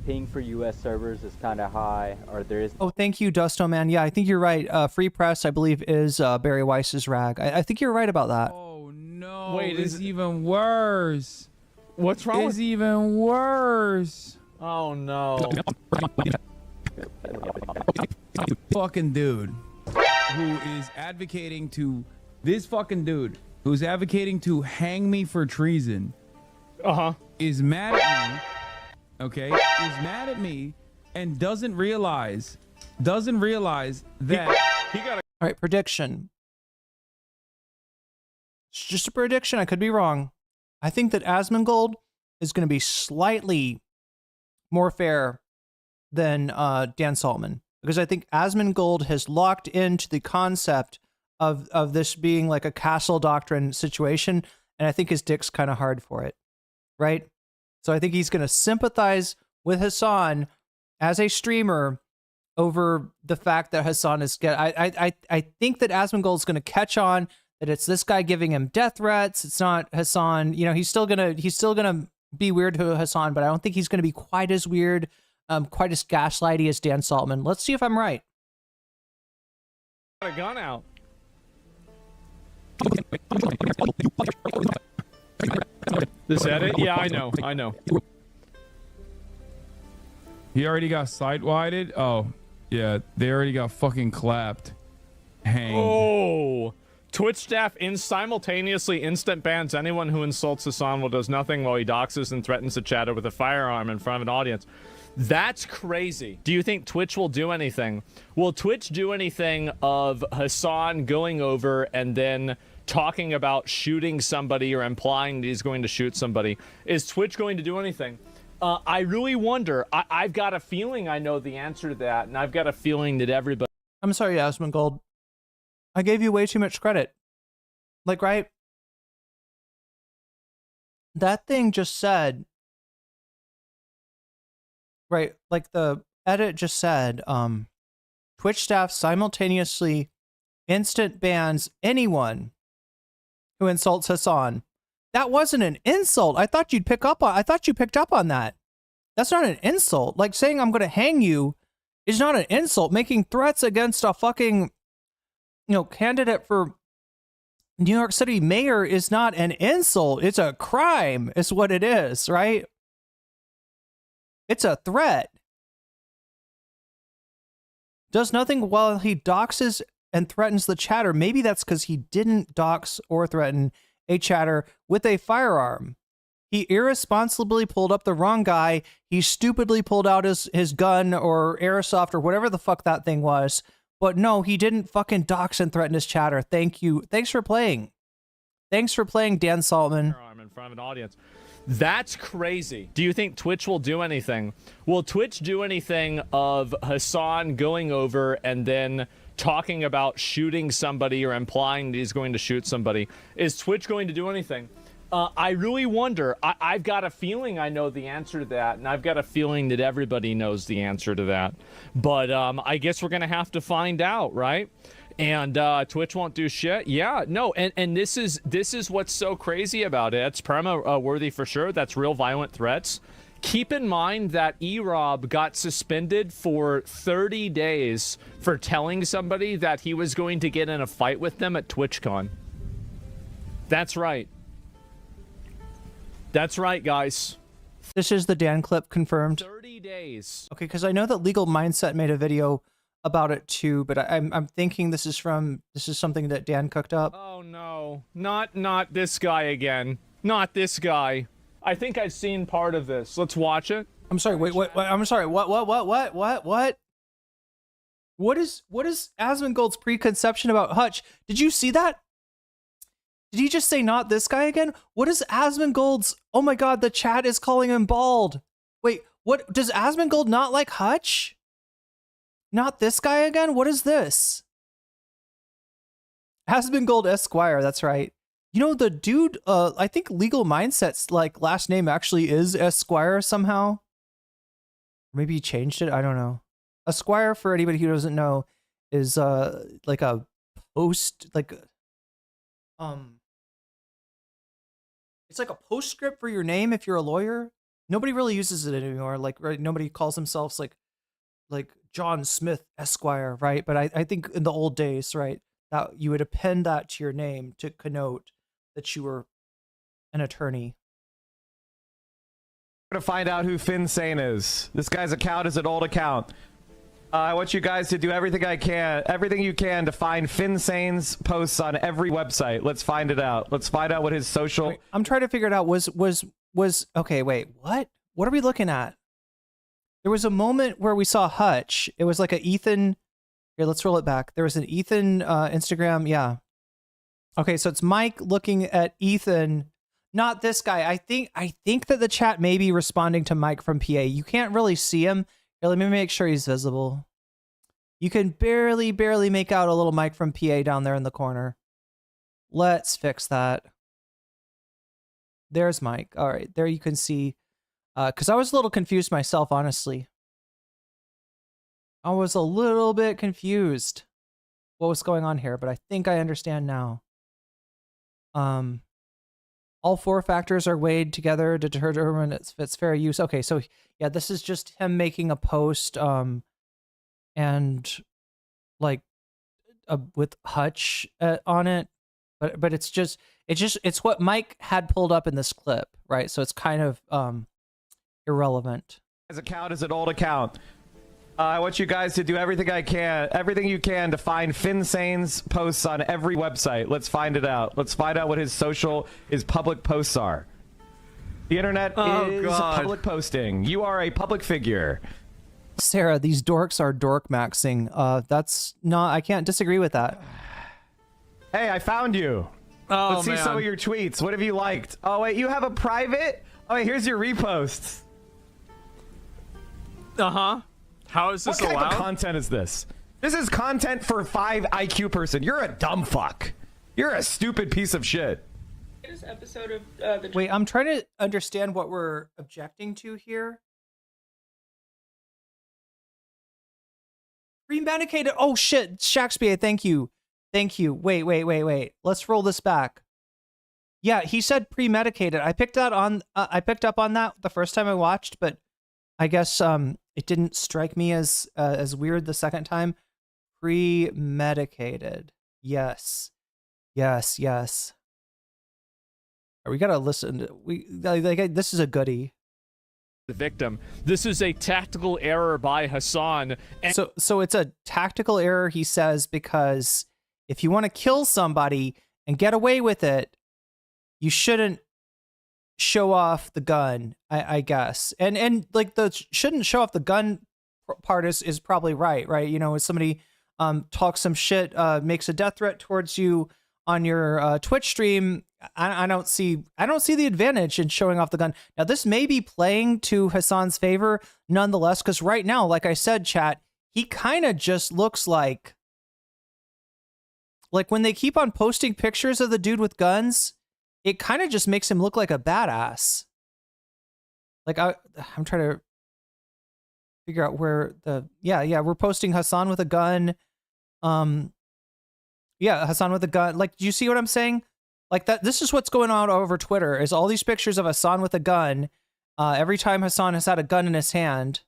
Ping for US servers is kind of high, or there is. Oh, thank you, Dusto Man. Yeah, I think you're right. Free Press, I believe, is Barry Weiss's rag. I think you're right about that. Oh no! Wait, it's even worse. What's wrong? It's even worse. Oh no! Fucking dude who is advocating to this fucking dude who's advocating to hang me for treason is mad at me, okay? Is mad at me and doesn't realize that he got a All right, prediction. It's just a prediction. I could be wrong. I think that Asmongold is going to be slightly more fair than Dan Saltman, because I think Asmongold has locked into the concept of this being like a castle doctrine situation, and I think his dick's kind of hard for it, right? So I think he's going to sympathize with Hassan as a streamer over the fact that Hassan is get. I think that Asmongold's going to catch on that it's this guy giving him death threats. It's not Hassan. You know, he's still gonna be weird to Hassan, but I don't think he's gonna be quite as weird, quite as gaslighty as Dan Saltman. Let's see if I'm right. Got a gun out. This edit? Yeah, I know. he already got sidewided. Oh, yeah, they already got fucking clapped. Hanged. Oh. Twitch staff simultaneously instant bans anyone who insults Hassan while does nothing while he doxes and threatens to chatter with a firearm in front of an audience. That's crazy. Do you think Twitch will do anything? Will Twitch do anything of Hassan going over and then talking about shooting somebody or implying that he's going to shoot somebody? Is Twitch going to do anything? I really wonder. I've got a feeling I know the answer to that, and I've got a feeling that everybody... I'm sorry, Asmongold. I gave you way too much credit. Like, right? That thing just said, right, like the edit just said, Twitch staff simultaneously instant bans anyone who insults Hassan. That wasn't an insult. I thought you picked up on that. That's not an insult. Like saying I'm going to hang you is not an insult. Making threats against a fucking, candidate for New York City mayor is not an insult. It's a crime, is what it is, right? It's a threat. Does nothing while he doxes and threatens the chatter. Maybe that's because he didn't dox or threaten a chatter with a firearm. He irresponsibly pulled up the wrong guy. He stupidly pulled out his gun or airsoft or whatever the fuck that thing was. But no, he didn't fucking dox and threaten his chatter. Thank you. Thanks for playing. Thanks for playing, Dan Saltman. In front of an audience. That's crazy. Do you think Twitch will do anything? Will Twitch do anything of Hassan going over and then talking about shooting somebody or implying that he's going to shoot somebody? Is Twitch going to do anything? I really wonder. I've got a feeling I know the answer to that, and I've got a feeling that everybody knows the answer to that. But I guess we're going to have to find out, right? And Twitch won't do shit. Yeah, no, and this is what's so crazy about it. It's perma worthy for sure. That's real violent threats. Keep in mind that E-Rob got suspended for 30 days for telling somebody that he was going to get in a fight with them at TwitchCon. That's right. That's right, guys. This is the Dan clip confirmed. 30 days. Okay, because I know that Legal Mindset made a video about it too, but I'm thinking this is something that Dan cooked up. Oh no, not this guy again. Not this guy. I think I've seen part of this. Let's watch it. I'm sorry. Wait. I'm sorry. What? What is Asmongold's preconception about Hutch? Did you see that? Did he just say not this guy again? What is Asmongold's? Oh my god, the chat is calling him bald. Wait, what? Does Asmongold not like Hutch? Not this guy again? What is this? Asmongold Esquire, that's right. You know, the dude, I think Legal Mindset's like last name actually is Esquire somehow. Maybe he changed it, I don't know. Esquire, for anybody who doesn't know, is like a post, like it's like a postscript for your name if you're a lawyer. Nobody really uses it anymore. Like, right, nobody calls themselves like John Smith Esquire, right? But I think in the old days, right, that you would append that to your name to connote that you were an attorney. To find out who Finn Sane is. This guy's account is an old account. I want you guys to do everything you can to find Finsane's posts on every website. Let's find it out. Let's find out what his social... Wait, I'm trying to figure it out. Okay, wait, what? What are we looking at? There was a moment where we saw Hutch. It was like a Ethan... Here, let's roll it back. There was an Ethan Instagram, yeah. Okay, so it's Mike looking at Ethan, not this guy. I think that the chat may be responding to Mike from PA. You can't really see him. Here, let me make sure he's visible. You can barely make out a little Mike from PA down there in the corner. Let's fix that. There's Mike. All right, there you can see. Because I was a little confused myself, honestly. I was a little bit confused what was going on here, but I think I understand now. All 4 factors are weighed together to determine if it's fair use. Okay, so yeah, this is just him making a post, and like with Hutch on it, but it's what Mike had pulled up in this clip, right? So it's kind of irrelevant. His account is an old account. I want you guys to do everything you can to find Finsane's posts on every website. Let's find it out. Let's find out what his public posts are. The internet is public posting. You are a public figure. Sarah, these dorks are dork maxing. I can't disagree with that. Hey, I found you. Oh, Let's see some of your tweets. What have you liked? Oh, wait, you have a private? Oh, wait, here's your reposts. Uh-huh. How is this allowed? What kind of content is this? This is content for 5 IQ person. You're a dumb fuck. You're a stupid piece of shit. Episode of Wait, I'm trying to understand what we're objecting to here. Premedicated. Oh shit, Shakespeare. Thank you. Wait. Let's roll this back. Yeah, he said premedicated. I picked up on that the first time I watched, but I guess it didn't strike me as weird the second time. Premedicated. Yes. We gotta listen. This is a goodie. The victim. This is a tactical error by Hassan. So it's a tactical error, he says, because if you want to kill somebody and get away with it, you shouldn't show off the gun, I guess. And like the shouldn't show off the gun part is probably right? You know, if somebody talks some shit, makes a death threat towards you on your Twitch stream, I don't see the advantage in showing off the gun. Now, this may be playing to Hassan's favor nonetheless, because right now, like I said, chat, he kind of just looks like when they keep on posting pictures of the dude with guns, it kind of just makes him look like a badass. Like I'm trying to figure out where we're posting Hassan with a gun. Hassan with a gun. Like, do you see what I'm saying? Like that. This is what's going on over Twitter. Is all these pictures of Hassan with a gun. Every time Hassan has had a gun in his hand.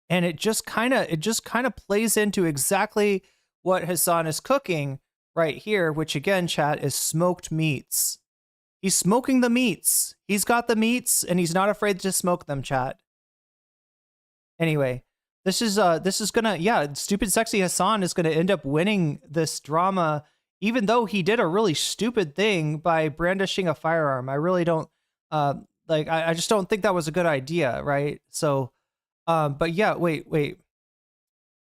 And it just kind of plays into exactly what Hassan is cooking right here, which again, chat, is smoked meats. He's smoking the meats. He's got the meats and he's not afraid to smoke them, chat. Anyway, this is gonna, stupid sexy Hassan is gonna end up winning this drama, even though he did a really stupid thing by brandishing a firearm. I really don't, I just don't think that was a good idea, right? So, but yeah, wait.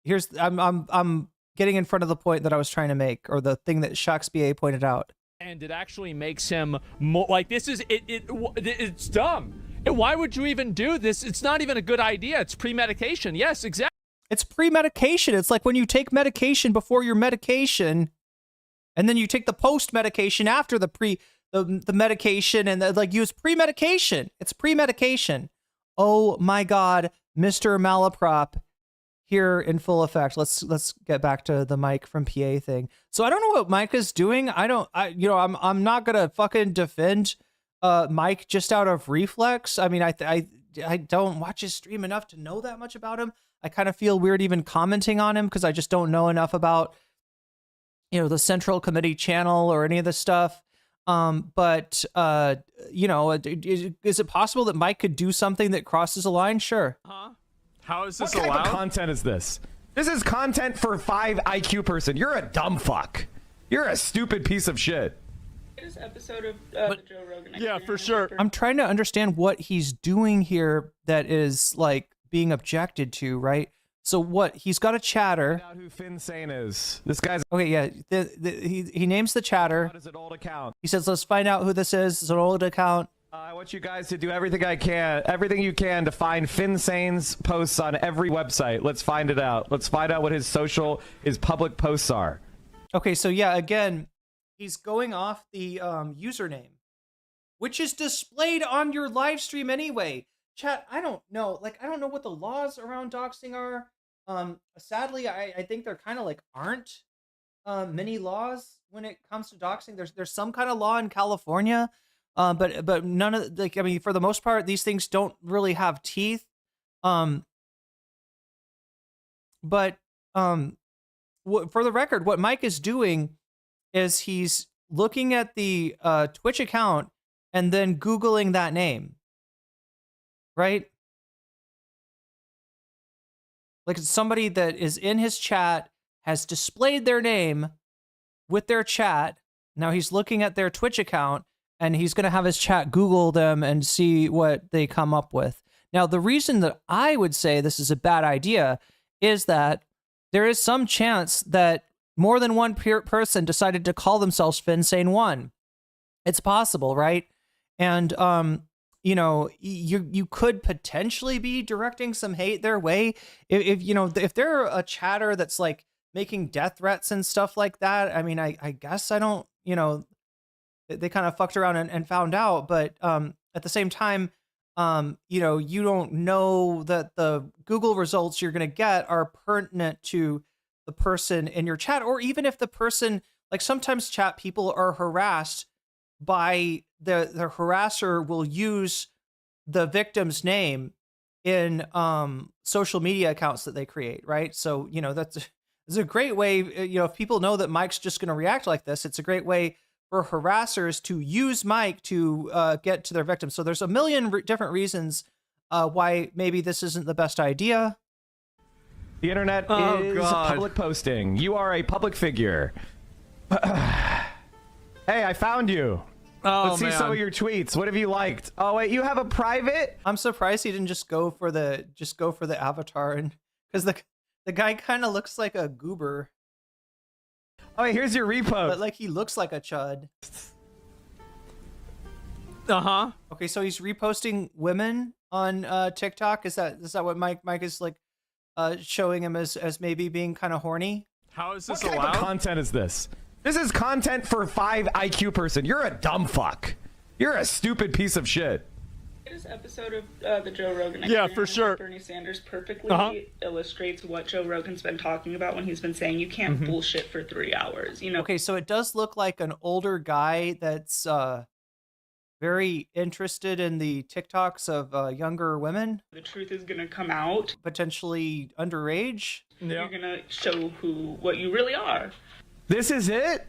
Here's, I'm getting in front of the point that I was trying to make, or the thing that Shakespeare pointed out. And it actually makes him more like, this is it's dumb. And why would you even do this? It's not even a good idea. It's pre-medication. Yes, exactly. It's pre-medication. It's like when you take medication before your medication, and then you take the post-medication after the medication, and use pre-medication. It's pre-medication. Oh my God, Mr. Malaprop here in full effect. Let's get back to the Mike from PA thing. So I don't know what Mike is doing. I'm not gonna fucking defend Mike just out of reflex. I mean, I don't watch his stream enough to know that much about him. I kind of feel weird even commenting on him because I just don't know enough about, the Central Committee channel or any of this stuff. But you know, is it possible that Mike could do something that crosses a line? Sure. How is this what allowed? What type of content is this? This is content for 5 IQ person. You're a dumb fuck. You're a stupid piece of shit. This episode of the Joe Rogan. Yeah, for sure. I'm trying to understand what he's doing here that is like being objected to, right? So what? He's got a chatter. Find out who Finsane is. This guy's okay. Yeah, he names the chatter. What is an old account? He says, "Let's find out who this is. It's an old account." I want you guys to do everything you can to find Finsane's posts on every website. Let's find it out. Let's find out what his public posts are. Okay, so yeah, again, he's going off the username, which is displayed on your live stream anyway. Chat, I don't know. Like, I don't know what the laws around doxing are. Sadly, I think there kind of like aren't many laws when it comes to doxing. There's some kind of law in California. But none of, like, I mean, for the most part, these things don't really have teeth. For the record, what Mike is doing is he's looking at the Twitch account and then Googling that name, right? Like, it's somebody that is in his chat, has displayed their name with their chat. Now he's looking at their Twitch account, and he's going to have his chat Google them and see what they come up with. Now, the reason that I would say this is a bad idea is that there is some chance that more than one person decided to call themselves Finsane1. It's possible, right? And, you know, you could potentially be directing some hate their way. If you know, if they're a chatter that's like making death threats and stuff like that, I mean, I guess I don't, you know, they kind of fucked around and found out, but at the same time, you know, you don't know that the Google results you're going to get are pertinent to the person in your chat, or even if the person, like, sometimes chat people are harassed by the harasser will use the victim's name in social media accounts that they create, right? So, you know, that's a great way, you know, if people know that Mike's just going to react like this, it's a great way for harassers to use Mike to get to their victims. So there's a million different reasons why maybe this isn't the best idea. The internet is public posting. You are a public figure. Hey, I found you. Let's see some of your tweets. What have you liked? Oh wait, you have a private? I'm surprised he didn't just go for the avatar, and because the guy kind of looks like a goober. Oh, wait, here's your repost. But like, he looks like a chud. Okay, so he's reposting women on TikTok. Is that what Mike is like showing him as maybe being kind of horny? How is this allowed? What type of content is this? This is content for 5 IQ person. You're a dumb fuck. You're a stupid piece of shit. This episode of the Joe Rogan Yeah, for sure. Bernie Sanders perfectly illustrates what Joe Rogan's been talking about when he's been saying you can't bullshit for 3 hours. You know. Okay, so it does look like an older guy that's very interested in the TikToks of younger women. The truth is gonna come out. Potentially underage. You're gonna show what you really are. This is it?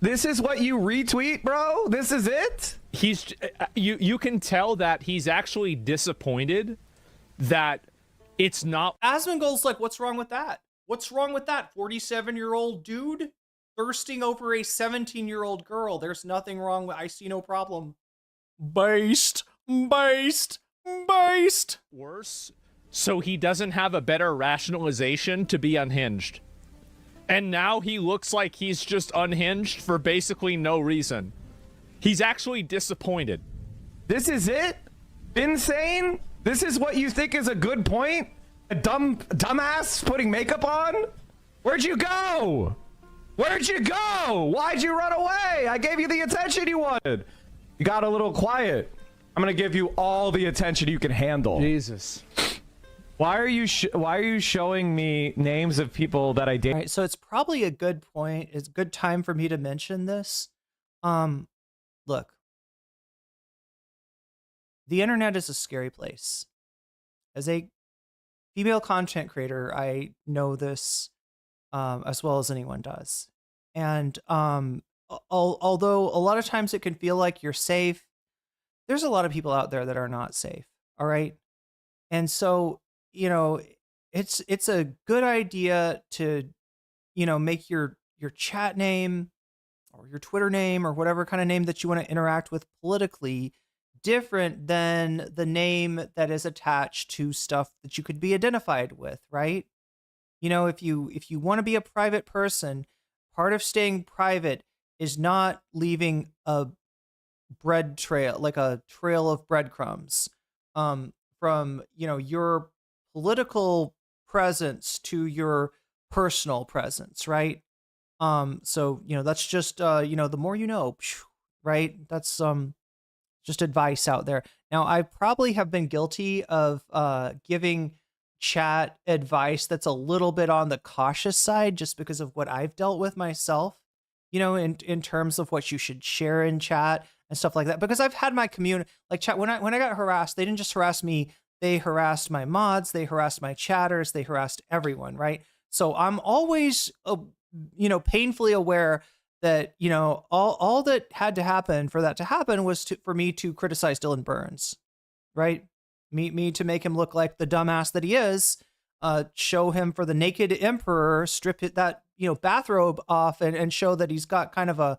This is what you retweet, bro? This is it? He's you can tell that he's actually disappointed that it's not. Asmongold's like, what's wrong with that? What's wrong with that? 47-year-old dude thirsting over a 17-year-old girl. There's nothing wrong with. I see no problem. Based. Worse, so he doesn't have a better rationalization to be unhinged. And now he looks like he's just unhinged for basically no reason. He's actually disappointed. This is it? Insane? This is what you think is a good point? A dumbass putting makeup on? Where'd you go? Where'd you go? Why'd you run away? I gave you the attention you wanted. You got a little quiet. I'm gonna give you all the attention you can handle. Jesus. Why are you showing me names of people that I date? All right, so it's probably a good point. It's a good time for me to mention this. Look, the internet is a scary place. As a female content creator, I know this as well as anyone does. And although a lot of times it can feel like you're safe, there's a lot of people out there that are not safe. All right. And so, it's a good idea to, make your chat name or your Twitter name or whatever kind of name that you want to interact with politically different than the name that is attached to stuff that you could be identified with, right? If you want to be a private person, part of staying private is not leaving a bread trail, like a trail of breadcrumbs, from your political presence to your personal presence, right? So that's just the more you know, right? That's just advice out there. Now, I probably have been guilty of giving chat advice that's a little bit on the cautious side just because of what I've dealt with myself, in terms of what you should share in chat and stuff like that. Because I've had my community, like chat, when I got harassed, they didn't just harass me, they harassed my mods, they harassed my chatters, they harassed everyone, right? So I'm always, painfully aware that, all that had to happen for that to happen was for me to criticize Dylan Burns, right? Me to make him look like the dumbass that he is, show him for the naked emperor, strip that, bathrobe off and show that he's got kind of a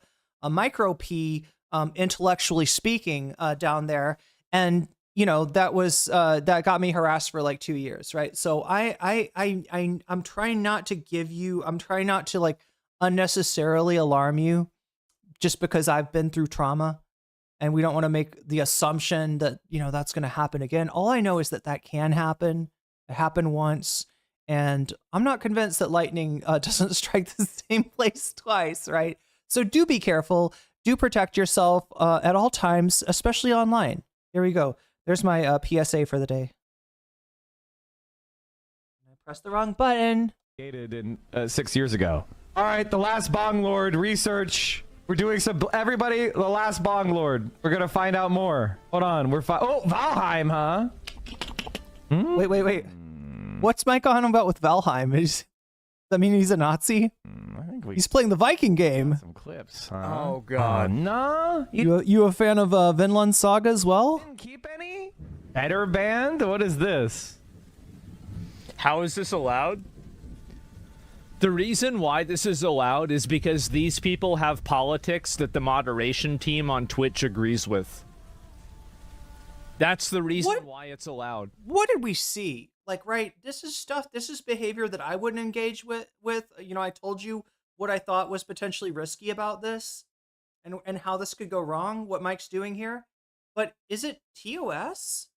micro P, intellectually speaking, down there. And, that was, that got me harassed for like 2 years. Right. So I'm trying not to like unnecessarily alarm you just because I've been through trauma. And we don't want to make the assumption that, that's going to happen again. All I know is that can happen. It happened once. And I'm not convinced that lightning doesn't strike the same place twice, right? So do be careful. Do protect yourself at all times, especially online. Here we go. There's my PSA for the day. I pressed the wrong button. In 6 years ago. All right, the last Bong Lord research. We're doing some, everybody, the last Bong Lord. We're going to find out more. Hold on. Oh, Valheim, huh? Wait. What's Mike on about with Valheim? Does that mean he's a Nazi? I think he's playing the Viking game. Some clips, huh? Oh, God. No. You a fan of Vinland Saga as well? Didn't keep any? Header band? What is this? How is this allowed? The reason why this is allowed is because these people have politics that the moderation team on Twitch agrees with. That's the reason why it's allowed. What did we see? Like, right, this is behavior that I wouldn't engage with. I told you what I thought was potentially risky about this and how this could go wrong, what Mike's doing here. But is it TOS?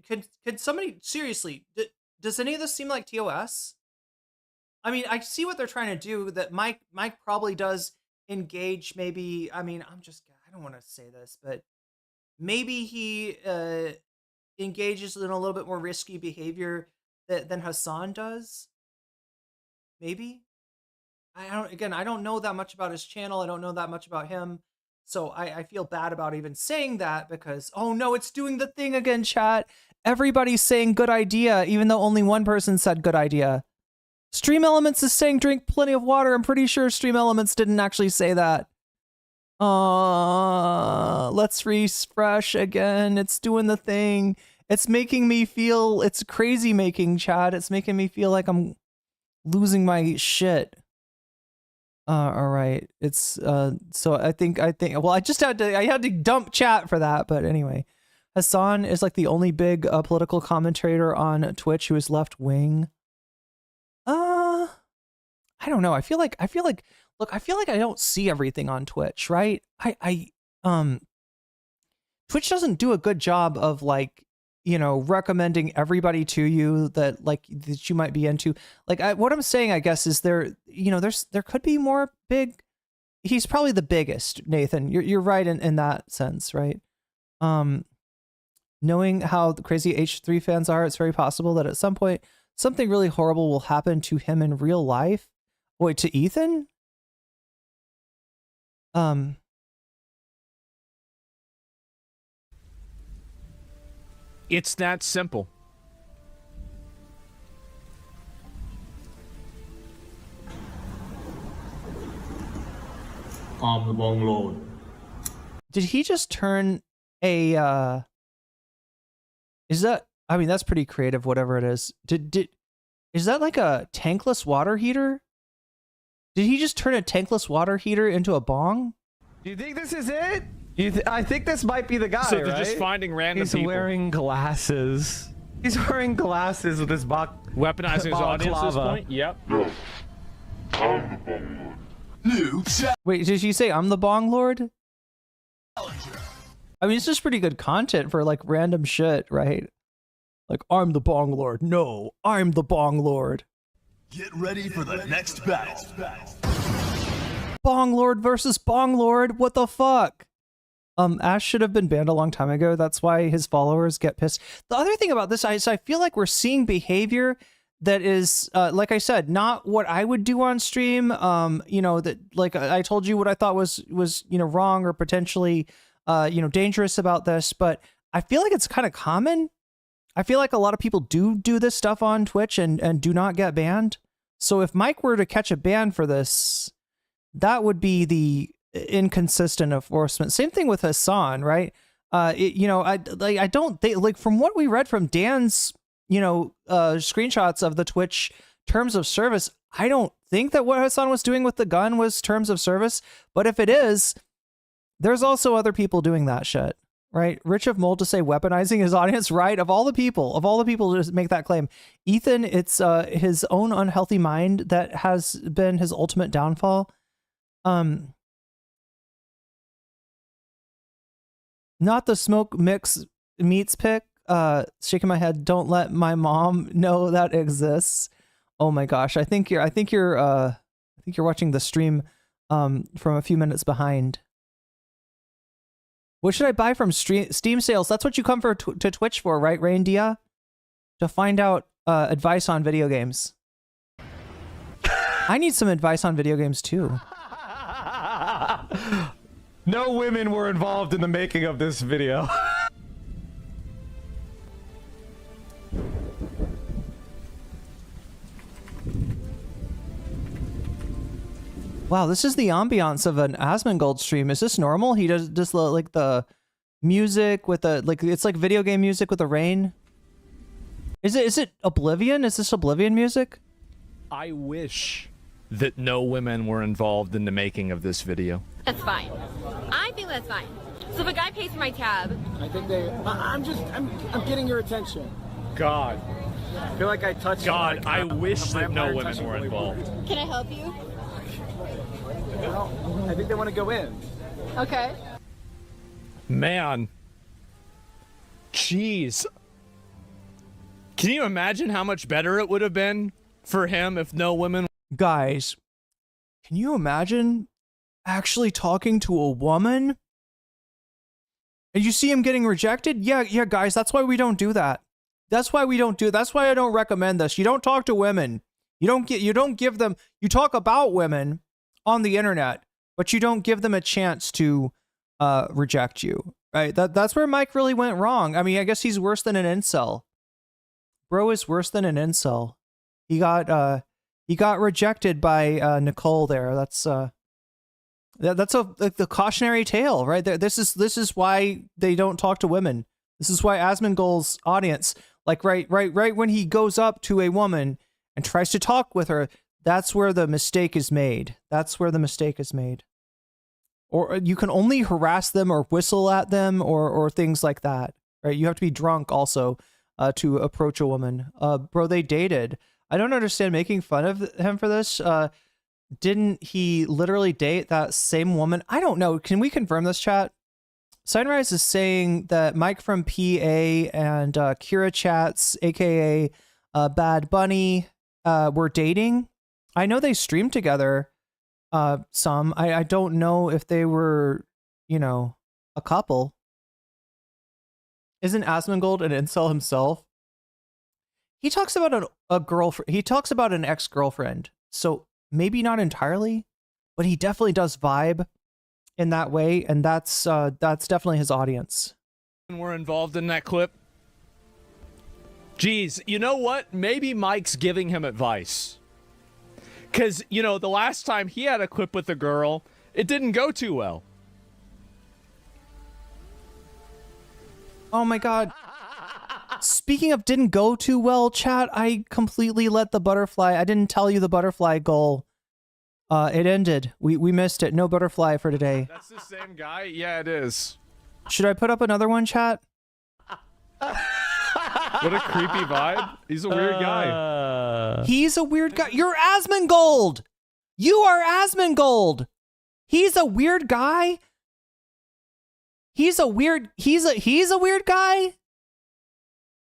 Could somebody, seriously, does any of this seem like TOS? I mean, I see what they're trying to do, that Mike probably does engage, maybe, I don't want to say this, but maybe he engages in a little bit more risky behavior than Hassan does. Maybe. I don't know that much about his channel. I don't know that much about him. So I feel bad about even saying that because, oh no, it's doing the thing again, chat. Everybody's saying good idea, even though only one person said good idea. Stream Elements is saying drink plenty of water. I'm pretty sure Stream Elements didn't actually say that. Let's refresh again. It's doing the thing. It's making me feel, it's crazy making, chat. It's making me feel like I'm losing my shit. All right. It's, so I think, well, I had to dump chat for that, but anyway. Hassan is like the only big political commentator on Twitch who is left wing. I don't know. I feel like look, I feel like I don't see everything on Twitch, right? Twitch doesn't do a good job of like, recommending everybody to you that you might be into. Like what I'm saying, I guess, is there could be more big. He's probably the biggest, Nathan. You're right in that sense, right? Knowing how the crazy H3 fans are, it's very possible that at some point something really horrible will happen to him in real life. Wait, to Ethan? It's that simple. I'm the Bong Lord. Did he just turn a is that, I mean, that's pretty creative, whatever it is. Is that like a tankless water heater? Did he just turn a tankless water heater into a bong? Do you think this is it? I think this might be the guy, So they're right? just finding random He's people. wearing glasses. He's wearing glasses with his weaponizing his audience at this point. Yep. Wait, did she say I'm the bong lord? I mean, it's just pretty good content for like random shit, right? Like, I'm the bong lord. No, I'm the bong lord. Get ready for the next battle. Bong lord versus bong lord. What the fuck? Ash should have been banned a long time ago. That's why his followers get pissed. The other thing about this is I feel like we're seeing behavior that is, like I said, not what I would do on stream. You know, that like I told you what I thought was you know, wrong or potentially you know, dangerous about this, but I feel like it's kind of common. I feel like a lot of people do this stuff on Twitch and do not get banned. So if Mike were to catch a ban for this, that would be the inconsistent enforcement. Same thing with Hassan, right? You know, I don't think, like, from what we read from Dan's, you know, screenshots of the Twitch terms of service, I don't think that what Hassan was doing with the gun was terms of service. But if it is, there's also other people doing that shit, right? Rich of Mold to say weaponizing his audience, right? Of all the people to make that claim, Ethan, it's his own unhealthy mind that has been his ultimate downfall. Not the smoke mix meats pick. Shaking my head. Don't let my mom know that exists. Oh my gosh, I think you're watching the stream from a few minutes behind. What should I buy from Steam sales? That's what you come to Twitch for, right, Rain Dia? To find out advice on video games. I need some advice on video games too. No women were involved in the making of this video. Wow, this is the ambiance of an Asmongold stream. Is this normal? He does just like the music with the, like, it's like video game music with the rain. Is it Oblivion? Is this Oblivion music? I wish that no women were involved in the making of this video. That's fine. I think that's fine. So if a guy pays for my tab, I think I'm getting your attention. God. I feel like I touched. God, I wish that no women were involved. can I help you? Well, I think they want to go in. Okay. Man. Jeez. Can you imagine how much better it would have been for him if no women... Guys, can you imagine actually talking to a woman? And you see him getting rejected? Yeah, guys, that's why we don't do that. That's why I don't recommend this. You don't talk to women. You don't give them, you talk about women on the internet, but you don't give them a chance to reject you, right? That's where Mike really went wrong. I mean, I guess he's worse than an incel. Bro is worse than an incel. He got rejected by Nicole there. That's the cautionary tale, right? This is why they don't talk to women. This is why Asmongold's audience, like right when he goes up to a woman and tries to talk with her, that's where the mistake is made. That's where the mistake is made. Or you can only harass them or whistle at them or things like that, right? You have to be drunk also to approach a woman. Bro, they dated. I don't understand making fun of him for this. Didn't he literally date that same woman? I don't know. Can we confirm this, chat? Sunrise is saying that Mike from PA and Kira Chats, aka Bad Bunny, were dating. I know they streamed together some. I don't know if they were, you know, a couple. Isn't Asmongold an incel himself? He talks about a girlfriend. He talks about an ex-girlfriend. So maybe not entirely, but he definitely does vibe in that way, and that's definitely his audience. Were involved in that clip. Geez, you know what? Maybe Mike's giving him advice. Because, you know, the last time he had a clip with a girl, It didn't go too well. Oh my god. Speaking of didn't go too well, chat, I completely let the butterfly. I didn't tell you the butterfly goal. It ended. We missed it. No butterfly for today. That's the same guy? Yeah, it is. Should I put up another one, chat? What a creepy vibe. He's a weird guy. He's a weird guy. You're Asmongold. You are Asmongold. He's a weird guy. He's a weird guy.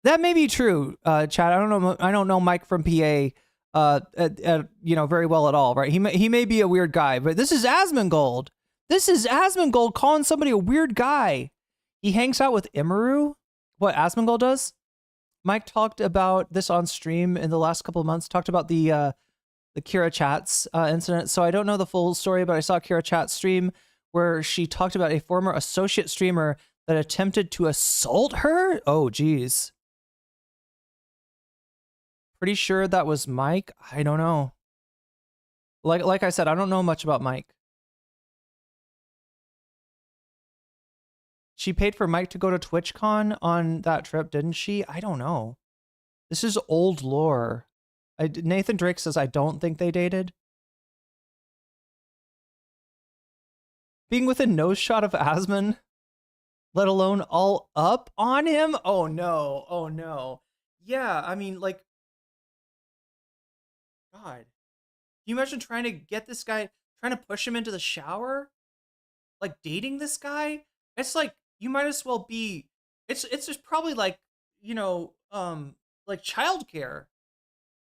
That may be true, Chad. I don't know Mike from PA, very well at all, right? He may be a weird guy, but this is Asmongold. This is Asmongold calling somebody a weird guy. He hangs out with Imaru. What Asmongold does? Mike talked about this on stream in the last couple of months. Talked about the Kira Chats incident. So I don't know the full story, but I saw Kira Chat's stream where she talked about a former associate streamer that attempted to assault her. Oh, geez. Pretty sure that was Mike. I don't know. Like I said, I don't know much about Mike. She paid for Mike to go to TwitchCon on that trip, didn't she? I don't know. This is old lore. Nathan Drake says, I don't think they dated. Being within nose shot of Asmon, let alone all up on him? Oh no. Oh no. Yeah, I mean, like, God. Can you imagine trying to get this guy, trying to push him into the shower? Like dating this guy? It's like, you might as well be, it's just probably like, like childcare.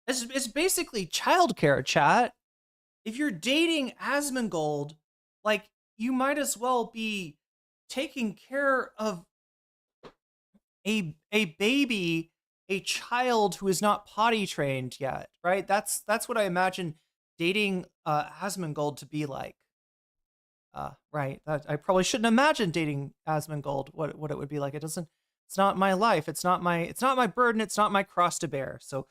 It's basically childcare, chat. If you're dating Asmongold, like, you might as well be taking care of a baby, a child who is not potty trained yet, right? That's what I imagine dating Asmongold to be like. Right. I probably shouldn't imagine dating Asmongold, what it would be like. It's not my life. It's not my burden. It's not my cross to bear. So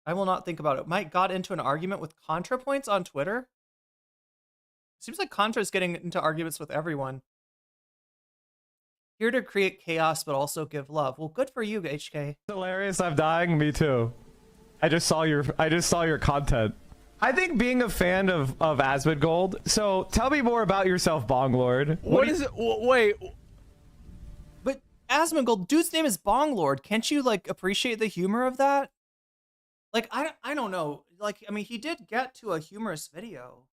I will not think about it. Mike got into an argument with ContraPoints on Twitter. Seems like Contra is getting into arguments with everyone. Here to create chaos, but also give love. Well, good for you, HK. Hilarious. I'm dying. Me too. I just saw your content. I think being a fan of Asmongold. So tell me more about yourself, Bonglord. What is it? Wait. But Asmongold, dude's name is Bonglord. Can't you like appreciate the humor of that? Like, I don't know. Like, I mean, he did get to a humorous video.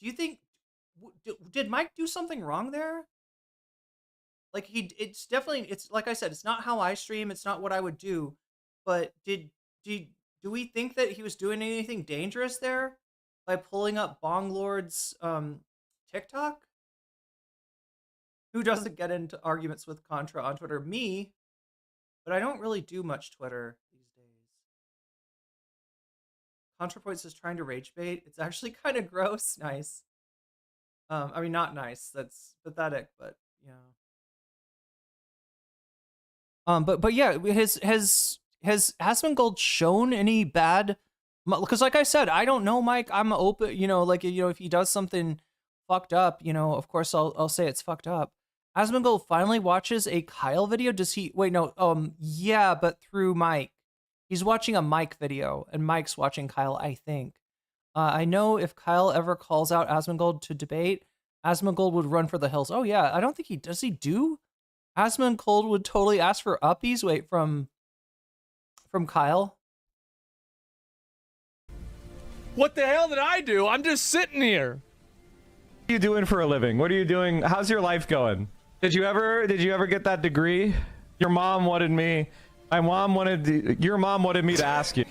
Do you think, did Mike do something wrong there? Like, it's like I said, it's not how I stream. It's not what I would do. But do we think that he was doing anything dangerous there by pulling up Bonglord's TikTok? Who doesn't get into arguments with Contra on Twitter? Me, but I don't really do much Twitter these days. ContraPoints is trying to rage bait. It's actually kind of gross. Nice. I mean, not nice. That's pathetic, but yeah. But yeah, has Asmongold shown any bad? Because like I said, I don't know, Mike. I'm open. If he does something fucked up, of course I'll say it's fucked up. Asmongold finally watches a Kyle video. Does he? Wait, no. Yeah, but through Mike. He's watching a Mike video, and Mike's watching Kyle, I think. I know if Kyle ever calls out Asmongold to debate, Asmongold would run for the hills. Oh yeah, I don't think he does. He do? Asmongold would totally ask for uppies. Wait, from Kyle. What the hell did I do? I'm just sitting here. What are you doing for a living? What are you doing? How's your life going? Did you ever get that degree? Your mom wanted me. Your mom wanted me to ask you.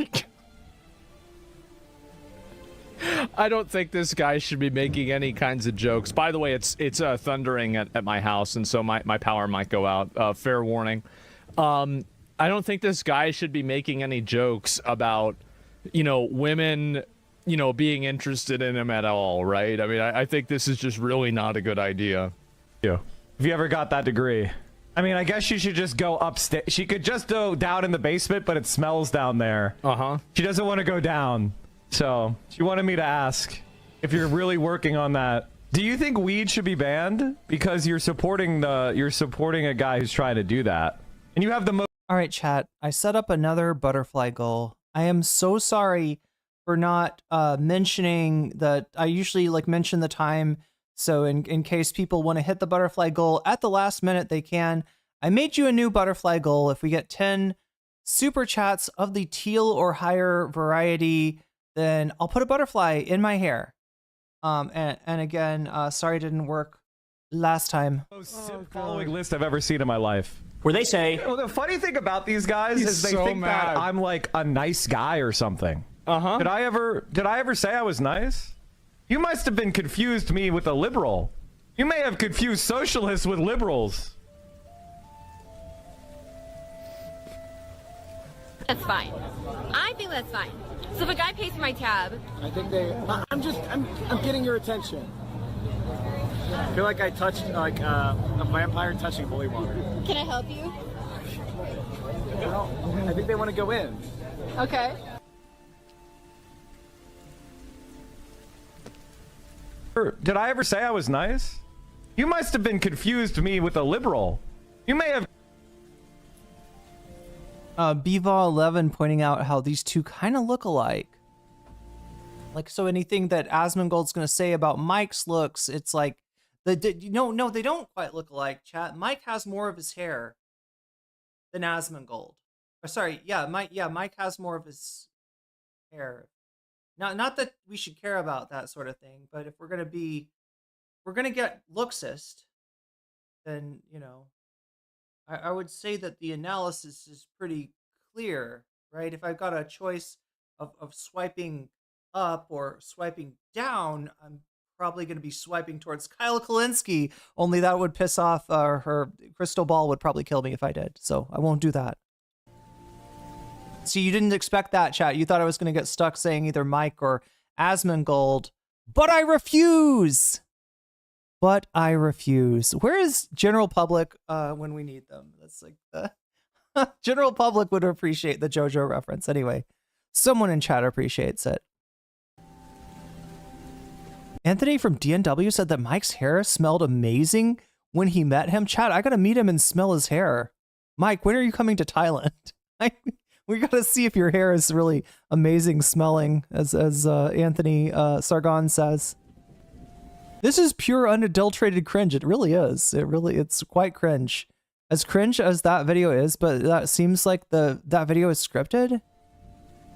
I don't think this guy should be making any kinds of jokes. By the way, it's thundering at my house, and so my power might go out. Fair warning. I don't think this guy should be making any jokes about, women, being interested in him at all, right? I mean, I think this is just really not a good idea. Yeah. Have you ever got that degree? I mean, I guess she should just go upstairs. She could just go down in the basement, but it smells down there. Uh-huh. She doesn't want to go down. So she wanted me to ask. if you're really working on that. Do you think weed should be banned because you're supporting a guy who's trying to do that, and you have the most? All right, chat. I set up another butterfly goal. I am so sorry for not mentioning that. I usually like mention the time, so in case people want to hit the butterfly goal at the last minute, they can. I made you a new butterfly goal. If we get 10 super chats of the teal or higher variety, then I'll put a butterfly in my hair. And again, sorry it didn't work last time. Following list I've ever seen in my life. Where they say, well, the funny thing about these guys is they think that I'm like a nice guy or something. Did I ever say I was nice? You must have been confused me with a liberal. You may have confused socialists with liberals. That's fine. I think that's fine. So if a guy pays for my tab, I think I'm getting your attention. I feel like I touched like a vampire touching holy water. can I help you? Well, I think they want to go in. Okay. Did I ever say I was nice? You must have been confused me with a liberal. You may have. Bva11 pointing out how these two kind of look alike. Like, so anything that Asmongold's going to say about Mike's looks, it's like, no, they don't quite look alike, chat. Mike has more of his hair than Asmongold. Or sorry, Mike has more of his hair. Not that we should care about that sort of thing, but if we're going to get looksist, then, you know, I would say that the analysis is pretty clear, right? If I've got a choice of swiping up or swiping down, I'm probably going to be swiping towards Kyle Kalinske, only that would piss off her crystal ball would probably kill me if I did, so I won't do that. See, you didn't expect that, chat. You thought I was going to get stuck saying either Mike or Asmongold, but I refuse! But I refuse. Where is general public when we need them? That's like the general public would appreciate the JoJo reference. Anyway, someone in chat appreciates it. Anthony from DNW said that Mike's hair smelled amazing when he met him. Chat, I gotta meet him and smell his hair. Mike, when are you coming to Thailand? We gotta see if your hair is really amazing smelling, as Anthony Sargon says. This is pure unadulterated cringe. It really is. It's quite cringe. As cringe as that video is, but that seems like that video is scripted.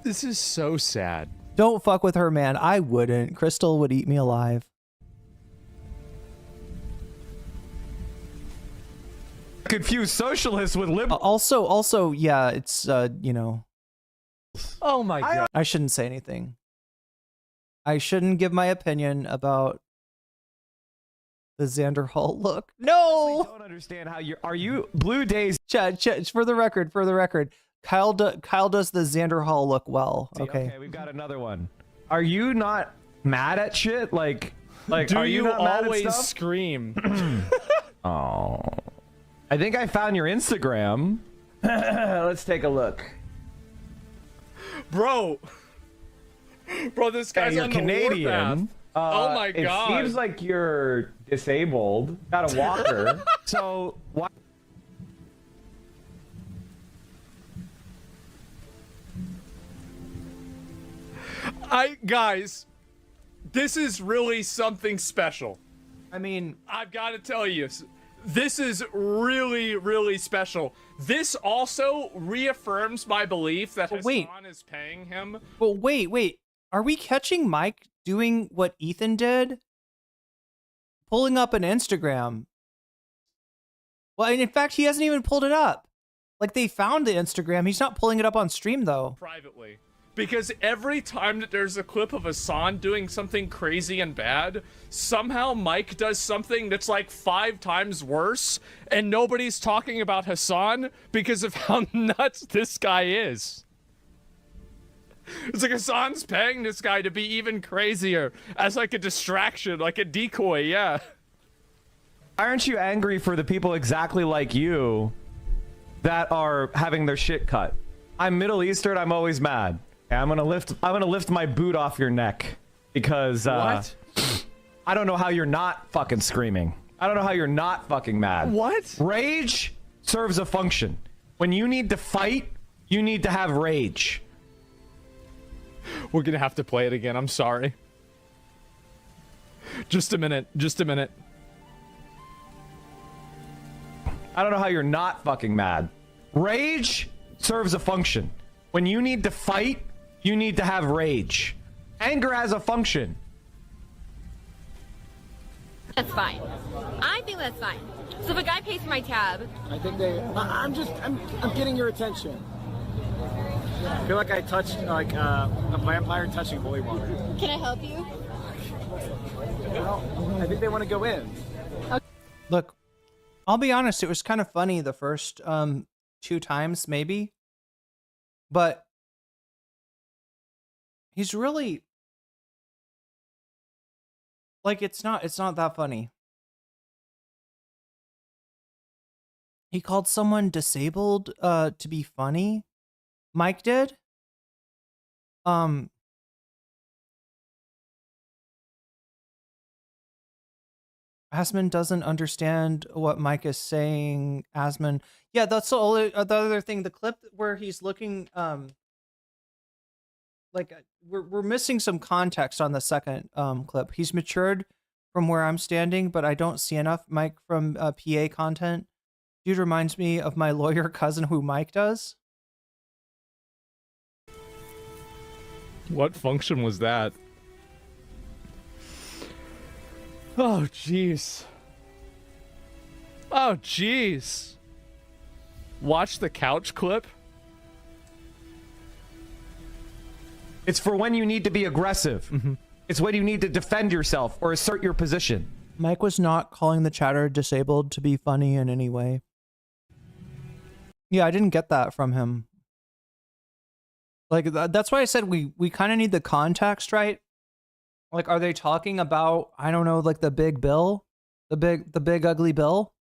This is so sad. Don't fuck with her, man. I wouldn't. Crystal would eat me alive. Confuse socialists with liberals. Also, yeah, it's, you know. Oh my God. I shouldn't say anything. I shouldn't give my opinion about the Xander Hall look. No! I don't understand how are you Blue Days? Chat, for the record, Kyle does the Xander Hall look well. Okay. Okay, we've got another one. Are you not mad at shit? Like do are you not mad at always stuff? scream? Oh. I think I found your Instagram. Let's take a look. Bro, this guy's on the Canadian. warpath. Oh my God. It seems like you're disabled. Got a walker. So why? Guys, this is really something special. I mean, I've got to tell you, this is really, really special. This also reaffirms my belief that Hassan is paying him. Well, wait. Are we catching Mike doing what Ethan did? Pulling up an Instagram. Well, and in fact, he hasn't even pulled it up. Like, they found the Instagram. He's not pulling it up on stream, though. Privately. Because every time that there's a clip of Hassan doing something crazy and bad, somehow Mike does something that's like 5 times worse, and nobody's talking about Hassan because of how nuts this guy is. It's like Hassan's paying this guy to be even crazier as like a distraction, like a decoy, yeah. Why aren't you angry for the people exactly like you that are having their shit cut? I'm Middle Eastern, I'm always mad. I'm gonna lift my boot off your neck. because What? I don't know how you're not fucking screaming. I don't know how you're not fucking mad. What? Rage serves a function. When you need to fight, you need to have rage. We're gonna have to play it again. I'm sorry. Just a minute. Just a minute. I don't know how you're not fucking mad. Rage serves a function. When you need to fight, you need to have rage. Anger has a function. That's fine. I think that's fine. So if a guy pays for my tab, I think I'm getting your attention. I feel like I touched like a vampire touching holy water. can I help you? Well, I think they want to go in. Look, I'll be honest, it was kind of funny the first 2 times, maybe. But he's really like it's not that funny. He called someone disabled to be funny. Mike did. Asman doesn't understand what Mike is saying. Asman, yeah, that's the other thing. The clip where he's looking, like we're missing some context on the second clip. He's matured from where I'm standing, but I don't see enough Mike from PA content. Dude reminds me of my lawyer cousin who Mike does. What function was that? Oh, jeez. Oh, jeez. Watch the couch clip. It's for when you need to be aggressive. It's when you need to defend yourself or assert your position. Mike was not calling the chatter disabled to be funny in any way. Yeah, I didn't get that from him. Like, that's why I said we kind of need the context, right? Like, are they talking about, I don't know, like the big bill? The big ugly bill?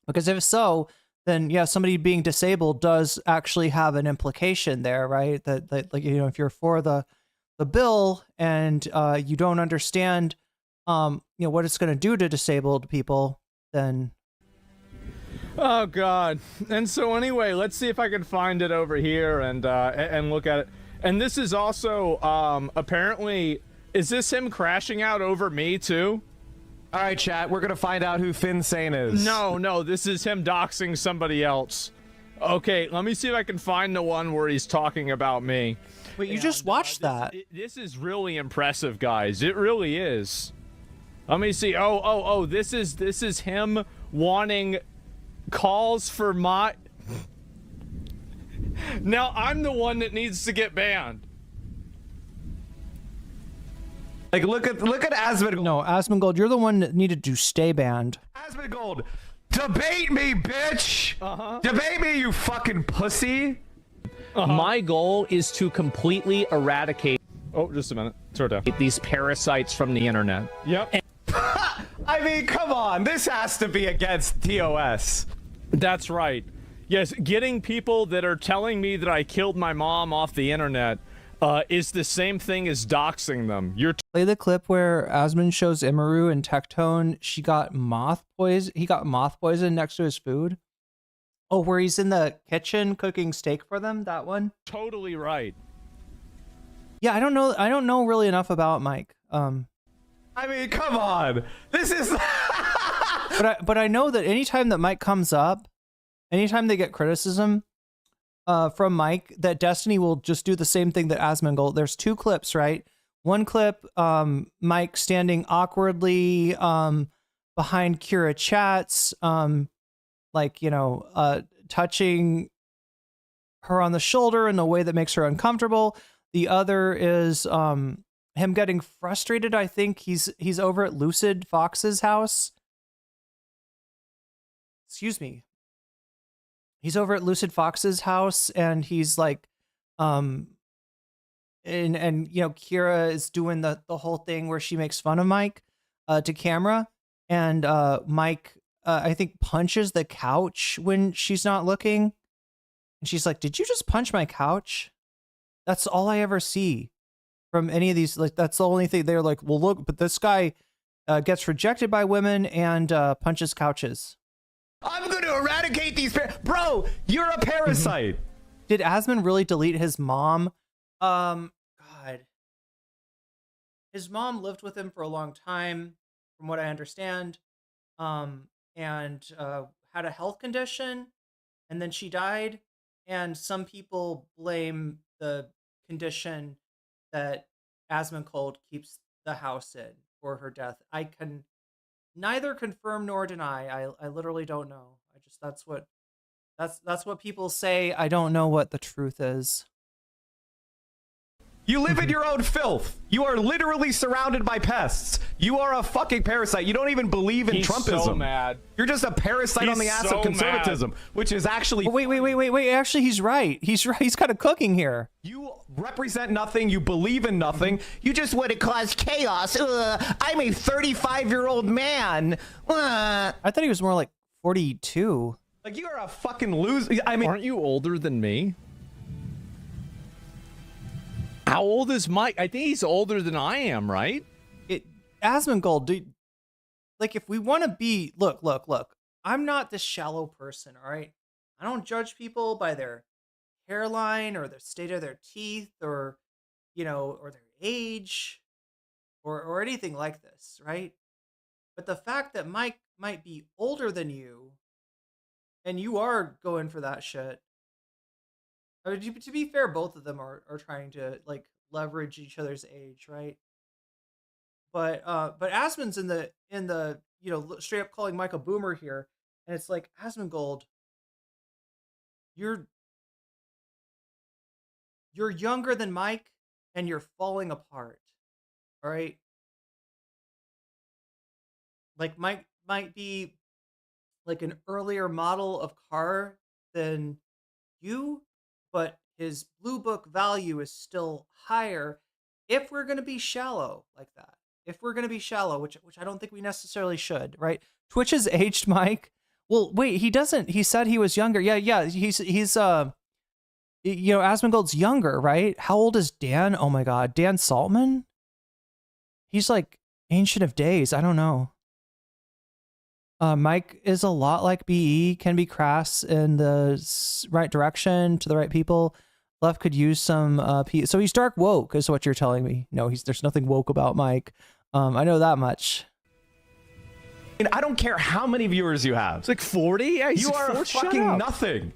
Because if so, then yeah, somebody being disabled does actually have an implication there, right? That like, you know, if you're for the bill and you don't understand you know, what it's going to do to disabled people, then Oh God. And so anyway, let's see if I can find it over here and look at it. And this is also apparently, is this him crashing out over me too? All right, chat, we're gonna find out who Finsane is. No, this is him doxing somebody else. Okay, let me see if I can find the one where he's talking about me. Wait, you just watched that. This is really impressive, guys. It really is. Let me see. Oh, this is him wanting calls for my... Now I'm the one that needs to get banned. Like, look at Asmongold. No, Asmongold, you're the one that needed to stay banned. Asmongold, debate me, bitch! Debate me, you fucking pussy! My goal is to completely eradicate... Oh, just a minute. Sort of. These parasites from the internet. Yep. I mean, come on. This has to be against DOS. That's right. Yes, getting people that are telling me that I killed my mom off the internet is the same thing as doxing them. Play the clip where Asmon shows Imaru and Tectone. He got moth poison next to his food. Oh, where he's in the kitchen cooking steak for them. That one. Totally right. Yeah, I don't know really enough about Mike. I mean, come on. This is. but I know that anytime that Mike comes up, anytime they get criticism from Mike, that Destiny will just do the same thing that Asmongold. There's 2 clips, right? One clip, Mike standing awkwardly behind Kira chats, like, you know, touching her on the shoulder in a way that makes her uncomfortable. The other is him getting frustrated. I think he's over at Lucid Fox's house. Excuse me. He's over at Lucid Fox's house and he's like, and you know, Kira is doing the whole thing where she makes fun of Mike to camera, and Mike I think punches the couch when she's not looking, and she's like, "Did you just punch my couch?" That's all I ever see from any of these. Like, that's the only thing. They're like, well, look, but this guy gets rejected by women and punches couches. I'm going to eradicate these. Bro, you're a parasite. Did Asmon really delete his mom? God. His mom lived with him for a long time, from what I understand, and had a health condition, and then she died. And some people blame the condition that Asmongold keeps the house in for her death. I can neither confirm nor deny. I literally don't know. I just that's what people say. I don't know what the truth is. You live in your own filth. You are literally surrounded by pests. You are a fucking parasite. You don't even believe in He's Trumpism. so mad. You're just a parasite on the ass of conservatism, which is actually... Oh, wait. Actually, he's right. He's right. He's kind of cooking here. You represent nothing. You believe in nothing. You just want to cause chaos. I'm a 35-year-old man. I thought he was more like 42. Like, you are a fucking loser. I mean... Aren't you older than me? How old is Mike? I think he's older than I am, right? Asmongold, dude. Like, if we want to be... Look. I'm not this shallow person, all right? I don't judge people by their hairline or the state of their teeth or, or their age or anything like this, right? But the fact that Mike might be older than you and you are going for that shit... I mean, to be fair, both of them are trying to like leverage each other's age, right? But Asmon's in the straight up calling Mike a boomer here, and it's like, Asmongold, you're younger than Mike, and you're falling apart. All right, like Mike might be like an earlier model of car than you, but his blue book value is still higher if we're going to be shallow like that. If we're going to be shallow, which I don't think we necessarily should, right? Twitch has aged Mike. Well, wait, he doesn't. He said he was younger. Yeah, he's Asmongold's younger, right? How old is Dan? Oh my God, Dan Saltman? He's like Ancient of Days. I don't know. Mike is a lot like BE, can be crass in the right direction to the right people. Left could use some so he's dark woke is what you're telling me. No, there's nothing woke about Mike. I know that much. And I don't care how many viewers you have. It's like 40? Yeah, you are fucking nothing.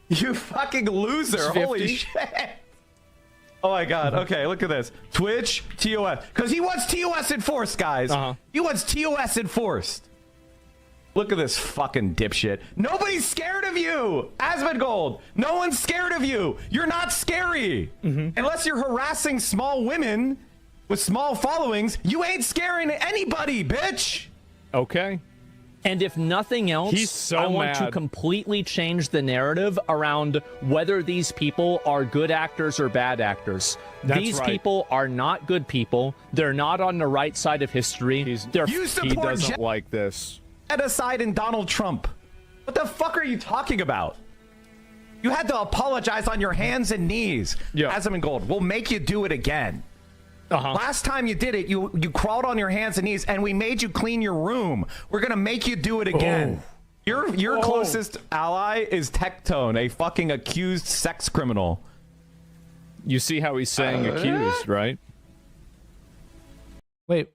You fucking loser. Holy shit. Oh my God. Okay, look at this. Twitch, TOS. Because he wants TOS enforced, guys. He wants TOS enforced. Look at this fucking dipshit. Nobody's scared of you, Asmongold. No one's scared of you. You're not scary. Unless you're harassing small women with small followings, you ain't scaring anybody, bitch. Okay. And if nothing else, He's so I want to mad. completely change the narrative around whether these people are good actors or bad actors. That's These right. people are not good people. They're not on the right side of history. He doesn't like this. Genocide and Donald Trump. What the fuck are you talking about? You had to apologize on your hands and knees. Asmongold, we'll make you do it again. Last time you did it, you crawled on your hands and knees, and we made you clean your room. We're gonna make you do it again. Your closest ally is Tectone, a fucking accused sex criminal. You see how he's saying accused, right? Wait,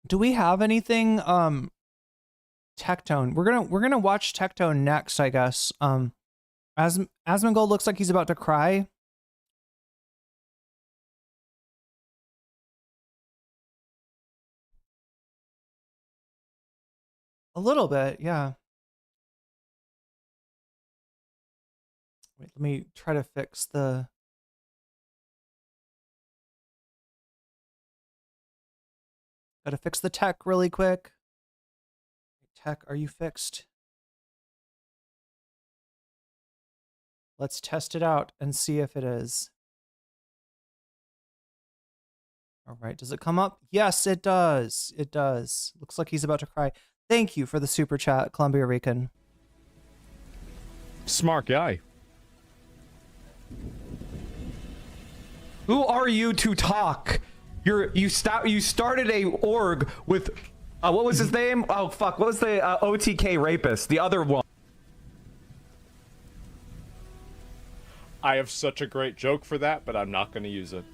do we have anything? Tectone. We're gonna watch Tectone next, I guess. Asmongold looks like he's about to cry. A little bit, yeah. Wait, let me try to fix the... Gotta fix the tech really quick. Tech, are you fixed? Let's test it out and see if it is. All right, does it come up? Yes, it does. It does. Looks like he's about to cry. Thank you for the super chat, Columbia Rican. Smart guy. Who are you to talk? You started a org with what was his name? Oh fuck, what was the OTK rapist? The other one. I have such a great joke for that, but I'm not going to use it.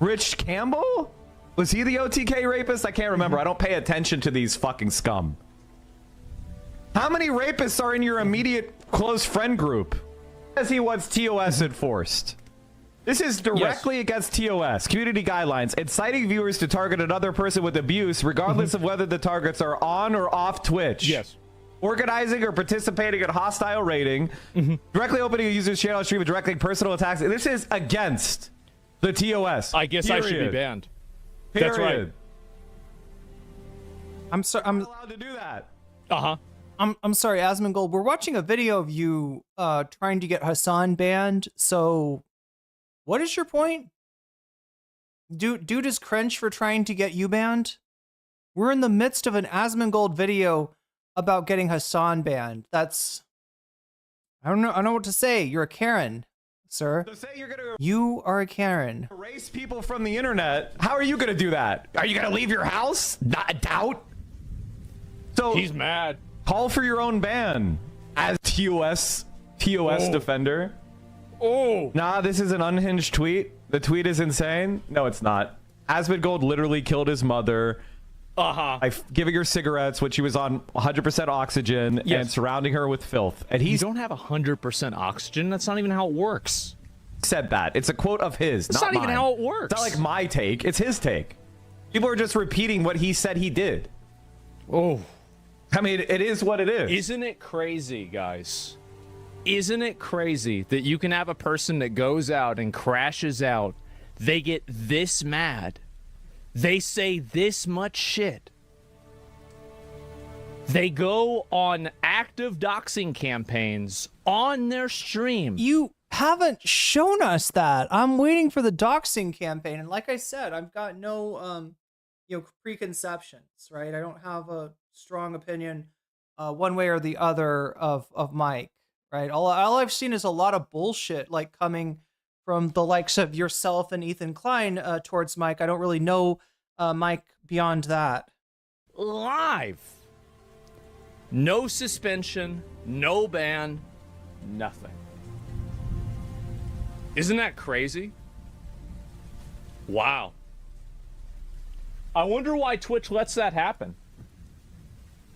Rich Campbell? Was he the OTK rapist? I can't remember. I don't pay attention to these fucking scum. How many rapists are in your immediate close friend group? As he wants TOS enforced. This is directly against TOS, community guidelines, inciting viewers to target another person with abuse, regardless of whether the targets are on or off Twitch. Yes. Organizing or participating in hostile raiding, directly opening a user's channel stream, and directing personal attacks. This is against the TOS. I guess I should be banned. That's right. I'm sorry. I'm not allowed to do that. I'm sorry, Asmongold. We're watching a video of you trying to get Hassan banned. So, what is your point? Dude is cringe for trying to get you banned. We're in the midst of an Asmongold video about getting Hassan banned. That's, I don't know what to say. You're a Karen, sir. So say you're gonna You are a Karen. erase people from the internet. How are you gonna do that? Are you gonna leave your house? Not a doubt. So he's mad. Call for your own ban as TOS defender. Oh. Nah, this is an unhinged tweet. The tweet is insane. No, it's not. Asmongold literally killed his mother. By giving her cigarettes when she was on 100% oxygen and surrounding her with filth. And You don't have 100% oxygen. That's not even how it works. Said that. It's a quote of his. That's not even mine. how it works. It's not like my take. It's his take. People are just repeating what he said he did. Oh. I mean, it is what it is. Isn't it crazy, guys? Isn't it crazy that you can have a person that goes out and crashes out, they get this mad, they say this much shit, they go on active doxing campaigns on their stream. You haven't shown us that. I'm waiting for the doxing campaign, and like I said, I've got no preconceptions, right? I don't have a strong opinion one way or the other of Mike, right? All I've seen is a lot of bullshit like coming from the likes of yourself and Ethan Klein towards Mike. I don't really know Mike beyond that. Live. No suspension, no ban, nothing. Isn't that crazy? Wow. I wonder why Twitch lets that happen.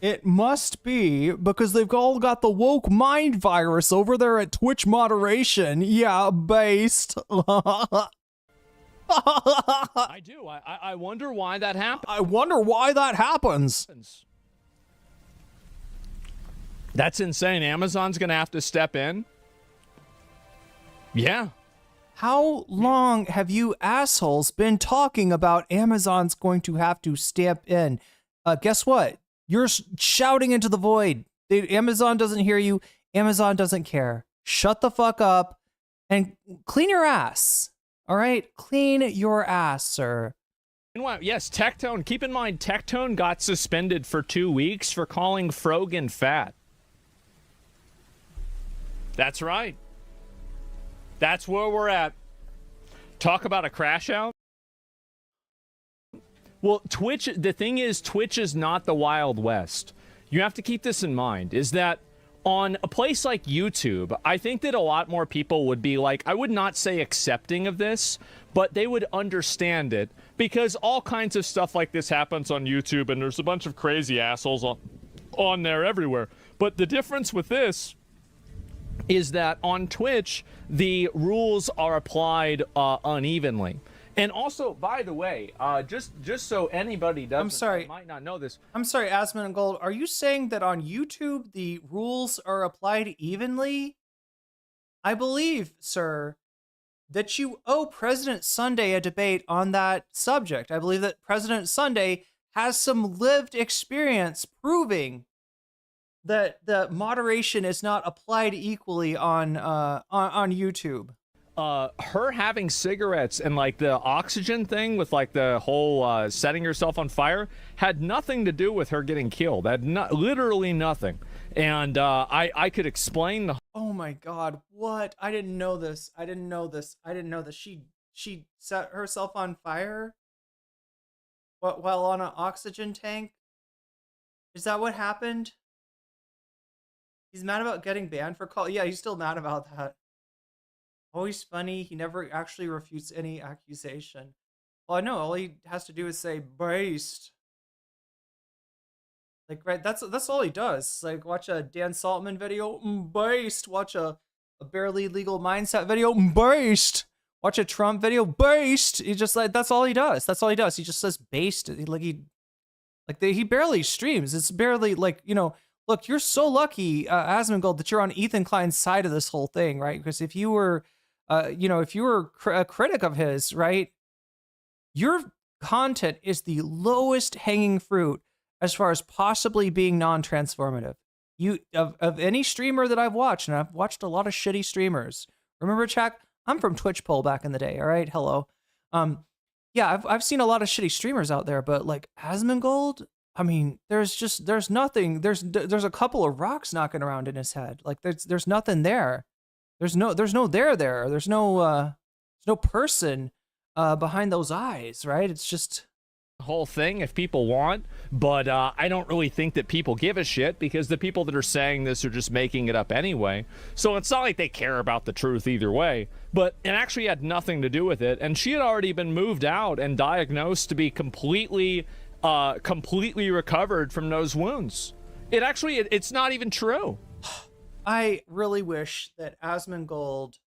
It must be because they've all got the woke mind virus over there at Twitch moderation. Yeah, based. I do. I wonder why that happens. I wonder why that happens. That's insane. Amazon's going to have to step in. Yeah. How long have you assholes been talking about Amazon's going to have to step in? Guess what? You're shouting into the void. Amazon doesn't hear you. Amazon doesn't care. Shut the fuck up and clean your ass. All right? Clean your ass, sir. Yes, Tectone. Keep in mind, Tectone got suspended for 2 weeks for calling Frogan fat. That's right. That's where we're at. Talk about a crash out. Well, Twitch, the thing is, Twitch is not the Wild West. You have to keep this in mind, is that on a place like YouTube, I think that a lot more people would be like, I would not say accepting of this, but they would understand it because all kinds of stuff like this happens on YouTube and there's a bunch of crazy assholes on there everywhere. But the difference with this is that on Twitch, the rules are applied unevenly. And also, by the way, just so anybody might not know this. I'm sorry, Asmongold. Are you saying that on YouTube the rules are applied evenly? I believe, sir, that you owe President Sunday a debate on that subject. I believe that President Sunday has some lived experience proving that the moderation is not applied equally on YouTube. her having cigarettes and like the oxygen thing with like the whole setting herself on fire had nothing to do with her getting killed. Had literally nothing. And I could explain the. Oh my God! What? I didn't know this. I didn't know this. She set herself on fire. What, while on an oxygen tank? Is that what happened? He's mad about getting banned for call. Yeah, he's still mad about that. Always funny. He never actually refutes any accusation. Well, I know all he has to do is say "based." Like, right, that's all he does. Like, watch a Dan Saltman video, based. Watch a barely legal mindset video, based. Watch a Trump video, based. He just like that's all he does. That's all he does. He just says based. He barely streams. It's barely like, you know. Look, you're so lucky, Asmongold, that you're on Ethan Klein's side of this whole thing, right? Because if you were, if you were a critic of his, right, your content is the lowest hanging fruit as far as possibly being non-transformative. You of any streamer that I've watched, and I've watched a lot of shitty streamers. Remember, Chak? I'm from Twitch Poll back in the day. All right, hello. Yeah, I've seen a lot of shitty streamers out there, but like Asmongold, I mean, there's nothing. There's a couple of rocks knocking around in his head. Like there's nothing there. There's no there. There's no person behind those eyes, right? It's just whole thing if people want, but I don't really think that people give a shit because the people that are saying this are just making it up anyway. So it's not like they care about the truth either way, but it actually had nothing to do with it. And she had already been moved out and diagnosed to be completely recovered from those wounds. It's not even true. I really wish that Asmongold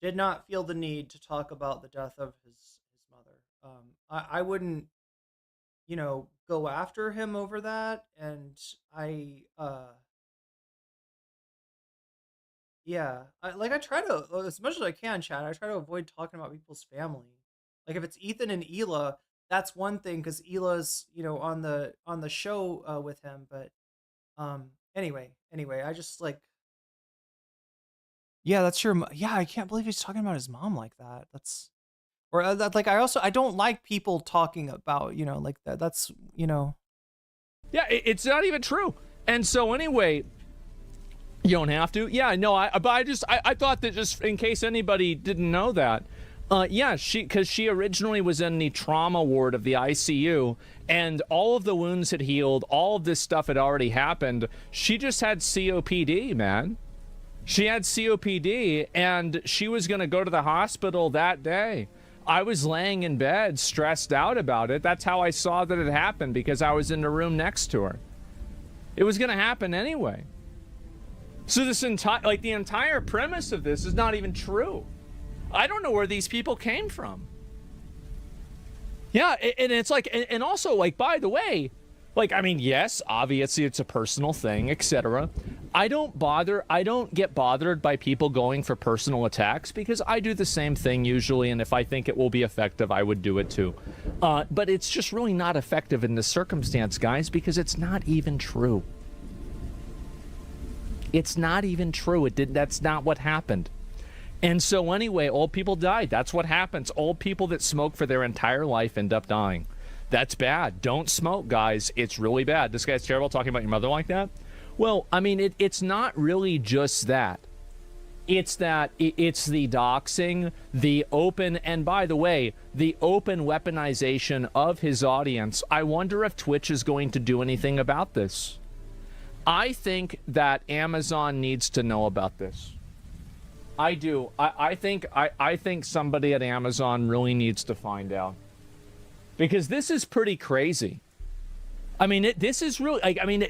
did not feel the need to talk about the death of his mother. I wouldn't, go after him over that. And I try to, as much as I can, Chad, I try to avoid talking about people's family. Like if it's Ethan and Hila, that's one thing because Hila's, on the show with him. But anyway, I just like, yeah, that's your, yeah, I can't believe he's talking about his mom like that. That's, or that, like, I don't like people talking about, like that. That's, Yeah, it's not even true. And so anyway, you don't have to. Yeah, no, I thought that just in case anybody didn't know that, because she originally was in the trauma ward of the ICU, and all of the wounds had healed, all of this stuff had already happened. She just had COPD, man. She had COPD, and she was going to go to the hospital that day. I was laying in bed, stressed out about it. That's how I saw that it happened, because I was in the room next to her. It was going to happen anyway. So this the entire premise of this is not even true. I don't know where these people came from. Yeah, and it's like, and also, like, by the way, like, I mean, yes, obviously it's a personal thing, etc. I don't get bothered by people going for personal attacks because I do the same thing usually, and if I think it will be effective, I would do it too. But it's just really not effective in this circumstance, guys, because it's not even true. It's not even true. That's not what happened. And so anyway, old people died. That's what happens. Old people that smoke for their entire life end up dying. That's bad. Don't smoke, guys. It's really bad. This guy's terrible talking about your mother like that. Well, I mean, it's not really just that. It's that it's the doxing, the open, and by the way, the open weaponization of his audience. I wonder if Twitch is going to do anything about this. I think that Amazon needs to know about this. I do. I think somebody at Amazon really needs to find out. Because this is pretty crazy. I mean, this is really, like, I mean,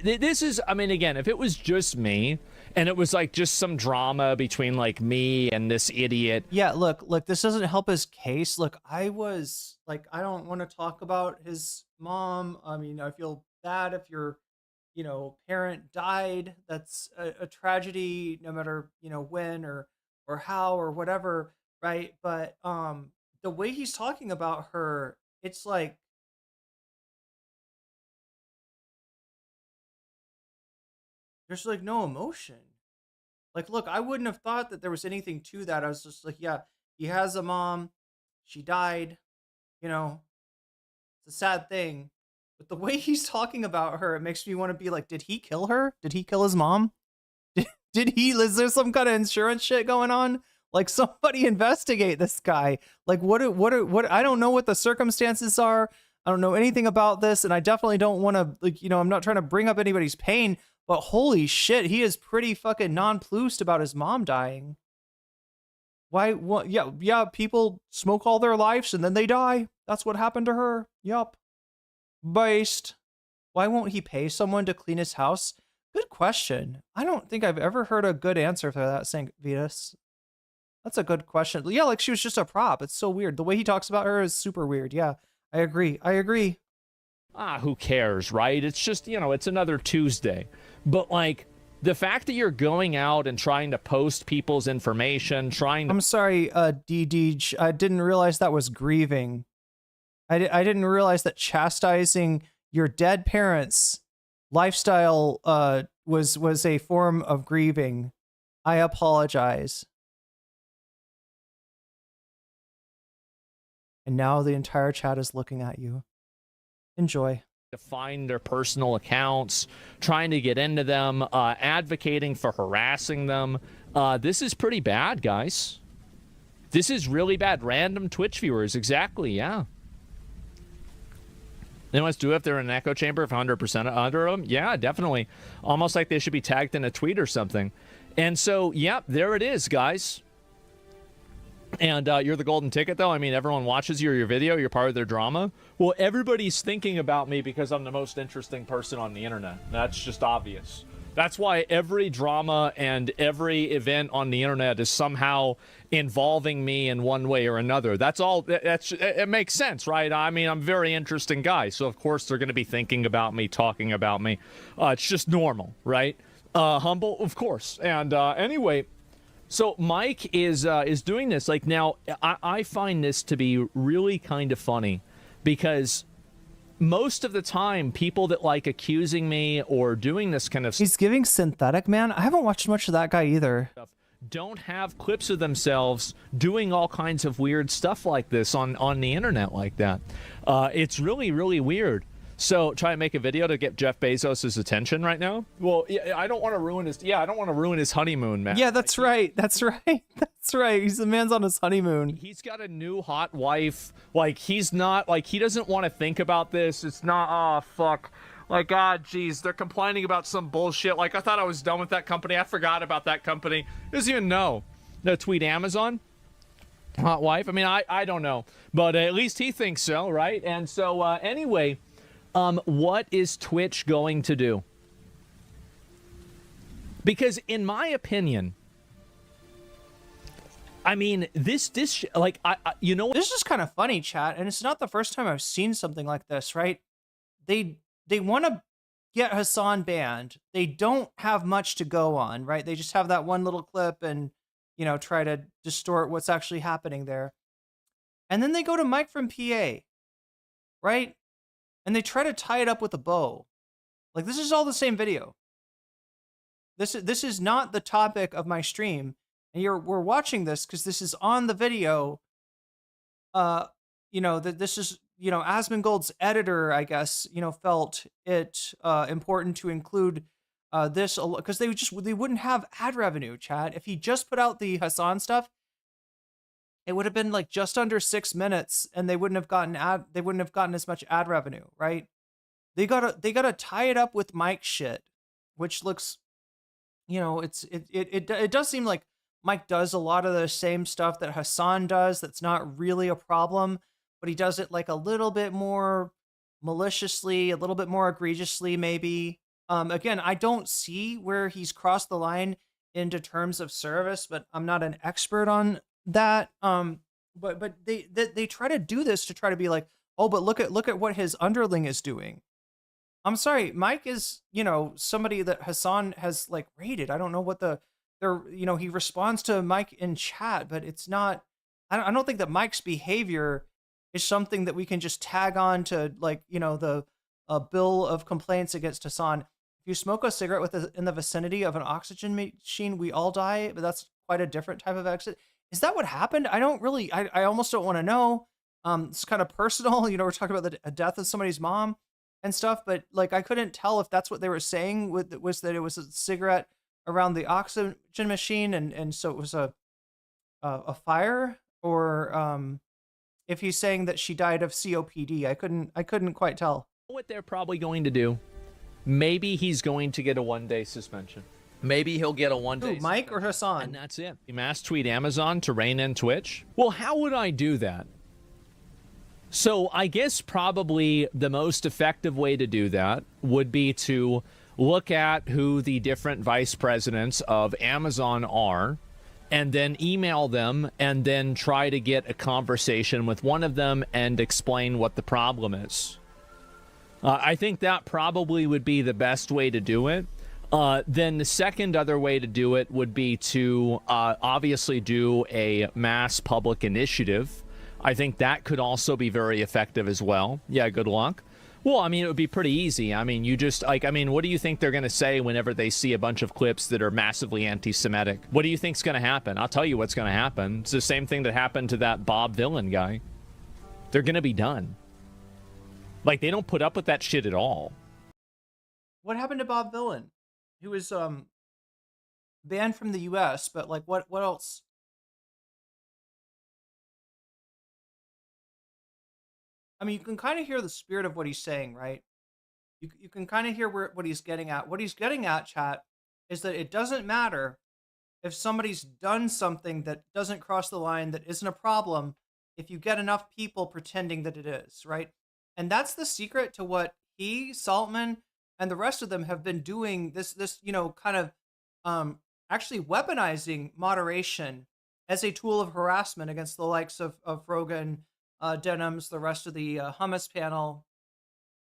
again, if it was just me, and it was, like, just some drama between, like, me and this idiot. Yeah, look, this doesn't help his case. Look, I don't want to talk about his mom. I mean, I feel bad if your, parent died. That's a tragedy, no matter, when or how or whatever, right? But the way he's talking about her, it's like, there's like no emotion. Like, look, I wouldn't have thought that there was anything to that. I was just like, yeah, he has a mom. She died. You know, it's a sad thing. But the way he's talking about her, it makes me want to be like, did he kill her? Did he kill his mom? Did he? Is there some kind of insurance shit going on? Like, somebody investigate this guy. Like, what? I don't know what the circumstances are. I don't know anything about this, and I definitely don't want to, like, you know, I'm not trying to bring up anybody's pain, but holy shit, he is pretty fucking nonplussed about his mom dying. Why? What? Yeah. People smoke all their lives and then they die. That's what happened to her. Yup. Based. Why won't he pay someone to clean his house? Good question. I don't think I've ever heard a good answer for that, St. Vetus. That's a good question. Yeah, like she was just a prop. It's so weird. The way he talks about her is super weird. Yeah, I agree. Who cares, right? It's just, you know, it's another Tuesday. But, like, the fact that you're going out and trying to post people's information, I'm sorry, DDG. I didn't realize that was grieving. I didn't realize that chastising your dead parents' lifestyle was a form of grieving. I apologize. And now the entire chat is looking at you. Enjoy. To find their personal accounts, trying to get into them, advocating for harassing them. This is pretty bad, guys. This is really bad. Random Twitch viewers, exactly, yeah. They must do it if they're in an echo chamber, if 100% under them. Yeah, definitely. Almost like they should be tagged in a tweet or something. And so, yeah, there it is, guys. And you're the golden ticket, though. I mean, everyone watches your video. You're part of their drama. Well, everybody's thinking about me because I'm the most interesting person on the internet. That's just obvious. That's why every drama and every event on the internet is somehow involving me in one way or another. That's all. It makes sense, right? I mean, I'm a very interesting guy, so of course they're going to be thinking about me, talking about me. It's just normal, right? Humble, of course. And anyway, so Mike is doing this. Like, now, I find this to be really kind of funny because most of the time, people that like accusing me or doing this kind of He's giving synthetic, man. I haven't watched much of that guy either. Don't have clips of themselves doing all kinds of weird stuff like this on the internet like that. It's really, really weird. So try and make a video to get Jeff Bezos' attention right now. Well, I don't want to ruin his honeymoon, man. Yeah, that's right. That's right. That's right. He's the man's on his honeymoon. He's got a new hot wife. Like, he's not, like, he doesn't want to think about this. It's not, oh, fuck. Like, God, geez, they're complaining about some bullshit. Like, I thought I was done with that company. I forgot about that company. He doesn't even know. No, tweet Amazon. Hot wife. I mean, I don't know. But at least he thinks so, right? And so, anyway, what is Twitch going to do? Because in my opinion, I mean, this like, you know, this is kind of funny, chat, and it's not the first time I've seen something like this, right? They want to get Hassan banned. They don't have much to go on, right? They just have that one little clip and, you know, try to distort what's actually happening there. And then they go to Mike from PA, right? And they try to tie it up with a bow. Like, this is all the same video. This is not the topic of my stream. And we're watching this because this is on the video. You know, that this is, you know, Asmongold's editor, I guess, you know, felt it important to include this because they wouldn't have ad revenue, chat. If he just put out the Hassan stuff, it would have been like just under 6 minutes, and they wouldn't have gotten as much ad revenue, right? They gotta tie it up with Mike shit, which looks, you know, it does seem like Mike does a lot of the same stuff that Hassan does. That's not really a problem, but he does it like a little bit more maliciously, a little bit more egregiously, maybe. Again, I don't see where he's crossed the line into terms of service, but I'm not an expert on that. But they try to do this to try to be like, oh, but look at what his underling is doing. I'm sorry, Mike is, you know, somebody that Hassan has like rated. I don't know what you know, he responds to Mike in chat, but it's not, I don't think that Mike's behavior is something that we can just tag on to, like, you know, the bill of complaints against Hassan. if you smoke a cigarette in the vicinity of an oxygen machine, we all die, but that's quite a different type of exit. Is that what happened? I don't really, I almost don't want to know. It's kind of personal. You know, we're talking about the death of somebody's mom and stuff, but like, I couldn't tell if that's what they were saying was that it was a cigarette around the oxygen machine. And so it was a fire, or if he's saying that she died of COPD. I couldn't quite tell. What they're probably going to do, maybe he's going to get a 1-day suspension. Maybe he'll get a 1-day Mike or Hassan? And that's it. You mass tweet Amazon to rein in Twitch? Well, how would I do that? So I guess probably the most effective way to do that would be to look at who the different vice presidents of Amazon are, and then email them, and then try to get a conversation with one of them and explain what the problem is. I think that probably would be the best way to do it. Then the second other way to do it would be to obviously do a mass public initiative. I think that could also be very effective as well. Yeah, good luck. Well, I mean, it would be pretty easy. I mean, you just, like, I mean, what do you think they're going to say whenever they see a bunch of clips that are massively anti-Semitic? What do you think's going to happen? I'll tell you what's going to happen. It's the same thing that happened to that Bob Villain guy. They're going to be done. Like, they don't put up with that shit at all. What happened to Bob Villain? He was banned from the U.S., but like, what else? I mean, you can kind of hear the spirit of what he's saying, right? You can kind of hear what he's getting at. What he's getting at, chat, is that it doesn't matter if somebody's done something that doesn't cross the line, that isn't a problem, if you get enough people pretending that it is, right? And that's the secret to what he, Saltman, and the rest of them have been doing, this you know, kind of actually weaponizing moderation as a tool of harassment against the likes of Rogan, Denims, the rest of the hummus panel.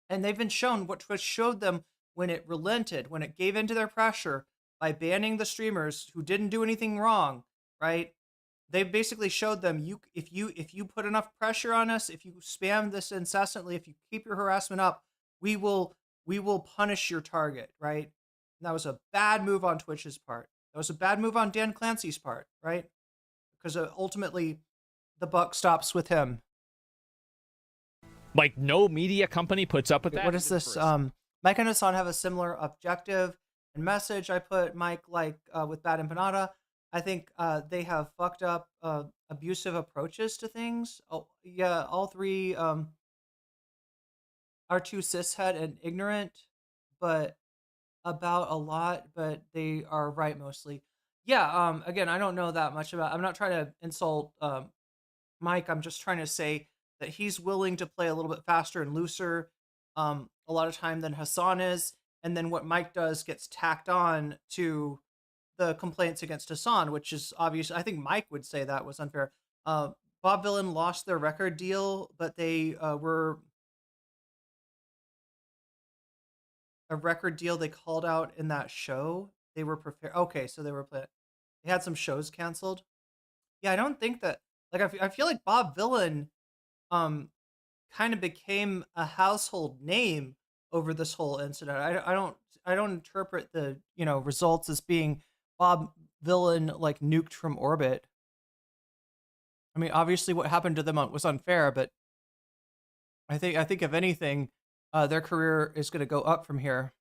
And they've been shown what Twitch showed them when it relented, when it gave into their pressure by banning the streamers who didn't do anything wrong, right? They basically showed them, if you put enough pressure on us, if you spam this incessantly, if you keep your harassment up, we will punish your target, right? And that was a bad move on Twitch's part. That was a bad move on Dan Clancy's part, right? Because ultimately, the buck stops with him. Like, no media company puts up with that? What is this? Mike and Hassan have a similar objective and message. I put Mike, like, with Bad Empanada. I think they have fucked up abusive approaches to things. Oh, yeah, all three are too cishet and ignorant, but about a lot, but they are right mostly. Yeah, again, I don't know that much about, I'm not trying to insult Mike. I'm just trying to say that he's willing to play a little bit faster and looser a lot of time than Hassan is. And then what Mike does gets tacked on to the complaints against Hassan, which is obvious. I think Mike would say that was unfair. Bob Villain lost their record deal, but they were a record deal they called out in that show. They were prepared. Okay, so they had some shows canceled. Yeah, I don't think that, like, I feel like Bob Villain kind of became a household name over this whole incident. I don't interpret the, you know, results as being Bob Villain like nuked from orbit. I mean, obviously what happened to them was unfair, but I think if anything, their career is going to go up from here.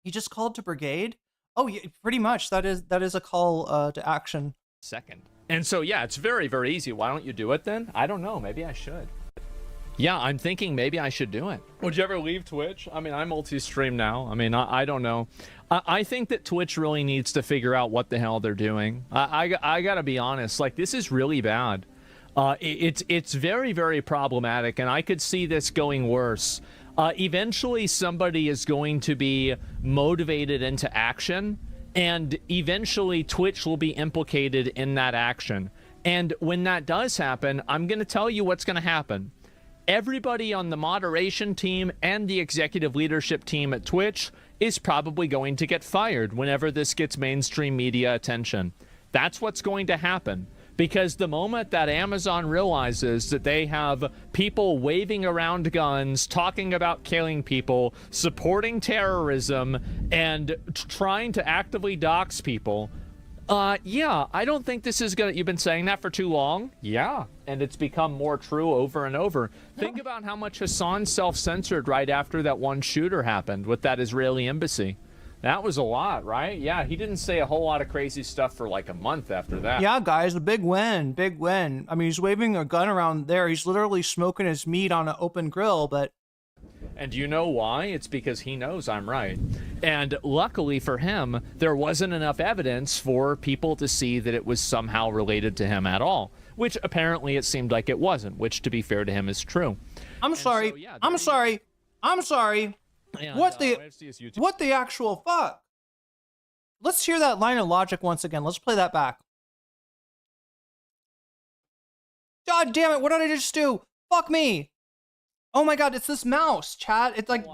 He just called to brigade. Oh yeah, pretty much. That is a call to action. Second. And so, yeah, it's very, very easy. Why don't you do it then? I don't know. Maybe I should. Yeah, I'm thinking maybe I should do it. Would you ever leave Twitch? I mean, I multi-stream now. I mean, I don't know. I think that Twitch really needs to figure out what the hell they're doing. I gotta be honest. Like, this is really bad. It's very, very problematic, and I could see this going worse. Eventually, somebody is going to be motivated into action, and eventually Twitch will be implicated in that action. And when that does happen, I'm going to tell you what's going to happen. Everybody on the moderation team and the executive leadership team at Twitch is probably going to get fired whenever this gets mainstream media attention. That's what's going to happen. Because the moment that Amazon realizes that they have people waving around guns, talking about killing people, supporting terrorism, and trying to actively dox people, yeah, I don't think this is gonna... You've been saying that for too long? Yeah, and it's become more true over and over. Think about how much Hassan self-censored right after that one shooter happened with that Israeli embassy. That was a lot, right? Yeah, he didn't say a whole lot of crazy stuff for like a month after that. Yeah, guys, a big win, big win. I mean, he's waving a gun around there. He's literally smoking his meat on an open grill, but... And you know why? It's because he knows I'm right. And luckily for him, there wasn't enough evidence for people to see that it was somehow related to him at all, which apparently it seemed like it wasn't, which to be fair to him is true. I'm sorry. I'm sorry. And, what the actual fuck? Let's hear that line of logic once again. Let's play that back. God damn it, what did I just do? Fuck me. Oh my god, it's this mouse, chat. It's like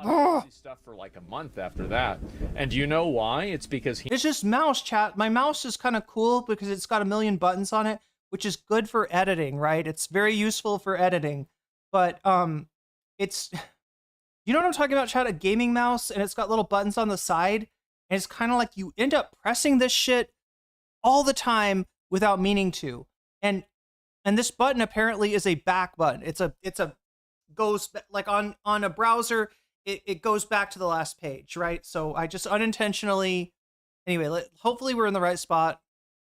stuff for like a month after that. And you know why? It's because it's just mouse, chat. My mouse is kind of cool because it's got a million buttons on it, which is good for editing, right? It's very useful for editing. But it's... You know what I'm talking about, chat? A gaming mouse, and it's got little buttons on the side, and it's kind of like you end up pressing this shit all the time without meaning to. And this button apparently is a back button. It's a goes like on a browser, it goes back to the last page, right? So I just unintentionally... Anyway, hopefully we're in the right spot.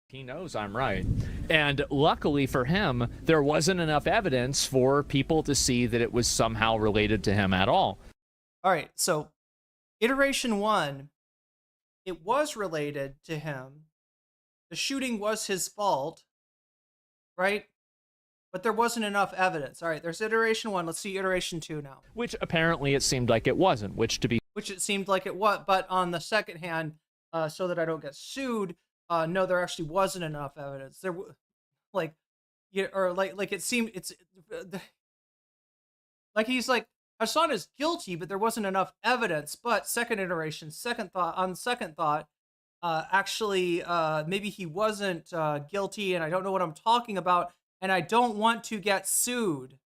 He knows I'm right. And luckily for him, there wasn't enough evidence for people to see that it was somehow related to him at all. All right, so iteration 1, it was related to him. The shooting was his fault, right? But there wasn't enough evidence. All right, there's iteration 1. Let's see iteration 2 now. Which apparently it seemed like it wasn't, which it seemed like it was, but on the second hand, so that I don't get sued, no, there actually wasn't enough evidence. There, like, it seemed like he's like, Hassan is guilty, but there wasn't enough evidence. But second thought, actually, maybe he wasn't guilty, and I don't know what I'm talking about, and I don't want to get sued.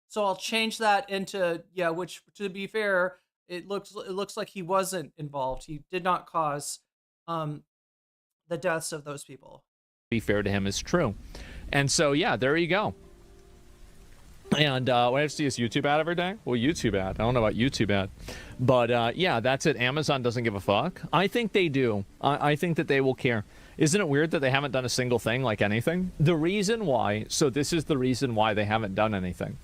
So I'll change that into which, to be fair, it looks like he wasn't involved. He did not cause the deaths of those people. Be fair to him is true. And so, yeah, there you go. And what I have to see is YouTube ad every day? Well, YouTube ad. I don't know about YouTube ad. But, yeah, that's it. Amazon doesn't give a fuck. I think they do. I think that they will care. Isn't it weird that they haven't done a single thing like anything? The reason why, so this is the reason why they haven't done anything.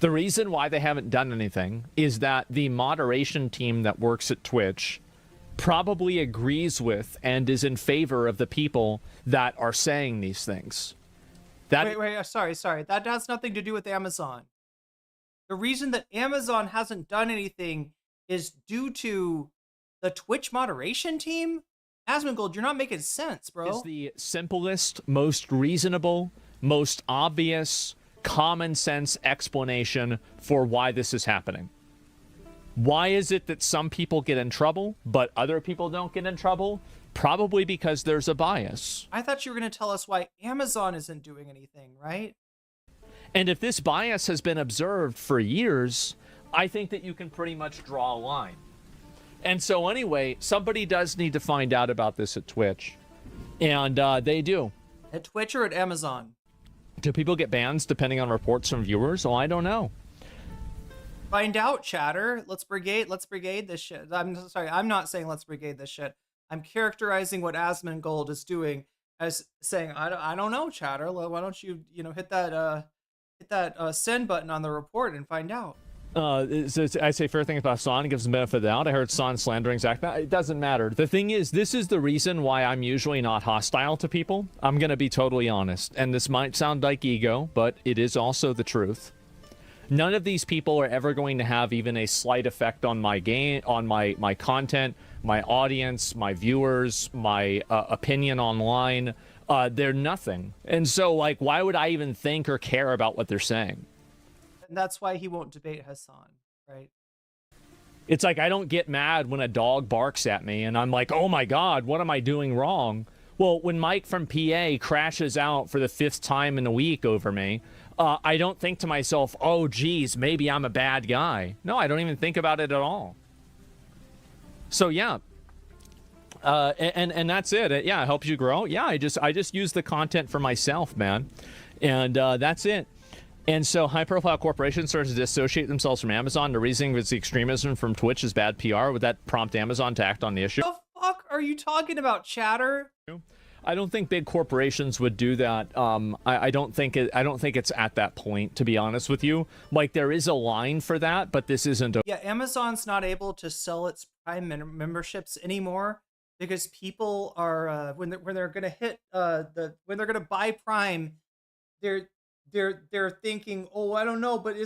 The reason why they haven't done anything is that the moderation team that works at Twitch probably agrees with and is in favor of the people that are saying these things. Wait, sorry. That has nothing to do with Amazon. The reason that Amazon hasn't done anything is due to the Twitch moderation team? Asmongold, you're not making sense, bro. Is the simplest, most reasonable, most obvious, common sense explanation for why this is happening. Why is it that some people get in trouble, but other people don't get in trouble? Probably because there's a bias. I thought you were going to tell us why Amazon isn't doing anything, right? And if this bias has been observed for years, I think that you can pretty much draw a line. And so anyway, somebody does need to find out about this at Twitch. And they do. At Twitch or at Amazon? Do people get bans depending on reports from viewers? Oh, I don't know. Find out, chatter. Let's brigade this shit. I'm sorry, I'm not saying let's brigade this shit. I'm characterizing what Asmongold is doing as saying, I don't know, chatter. Why don't you, hit that send button on the report and find out. I say fair things about Hassan, gives him the benefit of the doubt. I heard Hassan slandering Zach. It doesn't matter. The thing is, this is the reason why I'm usually not hostile to people. I'm going to be totally honest. And this might sound like ego, but it is also the truth. None of these people are ever going to have even a slight effect on my game, on my content, my audience, my viewers, my opinion online. They're nothing. And so, like, why would I even think or care about what they're saying? And that's why he won't debate Hassan, right? It's like I don't get mad when a dog barks at me and I'm like, oh my God, what am I doing wrong? Well, when Mike from PA crashes out for the 5th time in a week over me, I don't think to myself, oh, geez, maybe I'm a bad guy. No, I don't even think about it at all. So, yeah. And that's it. Yeah, it helps you grow. Yeah, I just use the content for myself, man. And that's it. And so high-profile corporations start to dissociate themselves from Amazon. The reasoning was the extremism from Twitch is bad PR. Would that prompt Amazon to act on the issue? What the fuck are you talking about, chatter? I don't think big corporations would do that. I don't think it's at that point, to be honest with you. Like, there is a line for that, but this isn't. Yeah, Amazon's not able to sell its Prime memberships anymore because people are when they're gonna hit when they're gonna buy Prime, they're thinking, oh, I don't know, but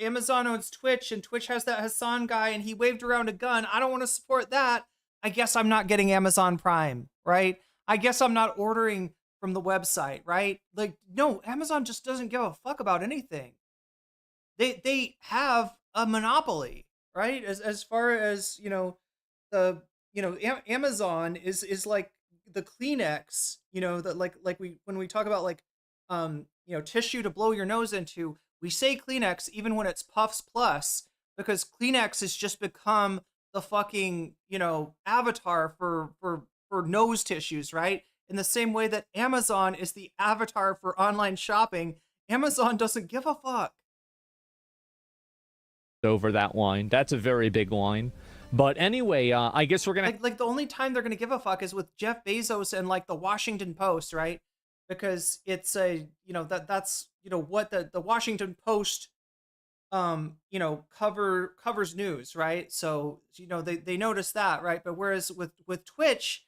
Amazon owns Twitch and Twitch has that Hassan guy and he waved around a gun. I don't want to support that. I guess I'm not getting Amazon Prime, right? I guess I'm not ordering from the website, right? Like, no, Amazon just doesn't give a fuck about anything. They have a monopoly, right? As far as, Amazon is like the Kleenex, when we talk about like, tissue to blow your nose into, we say Kleenex even when it's Puffs Plus, because Kleenex has just become the fucking, avatar for nose tissues, right? In the same way that Amazon is the avatar for online shopping, Amazon doesn't give a fuck. Over that line. That's a very big line. But anyway, I guess we're gonna like the only time they're gonna give a fuck is with Jeff Bezos and like the Washington Post, right? Because it's that's what the Washington Post covers news, right? So they notice that, right? But whereas with Twitch,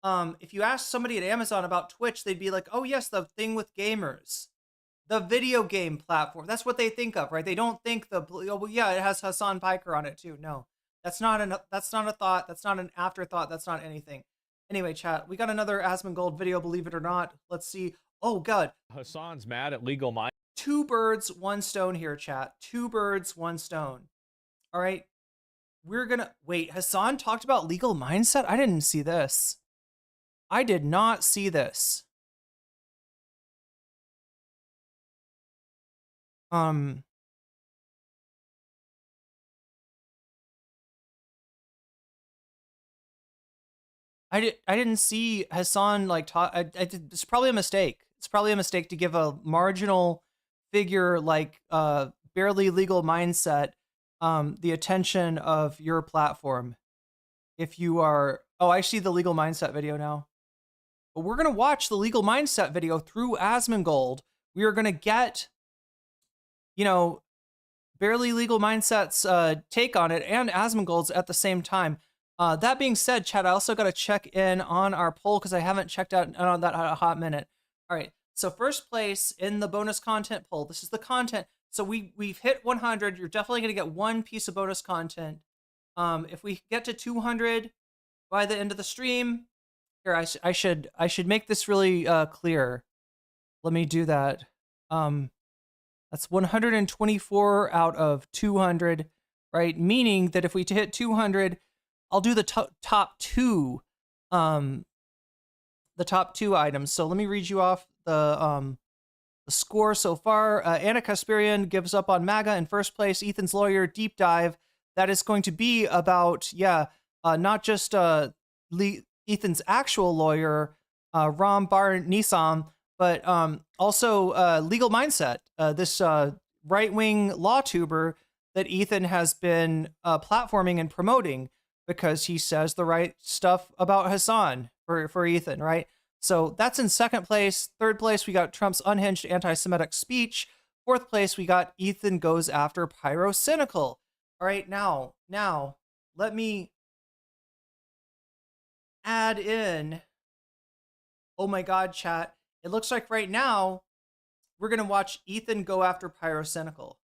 if you ask somebody at Amazon about Twitch, they'd be like, oh yes, the thing with gamers, the video game platform. That's what they think of, right? They don't think it has Hasan Piker on it too. No, that's not a thought. That's not an afterthought. That's not anything. Anyway, chat, we got another Asmongold video, believe it or not. Let's see. Oh, God. Hassan's mad at legal mind. 2 birds, 1 stone here, chat. 2 birds, 1 stone. All right. We're going to... Wait, Hassan talked about legal mindset? I didn't see this. I did not see this. I didn't see Hassan like talk. It's probably a mistake. It's probably a mistake to give a marginal figure like barely legal mindset the attention of your platform. If you are, oh, I see the legal mindset video now. But we're gonna watch the legal mindset video through Asmongold. We are gonna get, barely legal mindset's take on it and Asmongold's at the same time. That being said, Chad, I also got to check in on our poll because I haven't checked out on that a hot minute. All right, so first place in the bonus content poll. This is the content. So we've hit 100. You're definitely going to get 1 piece of bonus content. If we get to 200 by the end of the stream, here I should make this really clear. Let me do that. That's 124 out of 200, right? Meaning that if we hit 200. I'll do the top 2 items. So let me read you off the score so far. Anna Kasparian gives up on MAGA in first place. Ethan's lawyer deep dive. That is going to be about not just Ethan's actual lawyer, Ram Bar Nisam, but also legal mindset. This right-wing law tuber that Ethan has been platforming and promoting, because he says the right stuff about Hassan for Ethan, right? So that's in second place. Third place, we got Trump's unhinged anti-Semitic speech. Fourth place, we got Ethan goes after pyrocynical. All right, now, let me add in, oh my God, chat. It looks like right now, we're gonna watch Ethan go after pyrocynical.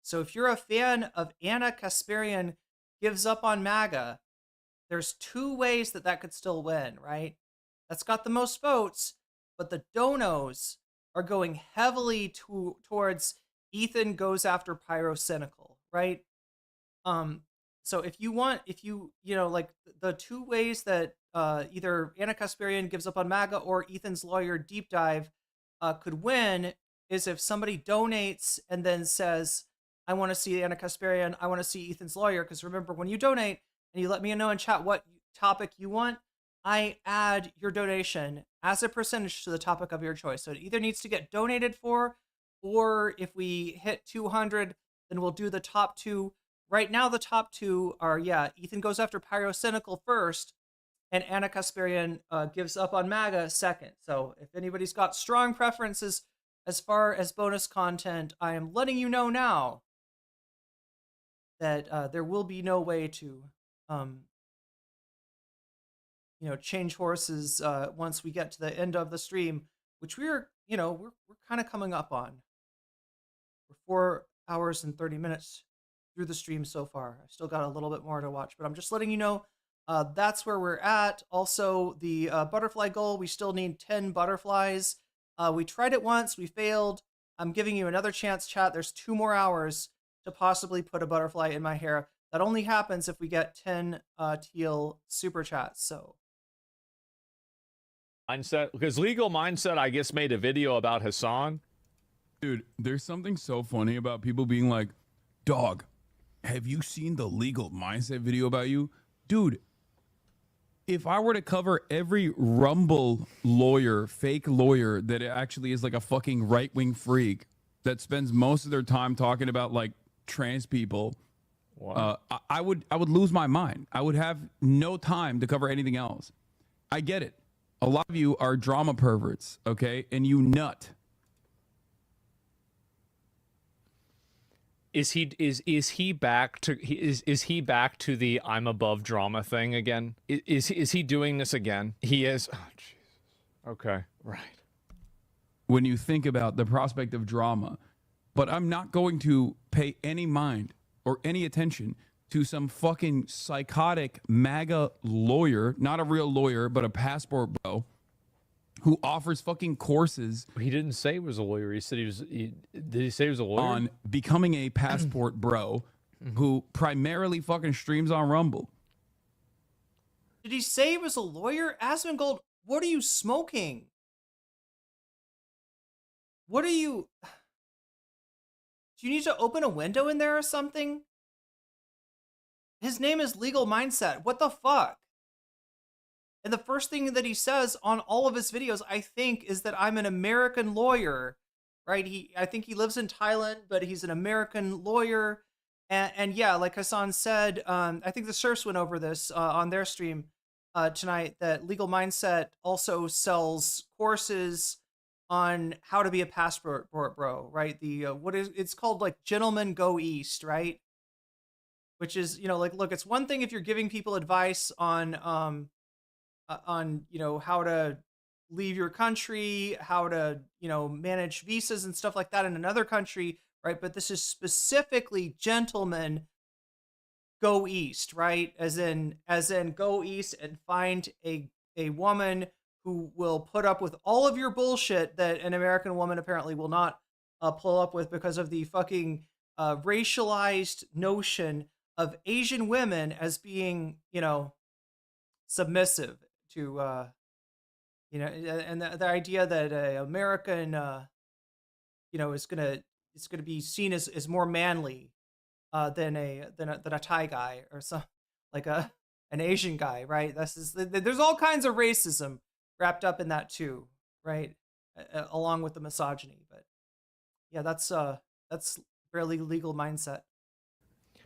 So if you're a fan of Anna Kasparian gives up on MAGA, there's 2 ways that could still win, right? That's got the most votes, but the donos are going heavily towards Ethan goes after pyrocynical, right? So if you like the 2 ways that either Anna Kasparian gives up on MAGA or Ethan's lawyer deep dive could win is if somebody donates and then says, I want to see Anna Kasparian, I want to see Ethan's lawyer. Because remember, when you donate and you let me know in chat what topic you want, I add your donation as a percentage to the topic of your choice. So it either needs to get donated for, or if we hit 200, then we'll do the top two. Right now, the top two are, Ethan goes after Pyrocynical first, and Anna Kasparian gives up on MAGA second. So if anybody's got strong preferences as far as bonus content, I am letting you know now that there will be no way to, change horses once we get to the end of the stream, which we're kind of coming up on. We're 4 hours and 30 minutes through the stream so far. I've still got a little bit more to watch, but I'm just letting you know that's where we're at. Also, the butterfly goal, we still need 10 butterflies. We tried it once, we failed. I'm giving you another chance, chat. There's 2 more hours to possibly put a butterfly in my hair. That only happens if we get 10 teal super chats. So Mindset, because Legal Mindset, I guess, made a video about Hassan. Dude, there's something so funny about people being like, dog, have you seen the Legal Mindset video about you? Dude, if I were to cover every Rumble lawyer, fake lawyer that actually is like a fucking right-wing freak that spends most of their time talking about like trans people, I would lose my mind. I would have no time to cover anything else. I get it. A lot of you are drama perverts, okay? And you nut. Is he back to the I'm above drama thing again? Is he doing this again? He is. Oh, Jesus. Okay, right. When you think about the prospect of drama, but I'm not going to pay any mind or any attention to some fucking psychotic MAGA lawyer, not a real lawyer, but a passport bro, who offers fucking courses. He didn't say he was a lawyer. He said he was. Did he say he was a lawyer? On becoming a passport bro, who primarily fucking streams on Rumble. did he say he was a lawyer? Asmongold, what are you smoking? What are you... Do you need to open a window in there or something? His name is Legal Mindset. What the fuck? And the first thing that he says on all of his videos, I think, is that I'm an American lawyer, right? I think he lives in Thailand, but he's an American lawyer. And yeah, like Hassan said, I think the Surfs went over this on their stream tonight, that Legal Mindset also sells courses on how to be a passport bro, right? It's called like Gentlemen Go East, right? Which is, like, look, it's one thing if you're giving people advice on how to leave your country, how to, manage visas and stuff like that in another country, right? But this is specifically Gentlemen Go East, right? As in go east and find a woman who will put up with all of your bullshit that an American woman apparently will not pull up with because of the fucking racialized notion of Asian women as being, submissive to, and the idea that an American, is gonna be seen as more manly than a Thai guy or some like an Asian guy, right? There's all kinds of racism wrapped up in that too, right? Along with the misogyny, but yeah, that's fairly Legal Mindset.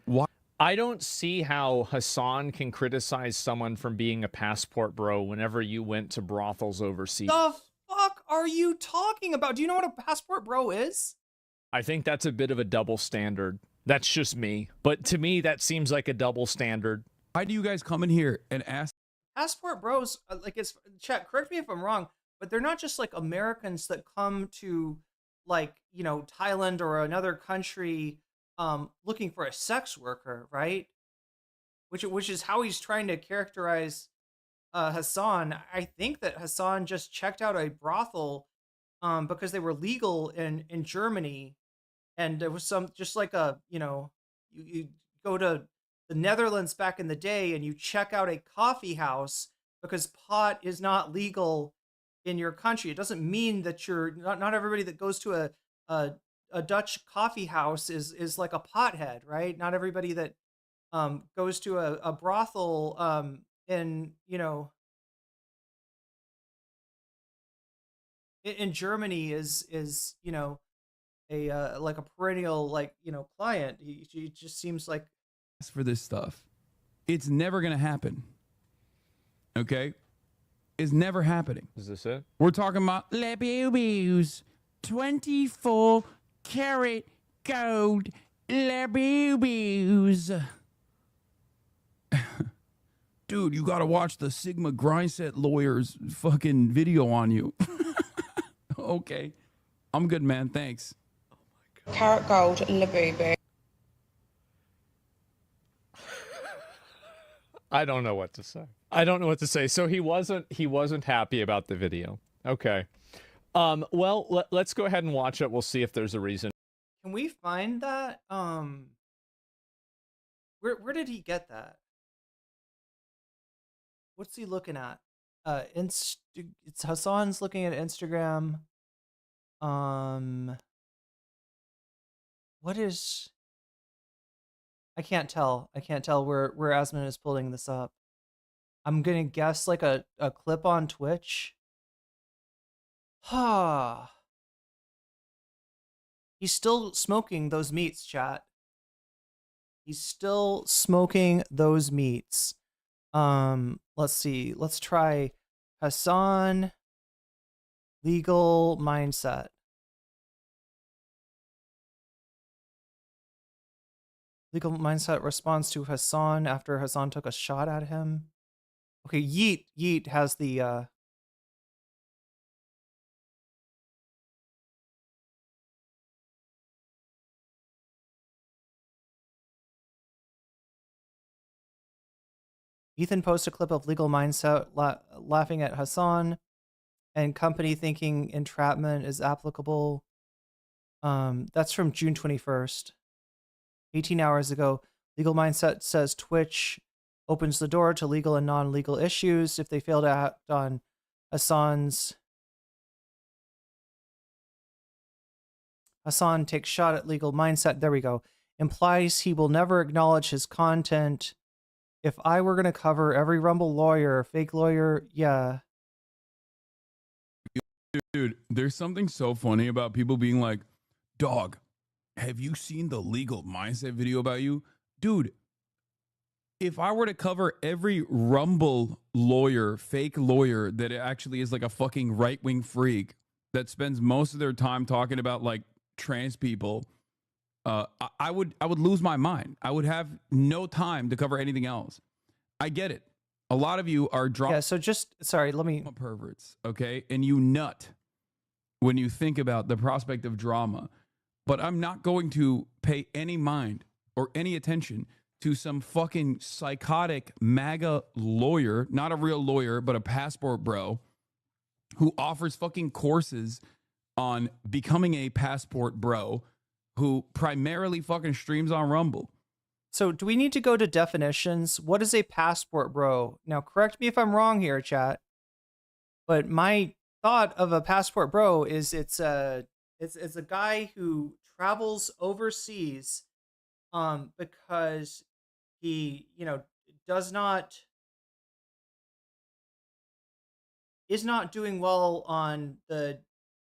What? I don't see how Hassan can criticize someone from being a passport bro whenever you went to brothels overseas. The fuck are you talking about? Do you know what a passport bro is? I think that's a bit of a double standard. That's just me. But to me, that seems like a double standard. Why do you guys come in here and ask? Passport bros, chat, correct me if I'm wrong, but they're not just like Americans that come to Thailand or another country looking for a sex worker, right? Which is how he's trying to characterize Hassan. I think that Hassan just checked out a brothel because they were legal in Germany, and there was some just like you go to the Netherlands back in the day and you check out a coffee house because pot is not legal in your country. It doesn't mean that you're not everybody that goes to a Dutch coffee house is like a pothead, right? Not everybody that goes to a brothel in, you know, in Germany is, you know, a like a perennial, like, you know, client. He just seems like For this stuff, it's never gonna happen. Okay, it's never happening. Is this it? We're talking about labubus, 24 karat gold labubus. Dude, you gotta watch the Sigma Grindset lawyer's fucking video on you. Okay, I'm good, man. Thanks. Carrot gold labubu. I don't know what to say. I don't know what to say. So he wasn't happy about the video. Okay. Well, let's go ahead and watch it. We'll see if there's a reason. Can we find that? Where did he get that? What's he looking at? It's Hassan's looking at Instagram. What is? I can't tell. I can't tell where Asmon is pulling this up. I'm gonna guess like a clip on Twitch. Ha. He's still smoking those meats, chat. He's still smoking those meats. Let's see. Let's try Hassan legal mindset. Legal mindset responds to Hassan after Hassan took a shot at him. Okay, Yeet has the Ethan posts a clip of legal mindset laughing at Hassan and company thinking entrapment is applicable. That's from June 21st. 18 hours ago. Legal mindset says Twitch opens the door to legal and non-legal issues if they fail to act on Hassan takes shot at legal mindset. There we go. Implies he will never acknowledge his content. If I were going to cover every Rumble lawyer, fake lawyer, yeah. Dude, there's something so funny about people being like, dog, have you seen the legal mindset video about you? Dude, if I were to cover every Rumble lawyer, fake lawyer that actually is like a fucking right-wing freak that spends most of their time talking about like trans people, I would lose my mind. I would have no time to cover anything else. I get it. A lot of you are Yeah, so just, sorry, let me... perverts, okay? And you nut when you think about the prospect of drama. But I'm not going to pay any mind or any attention to some fucking psychotic MAGA lawyer, not a real lawyer, but a passport bro, who offers fucking courses on becoming a passport bro, who primarily fucking streams on Rumble. So do we need to go to definitions? What is a passport bro? Now, correct me if I'm wrong here, chat. But my thought of a passport bro is it's a guy who travels overseas because he, you know, is not doing well on the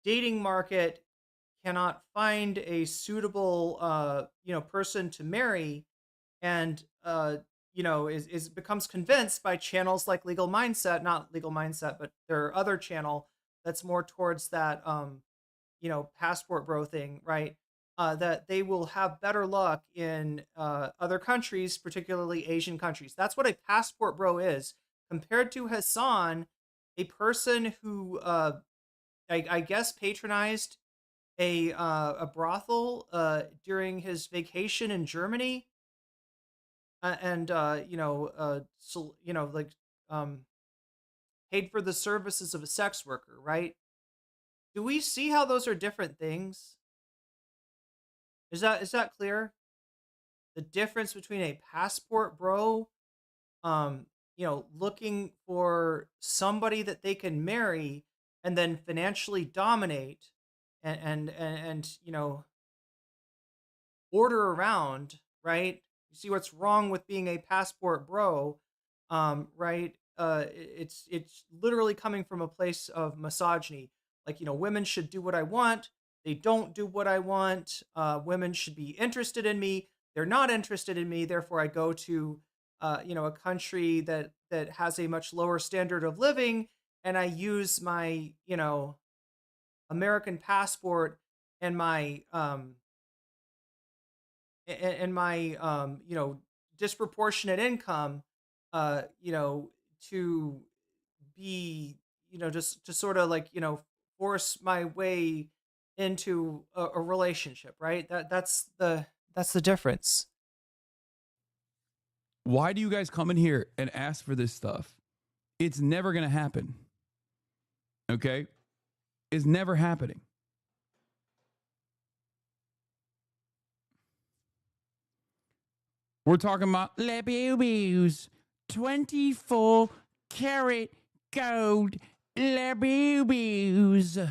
dating market, cannot find a suitable you know, person to marry, and you know, becomes convinced by channels like Legal Mindset, not Legal Mindset, but their other channel that's more towards that you know, passport bro thing, right? That they will have better luck in other countries, particularly Asian countries. That's what a passport bro is, compared to Hassan, a person who I guess patronized a brothel during his vacation in Germany, and you know, so, you know, like paid for the services of a sex worker, right? Do we see how those are different things? Is that clear? The difference between a passport bro, looking for somebody that they can marry and then financially dominate and order around, right? You see what's wrong with being a passport bro, right? It's literally coming from a place of misogyny. Like, women should do what I want. They don't do what I want. Women should be interested in me. They're not interested in me. Therefore, I go to, a country that has a much lower standard of living, and I use my, American passport and my disproportionate income, to be, just to sort of like, force my way into a relationship, right? That's the difference. Why do you guys come in here and ask for this stuff? It's never going to happen. Okay? It's never happening. We're talking about labubus, 24 karat gold labubus.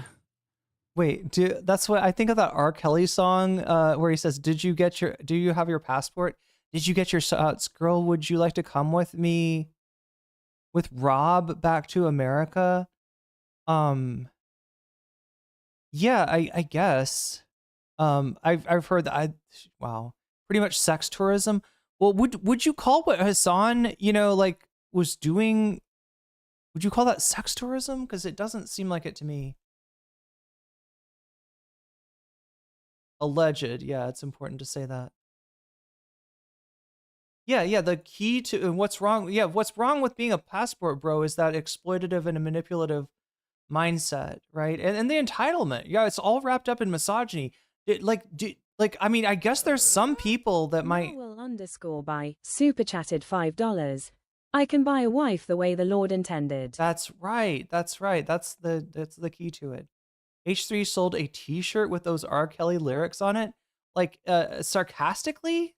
Wait, that's what I think of that R. Kelly song where he says, do you have your passport? Did you get your shots? Girl, would you like to come with me with Rob back to America? Yeah, I guess. I've heard that wow, pretty much sex tourism. Well, would you call what Hassan, was doing, would you call that sex tourism? Because it doesn't seem like it to me. Alleged, yeah, it's important to say that. Yeah, the key to what's wrong with being a passport bro is that exploitative and manipulative mindset, right? And the entitlement. Yeah, it's all wrapped up in misogyny. I guess there's some people that might _by super chatted $5. I can buy a wife the way the Lord intended. That's right. That's the key to it. H3 sold a t-shirt with those R. Kelly lyrics on it, sarcastically.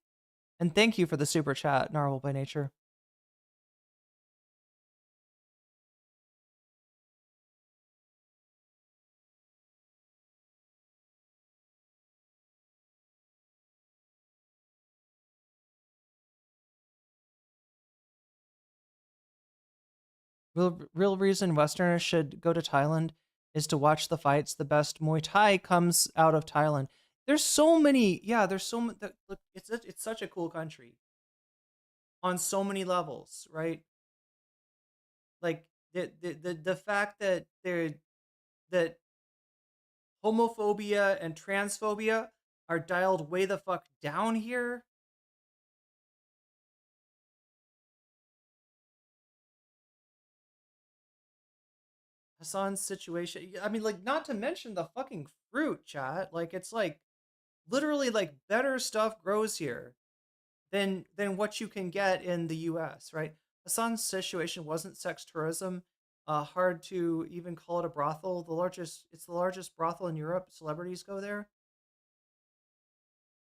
And thank you for the super chat, Narwhal by Nature. Real reason Westerners should go to Thailand is to watch the fights. The best Muay Thai comes out of Thailand. There's so many. Yeah, there's so many. Look, it's such a cool country on so many levels, right? Like the fact that that homophobia and transphobia are dialed way the fuck down here. Hassan's situation. I mean, not to mention the fucking fruit, chat. It's literally better stuff grows here than what you can get in the US, right? Hassan's situation wasn't sex tourism. Hard to even call it a brothel. It's the largest brothel in Europe. Celebrities go there.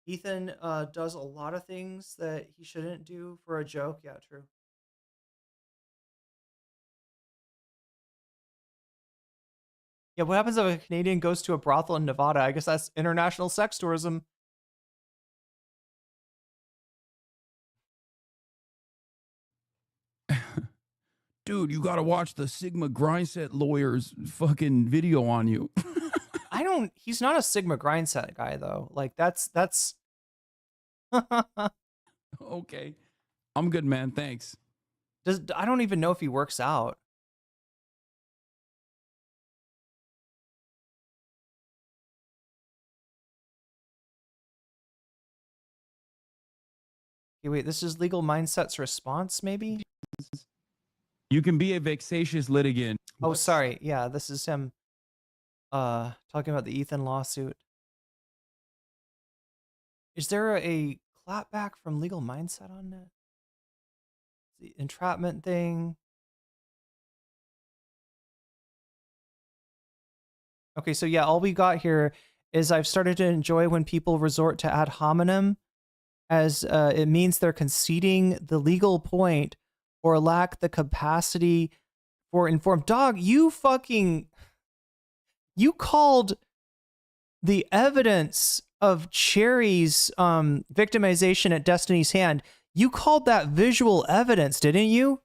Ethan does a lot of things that he shouldn't do for a joke. Yeah, true. Yeah, what happens if a Canadian goes to a brothel in Nevada? I guess that's international sex tourism. Dude, you gotta watch the Sigma Grindset lawyer's fucking video on you. He's not a Sigma Grindset guy, though. That's... Okay. I'm good, man. Thanks. I don't even know if he works out. Okay, wait, this is Legal Mindset's response, maybe? You can be a vexatious litigant. Oh, sorry. Yeah, this is him talking about the Ethan lawsuit. Is there a clapback from Legal Mindset on it? The entrapment thing. Okay, so yeah, all we got here is I've started to enjoy when people resort to ad hominem, as it means they're conceding the legal point or lack the capacity for informed. Dog, you called the evidence of Cherry's victimization at Destiny's Hand, you called that visual evidence, didn't you?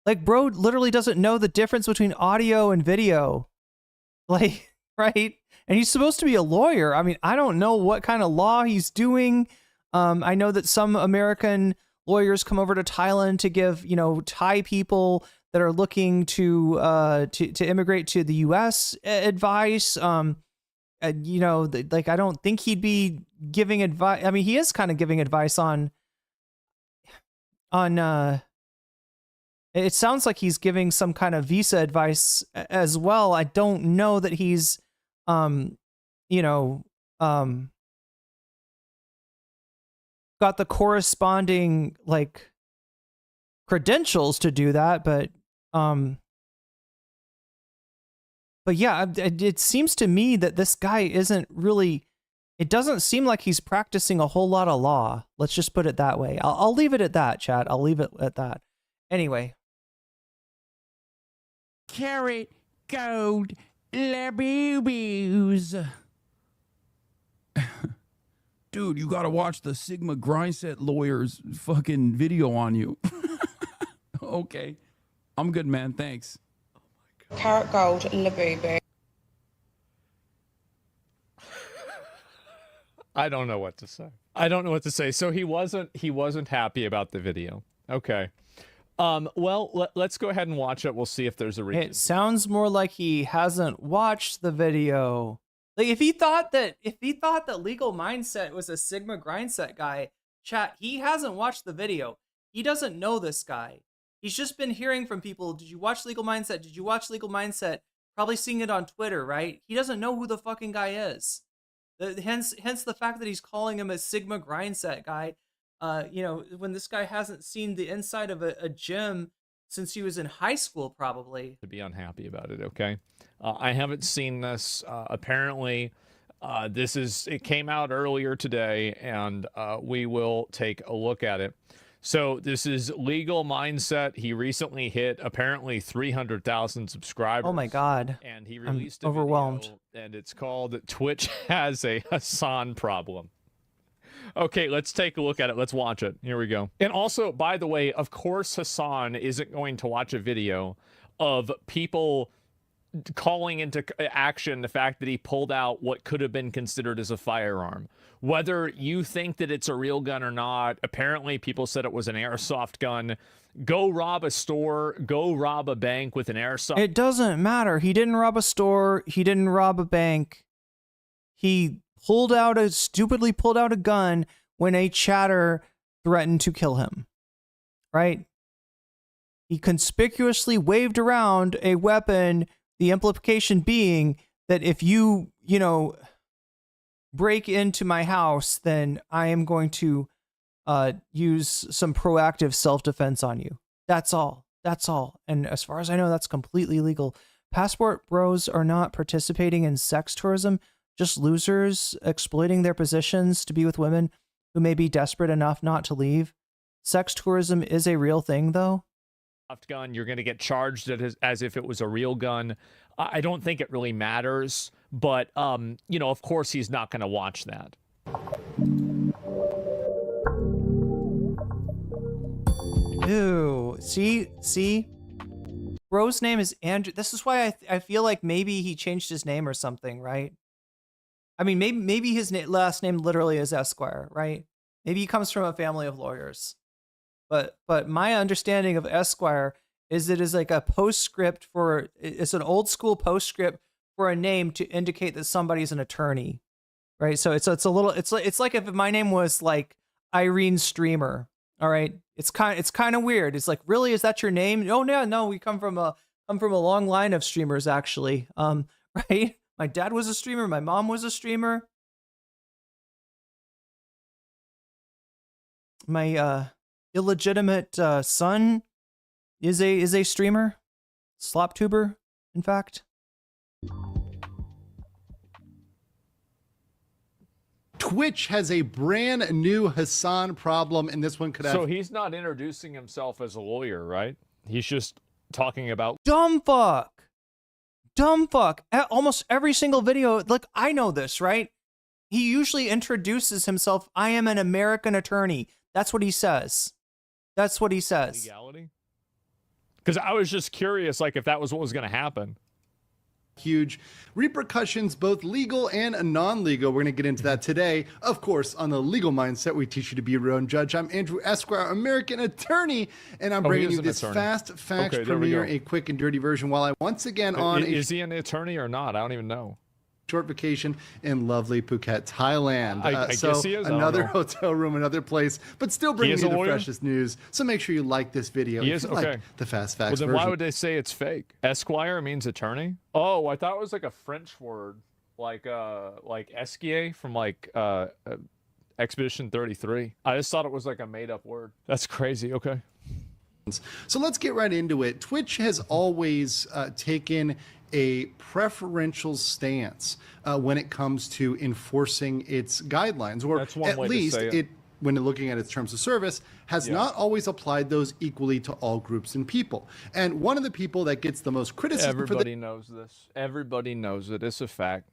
Like, bro literally doesn't know the difference between audio and video. Like, right? And he's supposed to be a lawyer. I mean, I don't know what kind of law he's doing. I know that some American lawyers come over to Thailand to give, Thai people that are looking to immigrate to the U.S. advice. I don't think he'd be giving advice. I mean, he is kind of giving advice on. It sounds like he's giving some kind of visa advice as well. I don't know that he's, got the corresponding credentials to do that, but yeah, it seems to me that this guy isn't really. It doesn't seem like he's practicing a whole lot of law. Let's just put it that way. I'll leave it at that, chat. I'll leave it at that. Anyway. Carrot gold laboobies. Dude, you gotta watch the Sigma Grindset lawyer's fucking video on you. Okay. I'm good, man. Thanks. Carrot gold labooby. I don't know what to say. I don't know what to say. So he wasn't happy about the video. Okay. Well, let's go ahead and watch it. We'll see if there's a reason. It sounds more like he hasn't watched the video. Like if he thought that Legal Mindset was a Sigma Grindset guy, chat, he hasn't watched the video. He doesn't know this guy. He's just been hearing from people, did you watch Legal Mindset? Did you watch Legal Mindset? Probably seeing it on Twitter, right? He doesn't know who the fucking guy is. Hence the fact that he's calling him a Sigma Grindset guy. When this guy hasn't seen the inside of a gym since he was in high school, probably. To be unhappy about it, okay? I haven't seen this. Apparently, it came out earlier today, and we will take a look at it. So this is Legal Mindset. He recently hit apparently 300,000 subscribers. Oh my God. And he released I'm overwhelmed. Video, and it's called Twitch Has a Hassan Problem. Okay, let's take a look at it. Let's watch it. Here we go. And also, by the way, of course, Hassan isn't going to watch a video of people calling into action the fact that he pulled out what could have been considered as a firearm. Whether you think that it's a real gun or not, apparently people said it was an airsoft gun. Go rob a store, go rob a bank with an airsoft. It doesn't matter. He didn't rob a store. He didn't rob a bank. He stupidly pulled out a gun when a chatter threatened to kill him. Right? He conspicuously waved around a weapon, the implication being that if you break into my house, then I am going to use some proactive self-defense on you. That's all. That's all. And as far as I know, that's completely legal. Passport bros are not participating in sex tourism, just losers exploiting their positions to be with women who may be desperate enough not to leave. Sex tourism is a real thing, though. Gun, you're going to get charged as if it was a real gun. I don't think it really matters, but of course he's not going to watch that. Ew. See? Bro's name is Andrew. This is why I feel like maybe he changed his name or something, right? I mean, maybe his last name literally is Esquire, right? Maybe he comes from a family of lawyers. But my understanding of Esquire is it is like a postscript it's an old school postscript for a name to indicate that somebody's an attorney, right? So it's like if my name was like Irene Streamer, all right? It's kind of weird. It's like, really, is that your name? Oh no, we come from a long line of streamers actually, right? My dad was a streamer, my mom was a streamer. My illegitimate son is a streamer, slop tuber, in fact. Twitch has a brand new Hassan problem, and this one could have... So he's not introducing himself as a lawyer, right? He's just talking about... Dumb fuck. Dumb fuck. Almost every single video, like, I know this, right? He usually introduces himself, I am an American attorney. That's what he says. That's what he says. Legality? Because I was just curious, like, if that was what was going to happen. Huge repercussions, both legal and non-legal. We're going to get into that today. Of course, on the legal mindset, we teach you to be your own judge. I'm Andrew Esquire, American attorney, and I'm bringing you this fast facts premiere, a quick and dirty version. While I once again on is he an attorney or not? I don't even know. Short vacation in lovely Phuket, Thailand. I so guess he is. Another hotel room, another place, but still bringing you the freshest news. So make sure you like this video. He is? Okay. Like the fast facts Well, then version. why would they say it's fake? Esquire means attorney? Oh, I thought it was like a French word, like esquier from like Expedition 33. I just thought it was like a made-up word. That's crazy. Okay. So let's get right into it. Twitch has always taken a preferential stance when it comes to enforcing its guidelines, or at least when looking at its terms of service, has not always applied those equally to all groups and people. And one of the people that gets the most criticism Everybody knows this. Everybody knows it. It's a fact.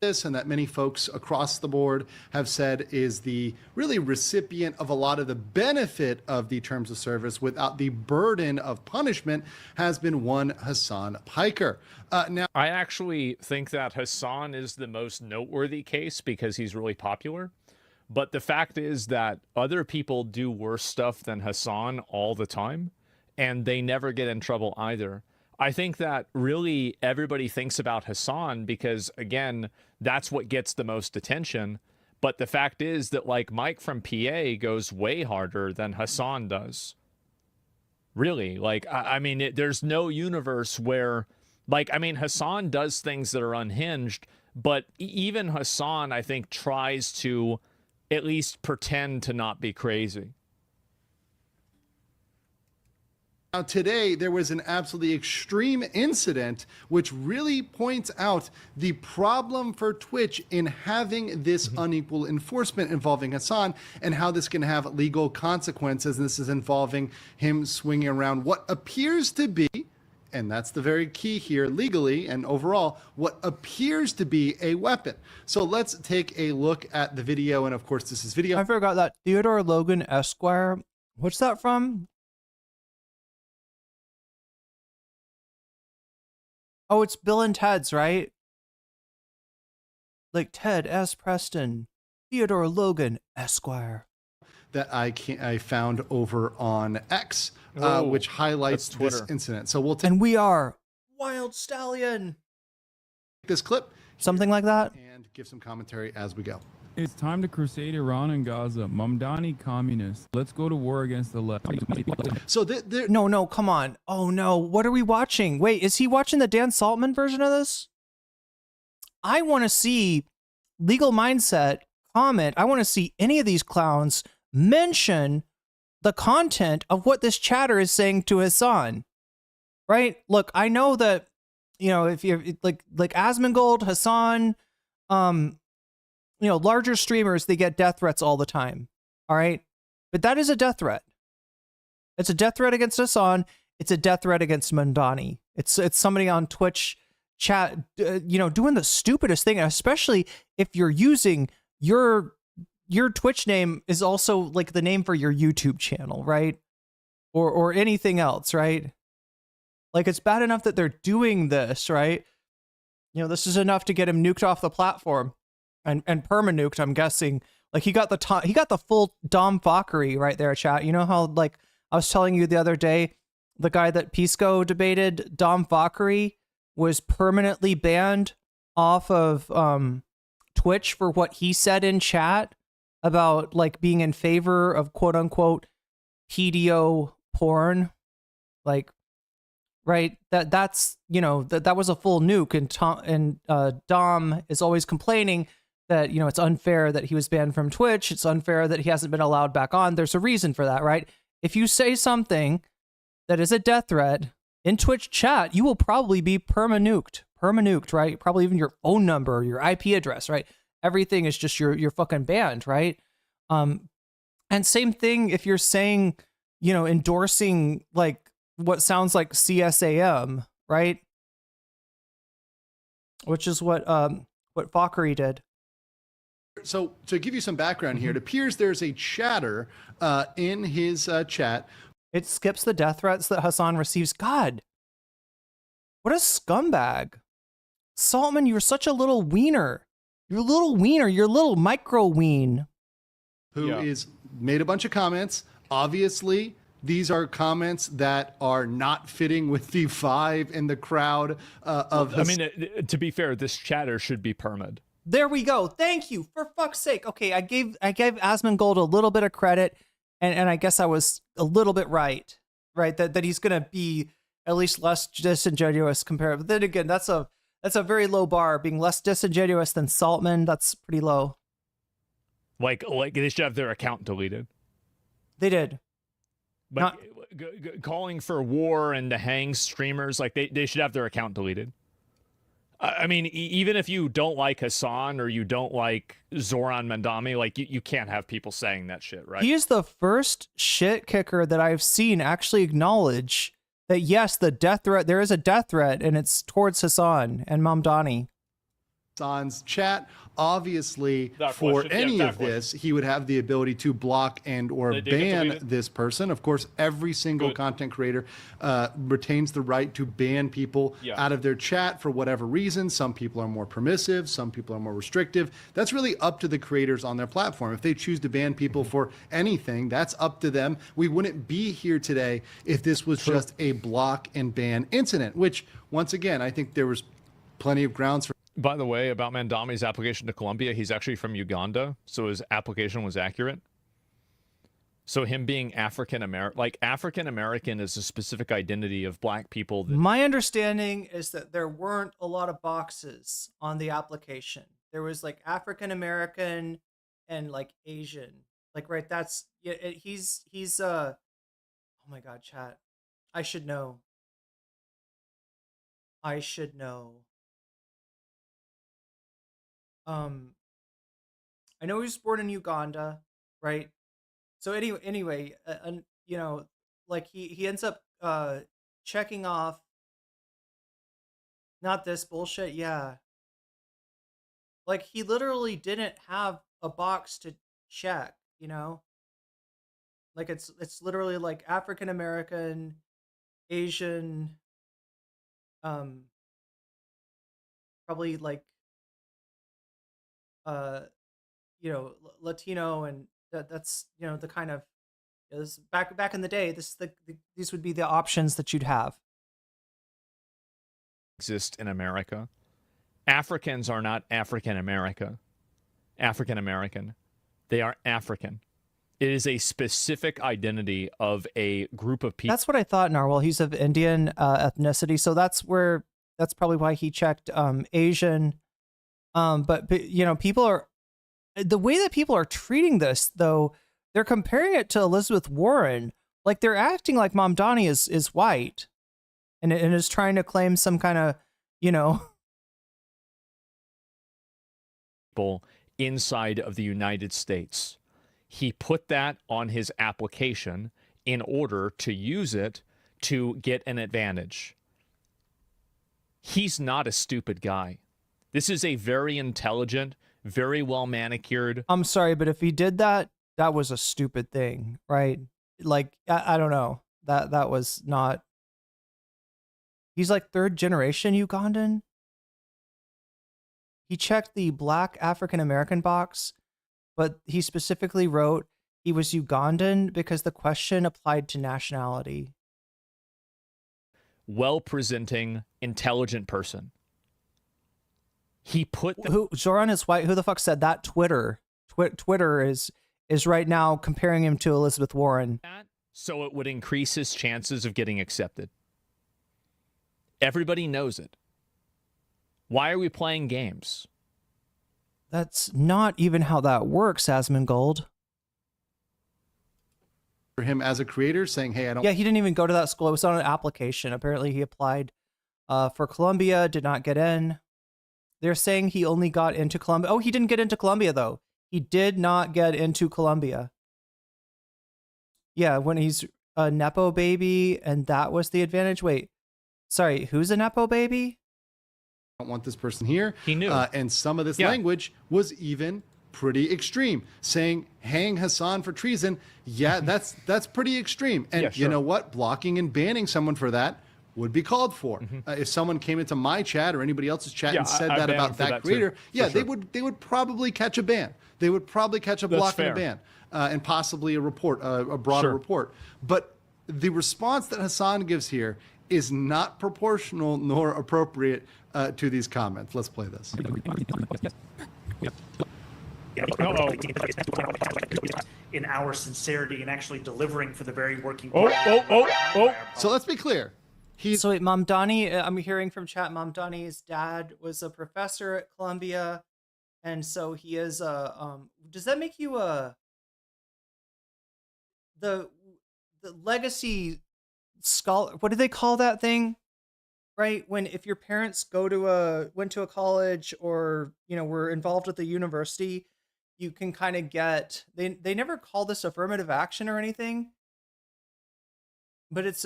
This and that many folks across the board have said is the really recipient of a lot of the benefit of the terms of service without the burden of punishment has been one Hasan Piker. Now, I actually think that Hassan is the most noteworthy case because he's really popular. But the fact is that other people do worse stuff than Hassan all the time, and they never get in trouble either. I think that really everybody thinks about Hassan because, again, that's what gets the most attention. But the fact is that, like, Mike from PA goes way harder than Hassan does. Really. Like, I mean, there's no universe where, like, I mean, Hassan does things that are unhinged, but even Hassan, I think, tries to at least pretend to not be crazy. Now, today, there was an absolutely extreme incident which really points out the problem for Twitch in having this unequal enforcement involving Hassan and how this can have legal consequences. And this is involving him swinging around what appears to be, and that's the very key here, legally and overall, what appears to be a weapon. So let's take a look at the video. And of course, this is video. I forgot that Theodore Logan Esquire. What's that from? Oh, it's Bill and Ted's, right? Like Ted S. Preston, Theodore Logan Esquire. That I found over on X, which highlights this incident. So we'll take. And we are Wild Stallion. This clip, something like that, and give some commentary as we go. It's time to crusade Iran and Gaza. Mamdani communists. Let's go to war against the left. So no, come on. Oh no, what are we watching? Wait, is he watching the Dan Saltman version of this? I want to see Legal Mindset comment. I want to see any of these clowns mention the content of what this chatter is saying to Hassan. Right? Look, I know that, you know, if you're like Asmongold, Hassan, you know, larger streamers, they get death threats all the time. All right. But that is a death threat. It's a death threat against Hassan. It's a death threat against Mamdani. It's somebody on Twitch chat, you know, doing the stupidest thing, especially if you're using your Twitch name is also like the name for your YouTube channel, right? Or anything else, right? Like, it's bad enough that they're doing this, right? You know, this is enough to get him nuked off the platform. And perma-nuked, I'm guessing. Like, he got the full Dom Fockery right there, chat. You know how, like, I was telling you the other day, the guy that Pisco debated, Dom Fockery, was permanently banned off of Twitch for what he said in chat about, like, being in favor of quote-unquote pedo porn. Like, right? That's, you know, that was a full nuke, and Dom is always complaining that, you know, it's unfair that he was banned from Twitch. It's unfair that he hasn't been allowed back on. There's a reason for that, right? If you say something that is a death threat in Twitch chat, you will probably be perma-nuked, right? Probably even your phone number, your IP address, right? everything is just you're fucking banned, right? And same thing if you're saying, you know, endorsing like what sounds like CSAM, right? Which is what Fockery did. So to give you some background here, it appears there's a chatter in his chat. It skips the death threats that Hassan receives. God, what a scumbag. Saltman, you're such a little wiener. You're a little wiener. You're a little micro ween. Who is made a bunch of comments. Obviously, these are comments that are not fitting with the vibe in the crowd of. I mean, to be fair, this chatter should be permid. There we go. Thank you. For fuck's sake. Okay, I gave Asmongold a little bit of credit, and I guess I was a little bit right. That he's gonna be at least less disingenuous compared. But then again, that's a very low bar. Being less disingenuous than Saltman, that's pretty low. Like they should have their account deleted. They did. But calling for war and to hang streamers, like they should have their account deleted. I mean, even if you don't like Hassan or you don't like Zoran Mandami, like you can't have people saying that shit, right? He is the first shit kicker that I've seen actually acknowledge that yes, the death threat, there is a death threat, and it's towards Hassan and Mamdani. Hassan's chat. Obviously, for any of this, he would have the ability to block and or ban this person. Of course, every single content creator retains the right to ban people out of their chat for whatever reason. Some people are more permissive. Some people are more restrictive. That's really up to the creators on their platform. If they choose to ban people for anything, that's up to them. We wouldn't be here today if this was just a block and ban incident, which, once again, I think there was plenty of grounds for. By the way, about Mandami's application to Colombia, he's actually from Uganda, so his application was accurate. So him being African-American, like African-American is a specific identity of black people. My understanding is that there weren't a lot of boxes on the application. There was like African-American and like Asian. Like, right, that's, he's oh my God, chat. I should know. I should know. I know he was born in Uganda, right? So anyway, you know, like he ends up checking off. Not this bullshit, yeah. Like he literally didn't have a box to check, you know. Like it's literally like African American, Asian, probably like. You know, Latino, and that's, you know, the kind of, this back in the day, these would be the options that you'd have. Exist in America. Africans are not African American. They are African. It is a specific identity of a group of people. That's what I thought, Narwhal. He's of Indian ethnicity, so that's probably why he checked Asian. But you know, the way that people are treating this, though, they're comparing it to Elizabeth Warren. Like they're acting like Mamdani is white, and is trying to claim some kind of, you know, people inside of the United States. He put that on his application in order to use it to get an advantage. He's not a stupid guy. This is a very intelligent, very well manicured. I'm sorry, but if he did that, that was a stupid thing, right? Like, I don't know. That was not. He's like third generation Ugandan. He checked the black African American box, but he specifically wrote he was Ugandan because the question applied to nationality. Well-presenting, intelligent person. He put Zoran is white. Who the fuck said that? Twitter is right now comparing him to Elizabeth Warren. So it would increase his chances of getting accepted. Everybody knows it. Why are we playing games? That's not even how that works, Asmongold. For him as a creator, saying, "Hey, I don't." Yeah, he didn't even go to that school. It was on an application. Apparently, he applied for Colombia, did not get in. They're saying he only got into Colombia. Oh, he didn't get into Colombia, though. He did not get into Colombia. Yeah, when he's a Nepo baby, and that was the advantage. Wait, sorry, who's a Nepo baby? I don't want this person here. He knew. And some of this language was even pretty extreme, saying hang Hassan for treason. Yeah, that's pretty extreme. And you know what? Blocking and banning someone for that would be called for. If someone came into my chat or anybody else's chat and said that about that creator, they would probably catch a ban. They would probably catch a block and a ban, and possibly a report, a broader report. But the response that Hassan gives here is not proportional nor appropriate to these comments. Let's play this. In our sincerity and actually delivering for the very working. So let's be clear. So wait, Mamdani, I'm hearing from chat, Mamdani's dad was a professor at Columbia, and so he is a, does that make you a, the legacy scholar, what do they call that thing? Right? When, if your parents went to a college or, you know, were involved with the university, you can kind of get, they never call this affirmative action or anything, but it's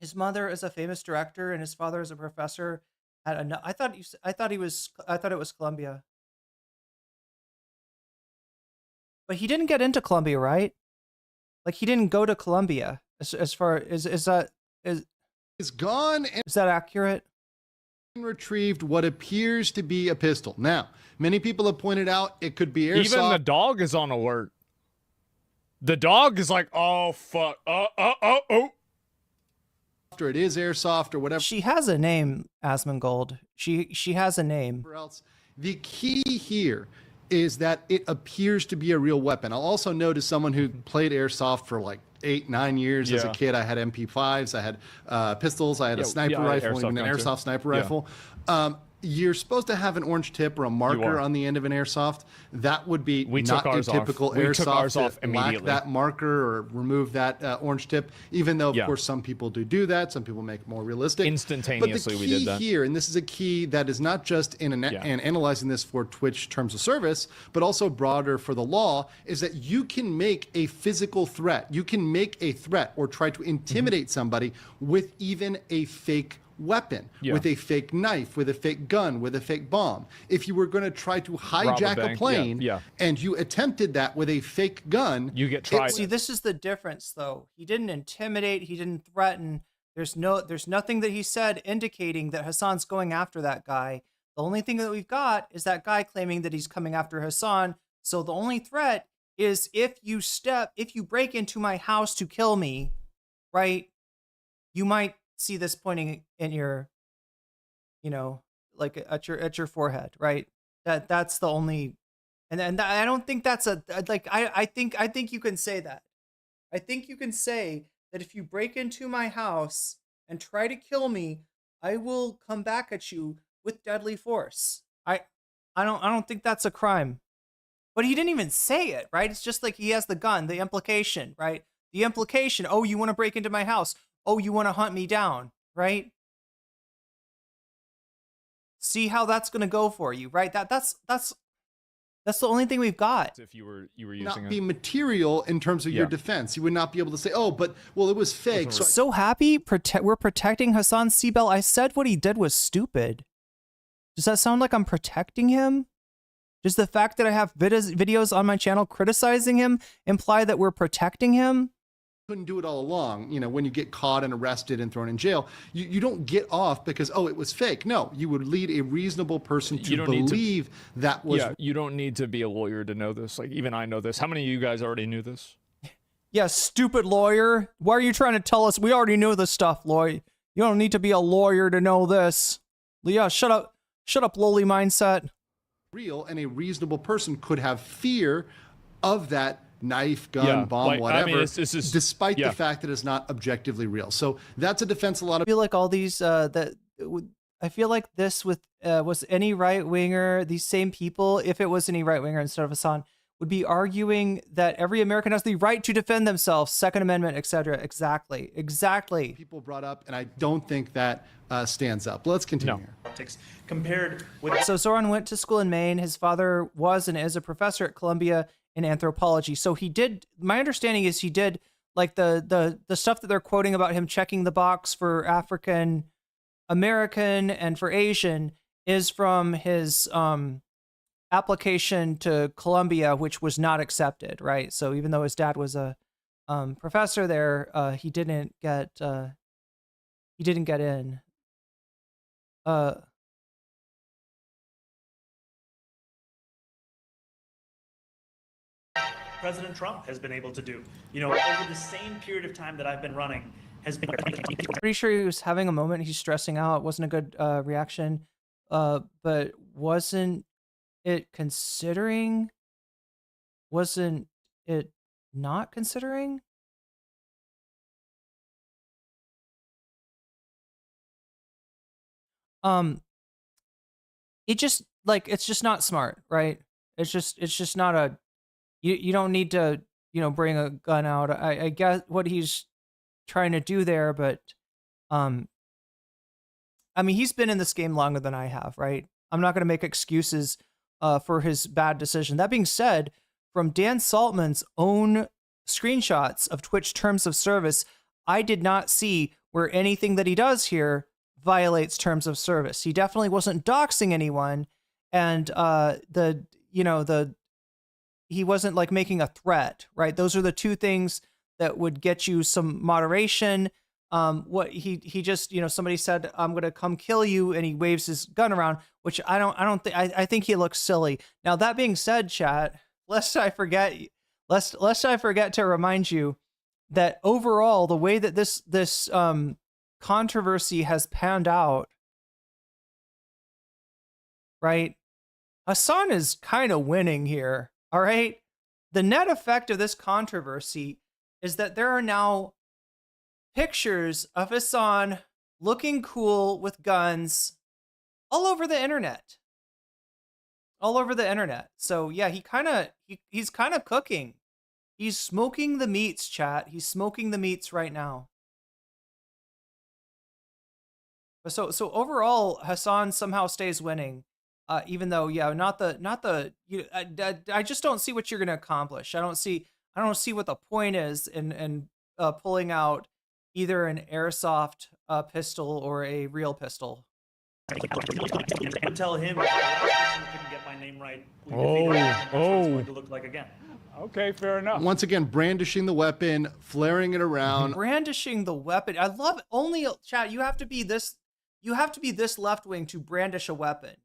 his mother is a famous director and his father is a professor at I thought it was Columbia. But he didn't get into Columbia, right? Like he didn't go to Columbia as far is that is gone and is that accurate? Retrieved what appears to be a pistol. Now, many people have pointed out it could be airsoft. Even the dog is on alert. The dog is like, oh fuck, oh. Or it is airsoft or whatever. She has a name, Asmongold. She has a name. Else. The key here is that it appears to be a real weapon. I'll also note, as someone who played airsoft for like 8-9 years as a kid, I had MP5s, I had pistols, I had a sniper rifle, even an airsoft sniper rifle. You're supposed to have an orange tip or a marker on the end of an airsoft. That would be not a typical airsoft. Took ours off immediately. Lack that marker or remove that orange tip, even though, of course, some people do that. Some people make it more realistic. Instantaneously, but the key we did that. here, and this is a key that is not just in analyzing this for Twitch terms of service, but also broader for the law, is that you can make a physical threat. You can make a threat or try to intimidate somebody with even a fake weapon, with a fake knife, with a fake gun, with a fake bomb. If you were going to try to hijack a plane and you attempted that with a fake gun, you get tried. See, this is the difference, though. He didn't intimidate. He didn't threaten. There's nothing that he said indicating that Hassan's going after that guy. The only thing that we've got is that guy claiming that he's coming after Hassan. So the only threat is if you break into my house to kill me, right? You might see this pointing in your, you know, like at your forehead, right? That's the only, and I don't think that's I think you can say that. I think you can say that if you break into my house and try to kill me, I will come back at you with deadly force. I don't think that's a crime. But he didn't even say it, right? It's just like he has the gun, the implication, right? The implication, oh, you want to break into my house. Oh, you want to hunt me down, right? See how that's going to go for you, right? That's the only thing we've got. If you were using not be material in terms of your defense. You would not be able to say, oh, but well, it was fake. So happy we're protecting Hassan Seabell. I said what he did was stupid. Does that sound like I'm protecting him? Does the fact that I have videos on my channel criticizing him imply that we're protecting him? Couldn't do it all along. You know, when you get caught and arrested and thrown in jail, you don't get off because, oh, it was fake. No, you would lead a reasonable person to believe that was. Yeah, you don't need to be a lawyer to know this. Like, even I know this. How many of you guys already knew this? Yeah, stupid lawyer. Why are you trying to tell us? We already knew this stuff, lawyer. You don't need to be a lawyer to know this. Yeah, shut up, lowly mindset. Real, and a reasonable person could have fear of that knife, gun, bomb, whatever, I mean, despite the fact that it's not objectively real. So that's a defense a lot of. I feel like all these I feel like this with was any right winger, these same people, if it was any right winger instead of Hassan, would be arguing that every American has the right to defend themselves, Second Amendment, etc. Exactly. People brought up, and I don't think that stands up. Let's continue here. Politics compared with. So Zoran went to school in Maine. His father was and is a professor at Columbia in anthropology. So he did. My understanding is he did like the stuff that they're quoting about him checking the box for African American and for Asian is from his application to Columbia, which was not accepted, right? So even though his dad was a professor there, he didn't get in. President Trump has been able to do, over the same period of time that I've been running, has been. Pretty sure he was having a moment. He's stressing out. It wasn't a good reaction, but wasn't it considering? Wasn't it not considering? It just it's just not smart, right? It's just not a. You don't need to bring a gun out. I get what he's trying to do there, but I mean he's been in this game longer than I have, right? I'm not going to make excuses for his bad decision. That being said, from Dan Saltman's own screenshots of Twitch terms of service, I did not see where anything that he does here violates terms of service. He definitely wasn't doxing anyone, and he wasn't like making a threat, right? Those are the two things that would get you some moderation. What he just, somebody said, "I'm going to come kill you," and he waves his gun around, which I think he looks silly. Now, that being said, chat, lest I forget to remind you that overall, the way that this controversy has panned out, right? Hassan is kind of winning here. All right. The net effect of this controversy is that there are now pictures of Hassan looking cool with guns all over the internet. So yeah, he's kind of cooking. He's smoking the meats, chat. He's smoking the meats right now. So overall, Hassan somehow stays winning. Even though, I just don't see what you're going to accomplish. I don't see what the point is in pulling out either an airsoft pistol or a real pistol. And tell him I couldn't get my name right. It's going to look like again. Okay, fair enough. Once again, brandishing the weapon, flaring it around. Brandishing the weapon. I love only chat. You have to be this left wing to brandish a weapon.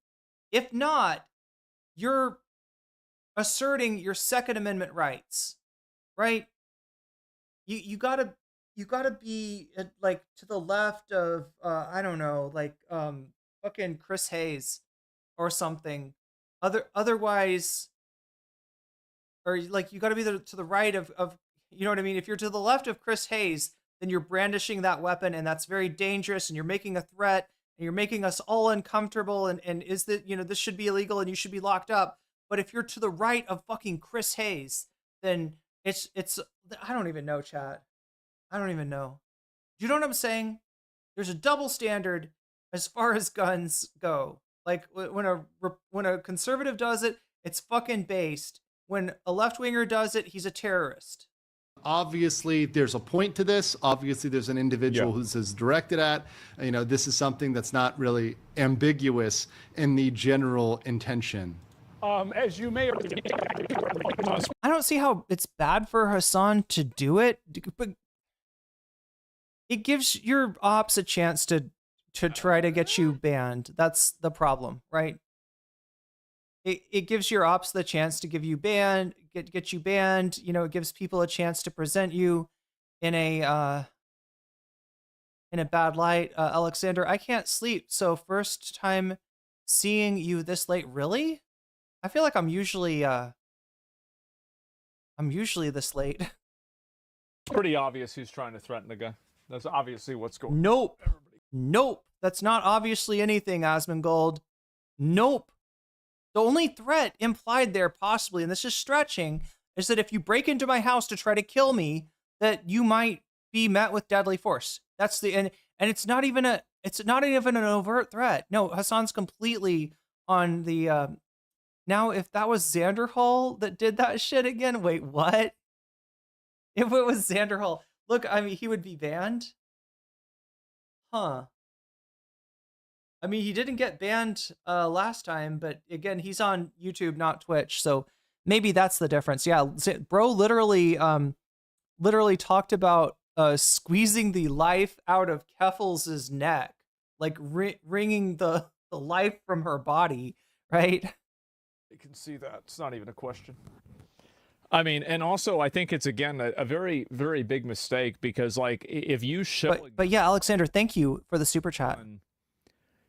If not, you're asserting your Second Amendment rights, right? You gotta be like to the left of I don't know, like fucking Chris Hayes or something. Otherwise, or like you gotta be to the right of you know what I mean? If you're to the left of Chris Hayes, then you're brandishing that weapon, and that's very dangerous, and you're making a threat. And you're making us all uncomfortable, and is that, this should be illegal and you should be locked up. But if you're to the right of fucking Chris Hayes, then it's I don't even know, chat. I don't even know. You know what I'm saying? There's a double standard as far as guns go. Like when a conservative does it, it's fucking based. When a left-winger does it, he's a terrorist. Obviously, there's a point to this. Obviously, there's an individual who this is directed at. This is something that's not really ambiguous in the general intention. As you may or I don't see how it's bad for Hassan to do it, but it gives your ops a chance to try to get you banned. That's the problem, right? It gives your ops the chance to give you banned, get you banned. It gives people a chance to present you in a bad light. Alexander, I can't sleep. So first time seeing you this late, really? I feel like I'm usually this late. It's pretty obvious who's trying to threaten the guy. That's obviously what's going on. Nope. That's not obviously anything, Asmongold. Nope. The only threat implied there, possibly, and this is stretching, is that if you break into my house to try to kill me, that you might be met with deadly force. That's the and it's not even an overt threat. No, Hassan's completely on the. Now, if that was Xanderhall that did that shit again, wait, what? If it was Xanderhall, look, I mean, he would be banned. Huh. I mean, he didn't get banned last time, but again, he's on YouTube, not Twitch, so maybe that's the difference. Yeah, bro, literally talked about squeezing the life out of Keffels' neck, like wringing the life from her body, right? You can see that. It's not even a question. I mean, and also I think it's, again, a very, very big mistake because, like, if you show... But yeah, Alexander, thank you for the super chat.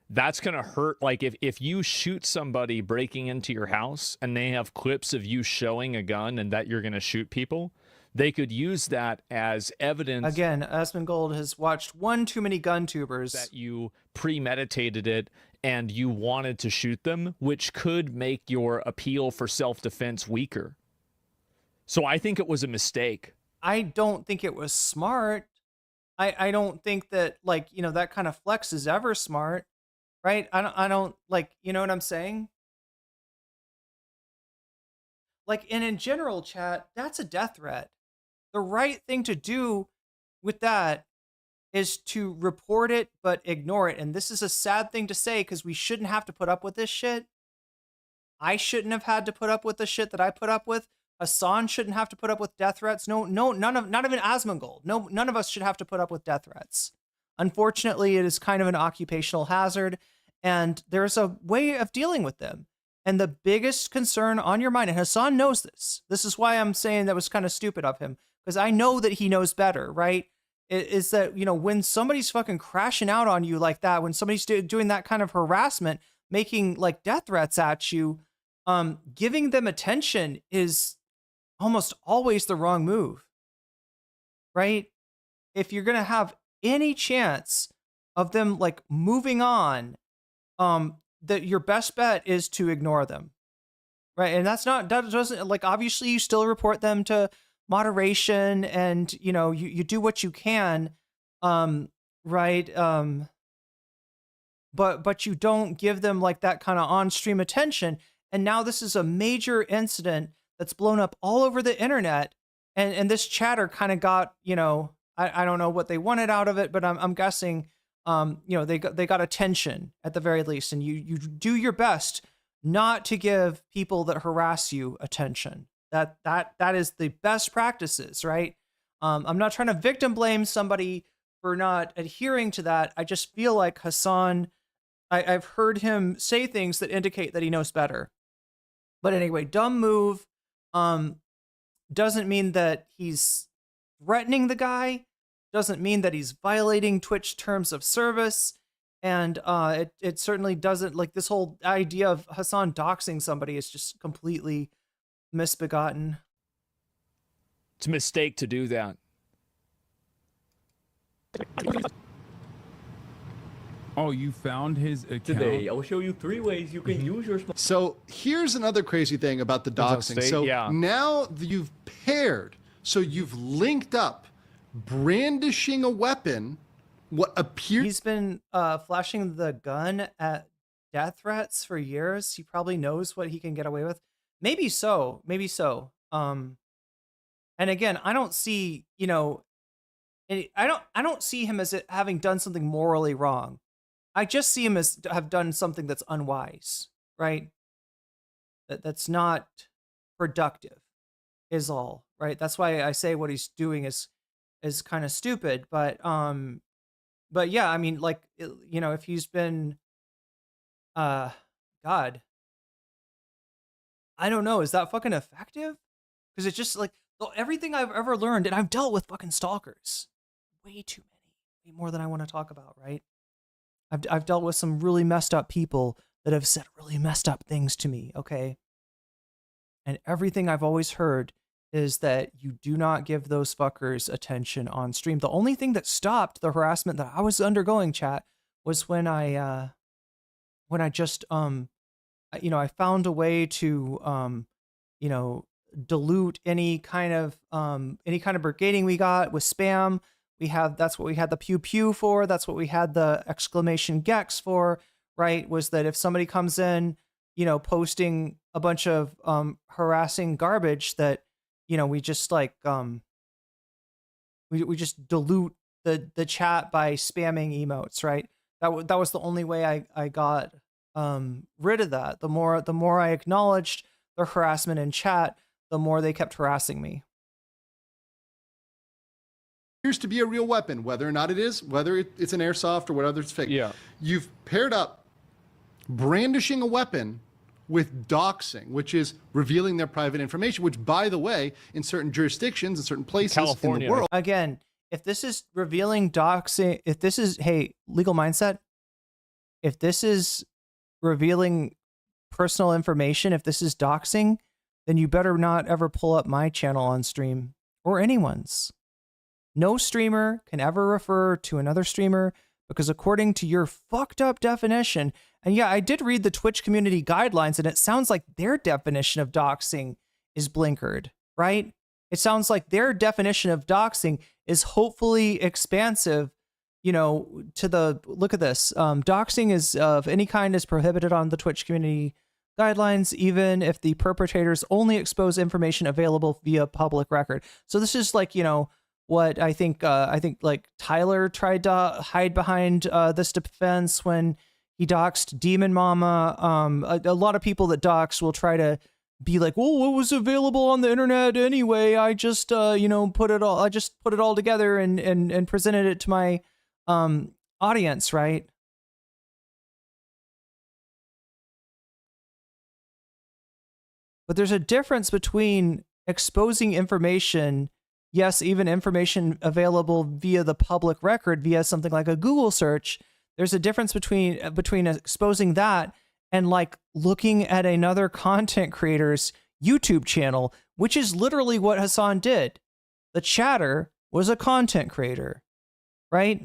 That's going to hurt. Like, if you shoot somebody breaking into your house and they have clips of you showing a gun and that you're going to shoot people, they could use that as evidence. Again, Asmongold has watched one too many gun tubers. That you premeditated it and you wanted to shoot them, which could make your appeal for self-defense weaker. So I think it was a mistake. I don't think it was smart. I don't think that, like, you know, that kind of flex is ever smart, right? I don't like, you know what I'm saying? Like, and in general, chat, that's a death threat. The right thing to do with that is to report it, but ignore it. And this is a sad thing to say because we shouldn't have to put up with this shit. I shouldn't have had to put up with the shit that I put up with. Hassan shouldn't have to put up with death threats. No, not even Asmongold. No, none of us should have to put up with death threats. Unfortunately, it is kind of an occupational hazard, and there's a way of dealing with them. And the biggest concern on your mind, and Hassan knows this. This is why I'm saying that was kind of stupid of him, because I know that he knows better, right? Is that, you know, when somebody's fucking crashing out on you like that, when somebody's doing that kind of harassment, making like death threats at you, giving them attention is almost always the wrong move, right? If you're going to have any chance of them like moving on, that your best bet is to ignore them, right? And that doesn't, like, obviously you still report them to moderation and, you know, you do what you can, right? But you don't give them like that kind of on-stream attention. And now this is a major incident that's blown up all over the internet. And this chatter kind of got, you know, I don't know what they wanted out of it, but I'm guessing, you know, they got attention at the very least. And you do your best not to give people that harass you attention. That is the best practices, right? I'm not trying to victim blame somebody for not adhering to that. I just feel like Hassan, I've heard him say things that indicate that he knows better. But anyway, dumb move. Doesn't mean that he's threatening the guy. Doesn't mean that he's violating Twitch terms of service. And it certainly doesn't, like, this whole idea of Hassan doxing somebody is just completely misbegotten. It's a mistake to do that. Oh, you found his account? Today, I will show you 3 ways you can use your smart. So here's another crazy thing about the doxing. So now you've paired, so you've linked up brandishing a weapon, what appears... He's been flashing the gun at death threats for years. He probably knows what he can get away with. Maybe so. Maybe so. And again, I don't see, you know, I don't see him as having done something morally wrong. I just see him as have done something that's unwise, right? That's not productive, is all, right? That's why I say what he's doing is kind of stupid. But yeah, I mean, like, you know, if he's been, God, I don't know, is that fucking effective? Because it's just like everything I've ever learned, and I've dealt with fucking stalkers, way too many, way more than I want to talk about, right? I've dealt with some really messed up people that have said really messed up things to me, okay? And everything I've always heard is that you do not give those fuckers attention on stream. The only thing that stopped the harassment that I was undergoing, chat, was when I just I found a way to, dilute any kind of brigading we got with spam. That's what we had the pew pew for. That's what we had the exclamation gex for, right? Was that if somebody comes in, posting a bunch of harassing garbage, that, we just like, we just dilute the chat by spamming emotes, right? That was the only way I got rid of that. The more I acknowledged the harassment in chat, the more they kept harassing me. Appears to be a real weapon, whether or not it is, whether it's an airsoft or whether it's fake. Yeah. You've paired up brandishing a weapon with doxing, which is revealing their private information, which, by the way, in certain jurisdictions, in certain places in the world. Again, if this is revealing doxing, if this is, hey, legal mindset, if this is revealing personal information, if this is doxing, then you better not ever pull up my channel on stream or anyone's. No streamer can ever refer to another streamer because according to your fucked up definition, and yeah, I did read the Twitch community guidelines and it sounds like their definition of doxing is blinkered, right? It sounds like their definition of doxing is hopefully expansive, to the, look at this. Doxing is of any kind is prohibited on the Twitch community guidelines, even if the perpetrators only expose information available via public record. So this is like, what I think like Tyler tried to hide behind this defense when he doxed Demon Mama. A lot of people that dox will try to be like, well, what was available on the internet anyway? I just put it all together and presented it to my audience, right? But there's a difference between exposing information, yes, even information available via the public record, via something like a Google search. There's a difference between exposing that and like looking at another content creator's YouTube channel, which is literally what Hassan did. The chatter was a content creator, right?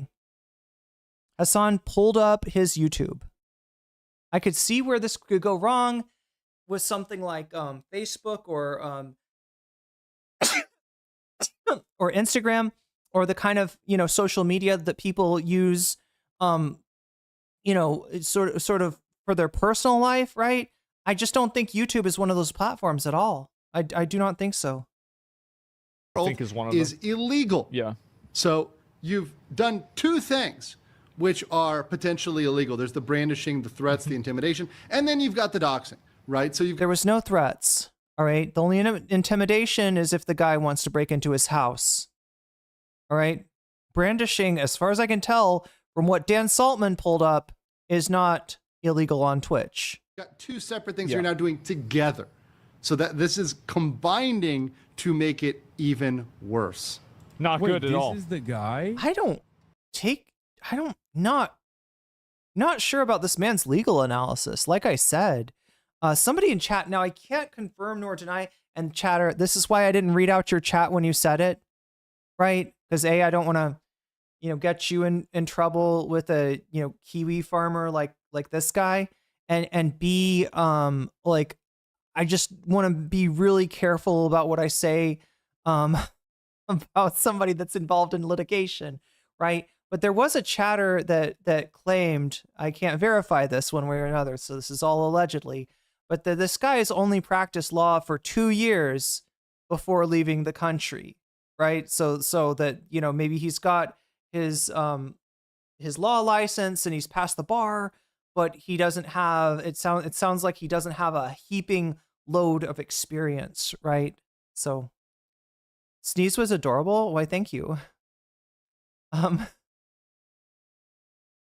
Hassan pulled up his YouTube. I could see where this could go wrong with something like Facebook or or Instagram, or the kind of social media that people use sort of for their personal life, right? I just don't think YouTube is one of those platforms at all. I do not think so. I think is one of is them. illegal. Yeah. So you've done two things which are potentially illegal. There's the brandishing, the threats, the intimidation, and then you've got the doxing, right? So there was no threats. All right. The only intimidation is if the guy wants to break into his house. All right. Brandishing, as far as I can tell from what Dan Saltman pulled up, is not illegal on Twitch. Got two separate things you're now doing together. So that this is combining to make it even worse. Not good at all. This is the guy? Not sure about this man's legal analysis. Like I said, somebody in chat, now I can't confirm nor deny, and chatter, this is why I didn't read out your chat when you said it, right? Because A, I don't want to, get you in trouble with a, Kiwi farmer like this guy. And B, like, I just want to be really careful about what I say about somebody that's involved in litigation, right? But there was a chatter that claimed, I can't verify this one way or another, so this is all allegedly, but this guy has only practiced law for 2 years before leaving the country, right? So that, maybe he's got his law license and he's passed the bar, but he doesn't have, it sounds like he doesn't have a heaping load of experience, right? So Sneeze was adorable. Why, thank you.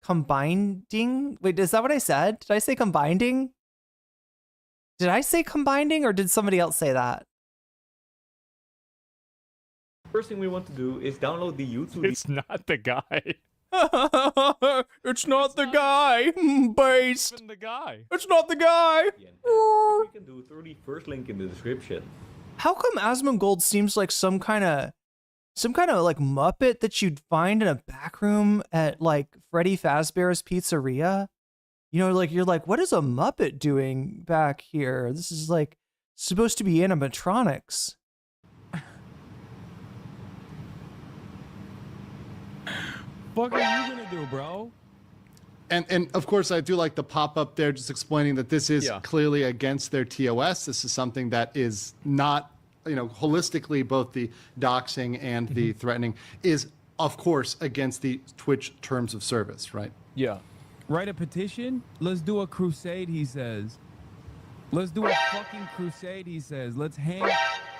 Combining? Wait, is that what I said? Did I say combining? Did I say combining, or did somebody else say that? First thing we want to do is download the YouTube. It's not the guy. It's not the guy. Based. It's the guy. It's not the guy. Which we can do through the first link in the description. How come Asmongold seems like some kind of like Muppet that you'd find in a back room at like Freddy Fazbear's Pizzeria? You know, like, you're like, what is a Muppet doing back here? This is like supposed to be animatronics. Fuck are you gonna do, bro? And of course, I do like the pop up there, just explaining that this is clearly against their TOS. This is something that is not, you know, holistically, both the doxing and the threatening is, of course, against the Twitch terms of service, right? Yeah. Write a petition? Let's do a crusade, he says. Let's do a fucking crusade, he says. Let's hang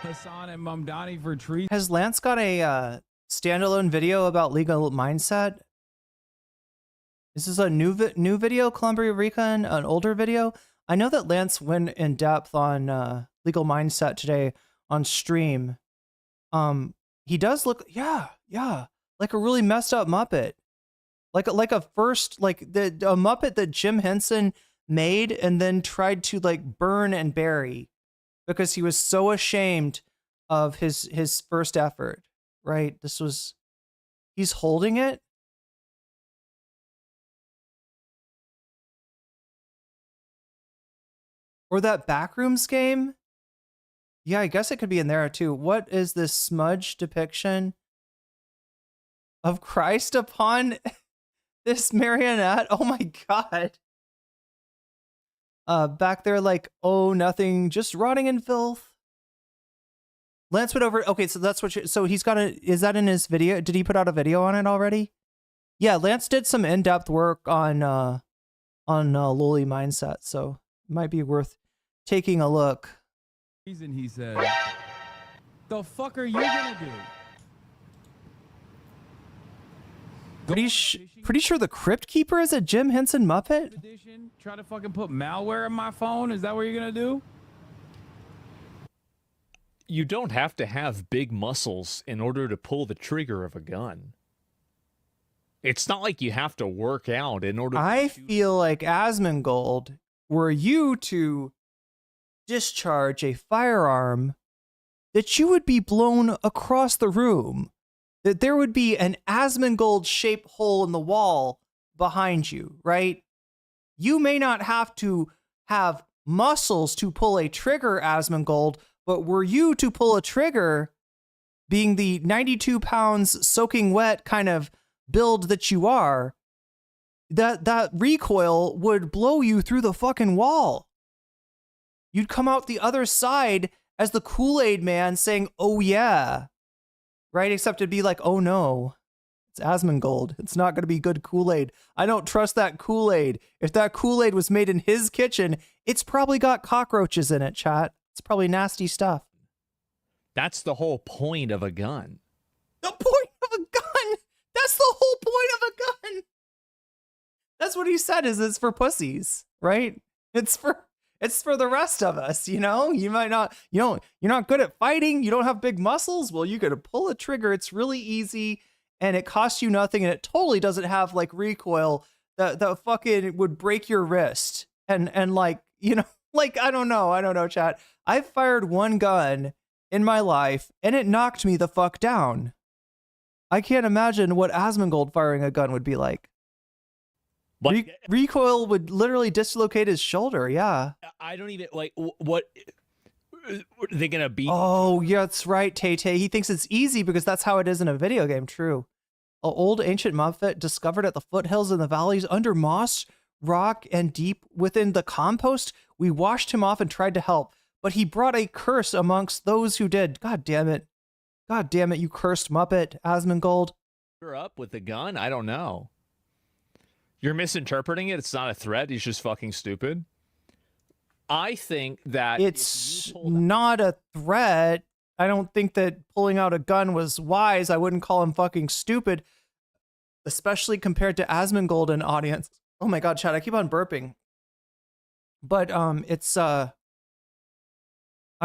Hassan and Mamdani for treason. Has Lance got a standalone video about legal mindset? Is this a new video, Columbia Recon, an older video? I know that Lance went in depth on legal mindset today on stream. He does look, yeah, like a really messed up Muppet. Like a first, like a Muppet that Jim Henson made and then tried to like burn and bury because he was so ashamed of his first effort, right? He's holding it. Or that Backrooms game? Yeah, I guess it could be in there too. What is this smudge depiction of Christ upon this marionette? Oh my God. Back there like, oh, nothing, just rotting in filth. Lance went over. Okay, so that's what so he's got is that in his video? Did he put out a video on it already? Yeah, Lance did some in-depth work on lowly mindset, so it might be worth taking a look. Reason he said, the fuck are you gonna do? Pretty sure the Crypt Keeper is a Jim Henson Muppet. Try to fucking put malware in my phone? Is that what you're gonna do? You don't have to have big muscles in order to pull the trigger of a gun. It's not like you have to work out in order. I feel like Asmongold, were you to discharge a firearm, that you would be blown across the room. That there would be an Asmongold-shaped hole in the wall behind you, right? You may not have to have muscles to pull a trigger, Asmongold, but were you to pull a trigger, being the 92 pounds soaking wet kind of build that you are, that recoil would blow you through the fucking wall. You'd come out the other side as the Kool-Aid man saying, oh yeah, right? Except it'd be like, oh no, it's Asmongold. It's not going to be good Kool-Aid. I don't trust that Kool-Aid. If that Kool-Aid was made in his kitchen, it's probably got cockroaches in it, chat. It's probably nasty stuff. That's the whole point of a gun. The point of a gun? That's the whole point of a gun. That's what he said, is it's for pussies, right? It's for the rest of us, you know? You might not, you're not good at fighting, you don't have big muscles, well, you gotta pull a trigger, it's really easy, and it costs you nothing, and it totally doesn't have like recoil that fucking would break your wrist. And like, you know, like, I don't know, chat. I've fired one gun in my life, and it knocked me the fuck down. I can't imagine what Asmongold firing a gun would be like. Recoil would literally dislocate his shoulder, yeah. I don't even, like, what are they gonna be? Oh, yeah, that's right, Tay-Tay. He thinks it's easy because that's how it is in a video game, true. An old ancient Muppet discovered at the foothills and the valleys under moss, rock, and deep within the compost. We washed him off and tried to help, but he brought a curse amongst those who did. God damn it. God damn it, you cursed Muppet, Asmongold. You're up with the gun? I don't know. You're misinterpreting it. It's not a threat. He's just fucking stupid. I think that it's not a threat. I don't think that pulling out a gun was wise. I wouldn't call him fucking stupid, especially compared to Asmongold and audience. Oh my God, Chad, I keep on burping. But it's I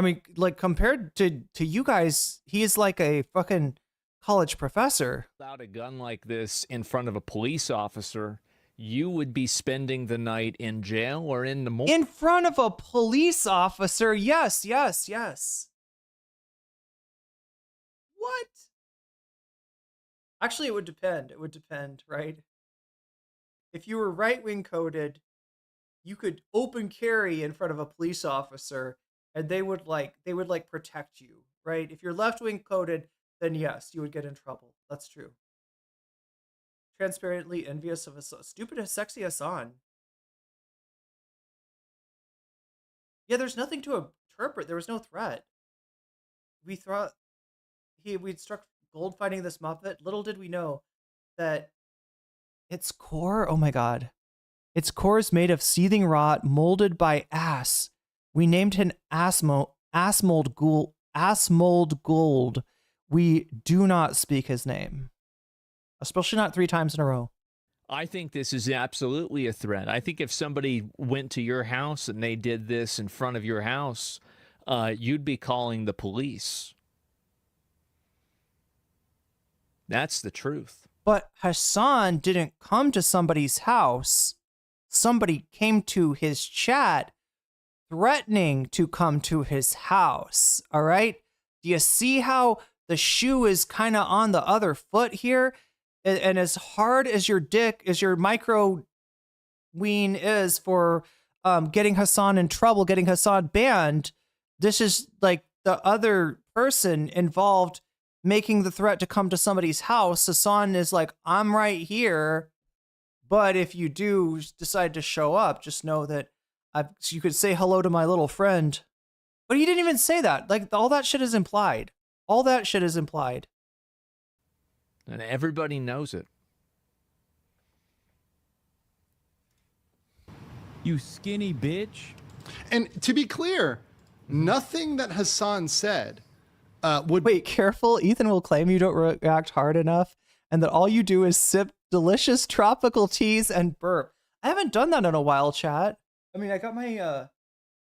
mean, like, compared to you guys, he is like a fucking college professor. Without a gun like this in front of a police officer, you would be spending the night in jail or in the morning. In front of a police officer, yes. What? Actually, it would depend. It would depend, right? If you were right-wing coded you could open carry in front of a police officer and they would protect you, right? If you're left-wing coded, then yes, you would get in trouble. That's true. Transparently envious of a stupid sexy Hassan. Yeah, there's nothing to interpret. There was no threat. We thought we'd struck gold fighting this Muppet. Little did we know that its core, oh my god. Its core is made of seething rot molded by ass. We named him Asmongold. We do not speak his name. Especially not 3 times in a row. I think this is absolutely a threat. I think if somebody went to your house and they did this in front of your house, you'd be calling the police. That's the truth. But Hassan didn't come to somebody's house. Somebody came to his chat threatening to come to his house. All right? Do you see how the shoe is kind of on the other foot here? And as hard as your dick, as your micro ween is for getting Hassan in trouble, getting Hassan banned, this is like the other person involved making the threat to come to somebody's house. Hassan is like, I'm right here. But if you do decide to show up, just know that you could say hello to my little friend. But he didn't even say that. Like, all that shit is implied. All that shit is implied. And everybody knows it. You skinny bitch. And to be clear, nothing that Hassan said would... Wait, careful. Ethan will claim you don't react hard enough and that all you do is sip delicious tropical teas and burp. I haven't done that in a while, chat. I mean, I got my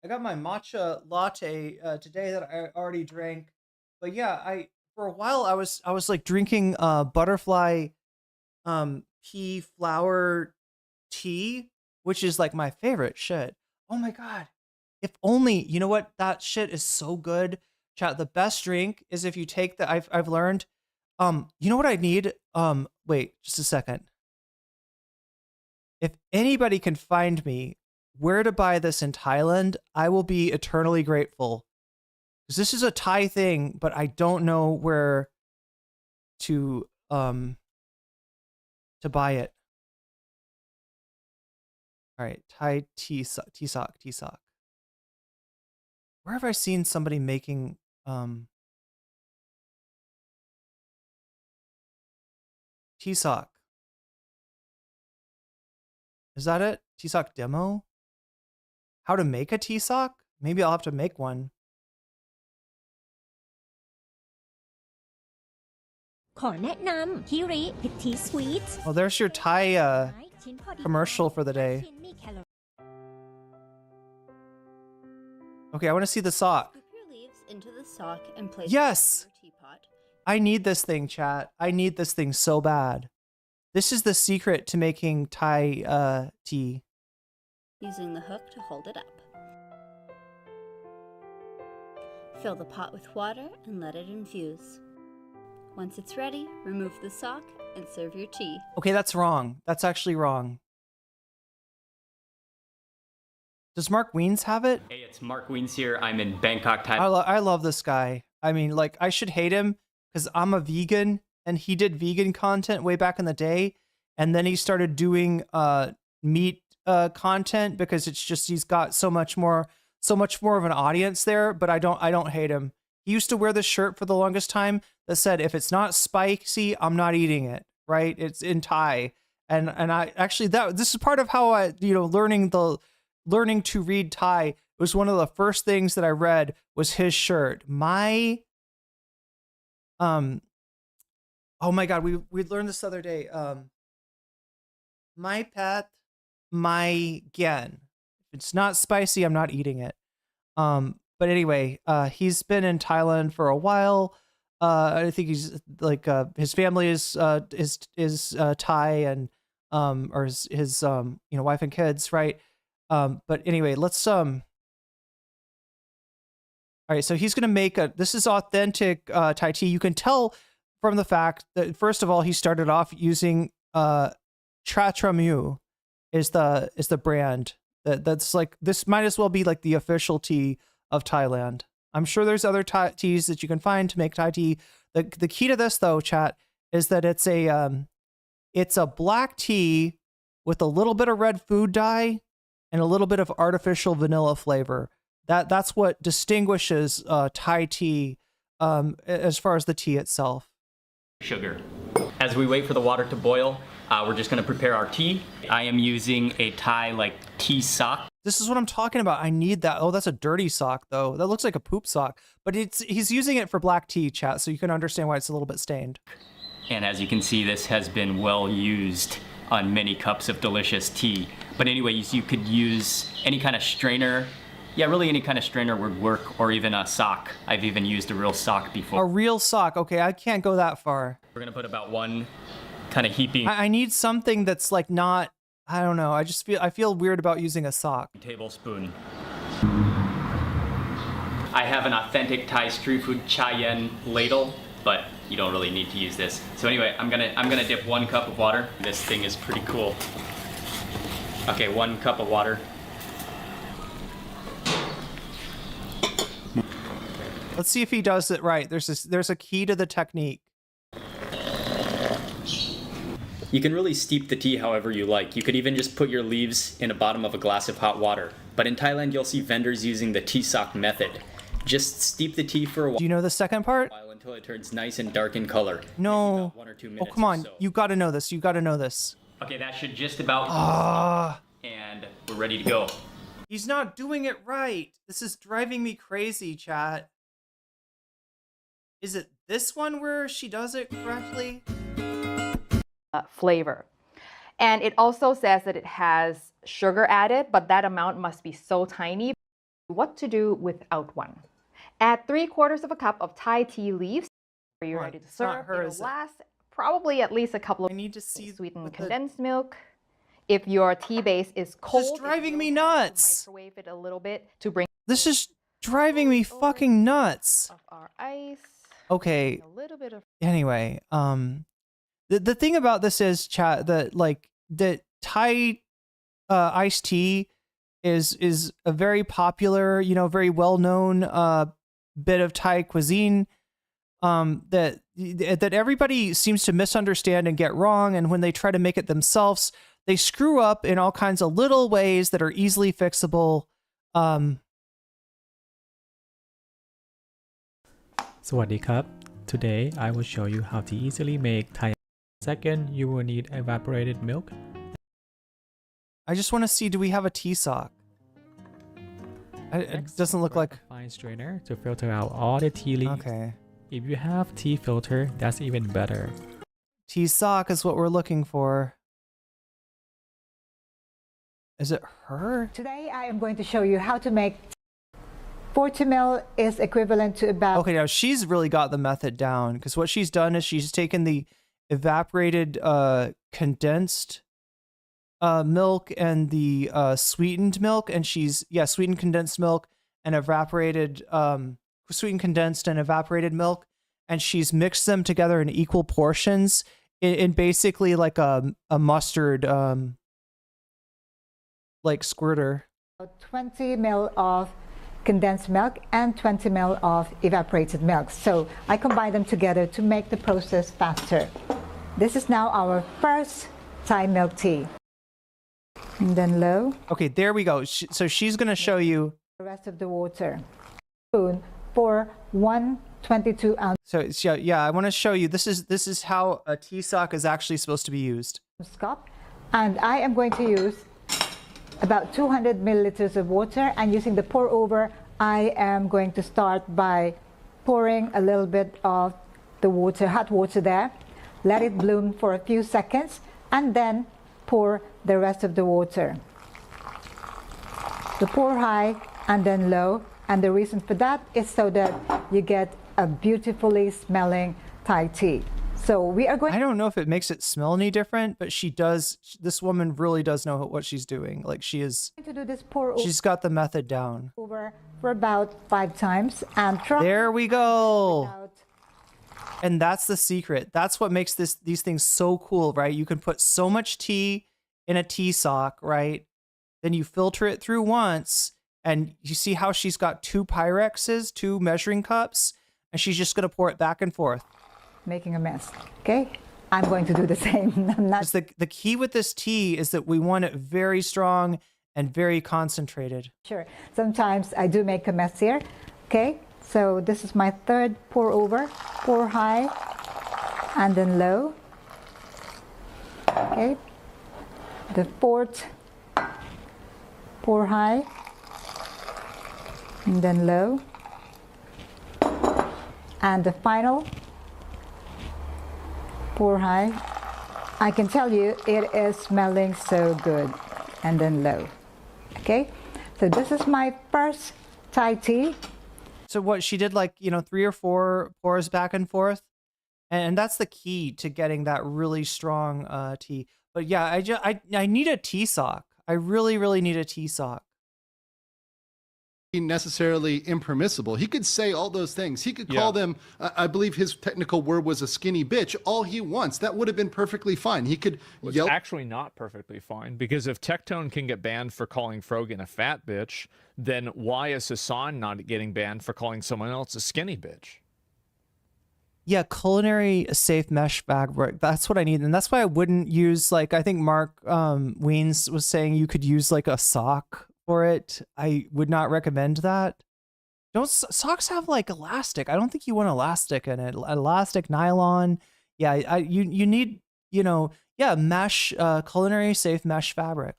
matcha latte today that I already drank. But yeah, for a while I was like drinking butterfly pea flower tea, which is like my favorite shit. Oh my god. If only, you know what? That shit is so good. Chat, the best drink is if you take the I've learned you know what I need? Wait, just a second. If anybody can find me where to buy this in Thailand, I will be eternally grateful. Because this is a Thai thing, but I don't know where to buy it. All right, Thai tea sock. Where have I seen somebody making tea sock? Is that it? Tea sock demo? How to make a tea sock? Maybe I'll have to make one. Oh, there's your Thai commercial for the day. Okay, I want to see the sock. Scoop your leaves into the sock and place Yes! it in your teapot. I need this thing, chat. I need this thing so bad. This is the secret to making Thai tea. Using the hook to hold it up. Fill the pot with water and let it infuse. Once it's ready, remove the sock and serve your tea. Okay, that's wrong. That's actually wrong. Does Mark Weens have it? Hey, it's Mark Weens here. I'm in Bangkok, Thailand. I love this guy. I mean, like, I should hate him because I'm a vegan and he did vegan content way back in the day. And then he started doing meat content because it's just, he's got so much more of an audience there, but I don't hate him. He used to wear this shirt for the longest time that said, if it's not spicy, I'm not eating it, right? It's in Thai. And I actually, this is part of how I, learning to read Thai was one of the first things that I read was his shirt. Oh my God, we learned this the other day. My path, my gen. If it's not spicy, I'm not eating it. But anyway, he's been in Thailand for a while. I think he's like his family is Thai and or his wife and kids, right? But anyway, let's all right, so he's gonna make this is authentic Thai tea. You can tell from the fact that first of all he started off using Tratramu is the brand That's like, this might as well be like the official tea of Thailand. I'm sure there's other teas that you can find to make Thai tea. The key to this though, chat, is that it's a black tea with a little bit of red food dye and a little bit of artificial vanilla flavor. That's what distinguishes Thai tea as far as the tea itself. Sugar. As we wait for the water to boil, we're just going to prepare our tea. I am using a Thai tea sock. This is what I'm talking about. I need that. Oh, that's a dirty sock though. That looks like a poop sock, but he's using it for black tea, chat, so you can understand why it's a little bit stained. And as you can see, this has been well used on many cups of delicious tea. But anyways, you could use any kind of strainer. Yeah, really any kind of strainer would work, or even a sock. I've even used a real sock before. A real sock. Okay, I can't go that far. We're gonna put about one kind of heaping. I need something that's like not, I don't know. I feel weird about using a sock. Tablespoon. I have an authentic Thai street food Chayen ladle, but you don't really need to use this. So anyway, I'm gonna dip 1 cup of water. This thing is pretty cool. Okay, 1 cup of water. Let's see if he does it right. There's a key to the technique. You can really steep the tea however you like. You could even just put your leaves in the bottom of a glass of hot water. But in Thailand, you'll see vendors using the tea sock method. Just steep the tea for a while. Do you know the second part? Until it turns nice and dark in color. No. 1 or 2 minutes. Oh, come on. So. You gotta know this. You gotta know this. Okay, that should just about and we're ready to go. He's not doing it right. This is driving me crazy, chat. Is it this one where she does it correctly? Flavor. And it also says that it has sugar added, but that amount must be so tiny. What to do without one? Add 3/4 cup of Thai tea leaves. Are you ready to serve? It'll last probably at least a couple of I need to see sweetened condensed milk. If your tea base is cold, this is driving me nuts. Microwave it a little bit to bring. This is driving me fucking nuts. Of our ice. Okay. A little bit of. Anyway, the thing about this is, chat, that like that Thai iced tea is a very popular, very well known bit of Thai cuisine that everybody seems to misunderstand and get wrong, and when they try to make it themselves, they screw up in all kinds of little ways that are easily fixable. สวัสดีครับ Today I will show you how to easily make Thai. Second, you will need evaporated milk. I just want to see, do we have a tea sock? It doesn't look like a fine strainer to filter out all the tea leaves. Okay. If you have tea filter, that's even better. Tea sock is what we're looking for. Is it her? Today I am going to show you how to make 40 ml is equivalent to about. Okay, now she's really got the method down, because what she's done is she's taken the evaporated condensed milk and the sweetened milk, and sweetened condensed milk and evaporated sweetened condensed and evaporated milk, and she's mixed them together in equal portions in basically like a mustard like squirter. 20 ml of condensed milk and 20 ml of evaporated milk. So I combine them together to make the process faster. This is now our first Thai milk tea. And then low. Okay, there we go. So she's going to show you the rest of the water. Spoon for 122 ounce. So yeah, I want to show you. This is how a tea sock is actually supposed to be used. Cup, and I am going to use about 200 milliliters of water, and using the pour over, I am going to start by pouring a little bit of the water, hot water there. Let it bloom for a few seconds, and then pour the rest of the water. So pour high and then low, and the reason for that is so that you get a beautifully smelling Thai tea. So we are going. I don't know if it makes it smell any different, but she does. This woman really does know what she's doing. Like she is. To do this pour she's got the method down. Over for about 5 times, and try. There we go. And that's the secret. That's what makes these things so cool, right? You can put so much tea in a tea sock, right? then you filter it through once, and you see how she's got 2 Pyrexes, 2 measuring cups, and she's just going to pour it back and forth. Making a mess. Okay, I'm going to do the same. I'm not. The key with this tea is that we want it very strong and very concentrated. Sure. Sometimes I do make a mess here. Okay, so this is my 3rd pour over. Pour high and then low. Okay, the 4th pour high and then low, and the final pour high. I can tell you it is smelling so good, and then low. Okay, so this is my first Thai tea. So what she did, like, 3 or 4 pours back and forth, and that's the key to getting that really strong tea. But yeah, I need a tea sock. I really need a tea sock. Necessarily impermissible. He could say all those things. He could call them, I believe his technical word was a skinny bitch, all he wants. That would have been perfectly fine. He could yell. It's actually not perfectly fine, because if Tectone can get banned for calling Frogan a fat bitch, then why is Hassan not getting banned for calling someone else a skinny bitch? Yeah, culinary safe mesh fabric. That's what I need. And that's why I wouldn't use, like, I think Mark Weens was saying you could use like a sock for it. I would not recommend that. Don't socks have like elastic? I don't think you want elastic in it. Elastic, nylon. Yeah, you need, mesh, culinary safe mesh fabric.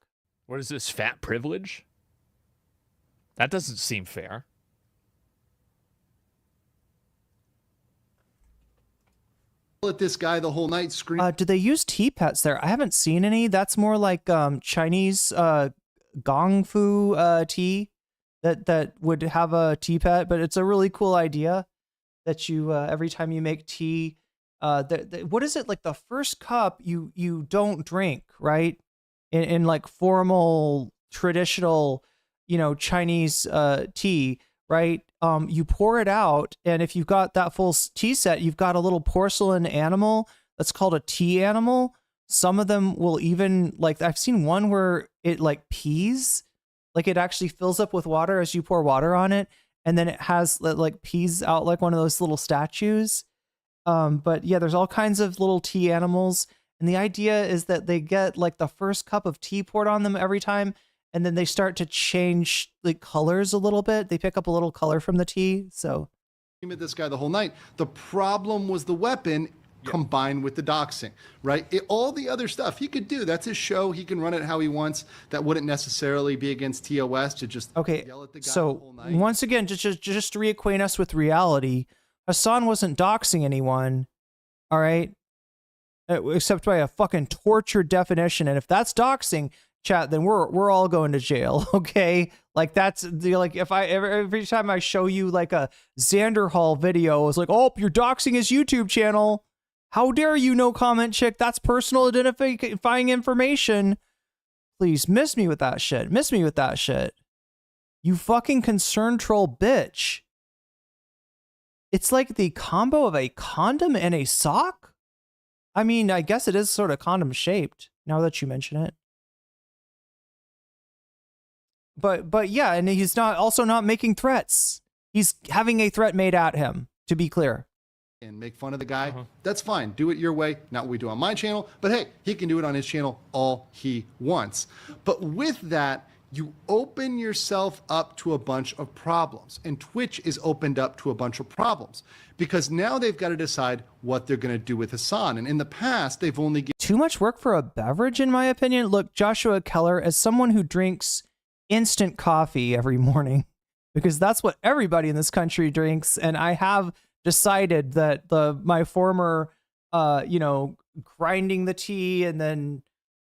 What is this, fat privilege? That doesn't seem fair. At this guy the whole night screaming. Do they use tea pets there? I haven't seen any. That's more like Chinese gong fu tea that would have a tea pet, but it's a really cool idea that you every time you make tea, what is it, like the first cup you don't drink, right? In like formal traditional Chinese tea, right? You pour it out, and if you've got that full tea set, you've got a little porcelain animal that's called a tea animal. Some of them will even, like, I've seen one where it like pees, like it actually fills up with water as you pour water on it, and then it has like pees out like one of those little statues. But yeah, there's all kinds of little tea animals, and the idea is that they get like the first cup of tea poured on them every time, and then they start to change the colors a little bit. They pick up a little color from the tea. So at this guy the whole night. The problem was the weapon combined with the doxing, right? All the other stuff he could do. That's his show. He can run it how he wants. That wouldn't necessarily be against TOS to just yell at the guy the whole night. Once again, just to reacquaint us with reality, Hassan wasn't doxing anyone, all right? Except by a fucking tortured definition. And if that's doxing, chat, then we're all going to jail, okay? Like, that's like, if I every time I show you like a Xander Hall video, it's like, oh, you're doxing his YouTube channel. How dare you, no comment chick? That's personal identifying information. Please miss me with that shit. Miss me with that shit. You fucking concern troll bitch. It's like the combo of a condom and a sock. I mean, I guess it is sort of condom shaped now that you mention it. But yeah, and he's also not making threats. He's having a threat made at him, to be clear. And make fun of the guy. That's fine. Do it your way, not what we do on my channel. But hey, he can do it on his channel all he wants. But with that, you open yourself up to a bunch of problems. And Twitch is opened up to a bunch of problems because now they've got to decide what they're going to do with Hassan. And in the past, they've only given too much work for a beverage, in my opinion. Look, Joshua Keller, as someone who drinks instant coffee every morning, because that's what everybody in this country drinks, and I have decided that my former grinding the tea and then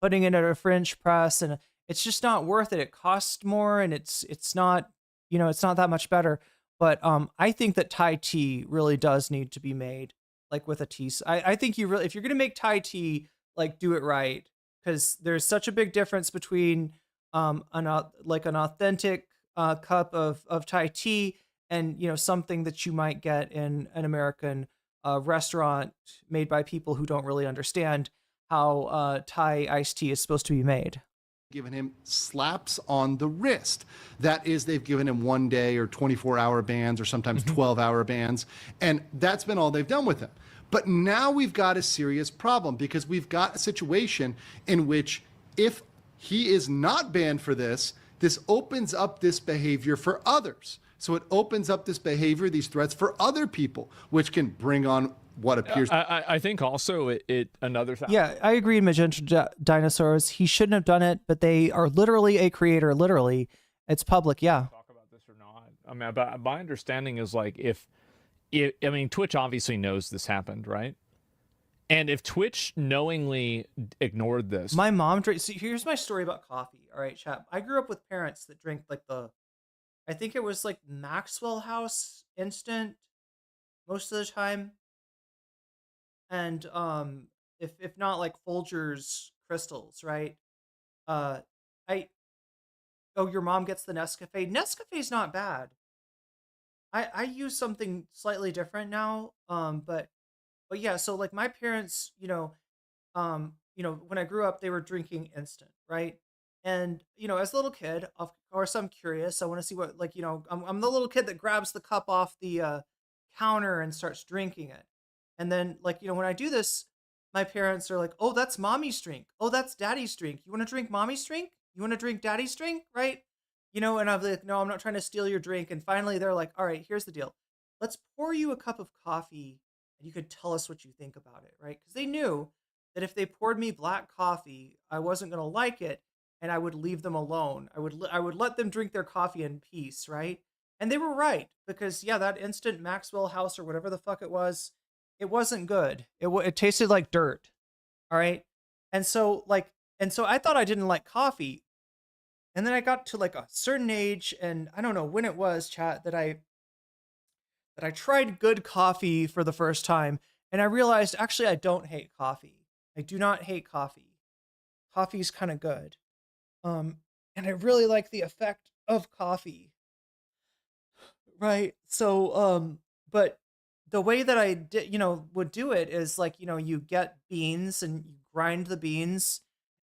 putting it in a French press, and it's just not worth it. It costs more, and it's not, it's not that much better. But I think that Thai tea really does need to be made like with a tea. I think you really, if you're gonna make Thai tea, like, do it right, because there's such a big difference between an authentic cup of Thai tea and something that you might get in an American restaurant made by people who don't really understand how Thai iced tea is supposed to be made. given him slaps on the wrist. That is, they've given him 1 day or 24-hour bans or sometimes 12-hour bans. And that's been all they've done with him. But now we've got a serious problem because we've got a situation in which if he is not banned for this, this opens up this behavior for others. So it opens up this behavior, these threats for other people, which can bring on what appears. I think also it another thing. Yeah, I agree. Magenta Dinosaurs. He shouldn't have done it, but they are literally a creator. Literally, it's public. Yeah. Talk about this or not? I mean, but my understanding is like I mean, Twitch obviously knows this happened, right? And if Twitch knowingly ignored this, my mom drank. See, here's my story about coffee. All right, chat. I grew up with parents that drank like I think it was like Maxwell House instant most of the time. And if not like Folgers crystals, right? Oh, your mom gets the Nescafe. Nescafe's not bad. I use something slightly different now. But yeah, so like my parents, when I grew up, they were drinking instant, right? And as a little kid, of course, I'm curious. I want to see what, like, I'm the little kid that grabs the cup off the counter and starts drinking it. And then, like, when I do this, my parents are like, oh, that's mommy's drink. Oh, that's daddy's drink. You want to drink mommy's drink? You want to drink daddy's drink? Right? And I'm like, no, I'm not trying to steal your drink. And finally, they're like, all right, here's the deal. Let's pour you a cup of coffee and you could tell us what you think about it, right? Because they knew that if they poured me black coffee, I wasn't going to like it and I would leave them alone. I would let them drink their coffee in peace, right? And they were right because, yeah, that instant Maxwell House or whatever the fuck it wasn't good. It tasted like dirt. All right. And so I thought I didn't like coffee. And then I got to like a certain age and I don't know when it was, chat, that I tried good coffee for the first time. And I realized actually I don't hate coffee. I do not hate coffee. Coffee's kind of good. And I really like the effect of coffee. Right. So, but the way that I did, would do it is like, you get beans and you grind the beans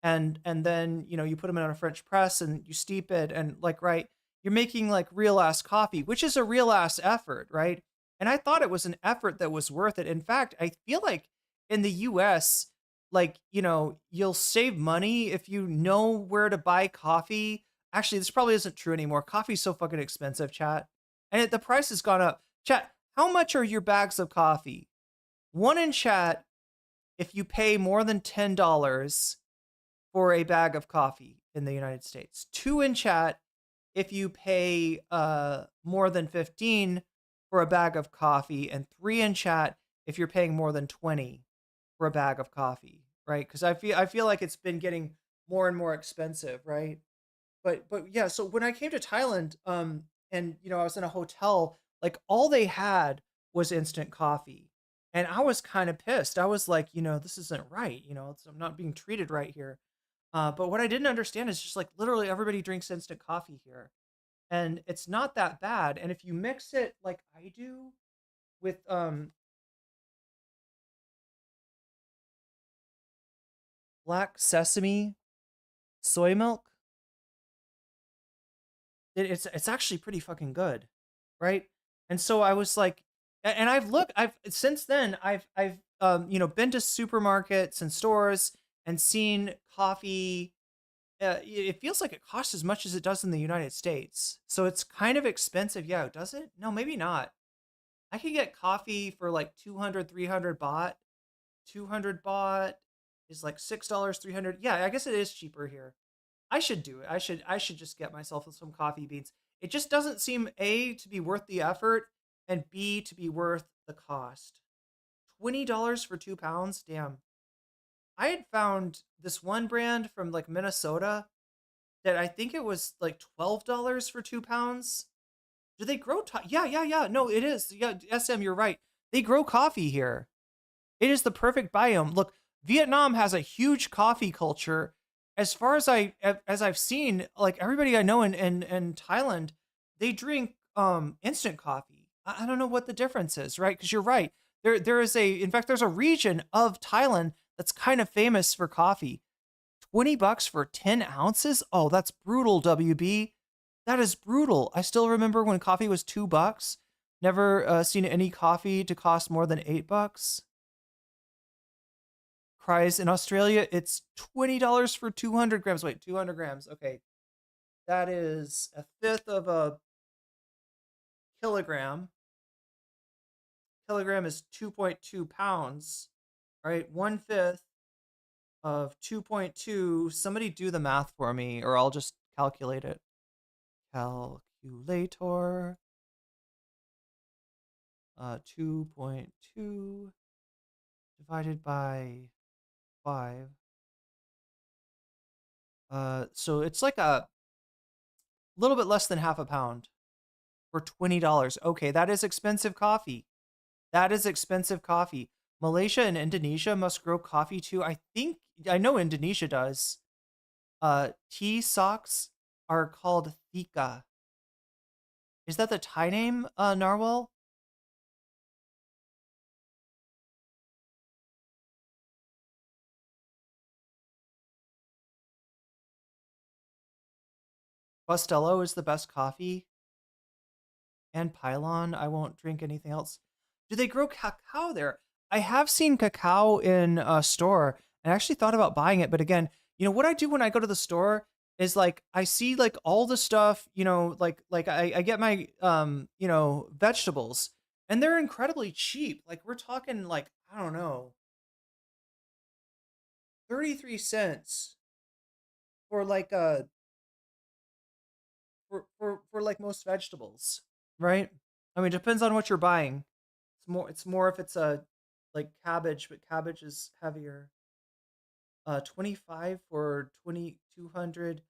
and then, you put them in a French press and you steep it and like, right, you're making like real ass coffee, which is a real ass effort, right? And I thought it was an effort that was worth it. In fact, I feel like in the US, like, you'll save money if you know where to buy coffee. Actually, this probably isn't true anymore. Coffee's so fucking expensive, chat. And the price has gone up. Chat, how much are your bags of coffee? One in chat, if you pay more than $10 for a bag of coffee in the United States. 2 in chat, if you pay more than 15 for a bag of coffee. And 3 in chat, if you're paying more than 20 for a bag of coffee, right? Because I feel like it's been getting more and more expensive, right? But yeah, so when I came to Thailand, and I was in a hotel, like all they had was instant coffee. And I was kind of pissed. I was like, this isn't right. I'm not being treated right here. But what I didn't understand is just like literally everybody drinks instant coffee here. And it's not that bad. And if you mix it like I do with black sesame soy milk, it's actually pretty fucking good, right? And so I was like, and since then I've been to supermarkets and stores and seen coffee. It feels like it costs as much as it does in the United States, so it's kind of expensive. Yeah, does it? No, maybe not. I could get coffee for like 200, 300 baht. 200 baht is like $6, 300. Yeah, I guess it is cheaper here. I should do it. I should just get myself some coffee beans. It just doesn't seem A, to be worth the effort, and B, to be worth the cost. $20 for 2 pounds? Damn. I had found this one brand from like Minnesota that I think it was like $12 for 2 pounds. Do they grow? Yeah. No, it is. Yeah, SM, you're right. They grow coffee here. It is the perfect biome. Look, Vietnam has a huge coffee culture. As far as I've seen, like everybody I know in Thailand, they drink instant coffee. I don't know what the difference is, right? Because you're right. In fact, there's a region of Thailand that's kind of famous for coffee. $20 for 10 ounces? Oh, that's brutal, WB. That is brutal. I still remember when coffee was $2. Never seen any coffee to cost more than $8. Cries in Australia, it's $20 for 200 grams. Wait, 200 grams. Okay. That is a fifth of a kilogram. Kilogram is 2.2 pounds. All right, 1/5 of 2.2. Somebody do the math for me, or I'll just calculate it. Calculator. 2.2 divided by 5. So it's like a little bit less than half a pound for $20. Okay, that is expensive coffee. That is expensive coffee. Malaysia and Indonesia must grow coffee too. I know Indonesia does. Tea socks are called thika. Is that the Thai name, Narwhal? Costello is the best coffee. And Pylon, I won't drink anything else. Do they grow cacao there? I have seen cacao in a store, and I actually thought about buying it. But again, you know, what I do when I go to the store is like, I see like all the stuff, you know, like I get my, you know, vegetables, and they're incredibly cheap. Like we're talking like, I don't know, 33 cents for like for like most vegetables, right? I mean, it depends on what you're buying. It's more if it's a like cabbage, but cabbage is heavier. 25 for 2,200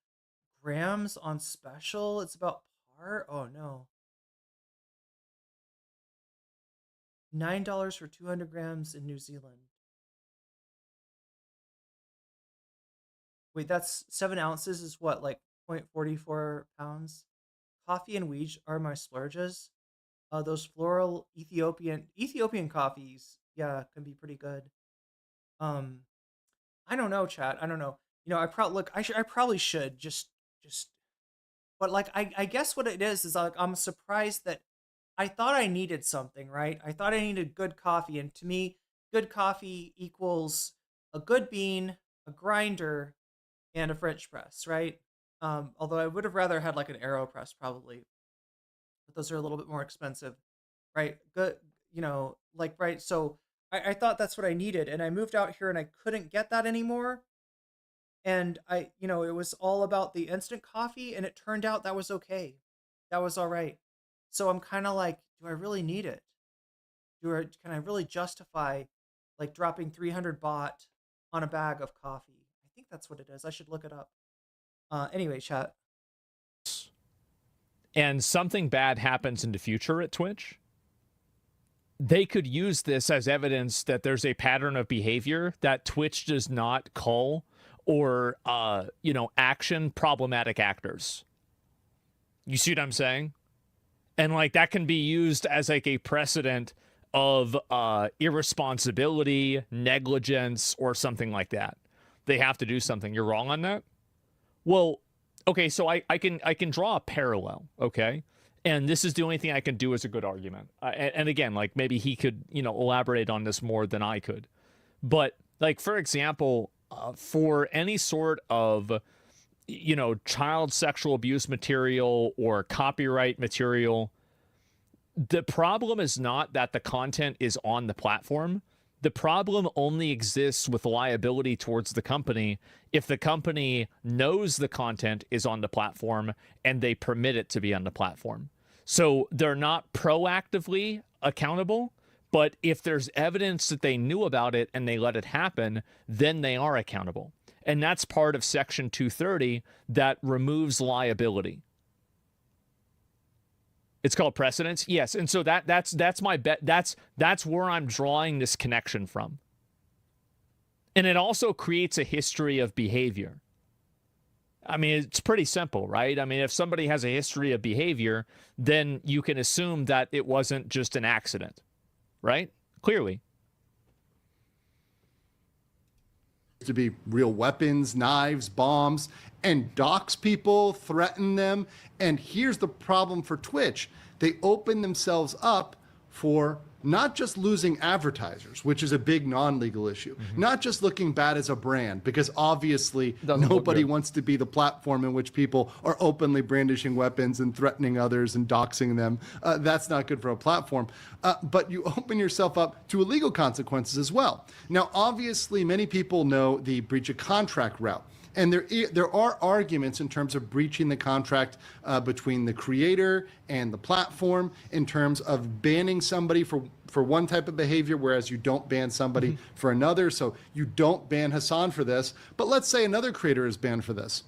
grams on special. It's about par. Oh no. $9 for 200 grams in New Zealand. Wait, that's 7 ounces is what, like 0.44 pounds? Coffee and wheat are my splurges. Those floral Ethiopian coffees, yeah, can be pretty good. I don't know, chat. I don't know. You know, I probably should just, but like, I guess what it is like, I'm surprised that I thought I needed something, right? I thought I needed good coffee. And to me, good coffee equals a good bean, a grinder, and a French press, right? Although I would have rather had like an AeroPress probably, but those are a little bit more expensive, right? Good, you know, like, right. So I thought that's what I needed, and I moved out here and I couldn't get that anymore. And you know, it was all about the instant coffee, and it turned out that was okay. That was all right. So I'm kind of like, do I really need it? Can I really justify like dropping 300 baht on a bag of coffee? I think that's what it is. I should look it up. Anyway, chat. And something bad happens in the future at Twitch, they could use this as evidence that there's a pattern of behavior that Twitch does not call or, you know, action problematic actors. You see what I'm saying? And like that can be used as like a precedent of irresponsibility, negligence, or something like that. They have to do something. You're wrong on that? Well, okay, so I can draw a parallel, okay? And this is the only thing I can do as a good argument. And again, like maybe he could, you know, elaborate on this more than I could. But like, for example, for any sort of, you know, child sexual abuse material or copyright material, the problem is not that the content is on the platform. The problem only exists with liability towards the company if the company knows the content is on the platform and they permit it to be on the platform. So they're not proactively accountable, but if there's evidence that they knew about it and they let it happen, then they are accountable. And that's part of Section 230 that removes liability. It's called precedence. Yes, and so that's my bet. That's where I'm drawing this connection from. And it also creates a history of behavior. I mean, it's pretty simple, right? I mean, if somebody has a history of behavior, then you can assume that it wasn't just an accident, right? Clearly. to be real weapons, knives, bombs, and dox people, threaten them. And here's the problem for Twitch. They open themselves up for not just losing advertisers, which is a big non-legal issue, not just looking bad as a brand, because obviously nobody wants to be the platform in which people are openly brandishing weapons and threatening others and doxing them. That's not good for a platform. But you open yourself up to illegal consequences as well. Now, obviously, many people know the breach of contract route. And there are arguments in terms of breaching the contract between the creator and the platform in terms of banning somebody for one type of behavior, whereas you don't ban somebody for another. So you don't ban Hassan for this, but let's say another creator is banned for this.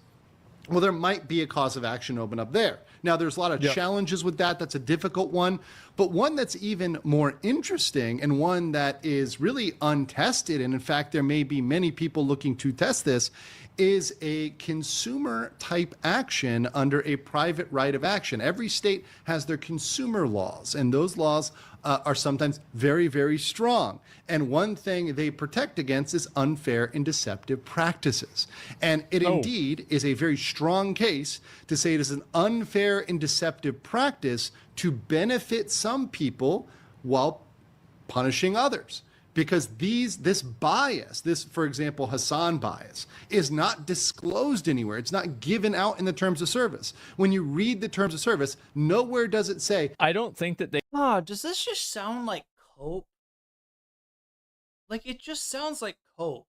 Well, there might be a cause of action open up there. Now, there's a lot of challenges with that. That's a difficult one. But one that's even more interesting and one that is really untested, and in fact, there may be many people looking to test this, is a consumer type action under a private right of action. Every state has their consumer laws, and those laws are sometimes very, very strong. And one thing they protect against is unfair and deceptive practices. And it indeed is a very strong case to say it is an unfair and deceptive practice to benefit some people while punishing others. Because this bias, for example, Hassan bias, is not disclosed anywhere. It's not given out in the terms of service. When you read the terms of service, nowhere does it say. I don't think that they. Does this just sound like cope? Like, it just sounds like cope.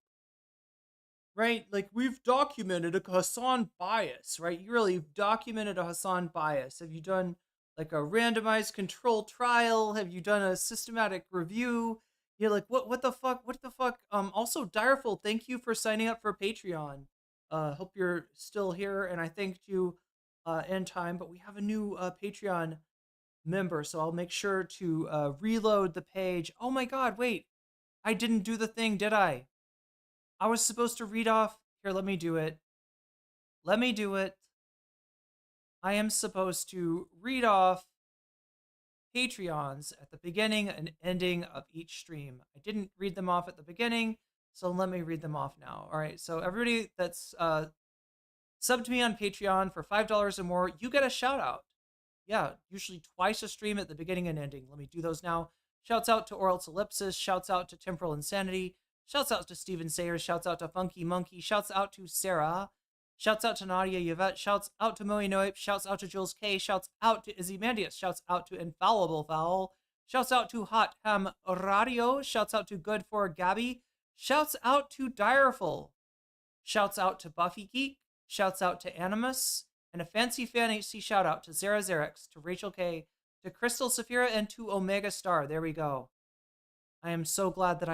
Right? Like, we've documented a Hassan bias, right? You've documented a Hassan bias. Have you done like a randomized control trial? Have you done a systematic review? You're like, what the fuck? Also, Direful, thank you for signing up for Patreon. Hope you're still here, and I thanked you in time, but we have a new Patreon member, so I'll make sure to reload the page. Oh my god, wait. I didn't do the thing, did I? I was supposed to read off. Here, let me do it. I am supposed to read off Patreons at the beginning and ending of each stream. I didn't read them off at the beginning, so let me read them off now. All right, so everybody that's subbed to me on Patreon for $5 or more, you get a shout out. Yeah, usually twice a stream at the beginning and ending. Let me do those now. Shouts out to Oral Ellipsis, shouts out to Temporal Insanity, shouts out to Steven Sayers, shouts out to Funky Monkey, shouts out to Sarah, shouts out to Nadia Yvette, shouts out to Moe Noip, shouts out to Jules K, shouts out to Izzymandius, shouts out to Infallible Fowl, shouts out to Hot Ham Radio, shouts out to Good for Gabby, shouts out to Direful, shouts out to Buffy Geek, shouts out to Animus, and a fancy fantasy shout out to Zara Xerex, to Rachel K, to Crystal Saphira, and to Omega Star. There we go. I am so glad that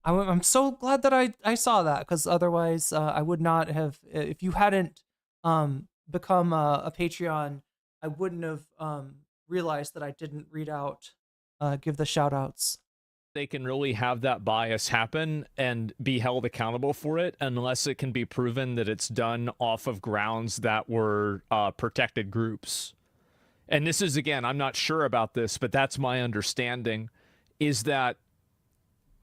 I'm so glad that I saw that, because otherwise I would not have, if you hadn't become a Patreon, I wouldn't have realized that I didn't read out, give the shout outs. They can really have that bias happen and be held accountable for it unless it can be proven that it's done off of grounds that were protected groups. And this is, again, I'm not sure about this, but that's my understanding, is that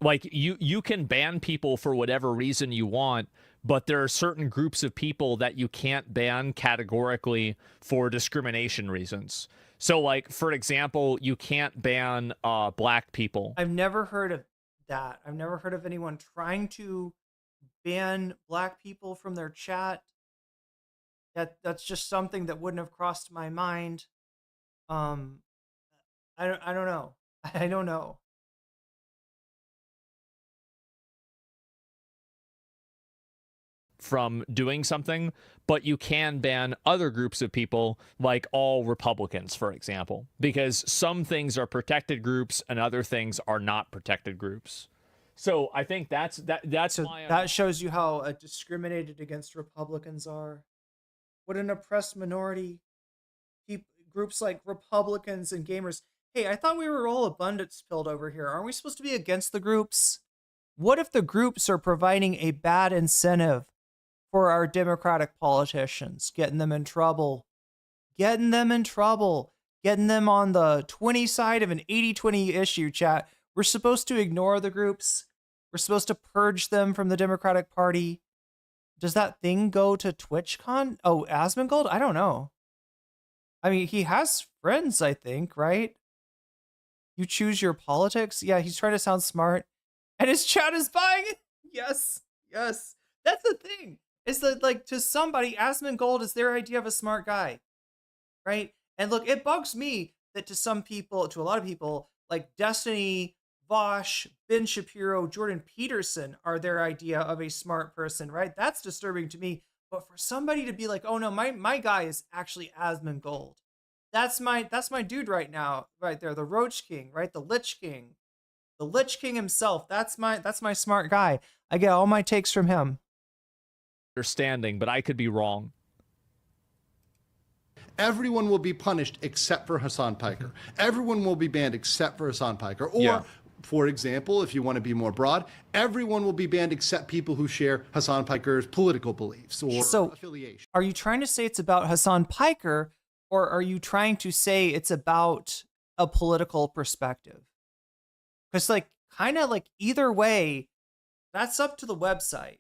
like you can ban people for whatever reason you want, but there are certain groups of people that you can't ban categorically for discrimination reasons. So, like, for example, you can't ban black people. I've never heard of that. I've never heard of anyone trying to ban black people from their chat. That's just something that wouldn't have crossed my mind. I don't know. I don't know. From doing something, but you can ban other groups of people, like all Republicans, for example, because some things are protected groups and other things are not protected groups. So I think that's so that shows you how discriminated against Republicans are. What an oppressed minority. Groups like Republicans and gamers. Hey, I thought we were all abundance pilled over here. Aren't we supposed to be against the groups? What if the groups are providing a bad incentive for our Democratic politicians, getting them in trouble, getting them on the 20 side of an 80-20 issue, chat? We're supposed to ignore the groups. We're supposed to purge them from the Democratic Party. Does that thing go to TwitchCon? Oh, Asmongold? I don't know. I mean, he has friends, I think, right? You choose your politics? Yeah, he's trying to sound smart. And his chat is buying it. Yes, yes. That's the thing. Is that, like, to somebody, Asmongold is their idea of a smart guy, right? And look, it bugs me that to some people, to a lot of people, like Destiny, Vosh, Ben Shapiro, Jordan Peterson are their idea of a smart person, right? That's disturbing to me. But for somebody to be like, oh no, my guy is actually Asmongold. That's my dude right now, right there, the Roach King, right? The Lich King. The Lich King himself. That's my smart guy. I get all my takes from him. Understanding, but I could be wrong. Everyone will be punished except for Hasan Piker. Everyone will be banned except for Hasan Piker. Or, for example, if you want to be more broad, everyone will be banned except people who share Hasan Piker's political beliefs or affiliation. Are you trying to say it's about Hasan Piker, or are you trying to say it's about a political perspective? Because, like, kind of like either way, that's up to the website,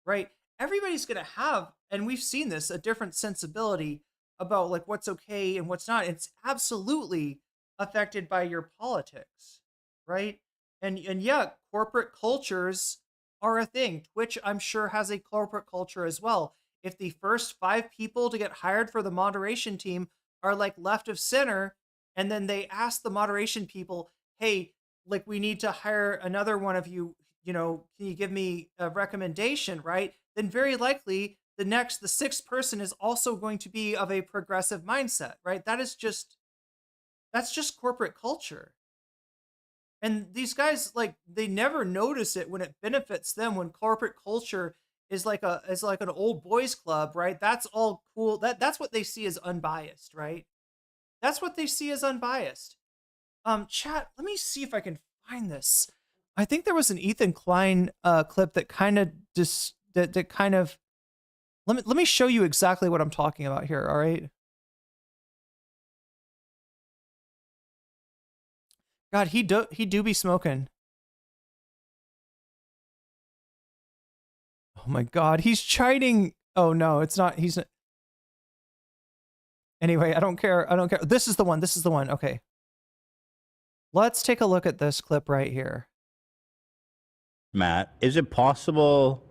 right? Everybody's going to have, and we've seen this, a different sensibility about like what's okay and what's not. It's absolutely affected by your politics, right? And yeah, corporate cultures are a thing. Twitch, I'm sure, has a corporate culture as well. If the first 5 people to get hired for the moderation team are like left of center, and then they ask the moderation people, hey, like, we need to hire another one of you, you know, can you give me a recommendation, right? Then very likely the 6th person is also going to be of a progressive mindset, right? That's just corporate culture. And these guys, like, they never notice it when it benefits them, when corporate culture is like an old boys club, right? That's all cool. That's what they see as unbiased, right? That's what they see as unbiased. Chat, let me see if I can find this. I think there was an Ethan Klein clip that kind of let me show you exactly what I'm talking about here, all right? God, he do be smoking. Oh my God, he's chiding. Oh no, it's not. He's not. Anyway, I don't care. This is the one. Okay. Let's take a look at this clip right here. Matt, is it possible?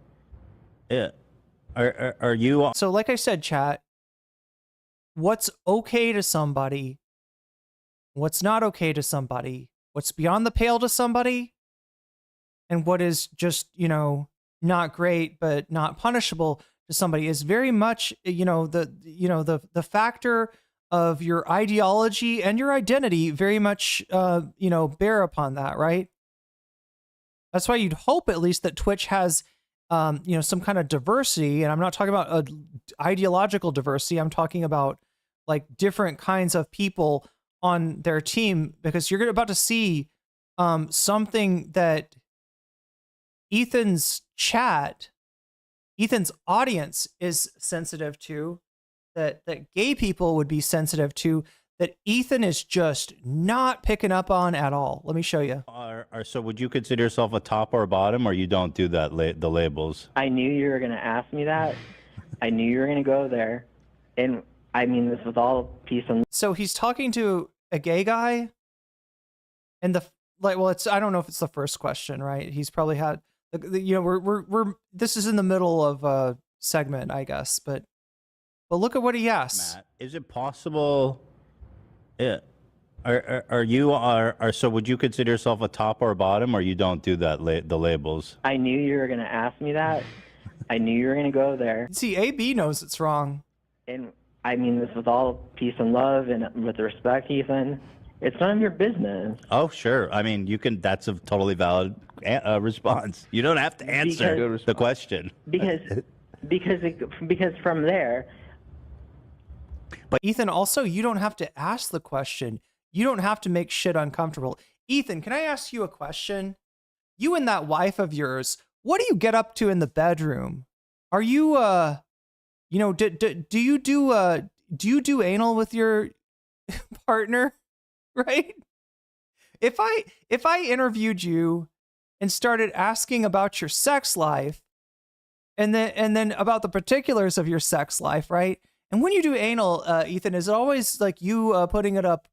Are you? So, like I said, chat, what's okay to somebody, what's not okay to somebody, what's beyond the pale to somebody, and what is just, you know, not great but not punishable to somebody is very much, the factor of your ideology and your identity very much, bear upon that, right? That's why you'd hope at least that Twitch has, some kind of diversity. And I'm not talking about ideological diversity. I'm talking about like different kinds of people on their team, because you're about to see something that Ethan's audience is sensitive to, that gay people would be sensitive to, that Ethan is just not picking up on at all. Let me show you. So would you consider yourself a top or a bottom, or you don't do that, the labels? I knew you were going to ask me that. I knew you were going to go there. And I mean this with all peace and... So he's talking to a gay guy, and I don't know if it's the first question, right? He's probably had, we're this is in the middle of a segment, I guess, but look at what he asks. Matt, is it possible? So would you consider yourself a top or a bottom, or you don't do that, the labels? I knew you were going to ask me that. I knew you were going to go there. See, AB knows it's wrong. And I mean this with all peace and love and with respect, Ethan. It's none of your business. Oh, sure. I mean, you can. That's a totally valid response. You don't have to answer the question. Because from there... But Ethan, also, you don't have to ask the question. You don't have to make shit uncomfortable. Ethan, can I ask you a question? You and that wife of yours, what do you get up to in the bedroom? Are you, do you do anal with your partner? Right? If I interviewed you and started asking about your sex life, and then about the particulars of your sex life, right? And when you do anal, Ethan, is it always like you putting it up?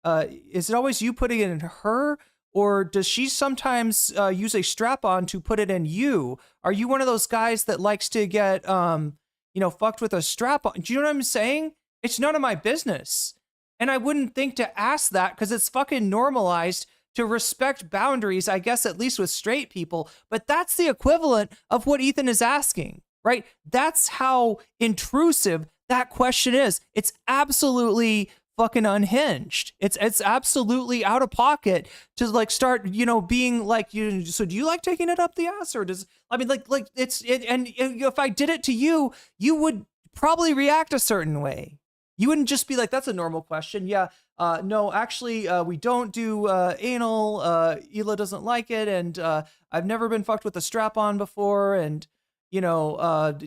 Is it always you putting it in her, or does she sometimes use a strap-on to put it in you? Are you one of those guys that likes to get, fucked with a strap-on? Do you know what I'm saying? It's none of my business. And I wouldn't think to ask that because it's fucking normalized to respect boundaries, I guess, at least with straight people. But that's the equivalent of what Ethan is asking, right? That's how intrusive that question is. It's absolutely fucking unhinged. It's absolutely out of pocket to like start, being like, so do you like taking it up the ass, or does, I mean, like it's, and if I did it to you, you would probably react a certain way. You wouldn't just be like, that's a normal question. Yeah, no, actually, we don't do anal. Hila doesn't like it, and I've never been fucked with a strap-on before, and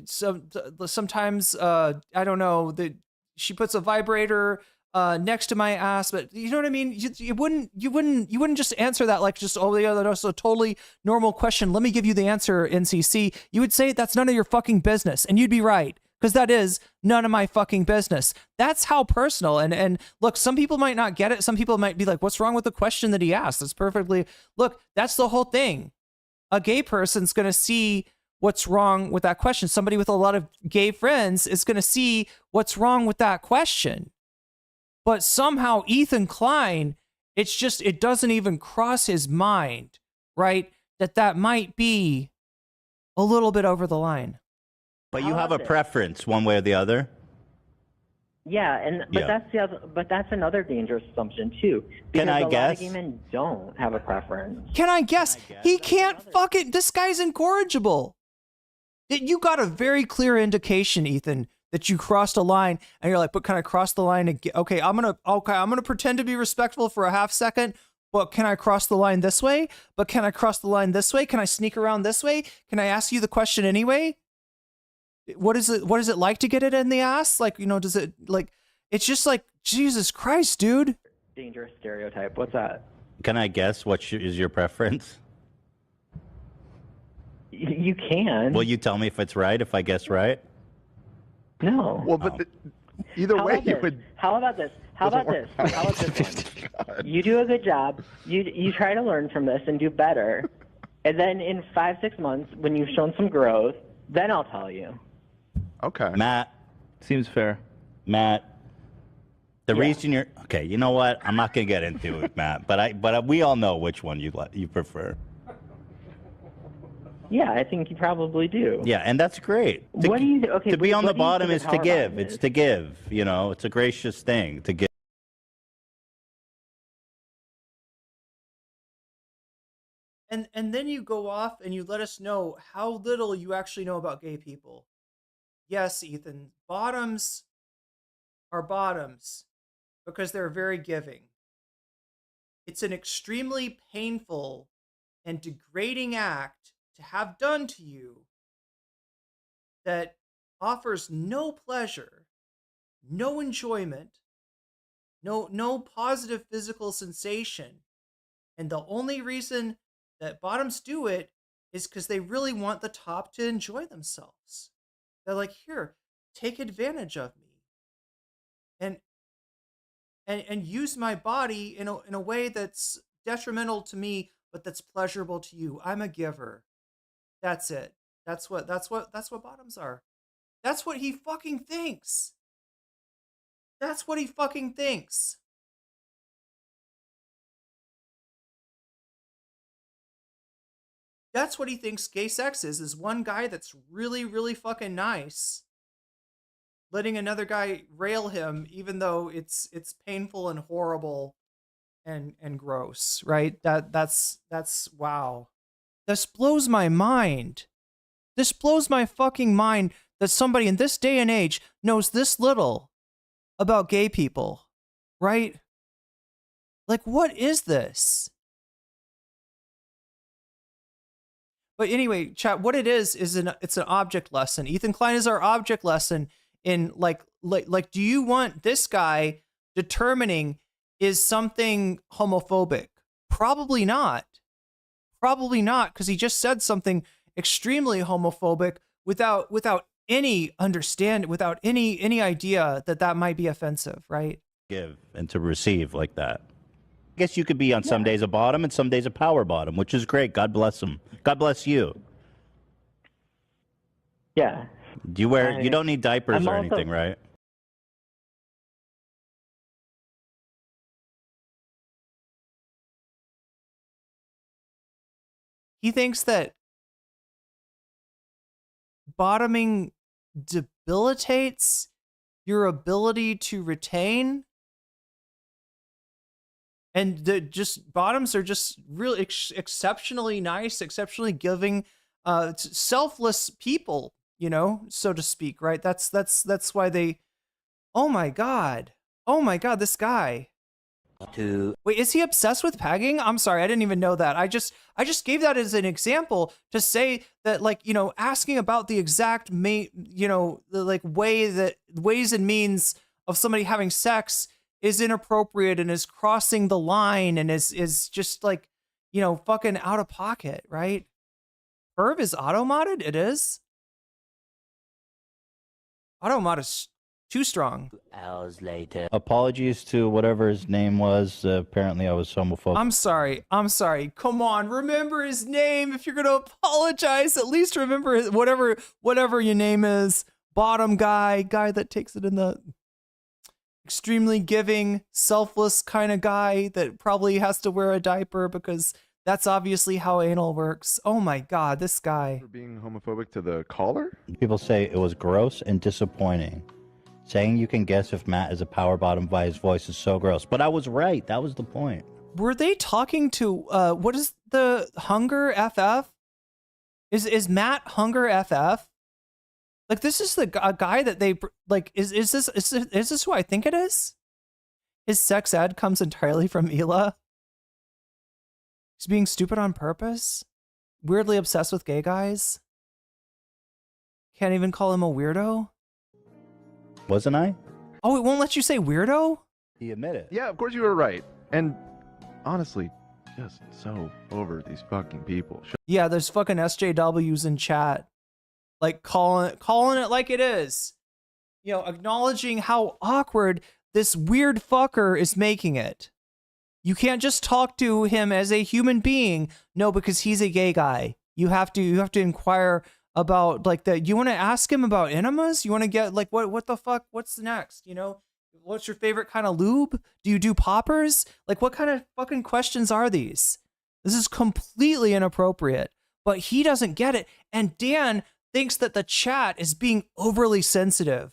sometimes I don't know, that she puts a vibrator next to my ass, but you know what I mean? You wouldn't just answer that like just, oh yeah, that's a totally normal question. Let me give you the answer, NCC. You would say that's none of your fucking business, and you'd be right. Because that is none of my fucking business. That's how personal. And look, some people might not get it. Some people might be like, what's wrong with the question that he asked? That's perfectly, look, that's the whole thing. A gay person's going to see what's wrong with that question. Somebody with a lot of gay friends is going to see what's wrong with that question. But somehow Ethan Klein, it doesn't even cross his mind, right? That might be a little bit over the line. But you have a preference one way or the other? Yeah, but that's another dangerous assumption too. Because Can I a lot guess? of gay men don't have a preference. Can I guess? He can't fucking, this guy's incorrigible. You got a very clear indication, Ethan, that you crossed a line, and you're like, but can I cross the line again? Okay, I'm gonna pretend to be respectful for a half second. But can I cross the line this way? But can I cross the line this way? Can I sneak around this way? Can I ask you the question anyway? What is it like to get it in the ass? Like, does it, like, it's just like, Jesus Christ, dude. Dangerous stereotype. What's that? Can I guess what is your preference? You can. Will you tell me if it's right, if I guess right? No. Well, but either way, you would. How about this? How about this one? You do a good job. You try to learn from this and do better. And then in 5-6 months, when you've shown some growth, then I'll tell you. Okay. Matt. Seems fair. Matt. The reason you're okay, you know what? I'm not gonna get into it, Matt. But we all know which one you prefer. Yeah, I think you probably do. Yeah, and that's great. What do you? Okay. To be on the what do you bottom think is the to power give. bottom It's is? to give. It's a gracious thing to give. And then you go off and you let us know how little you actually know about gay people. Yes, Ethan, bottoms are bottoms because they're very giving. It's an extremely painful and degrading act to have done to you that offers no pleasure, no enjoyment, no positive physical sensation. And the only reason that bottoms do it is because they really want the top to enjoy themselves. They're like, here, take advantage of me, and use my body in a way that's detrimental to me, but that's pleasurable to you. I'm a giver. That's it. That's what bottoms are. That's what he fucking thinks. That's what he fucking thinks. That's what he thinks gay sex is one guy that's really, really fucking nice, letting another guy rail him, even though it's painful and horrible and gross, right? That's wow. This blows my mind. This blows my fucking mind that somebody in this day and age knows this little about gay people, right? Like, what is this? But anyway, chat, what it is it's an object lesson. Ethan Klein is our object lesson in like do you want this guy determining is something homophobic? Probably not. Probably not, because he just said something extremely homophobic without any without any idea that that might be offensive, right? Give and to receive like that. I guess you could be on some days a bottom and some days a power bottom, which is great. God bless him. God bless you. Yeah. Do you wear? You don't need diapers I'm or also- anything, right? He thinks that bottoming debilitates your ability to retain, and just bottoms are just really exceptionally nice, exceptionally giving, selfless people, you know, so to speak, right? That's why they. Oh my god, this guy. Wait, is he obsessed with pegging? I'm sorry, I didn't even know that. I just gave that as an example to say that, like, you know, asking about the exact ways and means of somebody having sex is inappropriate and is crossing the line and is just like, you know, fucking out of pocket, right? Perv is auto-modded? It is? Auto-mod is too strong. Hours later. Apologies to whatever his name was. Apparently, I was homophobic. I'm sorry. Come on, remember his name. If you're gonna apologize, at least remember whatever your name is. Bottom guy that takes it in the extremely giving, selfless kind of guy that probably has to wear a diaper because that's obviously how anal works. Oh my god, this guy. For being homophobic to the caller? People say it was gross and disappointing. Saying you can guess if Matt is a power bottom by his voice is so gross. But I was right. That was the point. Were they talking to what is the Hunger FF? Is Matt Hunger FF? Like, this is the guy that they like. Is this who I think it is? His sex ed comes entirely from Ela. He's being stupid on purpose. Weirdly obsessed with gay guys. Can't even call him a weirdo. Wasn't I? Oh, it won't let you say weirdo? He admitted. Yeah, of course you were right. And honestly, just so over these fucking people. Yeah, there's fucking SJWs in chat. Like calling it like it is. You know, acknowledging how awkward this weird fucker is making it. You can't just talk to him as a human being. No, because he's a gay guy. You have to inquire about, like, that. You want to ask him about enemas? You want to get, like, what the fuck? What's next? You know, what's your favorite kind of lube? Do you do poppers? Like, what kind of fucking questions are these? This is completely inappropriate, but he doesn't get it. And Dan thinks that the chat is being overly sensitive,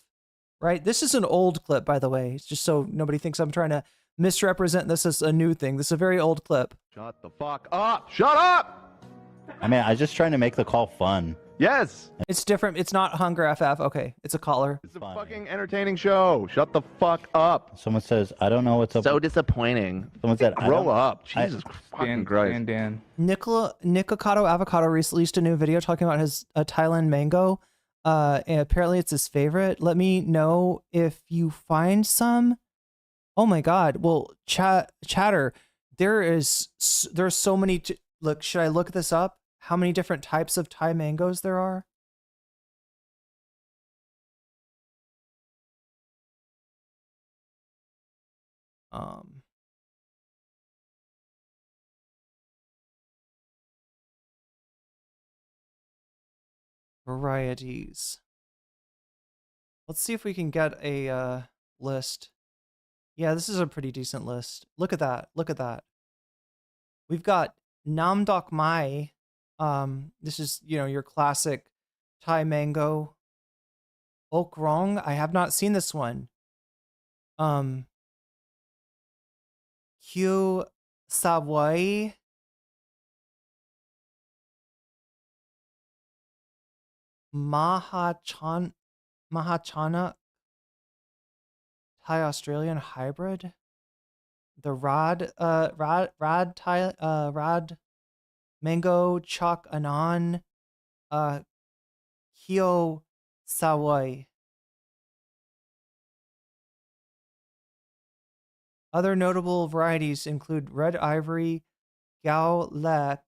right? This is an old clip, by the way. It's just so nobody thinks I'm trying to misrepresent this as a new thing. This is a very old clip. Shut the fuck up! Shut up! I mean, I was just trying to make the call fun. Yes! It's different. It's not Hunger FF. Okay, it's a caller. It's a fucking entertaining show. Shut the fuck up. Someone says, I don't know what's up. So disappointing. Someone said, grow up. Jesus fucking Christ. Dan. Nikocado Avocado released a new video talking about his Thailand mango. And apparently it's his favorite. Let me know if you find some. Oh my god. Well, chatter, there's so many. Look, should I look this up? How many different types of Thai mangoes there are? Varieties. Let's see if we can get a list. Yeah, this is a pretty decent list. Look at that. Look at that. We've got Nam Dok Mai. This is, you know, your classic Thai mango. Ok Rong. I have not seen this one. Hugh Savoy. Mahachana Thai Australian hybrid. The Rad Thai Rad Mango Chok Anan Hio Savoy. Other notable varieties include Red Ivory, Gao Lek,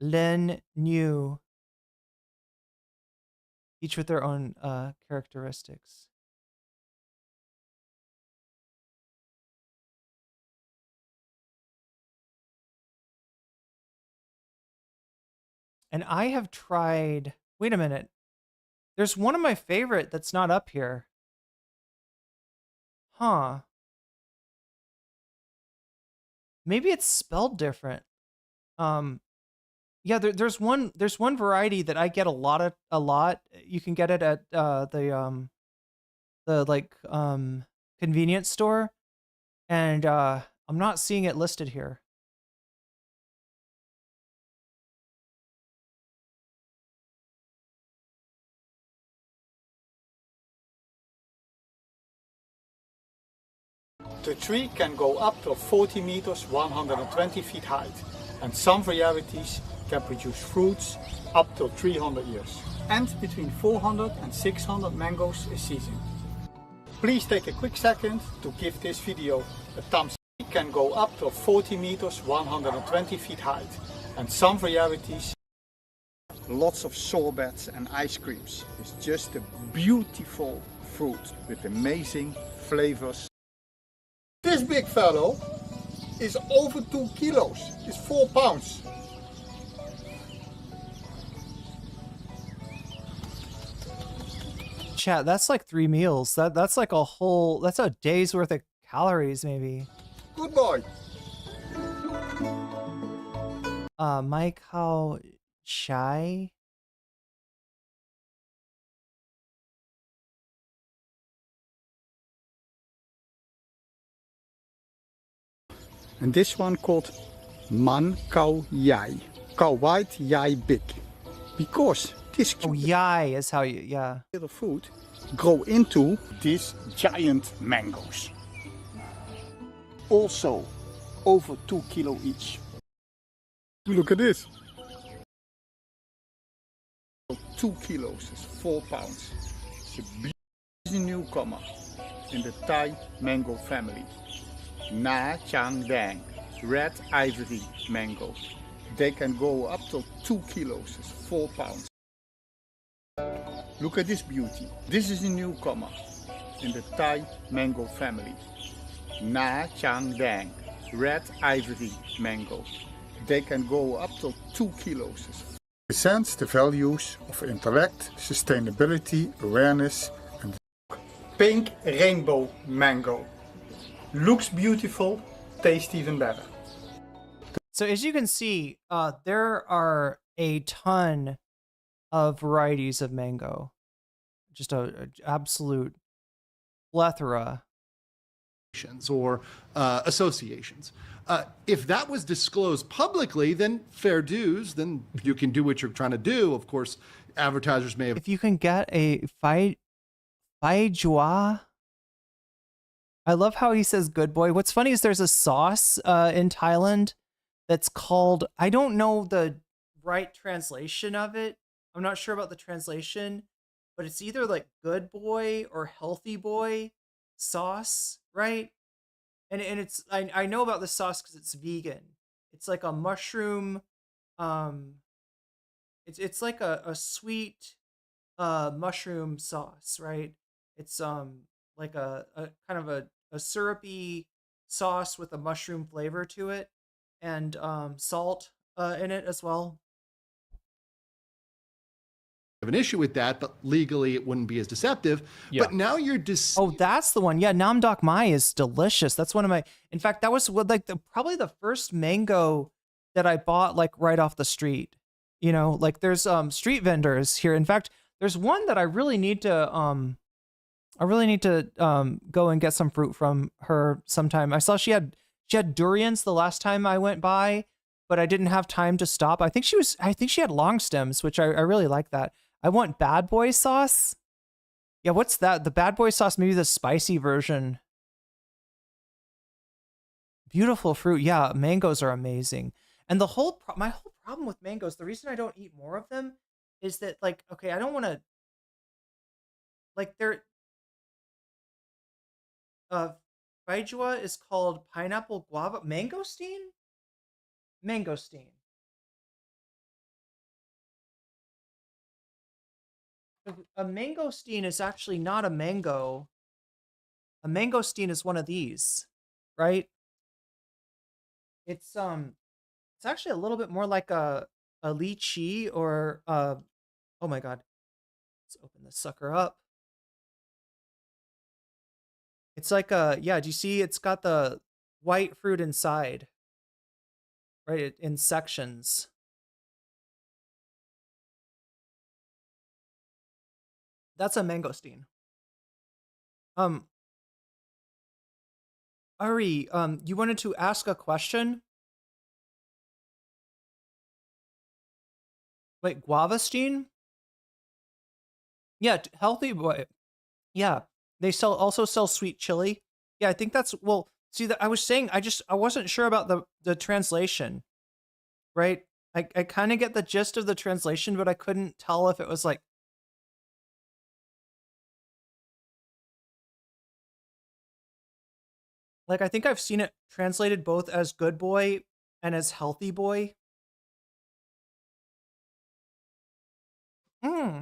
Len New. Each with their own characteristics. And I have tried. Wait a minute. There's one of my favorite that's not up here. Huh. Maybe it's spelled different. Yeah, there's one variety that I get a lot. You can get it at the convenience store, and I'm not seeing it listed here. The tree can go up to 40 meters, 120 feet height, and some varieties can produce fruits up to 300 years, and between 400 and 600 mangoes a season. Please take a quick second to give this video a thumbs up. It can go up to 40 meters, 120 feet height, and some varieties. Lots of sorbets and ice creams. It's just a beautiful fruit with amazing flavors. This big fellow is over 2 kilos, it's 4 pounds. Chat, that's like 3 meals. That's like that's a day's worth of calories, maybe. Good boy. Mike, how shy? And this one called Man Cow Yai. Cow white, yai big. Because this yai is how you, yeah. Little fruit grow into these giant mangoes. Also over 2 kilo each. Look at this. 2 kilos is 4 pounds. It's a newcomer in the Thai mango family. Na Chang Dang, red ivory mango. They can go up to 2 kilos, it's 4 pounds. Look at this beauty. This is a newcomer in the Thai mango family. Na Chang Dang, red ivory mango. They can go up to 2 kilos. Presents the values of intellect, sustainability, awareness, and pink rainbow mango. Looks beautiful, tastes even better. So as you can see, there are a ton of varieties of mango. Just a absolute plethora. Or associations. If that was disclosed publicly, then fair dues, then you can do what you're trying to do. Of course, advertisers may have. If you can get a Phai Jua. I love how he says good boy. What's funny is there's a sauce in Thailand that's called, I don't know the right translation of it. I'm not sure about the translation, but it's either like good boy or healthy boy sauce, right? And it's, I know about the sauce because it's vegan. It's like a mushroom, it's like a sweet mushroom sauce, right? It's like a kind of a syrupy sauce with a mushroom flavor to it, and salt in it as well. Have an issue with that, but legally it wouldn't be as deceptive. Yeah. But now you're Oh, that's the one. Yeah, Nam Dok Mai is delicious. That's one of my. In fact, that was like probably the first mango that I bought like right off the street. You know, like there's street vendors here. In fact, there's one that I really need to go and get some fruit from her sometime. I saw she had durians the last time I went by, but I didn't have time to stop. I think she had long stems, which I really like that. I want bad boy sauce. Yeah, what's that? The bad boy sauce, maybe the spicy version. Beautiful fruit. Yeah, mangoes are amazing. And my whole problem with mangoes, the reason I don't eat more of them is that, like, okay, I don't want to, like, they're, Baijua is called pineapple guava mangosteen. A mangosteen is actually not a mango. A mangosteen is one of these, right? It's actually a little bit more like a lychee or oh my god. Let's open this sucker up. It's like a, yeah, do you see it's got the white fruit inside? Right, in sections. That's a mangosteen. Ari, you wanted to ask a question? Wait, guavasteen? Yeah, healthy boy. Yeah, they also sell sweet chili. Yeah, I think that's, well, see that I was saying I wasn't sure about the translation. Right? I kind of get the gist of the translation, but I couldn't tell if it was like I think I've seen it translated both as good boy and as healthy boy. Hmm.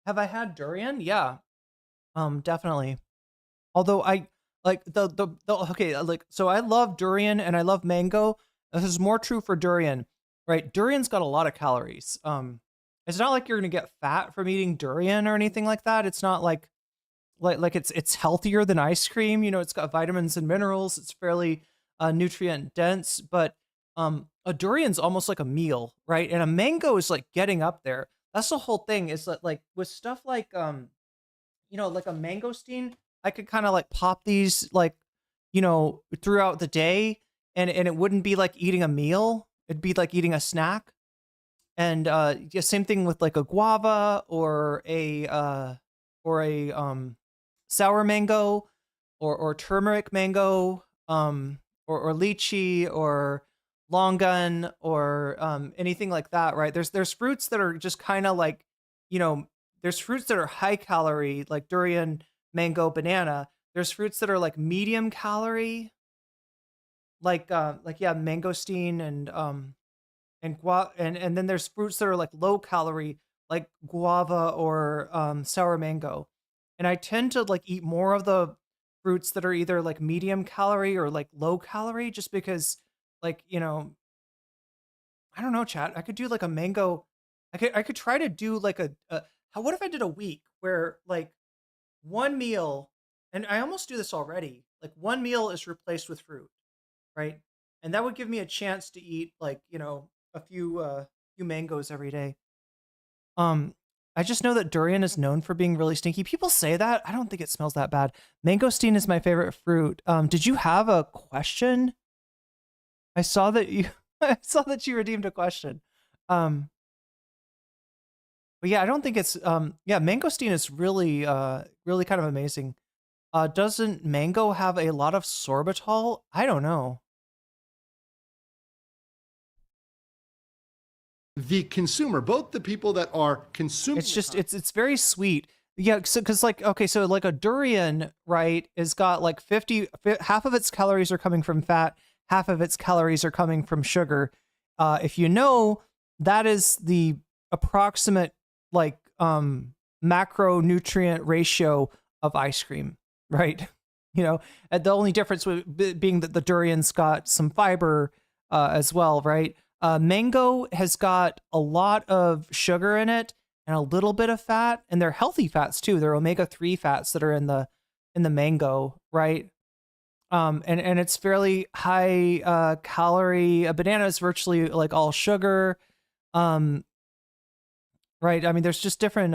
Have I had durian? Yeah. Definitely. Although I like the okay, like, so I love durian and I love mango. This is more true for durian, right? Durian's got a lot of calories. It's not like you're gonna get fat from eating durian or anything like that. It's not like it's healthier than ice cream. You know, it's got vitamins and minerals. It's fairly nutrient dense, but a durian's almost like a meal, right? And a mango is like getting up there. That's the whole thing. Is that like with stuff like you know, like a mangosteen, I could kind of like pop these like, you know, throughout the day, and it wouldn't be like eating a meal. It'd be like eating a snack. And yeah, same thing with like a guava or a sour mango or turmeric mango, or lychee or longan or anything like that, right? There's fruits that are just kind of like, you know, there's fruits that are high calorie, like durian, mango, banana. There's fruits that are like medium calorie, like yeah, mangosteen and then there's fruits that are like low calorie, like guava or sour mango. And I tend to like eat more of the fruits that are either like medium calorie or like low calorie, just because, like, you know, I don't know, chat. I could do like a mango. I could try to do like what if I did a week where like one meal, and I almost do this already, like one meal is replaced with fruit, right? And that would give me a chance to eat like, you know, a few mangoes every day. I just know that durian is known for being really stinky. People say that. I don't think it smells that bad. Mangosteen is my favorite fruit. Did you have a question? I saw that you I saw that you redeemed a question. But yeah, I don't think it's yeah, mangosteen is really really kind of amazing. Doesn't mango have a lot of sorbitol? I don't know. The consumer, both the people that are consuming, it's just it's very sweet. Yeah, so because like, okay, so like a durian, right, is got like half of its calories are coming from fat, half of its calories are coming from sugar. If you know, that is the approximate like macronutrient ratio of ice cream, right? You know, and the only difference being that the durian's got some fiber as well, right? Mango has got a lot of sugar in it and a little bit of fat, and they're healthy fats too. They're omega-3 fats that are in the mango, right? And it's fairly high calorie. A banana is virtually like all sugar. Right? I mean, there's just different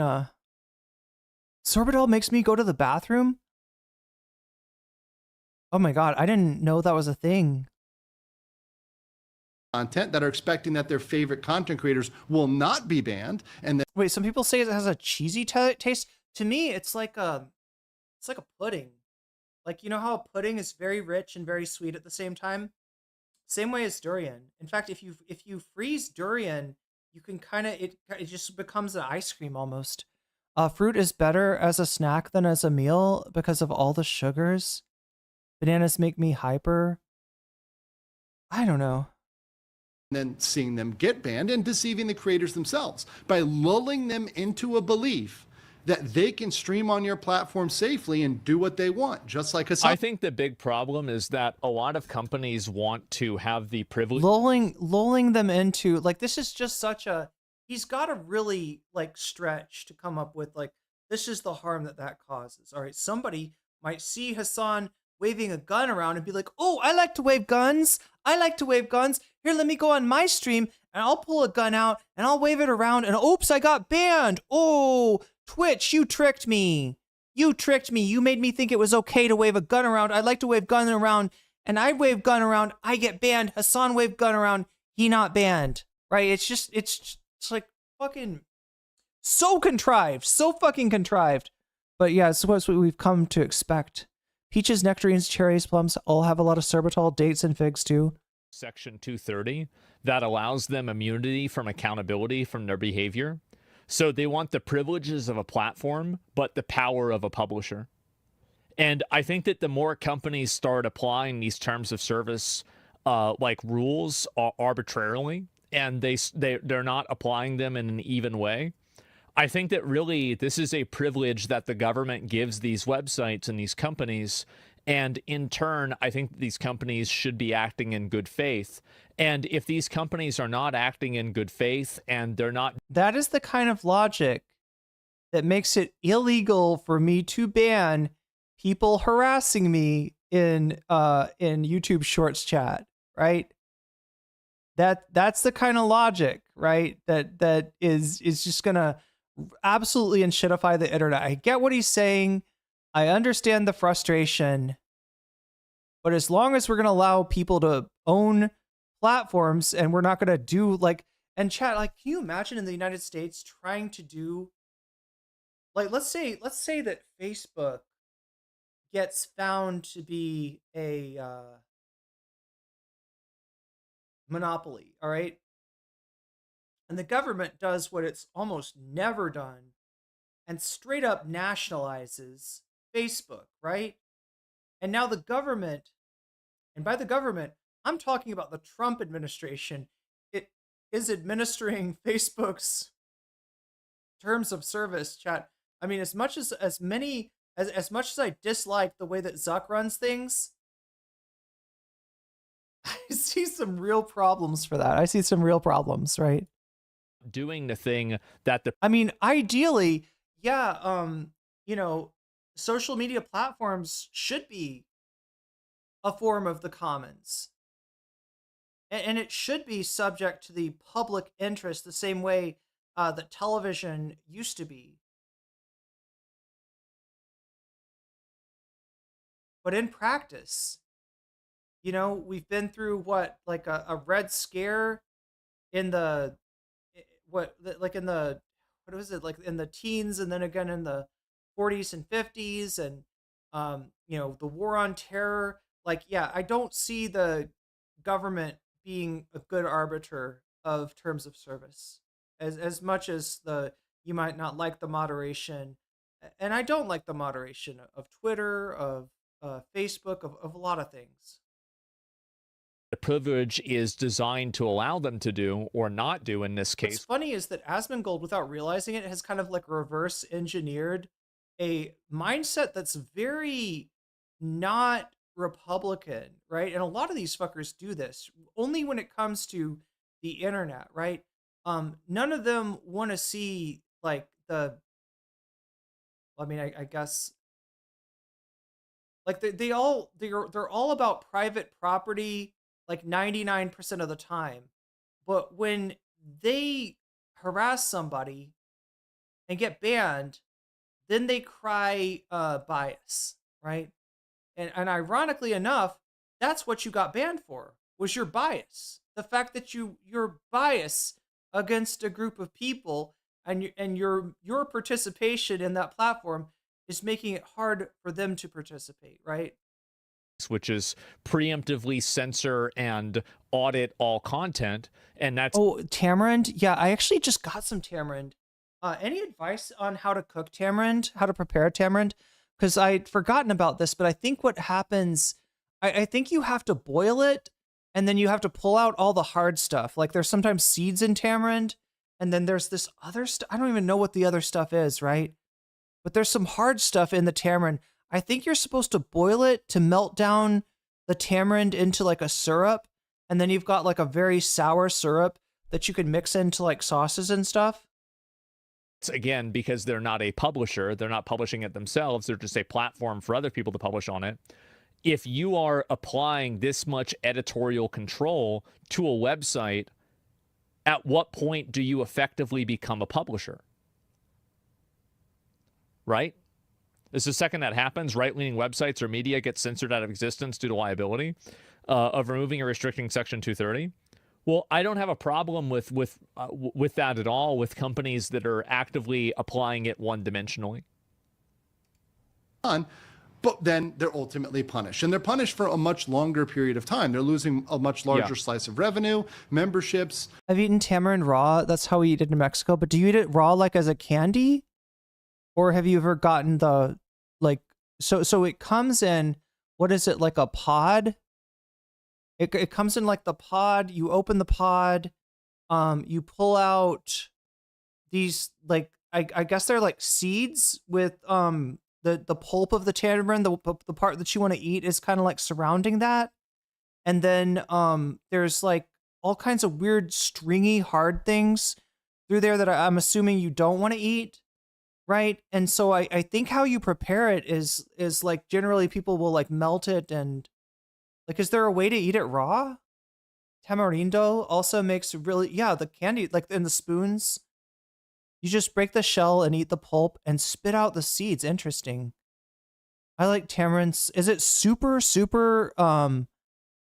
sorbitol makes me go to the bathroom. Oh my god, I didn't know that was a thing. Content that are expecting that their favorite content creators will not be banned, and that wait, some people say it has a cheesy taste. To me, it's like a pudding. Like, you know how a pudding is very rich and very sweet at the same time? Same way as durian. In fact, if you freeze durian, you can kind of it just becomes an ice cream almost. Fruit is better as a snack than as a meal because of all the sugars. Bananas make me hyper. I don't know. then seeing them get banned and deceiving the creators themselves by lulling them into a belief that they can stream on your platform safely and do what they want, just like Hassan. I think the big problem is that a lot of companies want to have the privilege. Lulling them into, like, this is just such a, he's got to really, like, stretch to come up with, like, this is the harm that causes. All right, somebody might see Hassan waving a gun around and be like, oh, I like to wave guns. I like to wave guns. Here, let me go on my stream and I'll pull a gun out and I'll wave it around and oops, I got banned. Oh, Twitch, you tricked me. You tricked me. You made me think it was okay to wave a gun around. I like to wave gun around and I wave gun around. I get banned. Hassan waved gun around. He not banned. Right? It's like fucking so contrived. So fucking contrived. But yeah, it's what we've come to expect. Peaches, nectarines, cherries, plums all have a lot of sorbitol, dates, and figs too. Section 230 that allows them immunity from accountability from their behavior. So they want the privileges of a platform, but the power of a publisher. And I think that the more companies start applying these terms of service like rules arbitrarily, and they're not applying them in an even way, I think that really this is a privilege that the government gives these websites and these companies. And in turn, I think these companies should be acting in good faith. And if these companies are not acting in good faith and they're not... That is the kind of logic that makes it illegal for me to ban people harassing me in YouTube Shorts chat, right? That's the kind of logic, right? That is just gonna absolutely and shitify the internet. I get what he's saying. I understand the frustration, but as long as we're going to allow people to own platforms and we're not going to do like, and chat, like, can you imagine in the United States trying to do, like, let's say that Facebook gets found to be a monopoly, all right? And the government does what it's almost never done and straight up nationalizes Facebook, right? And now the government, and by the government, I'm talking about the Trump administration, it is administering Facebook's terms of service, chat. I mean, as much as I dislike the way that Zuck runs things, I see some real problems for that. I see some real problems, right? Doing the thing that the... I mean, ideally, yeah, social media platforms should be a form of the commons. And it should be subject to the public interest the same way that television used to be. But in practice, we've been through what, like a Red Scare in the, in the teens, and then again in the 40s and 50s, and the war on terror. Like, yeah, I don't see the government being a good arbiter of terms of service as much as you might not like the moderation, and I don't like the moderation of Twitter, of Facebook, of a lot of things. The privilege is designed to allow them to do or not do in this case. What's funny is that Asmongold, without realizing it, has kind of like reverse engineered a mindset that's very not Republican, right? And a lot of these fuckers do this only when it comes to the internet, right? None of them want to see like I guess like they're all about private property like 99% of the time. But when they harass somebody and get banned, then they cry bias, right? And ironically enough, that's what you got banned for, was your bias. The fact that your bias against a group of people and your participation in that platform is making it hard for them to participate, right? Which is preemptively censor and audit all content. And that's... Oh, tamarind? Yeah, I actually just got some tamarind. Any advice on how to cook tamarind? How to prepare tamarind? Because I'd forgotten about this, but I think what happens... I think you have to boil it and then you have to pull out all the hard stuff. Like there's sometimes seeds in tamarind, and then there's this other stuff. I don't even know what the other stuff is, right? But there's some hard stuff in the tamarind. I think you're supposed to boil it to melt down the tamarind into like a syrup, and then you've got like a very sour syrup that you can mix into like sauces and stuff. Again, because they're not a publisher, they're not publishing it themselves, they're just a platform for other people to publish on it. If you are applying this much editorial control to a website, at what point do you effectively become a publisher? Right? It's the second that happens, right-leaning websites or media get censored out of existence due to liability of removing or restricting Section 230. Well, I don't have a problem with that at all with companies that are actively applying it one-dimensionally. But then they're ultimately punished. And they're punished for a much longer period of time. They're losing a much larger slice of revenue, memberships. I've eaten tamarind raw. That's how we eat it in Mexico. But do you eat it raw like as a candy? Or have you ever gotten the, like, so it comes in, what is it, like a pod? It comes in like the pod. You open the pod. You pull out these, like, I guess they're like seeds with the pulp of the tamarind. The part that you want to eat is kind of like surrounding that. And then there's like all kinds of weird stringy hard things through there that I'm assuming you don't want to eat. Right. And so I think how you prepare it is like generally people will like melt it and like, is there a way to eat it raw? Tamarindo also makes really, the candy, like in the spoons, you just break the shell and eat the pulp and spit out the seeds. Interesting. I like tamarind. Is it super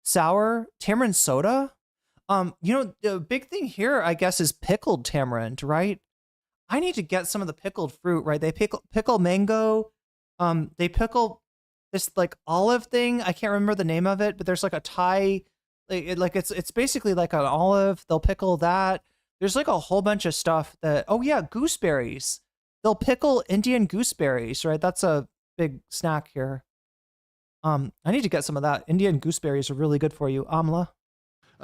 sour? Tamarind soda? The big thing here, I guess, is pickled tamarind, right? I need to get some of the pickled fruit, right? They pickle mango. They pickle this like olive thing. I can't remember the name of it, but there's like a Thai, it's basically like an olive. They'll pickle that. There's like a whole bunch of stuff that, gooseberries. They'll pickle Indian gooseberries, right? That's a big snack here. I need to get some of that. Indian gooseberries are really good for you. Amla.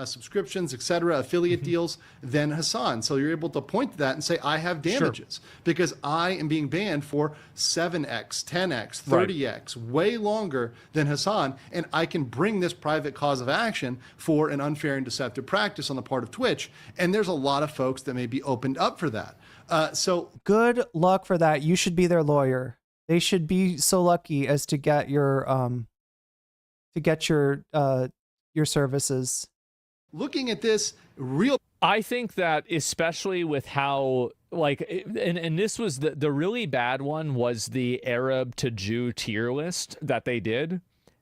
Subscriptions, etc., affiliate deals, then Hassan. So you're able to point to that and say, I have damages because I am being banned for 7x, 10x, 30x, way longer than Hassan, and I can bring this private cause of action for an unfair and deceptive practice on the part of Twitch. And there's a lot of folks that may be opened up for that. So good luck for that. You should be their lawyer. They should be so lucky as to get your services. Looking at this I think that especially with how and this was the really bad one was the Arab to Jew tier list that they did.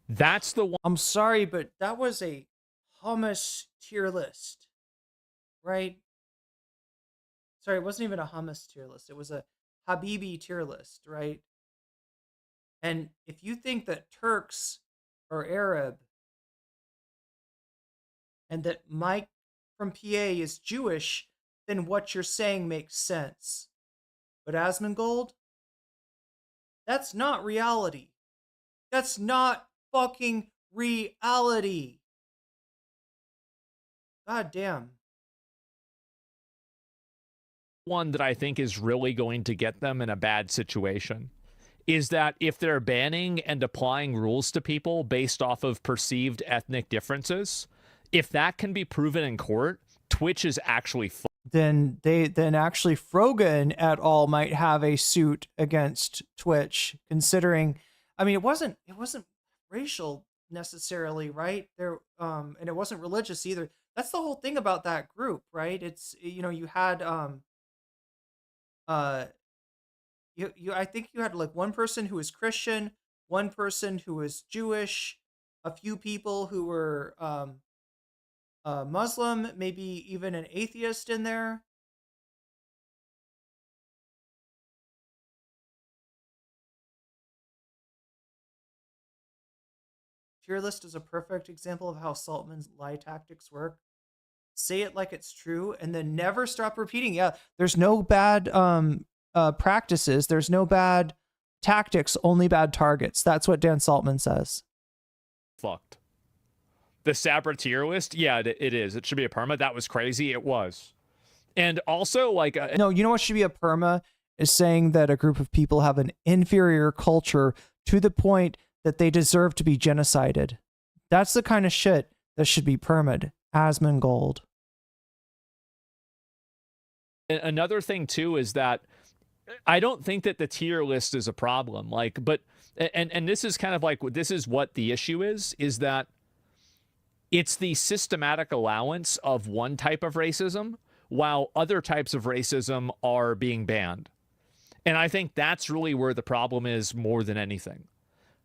That's the one. I'm sorry, but that was a hummus tier list, right? Sorry, it wasn't even a hummus tier list. It was a Habibi tier list, right? And if you think that Turks are Arab and that Mike from PA is Jewish, then what you're saying makes sense. But Asmongold, that's not reality. That's not fucking reality. God damn. One that I think is really going to get them in a bad situation is that if they're banning and applying rules to people based off of perceived ethnic differences, if that can be proven in court, Twitch is actually then actually Frogan et al. Might have a suit against Twitch, considering, I mean, it wasn't racial necessarily, right? There and it wasn't religious either. That's the whole thing about that group, right? It's, you had I think you had like one person who was Christian, one person who was Jewish, a few people who were Muslim, maybe even an atheist in there. Tier list is a perfect example of how Saltman's lie tactics work. Say it like it's true and then never stop repeating. Yeah, there's no bad practices. There's no bad tactics, only bad targets. That's what Dan Saltman says. Fucked. The Sabra tier list, yeah, it is. It should be a perma. That was crazy. It was. And also, like... no, you know what should be a perma? Is saying that a group of people have an inferior culture to the point that they deserve to be genocided. That's the kind of shit that should be perma'd. Asmongold. Another thing, too, is that I don't think that the tier list is a problem. Like, but... And this is kind of like... This is what the issue is that it's the systematic allowance of one type of racism while other types of racism are being banned. And I think that's really where the problem is more than anything.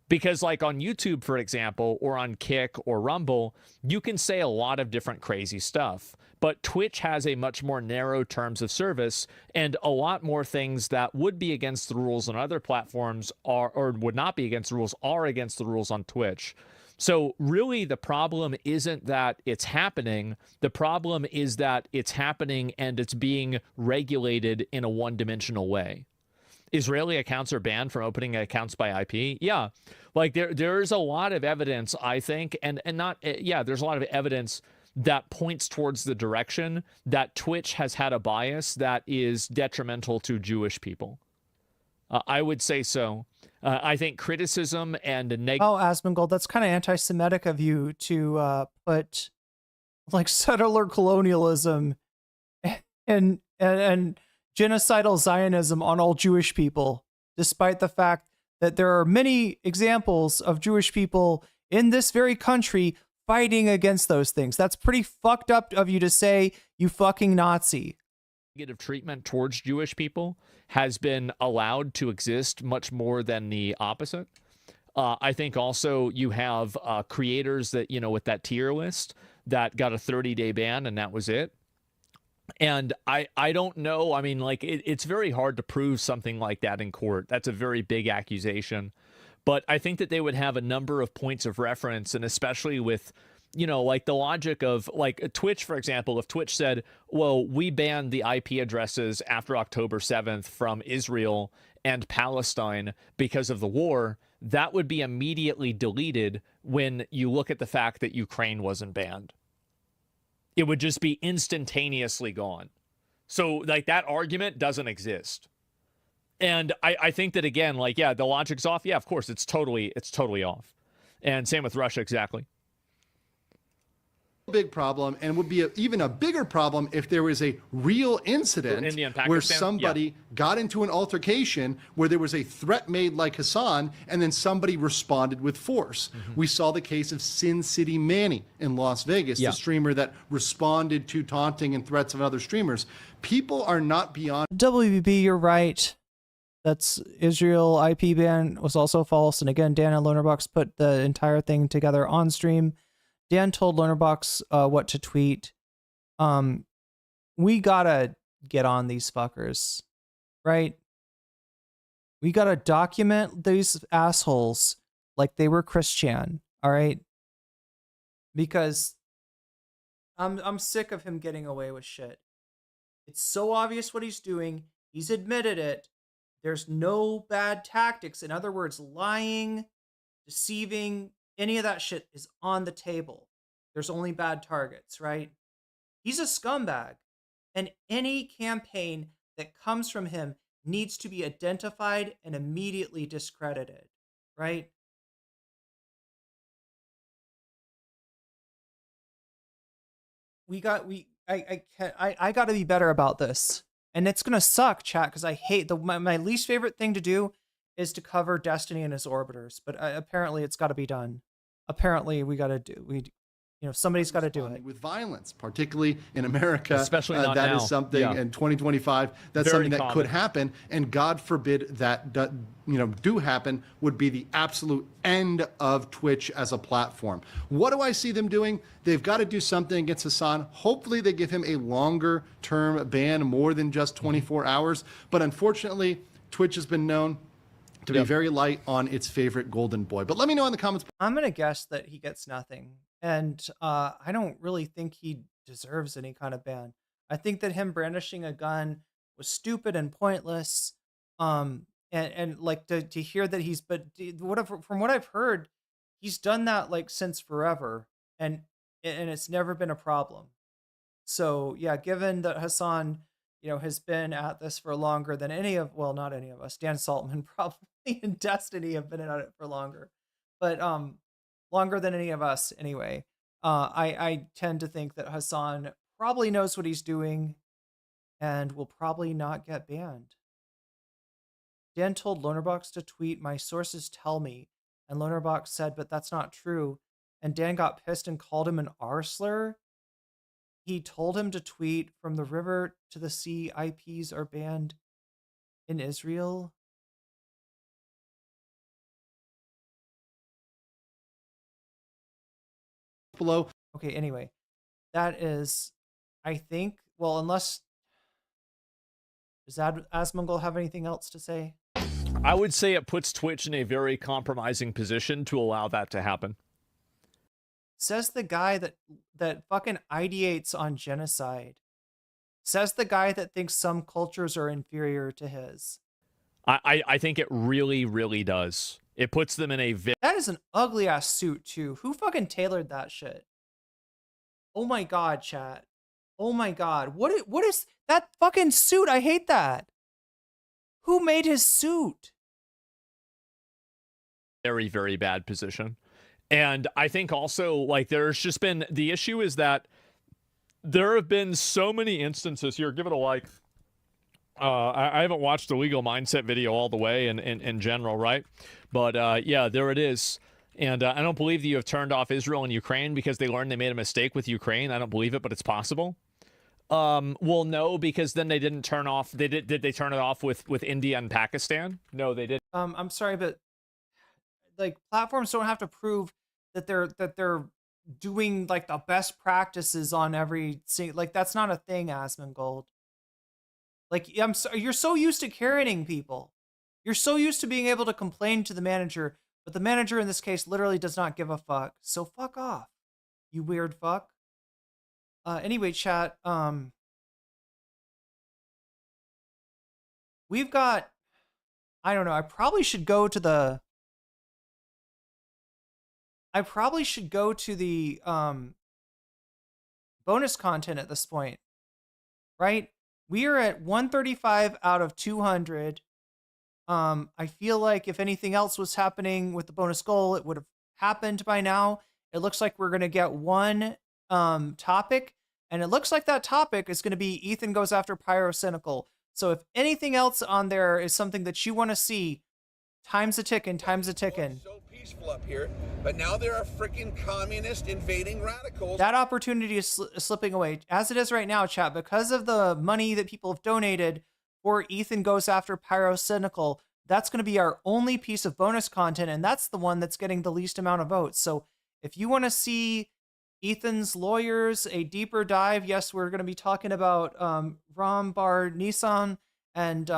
Because like on YouTube, for example, or on Kick or Rumble, you can say a lot of different crazy stuff. But Twitch has a much more narrow terms of service, and a lot more things that would be against the rules on other platforms are, or would not be against the rules, are against the rules on Twitch. So really the problem isn't that it's happening. The problem is that it's happening and it's being regulated in a one-dimensional way. Israeli accounts are banned from opening accounts by IP. Yeah, like there's a lot of evidence, I think, and not, yeah, there's a lot of evidence that points towards the direction that Twitch has had a bias that is detrimental to Jewish people. I would say so. I think criticism and Oh, Asmongold, that's kind of anti-Semitic of you to put like settler colonialism and genocidal Zionism on all Jewish people, despite the fact that there are many examples of Jewish people in this very country fighting against those things. That's pretty fucked up of you to say, you fucking Nazi. Negative treatment towards Jewish people has been allowed to exist much more than the opposite. I think also you have creators that, you know, with that tier list that got a 30-day ban and that was it. And I don't know. I mean, like, it's very hard to prove something like that in court. That's a very big accusation. But I think that they would have a number of points of reference, and especially with, you know, like the logic of, like, Twitch, for example, if Twitch said, well, we banned the IP addresses after October 7th from Israel and Palestine because of the war, that would be immediately deleted when you look at the fact that Ukraine wasn't banned. It would just be instantaneously gone. So, like, that argument doesn't exist. And I think that, again, like, yeah, the logic's off. Yeah, of course, it's totally off. And same with Russia, exactly. Big problem, and would be even a bigger problem if there was a real incident where somebody got into an altercation where there was a threat made like Hassan, and then somebody responded with force. We saw the case of Sin City Manny in Las Vegas, the streamer that responded to taunting and threats of other streamers. People are not beyond. WBB, you're right. That's Israel IP ban was also false. And again, Dan and Lonerbox put the entire thing together on stream. Dan told Lonerbox what to tweet. We gotta get on these fuckers, right? We gotta document these assholes like they were Christian, all right? Because I'm sick of him getting away with shit. It's so obvious what he's doing. He's admitted it. There's no bad tactics. In other words, lying, deceiving, any of that shit is on the table. There's only bad targets, right? He's a scumbag. And any campaign that comes from him needs to be identified and immediately discredited, right? I got to be better about this. And it's going to suck, chat, because I hate my least favorite thing to do is to cover Destiny and his orbiters. But apparently it's got to be done. Apparently somebody's got to do it. With violence, particularly in America, especially not that now. is something in 2025. That's Very something that common. could happen, and God forbid that do happen, would be the absolute end of Twitch as a platform. What do I see them doing? They've got to do something against Hassan. Hopefully, they give him a longer term ban, more than just 24 hours. But unfortunately, Twitch has been known to be very light on its favorite golden boy. But let me know in the comments. I'm going to guess that he gets nothing. And I don't really think he deserves any kind of ban. I think that him brandishing a gun was stupid and pointless. And like to hear that from what I've heard, he's done that like since forever. and it's never been a problem. So yeah, given that Hassan, has been at this for longer than not any of us, Dan Saltman probably and Destiny have been at it for longer, but longer than any of us anyway. I tend to think that Hassan probably knows what he's doing and will probably not get banned. Dan told Lonerbox to tweet, "My sources tell me," and Lonerbox said, "But that's not true." And Dan got pissed and called him an R-slur. He told him to tweet, "From the river to the sea, IPs are banned in Israel." Below. Okay, anyway, that is, I think, well, unless, does Asmongold have anything else to say? I would say it puts Twitch in a very compromising position to allow that to happen. Says the guy that fucking ideates on genocide. Says the guy that thinks some cultures are inferior to his. I think it really, really does. It puts them in a That is an ugly ass suit too. Who fucking tailored that shit? Oh my god, chat. Oh my god. What is that fucking suit? I hate that. Who made his suit? very, very bad position. And I think also, like, there's just been, the issue is that there have been so many instances here. Give it a like. I haven't watched the legal mindset video all the way in general, right? But yeah, there it is. And I don't believe that you have turned off Israel and Ukraine because they learned they made a mistake with Ukraine. I don't believe it, but it's possible. Well, no, because then they didn't turn off. Did they turn it off with India and Pakistan? No, they didn't. I'm sorry, but like platforms don't have to prove that they're doing like the best practices on every single, like that's not a thing, Asmongold. Like you're so used to carroting people. You're so used to being able to complain to the manager, but the manager in this case literally does not give a fuck. So fuck off, you weird fuck. Anyway, chat, we've got, I don't know, I probably should go to the bonus content at this point, right? We are at 135 out of 200. I feel like if anything else was happening with the bonus goal, it would have happened by now. It looks like we're going to get one topic, and it looks like that topic is going to be Ethan goes after Pyrocynical. So if anything else on there is something that you want to see, time's a ticking, time's a ticking. So peaceful up here, but now there are freaking communist invading radicals. That opportunity is slipping away. As it is right now, chat, because of the money that people have donated for Ethan goes after Pyrocynical, that's going to be our only piece of bonus content, and that's the one that's getting the least amount of votes. So if you want to see Ethan's lawyers, a deeper dive, yes, we're going to be talking about Ram Bar Nissan and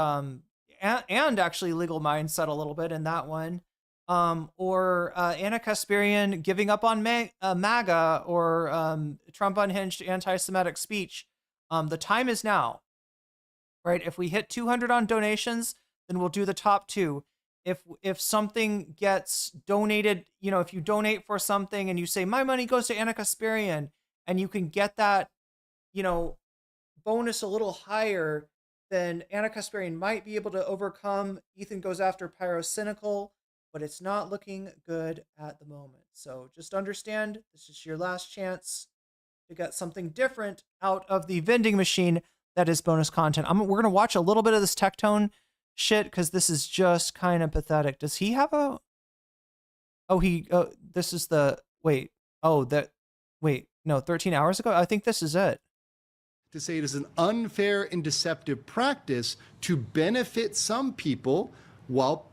actually Legal Mindset a little bit in that one. Or Anna Kasparian giving up on MAGA, or Trump unhinged anti-Semitic speech. The time is now, right? If we hit 200 on donations, then we'll do the top two. If something gets donated, if you donate for something and you say, my money goes to Anna Kasparian, and you can get that, bonus a little higher, then Anna Kasparian might be able to overcome Ethan goes after Pyrocynical, but it's not looking good at the moment. So just understand, this is your last chance to get something different out of the vending machine that is bonus content. We're going to watch a little bit of this Tectone shit, because this is just kind of pathetic. Does he have a... this is the... Wait. No, 13 hours ago? I think this is it. To say it is an unfair and deceptive practice to benefit some people while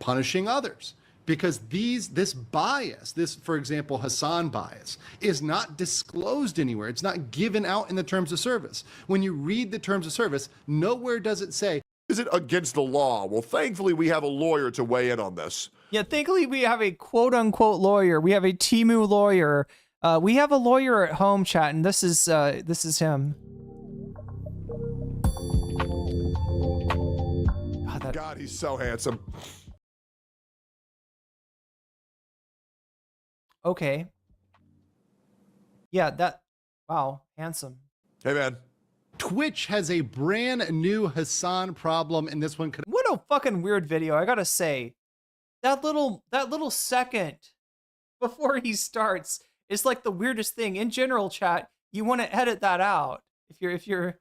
punishing others. Because this bias, for example, Hassan bias, is not disclosed anywhere. It's not given out in the terms of service. When you read the terms of service, nowhere does it say, is it against the law? Well, thankfully, we have a lawyer to weigh in on this. Yeah, thankfully, we have a quote-unquote lawyer. We have a Temu lawyer. We have a lawyer at home, chat, and this is him. God, he's so handsome. Okay. Yeah, that, wow, handsome. Hey, man. Twitch has a brand new Hassan problem, and this one could. What a fucking weird video, I gotta say. That little second before he starts is like the weirdest thing. In general, chat, you want to edit that out if you're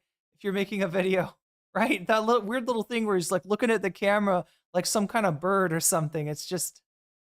making a video, right? That weird little thing where he's like looking at the camera like some kind of bird or something. It's just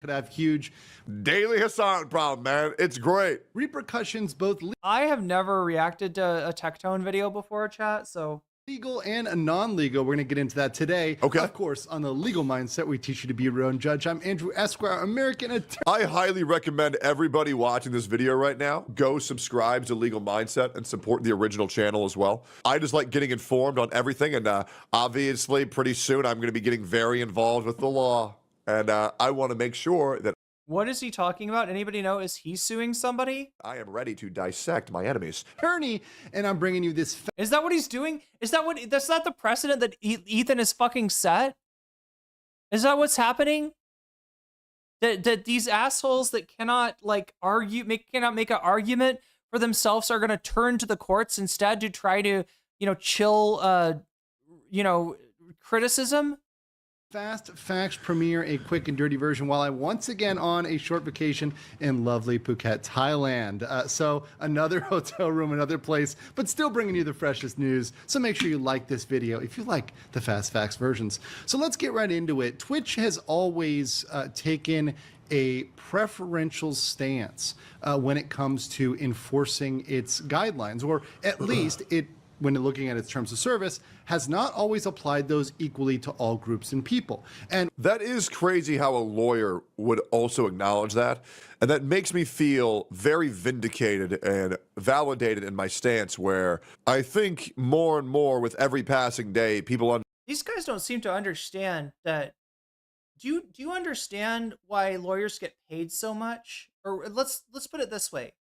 could have huge daily Hassan problem, man. It's great. Repercussions both I have never reacted to a Tectone video before, chat, so legal and a non-legal. We're going to get into that today. Okay. Of course, on the legal mindset, we teach you to be your own judge. I'm Andrew Esquire, American attorney. I highly recommend everybody watching this video right now go subscribe to Legal Mindset and support the original channel as well. I just like getting informed on everything, and obviously pretty soon I'm going to be getting very involved with the law, and I want to make sure that what is he talking about? Anybody know? Is he suing somebody? I am ready to dissect my enemies. Attorney, and I'm bringing you this. Is that what he's doing? That's not the precedent that Ethan is fucking set? Is that what's happening? That these assholes that cannot like cannot make an argument for themselves are going to turn to the courts instead to try to, chill, criticism? Fast Facts premiere, a quick and dirty version, while I'm once again on a short vacation in lovely Phuket, Thailand. So another hotel room, another place, but still bringing you the freshest news. So make sure you like this video if you like the Fast Facts versions. So let's get right into it. Twitch has always taken a preferential stance when it comes to enforcing its guidelines, or at least it, when looking at its terms of service, has not always applied those equally to all groups and people. And that is crazy how a lawyer would also acknowledge that. And that makes me feel very vindicated and validated in my stance, where I think more and more with every passing day, people these guys don't seem to understand that. Do you understand why lawyers get paid so much? Or let's put it this way.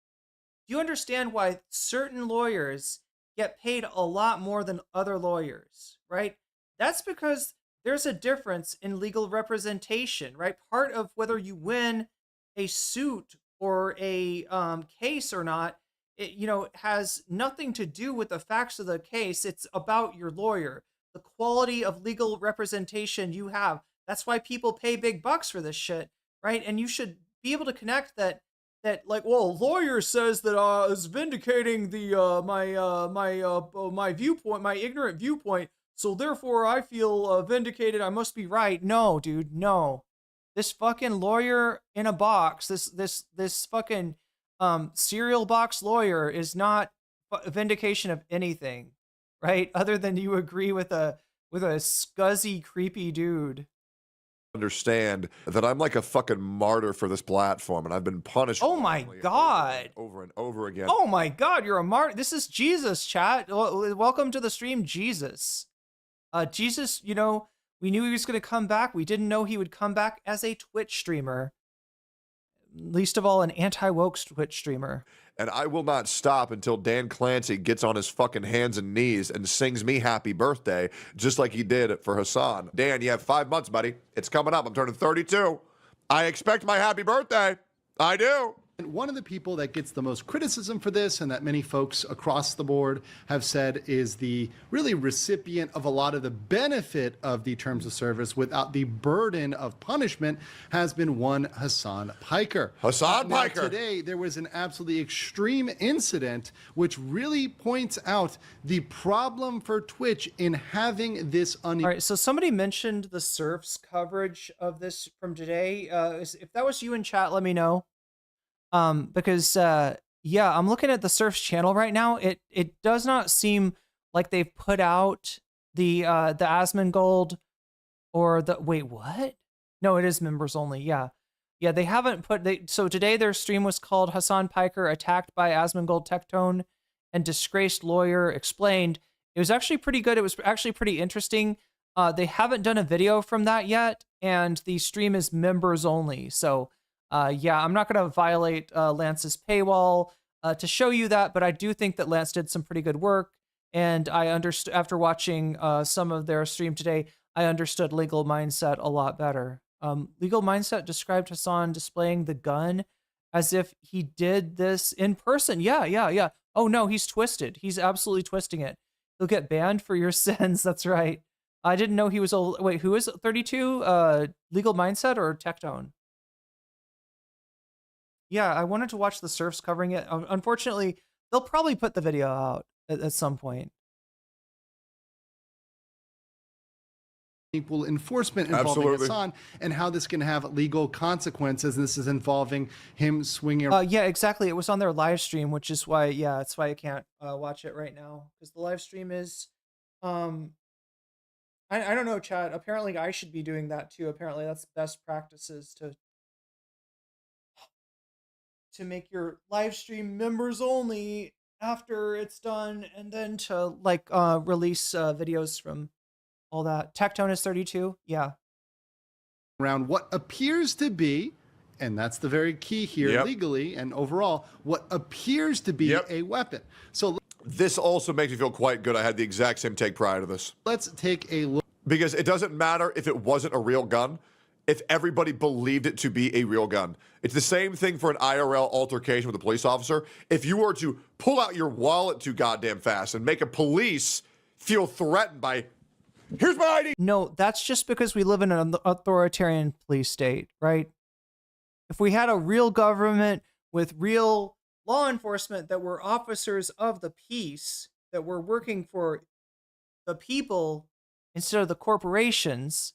Do you understand why certain lawyers get paid a lot more than other lawyers, right? That's because there's a difference in legal representation, right? Part of whether you win a suit or a case or not, it, has nothing to do with the facts of the case. It's about your lawyer, the quality of legal representation you have. That's why people pay big bucks for this shit, right? And you should be able to connect that like, well, lawyer says that is vindicating the my viewpoint, my ignorant viewpoint, so therefore I feel vindicated, I must be right. No, dude, no. This fucking lawyer in a box, this fucking cereal box lawyer is not a vindication of anything, right? Other than you agree with a scuzzy, creepy dude. Understand that I'm like a fucking martyr for this platform, and I've been punished. Oh my God. Over and over again. Oh my God, you're a martyr. This is Jesus, chat. Welcome to the stream, Jesus. Jesus, we knew he was going to come back. We didn't know he would come back as a Twitch streamer. Least of all, an anti-woke Twitch streamer. And I will not stop until Dan Clancy gets on his fucking hands and knees and sings me happy birthday, just like he did for Hassan. Dan, you have 5 months, buddy. It's coming up. I'm turning 32. I expect my happy birthday. I do. And one of the people that gets the most criticism for this, and that many folks across the board have said is the really recipient of a lot of the benefit of the terms of service without the burden of punishment, has been one Hasan Piker. Hasan Piker. Today, there was an absolutely extreme incident which really points out the problem for Twitch in having this All right, so somebody mentioned the Surf's coverage of this from today. If that was you in chat, let me know. Because yeah, I'm looking at the Surf's channel right now. It does not seem like they've put out the Asmongold or the wait, what? No, it is members only. Yeah, they haven't put so today their stream was called Hasan Piker attacked by Asmongold Tectone and disgraced lawyer explained. It was actually pretty good. It was actually pretty interesting. They haven't done a video from that yet, and the stream is members only. So yeah, I'm not going to violate Lance's paywall to show you that, but I do think that Lance did some pretty good work, and I understood after watching some of their stream today, I understood Legal Mindset a lot better. Legal Mindset described Hassan displaying the gun as if he did this in person. Yeah. Oh no, he's twisted. He's absolutely twisting it. He'll get banned for your sins. That's right. I didn't know he was a wait. Who is 32? Legal Mindset or Tectone? Yeah, I wanted to watch the surfs covering it. Unfortunately, they'll probably put the video out at some point. Equal enforcement involving Hassan, and how this can have legal consequences. And this is involving him swinging. Yeah, exactly. It was on their live stream, which is why, that's why I can't watch it right now, because the live stream is, I don't know, chat. Apparently, I should be doing that too. Apparently, that's best practices to make your live stream members only after it's done, and then to like release videos from all that. Tectone is 32. Yeah. Around what appears to be, and that's the very key here, legally and overall, what appears to be a weapon. So this also makes me feel quite good. I had the exact same take prior to this. Let's take a look. Because it doesn't matter if it wasn't a real gun, if everybody believed it to be a real gun. It's the same thing for an IRL altercation with a police officer. If you were to pull out your wallet too goddamn fast and make a police feel threatened by, here's my ID. No, that's just because we live in an authoritarian police state, right? If we had a real government with real law enforcement that were officers of the peace, that were working for the people instead of the corporations,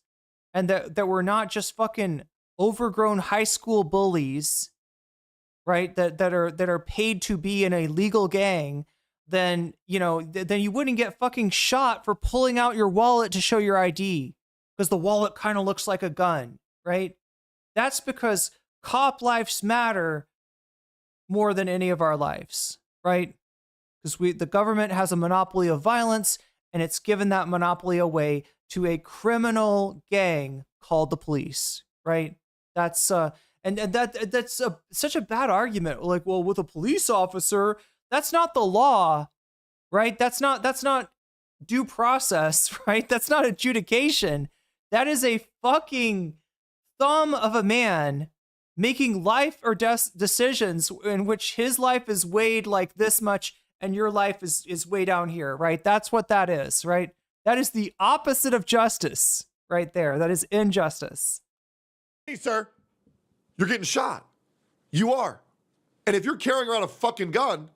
and that were not just fucking overgrown high school bullies, right? That are paid to be in a legal gang, then, then you wouldn't get fucking shot for pulling out your wallet to show your ID, because the wallet kind of looks like a gun, right? That's because cop lives matter more than any of our lives, right? Because the government has a monopoly of violence, and it's given that monopoly away to a criminal gang called the police, right? That's such a bad argument. Like, well, with a police officer, that's not the law, right? That's not due process, right? That's not adjudication. That is a fucking thumb of a man making life or death decisions in which his life is weighed like this much and your life is way down here, right? That's what that is, right? That is the opposite of justice right there. That is injustice. Hey, sir, you're getting shot. You are. And if you're carrying around a fucking gun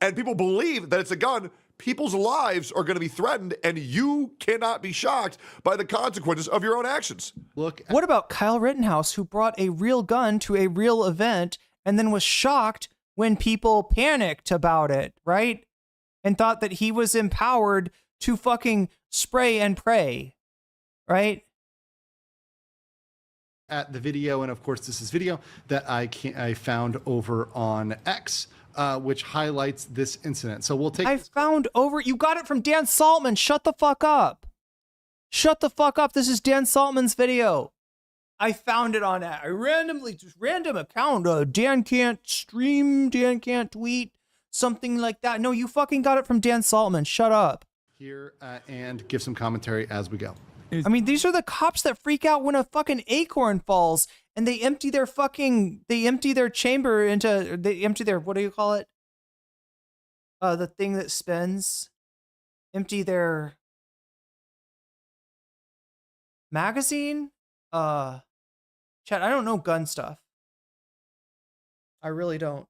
and people believe that it's a gun, people's lives are going to be threatened, and you cannot be shocked by the consequences of your own actions. What about Kyle Rittenhouse, who brought a real gun to a real event and then was shocked when people panicked about it, right? And thought that he was empowered to fucking spray and pray, right? At the video, and of course this is video that I found over on X, which highlights this incident. So we'll take. You got it from Dan Saltman. Shut the fuck up. Shut the fuck up. This is Dan Saltman's video. I found it on a random account. Dan can't stream. Dan can't tweet. Something like that. No, you fucking got it from Dan Saltman. Shut up. Here and give some commentary as we go. I mean, these are the cops that freak out when a fucking acorn falls and they empty their chamber into, they empty their, what do you call it? The thing that spins. Empty their magazine? Chat, I don't know gun stuff. I really don't.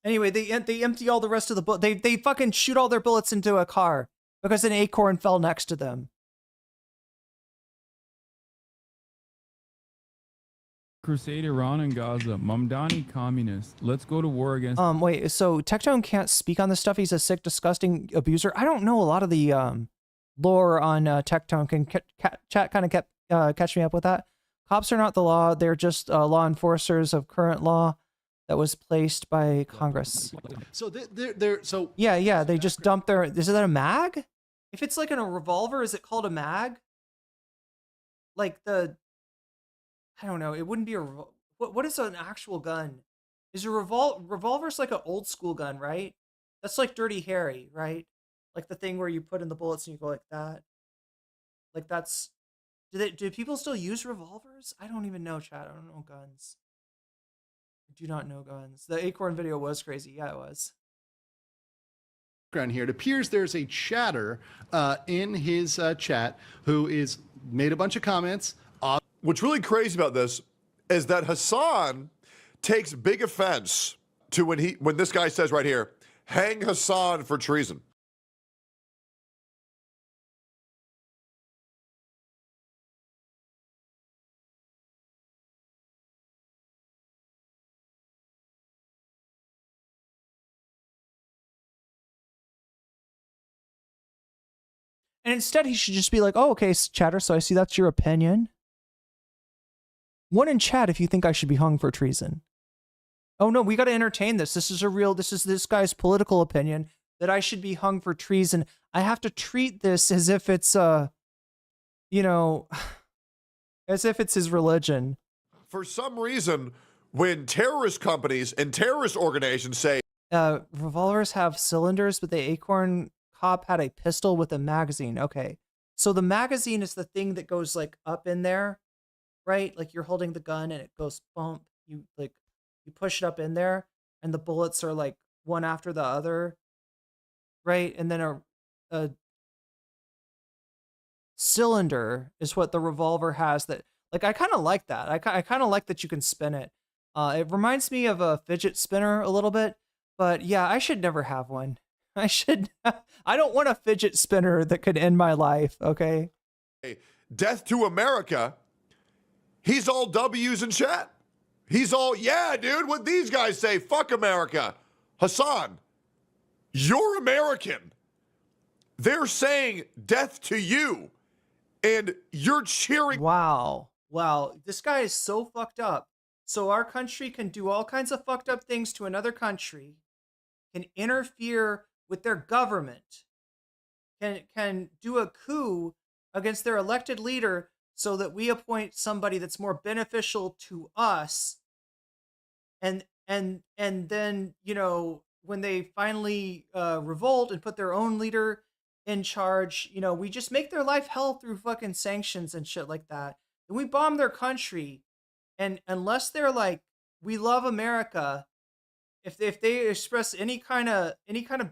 Anyway, they empty all the rest of the bullet. They fucking shoot all their bullets into a car because an acorn fell next to them. Crusade Iran and Gaza. Mamdani communist. Let's go to war against. Wait. So Tectone can't speak on this stuff. He's a sick, disgusting abuser. I don't know a lot of the lore on Tectone. Can chat kind of catch me up with that? Cops are not the law. They're just law enforcers of current law that was placed by Congress. So they just dump their. Is that a mag? If it's like in a revolver, is it called a mag? Like I don't know. It wouldn't be a. What is an actual gun? Is a revolver's like an old school gun, right? That's like Dirty Harry, right? Like the thing where you put in the bullets and you go like that. Like that's Do people still use revolvers? I don't even know, chat. I don't know guns. I do not know guns. The Acorn video was crazy. Yeah, it was. Here, it appears there's a chatter in his chat who is made a bunch of comments. What's really crazy about this is that Hassan takes big offense to when this guy says right here, hang Hassan for treason. And instead, he should just be like, oh, okay, chatter, so I see that's your opinion. One in chat if you think I should be hung for treason. Oh, no, we got to entertain this. This is this guy's political opinion that I should be hung for treason. I have to treat this as if it's, you know, as if it's his religion. For some reason, when terrorist companies and terrorist organizations say revolvers have cylinders, but the Acorn cop had a pistol with a magazine. Okay. So the magazine is the thing that goes like up in there, right? Like you're holding the gun and it goes bump. You push it up in there and the bullets are like one after the other, right? And then a cylinder is what the revolver has that, like, I kind of like that. I kind of like that you can spin it. It reminds me of a fidget spinner a little bit, but yeah, I should never have one. I don't want a fidget spinner that could end my life, okay? Death to America, he's all W's in chat. He's all, yeah, dude, what these guys say, fuck America. Hassan, you're American. They're saying death to you, and you're cheering. Wow. This guy is so fucked up. So our country can do all kinds of fucked up things to another country, can interfere with their government, can do a coup against their elected leader so that we appoint somebody that's more beneficial to us. And then, you know, when they finally revolt and put their own leader in charge, you know, we just make their life hell through fucking sanctions and shit like that. And we bomb their country. And unless they're like, we love America, if they express any kind of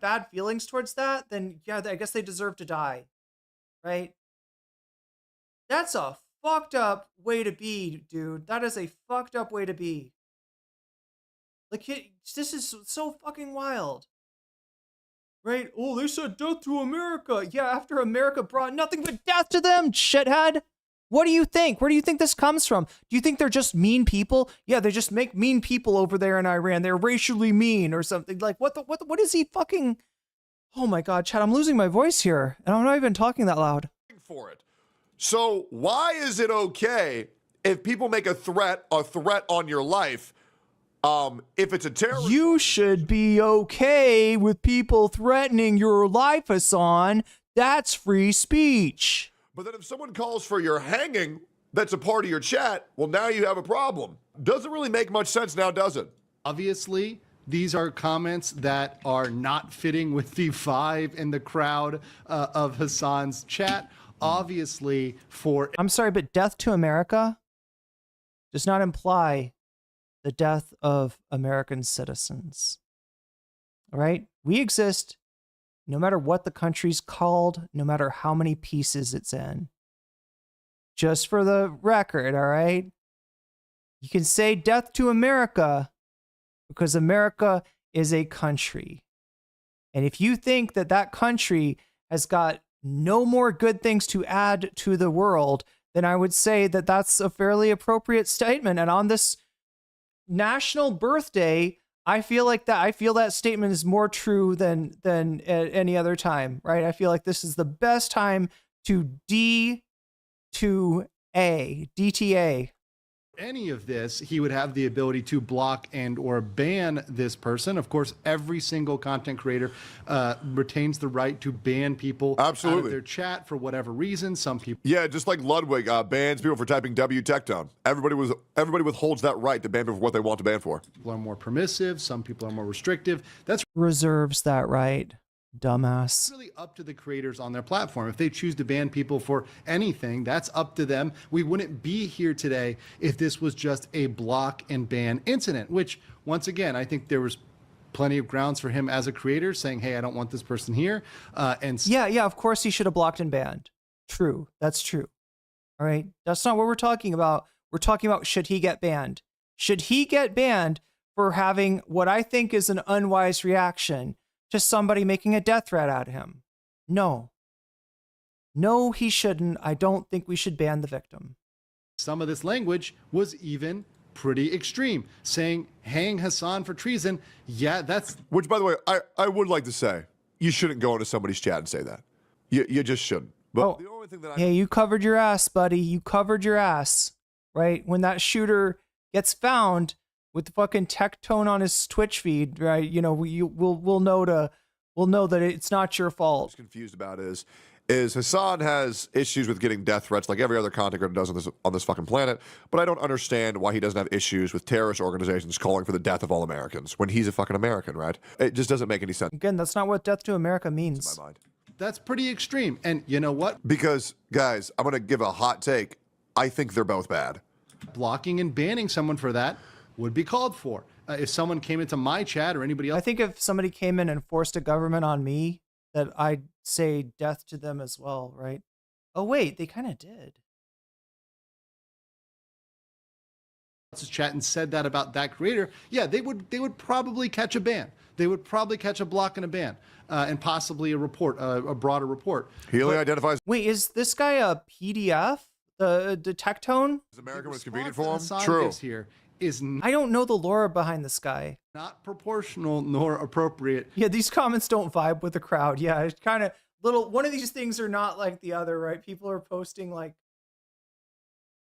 bad feelings towards that, then yeah, I guess they deserve to die, right? That's a fucked up way to be, dude. That is a fucked up way to be. Like, this is so fucking wild, right? Oh, they said death to America. Yeah, after America brought nothing but death to them, shithead. What do you think? Where do you think this comes from? Do you think they're just mean people? Yeah, they just make mean people over there in Iran. They're racially mean or something. Like, what is he fucking... Oh my God, Chad, I'm losing my voice here. And I'm not even talking that loud. For it. So why is it okay if people make a threat on your life, if it's a terrorist... You should be okay with people threatening your life, Hassan. That's free speech. But then if someone calls for your hanging, that's a part of your chat, well, now you have a problem. Doesn't really make much sense now, does it? Obviously, these are comments that are not fitting with the vibe in the crowd of Hassan's chat. Obviously, I'm sorry, but death to America does not imply the death of American citizens. All right? We exist no matter what the country's called, no matter how many pieces it's in. Just for the record, all right? You can say death to America because America is a country. And if you think that that country has got no more good things to add to the world, then I would say that that's a fairly appropriate statement. And on this national birthday, I feel that statement is more true than at any other time, right? I feel like this is the best time to DTA. Any of this, he would have the ability to block and or ban this person. Of course, every single content creator retains the right to ban people out of their chat for whatever reason. Some people, yeah, just like Ludwig bans people for typing W Tectone. Everybody withholds that right to ban people for what they want to ban for. People are more permissive. Some people are more restrictive. That's reserves that right. Dumbass. Really up to the creators on their platform. If they choose to ban people for anything, that's up to them. We wouldn't be here today if this was just a block and ban incident, which once again, I think there was plenty of grounds for him as a creator saying, hey, I don't want this person here. Yeah, of course he should have blocked and banned. True. That's true. All right. That's not what we're talking about. We're talking about, should he get banned? Should he get banned for having what I think is an unwise reaction to somebody making a death threat at him? No. No, he shouldn't. I don't think we should ban the victim. Some of this language was even pretty extreme, saying hang Hassan for treason. Yeah, that's... Which, by the way, I would like to say, you shouldn't go into somebody's chat and say that. You just shouldn't. But the only thing that hey, you covered your ass, buddy. You covered your ass, right? When that shooter gets found with the fucking Tectone on his Twitch feed, right? You know, we'll know that it's not your fault. What's confused about is Hassan has issues with getting death threats like every other content creator does on this fucking planet, but I don't understand why he doesn't have issues with terrorist organizations calling for the death of all Americans when he's a fucking American, right? It just doesn't make any sense. Again, that's not what death to America means. In my mind. That's pretty extreme. And you know what? Because, guys, I'm going to give a hot take. I think they're both bad. Blocking and banning someone for that would be called for. If someone came into my chat or anybody else... I think if somebody came in and forced a government on me, that I'd say death to them as well, right? Oh, wait, they kind of did. Chat and said that about that creator, yeah, they would probably catch a ban. They would probably catch a block and a ban, and possibly a report, a broader report. He only identifies... Wait, is this guy a PDF? The Tectone? Is American was convenient for him? Hassan True. gives here is I don't know the lore behind this guy. Not proportional nor appropriate. Yeah, these comments don't vibe with the crowd. Yeah, it's kind of little... One of these things are not like the other, right? People are posting like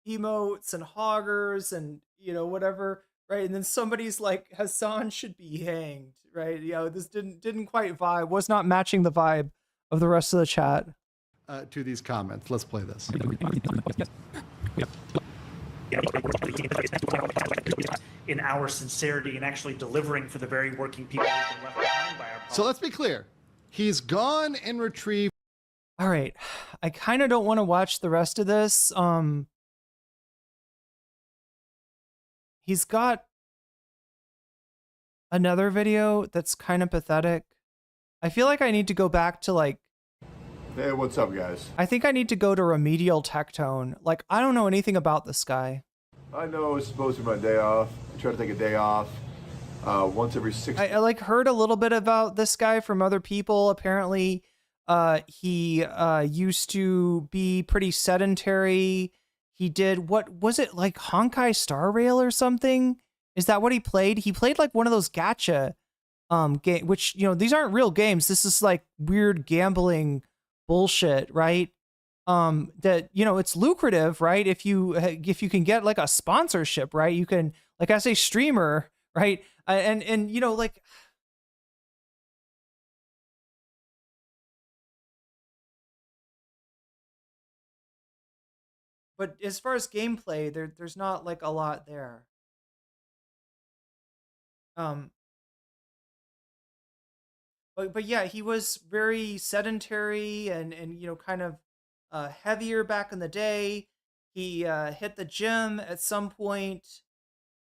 emotes and hoggers and, you know, whatever, right? And then somebody's like, Hassan should be hanged, right? You know, this didn't quite vibe, was not matching the vibe of the rest of the chat. To these comments. Let's play this. In our sincerity and actually delivering for the very working people who've been left behind by our... So let's be clear. He's gone and retrieved... All right. I kind of don't want to watch the rest of this. He's got another video that's kind of pathetic. I feel like I need to go back to like... Hey, what's up, guys? I think I need to go to remedial Tectone. Like, I don't know anything about this guy. I know it's supposed to be my day off. I try to take a day off once every 6 I like heard a little bit about this guy from other people. Apparently, he used to be pretty sedentary. He did, what was it, like Honkai Star Rail or something? Is that what he played? He played like one of those gacha game, which, you know, these aren't real games. This is like weird gambling bullshit, right? That, you know, it's lucrative, right? If you can get like a sponsorship, right? You can, like, as a streamer, right? And you know, like, but as far as gameplay, there's not like a lot there. But yeah, he was very sedentary and you know, kind of heavier back in the day. He hit the gym at some point,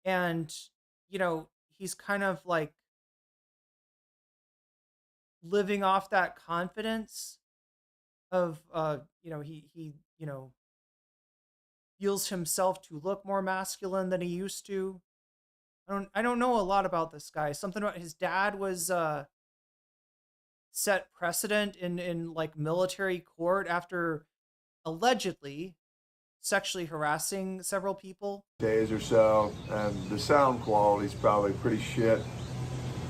and you know, he's kind of like living off that confidence of you know, he you know, feels himself to look more masculine than he used to. I don't know a lot about this guy. Something about his dad was set precedent in like military court after allegedly sexually harassing several people. Days or so, and the sound quality's probably pretty shit.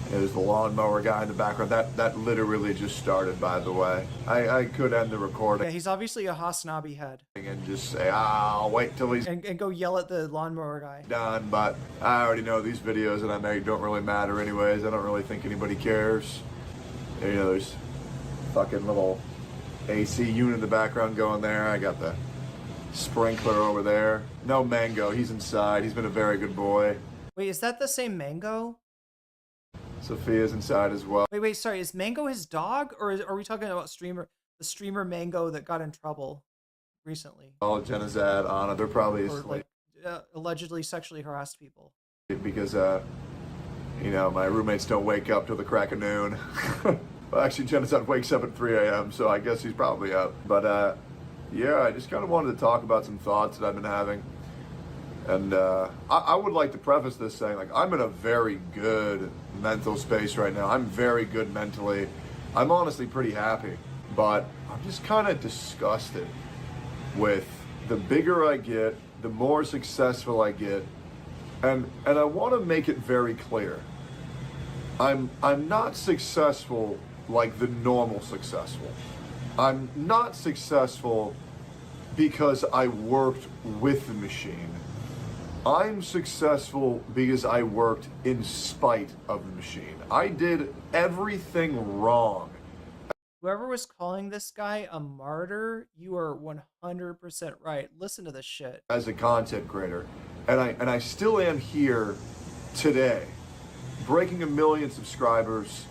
There's the lawnmower guy in the background. That literally just started, by the way. I could end the recording. Yeah, he's obviously a Hasnabi head. And just say, I'll wait till he's and go yell at the lawnmower guy. done, but I already know these videos that I make don't really matter anyways. I don't really think anybody cares. You know, there's fucking little AC unit in the background going there. I got the sprinkler over there. No Mango, he's inside. He's been a very good boy. Wait, is that the same Mango? Sophia's inside as well. Wait, sorry. Is Mango his dog, or are we talking about the streamer Mango that got in trouble recently? Oh, Jenazad, Anna, they're probably Or asleep allegedly sexually harassed people. because, you know, my roommates don't wake up till the crack of noon. Well, actually, Jenazad wakes up at 3 a.m., so I guess he's probably up. But, yeah, I just kind of wanted to talk about some thoughts that I've been having. And I would like to preface this saying, like, I'm in a very good mental space right now. I'm very good mentally. I'm honestly pretty happy. But I'm just kind of disgusted with the bigger I get, the more successful I get. And I want to make it very clear. I'm not successful like the normal successful. I'm not successful because I worked with the machine. I'm successful because I worked in spite of the machine. I did everything wrong. Whoever was calling this guy a martyr, you are 100% right. Listen to this shit. As a content creator, and I still am here today, breaking 1 million subscribers,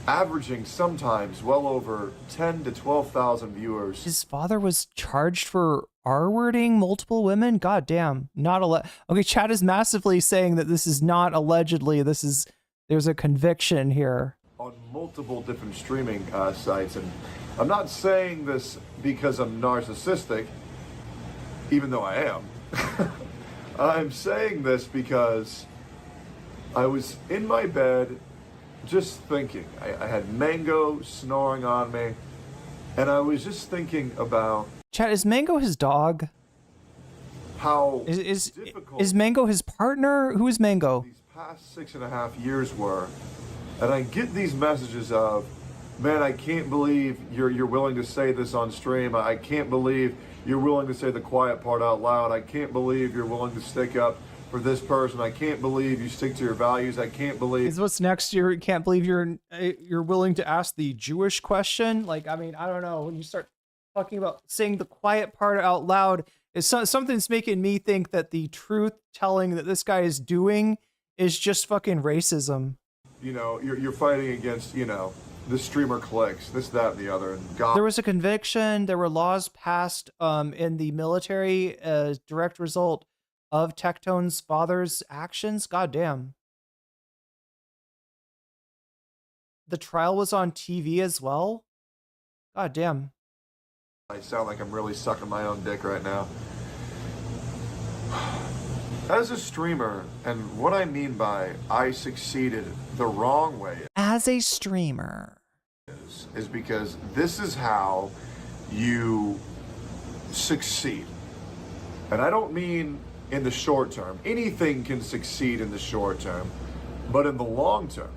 averaging sometimes well over 10 to 12,000 viewers. His father was charged for R-wording multiple women? God damn. Okay, chat is massively saying that this is not allegedly. There's a conviction here. On multiple different streaming sites, and I'm not saying this because I'm narcissistic, even though I am. I'm saying this because I was in my bed just thinking. I had Mango snoring on me, and I was just thinking about... Chat, is Mango his dog? How is Mango his partner? Who is Mango? These past 6.5 years were, and I get these messages of, man, I can't believe you're willing to say this on stream. I can't believe you're willing to say the quiet part out loud. I can't believe you're willing to stick up for this person. I can't believe you stick to your values. I can't believe... Is what's next? You can't believe you're willing to ask the Jewish question? Like, I mean, I don't know. When you start talking about saying the quiet part out loud, is something's making me think that the truth telling that this guy is doing is just fucking racism. You know, you're fighting against, you know, the streamer clicks, this, that, and the other. And God, there was a conviction. There were laws passed in the military as direct result of Tectone's father's actions. God damn. The trial was on TV as well. God damn. I sound like I'm really sucking my own dick right now. As a streamer, and what I mean by I succeeded the wrong way as a streamer is because this is how you succeed. And I don't mean in the short term. Anything can succeed in the short term, but in the long term,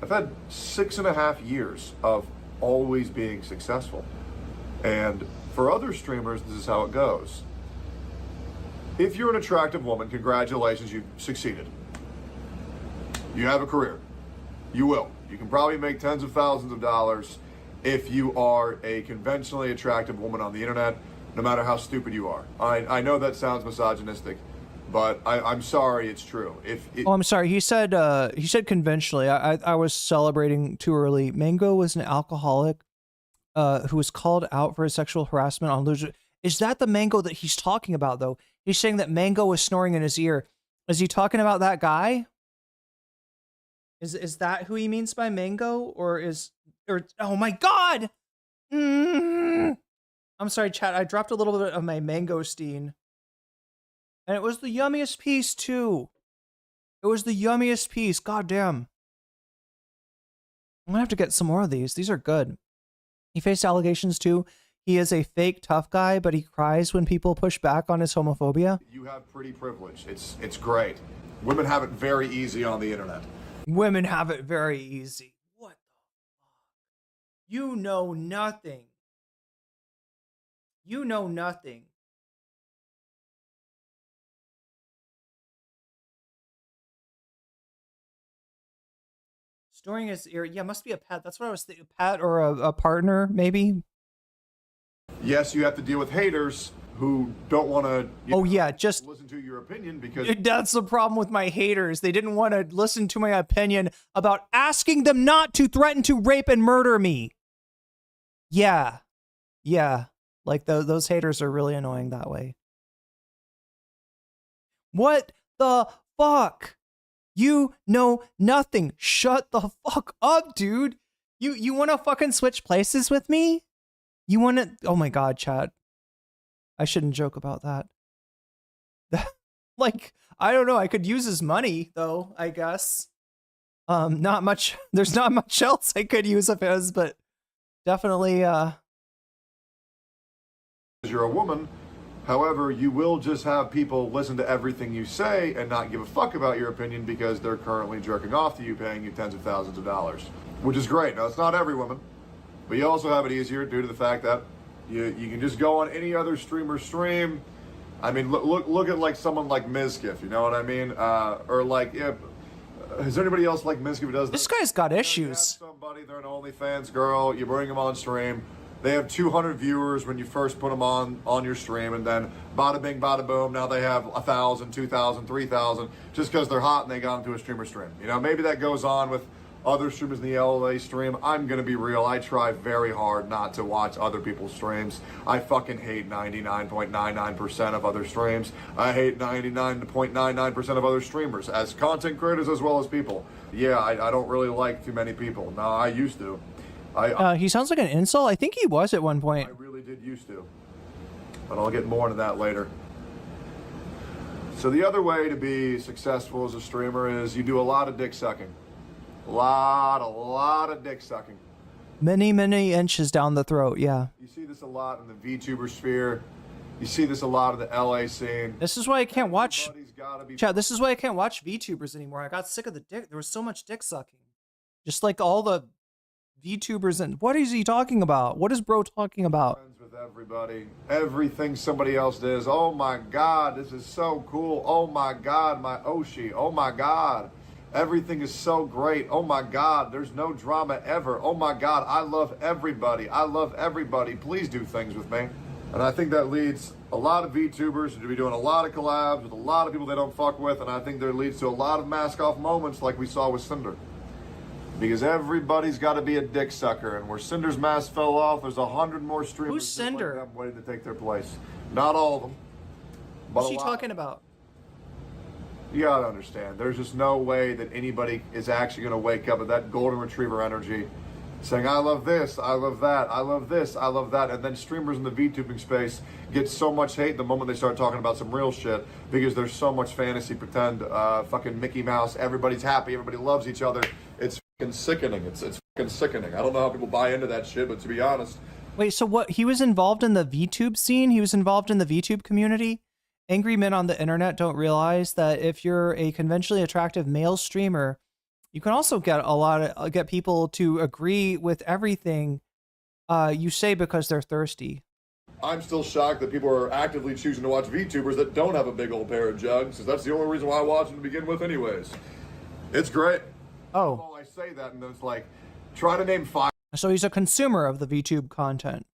I've had 6.5 years of always being successful. And for other streamers, this is how it goes. If you're an attractive woman, congratulations, you've succeeded. You have a career. You will. You can probably make tens of thousands of dollars if you are a conventionally attractive woman on the internet, no matter how stupid you are. I know that sounds misogynistic, but I'm sorry, it's true. Oh, I'm sorry. He said conventionally. I was celebrating too early. Mango was an alcoholic who was called out for his sexual harassment on Loser. Is that the Mango that he's talking about, though? He's saying that Mango was snoring in his ear. Is he talking about that guy? Is that who he means by Mango? Or oh my god! I'm sorry, chat. I dropped a little bit of my mangosteen. And it was the yummiest piece, too. It was the yummiest piece. God damn. I'm gonna have to get some more of these. These are good. He faced allegations, too. He is a fake tough guy, but he cries when people push back on his homophobia. You have pretty privilege. It's great. Women have it very easy on the internet. Women have it very easy. What the fuck? You know nothing. You know nothing. Snoring his ear. Yeah, must be a pet. That's what I was thinking. A pet or a partner, maybe. Yes, you have to deal with haters, who don't want to Oh yeah, just listen to your opinion because that's the problem with my haters. They didn't want to listen to my opinion about asking them not to threaten to rape and murder me. Yeah. Yeah. Like those haters are really annoying that way. What the fuck? You know nothing. Shut the fuck up, dude. You want to fucking switch places with me? You want to... Oh my god, chat. I shouldn't joke about that. Like, I don't know. I could use his money, though, I guess. Not much. There's not much else I could use of his, but definitely, you're a woman. However, you will just have people listen to everything you say and not give a fuck about your opinion because they're currently jerking off to you, paying you tens of thousands of dollars, which is great. Now, it's not every woman, but you also have it easier due to the fact that you can just go on any other streamer stream. I mean, look at like someone like Mizkif, you know what I mean? Or like, yeah, is there anybody else like Mizkif who does this? Guy's got issues. Somebody, they're an OnlyFans girl. You bring them on stream. They have 200 viewers when you first put them on your stream, and then bada bing, bada boom. Now they have 1,000, 2,000, 3,000 just because they're hot and they got into a streamer stream. You know, maybe that goes on with other streamers in the LA stream. I'm gonna be real. I try very hard not to watch other people's streams. I fucking hate 99.99% of other streams. I hate 99.99% of other streamers, as content creators as well as people. Yeah, I don't really like too many people. No, I used to. He sounds like an insult. I think he was at one point. I really did used to, but I'll get more into that later. So the other way to be successful as a streamer is you do a lot of dick sucking. A lot of dick sucking. Many inches down the throat, yeah. You see this a lot in the VTuber sphere. You see this a lot in the LA scene. This is why I can't watch... Chat, this is why I can't watch VTubers anymore. I got sick of the dick. There was so much dick sucking. Just like all the VTubers and... What is he talking about? What is bro talking about? With everybody. Everything somebody else does. Oh my God, this is so cool. Oh my God, my Oshi. Oh my God. Everything is so great. Oh my God, there's no drama ever. Oh my God, I love everybody. I love everybody. Please do things with me. And I think that leads a lot of VTubers to be doing a lot of collabs with a lot of people they don't fuck with, and I think that leads to a lot of mask-off moments like we saw with Cinder. Because everybody's got to be a dick sucker, and where Cinder's mask fell off, there's 100 more streamers Who's Cinder? Like them waiting to take their place. Not all of them. But What's he talking about? You gotta understand, there's just no way that anybody is actually gonna wake up with that golden retriever energy saying, I love this, I love that, I love this, I love that, and then streamers in the VTubing space get so much hate the moment they start talking about some real shit because there's so much fantasy, pretend, fucking Mickey Mouse, everybody's happy, everybody loves each other. It's fucking sickening, it's fucking sickening. I don't know how people buy into that shit, but to be honest. Wait, so what, he was involved in the VTube scene? He was involved in the VTube community? Angry men on the internet don't realize that if you're a conventionally attractive male streamer, you can also get people to agree with everything you say because they're thirsty. I'm still shocked that people are actively choosing to watch VTubers that don't have a big old pair of jugs, because that's the only reason why I watch them to begin with anyways. It's great. Oh. I say that and then it's like, try to name 5. So he's a consumer of the VTube content.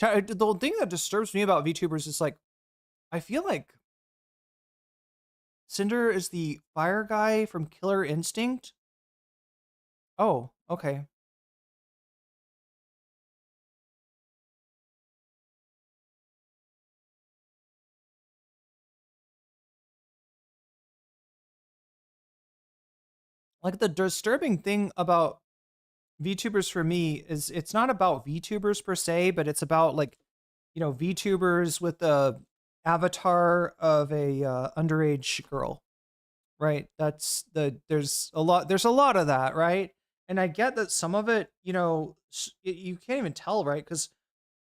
The thing that disturbs me about VTubers is like, I feel like Cinder is the fire guy from Killer Instinct. Oh, okay. Like the disturbing thing about VTubers for me is it's not about VTubers per se, but it's about like, you know, VTubers with the avatar of a underage girl, right? There's a lot of that, right? And I get that some of it, you know, you can't even tell, right? Because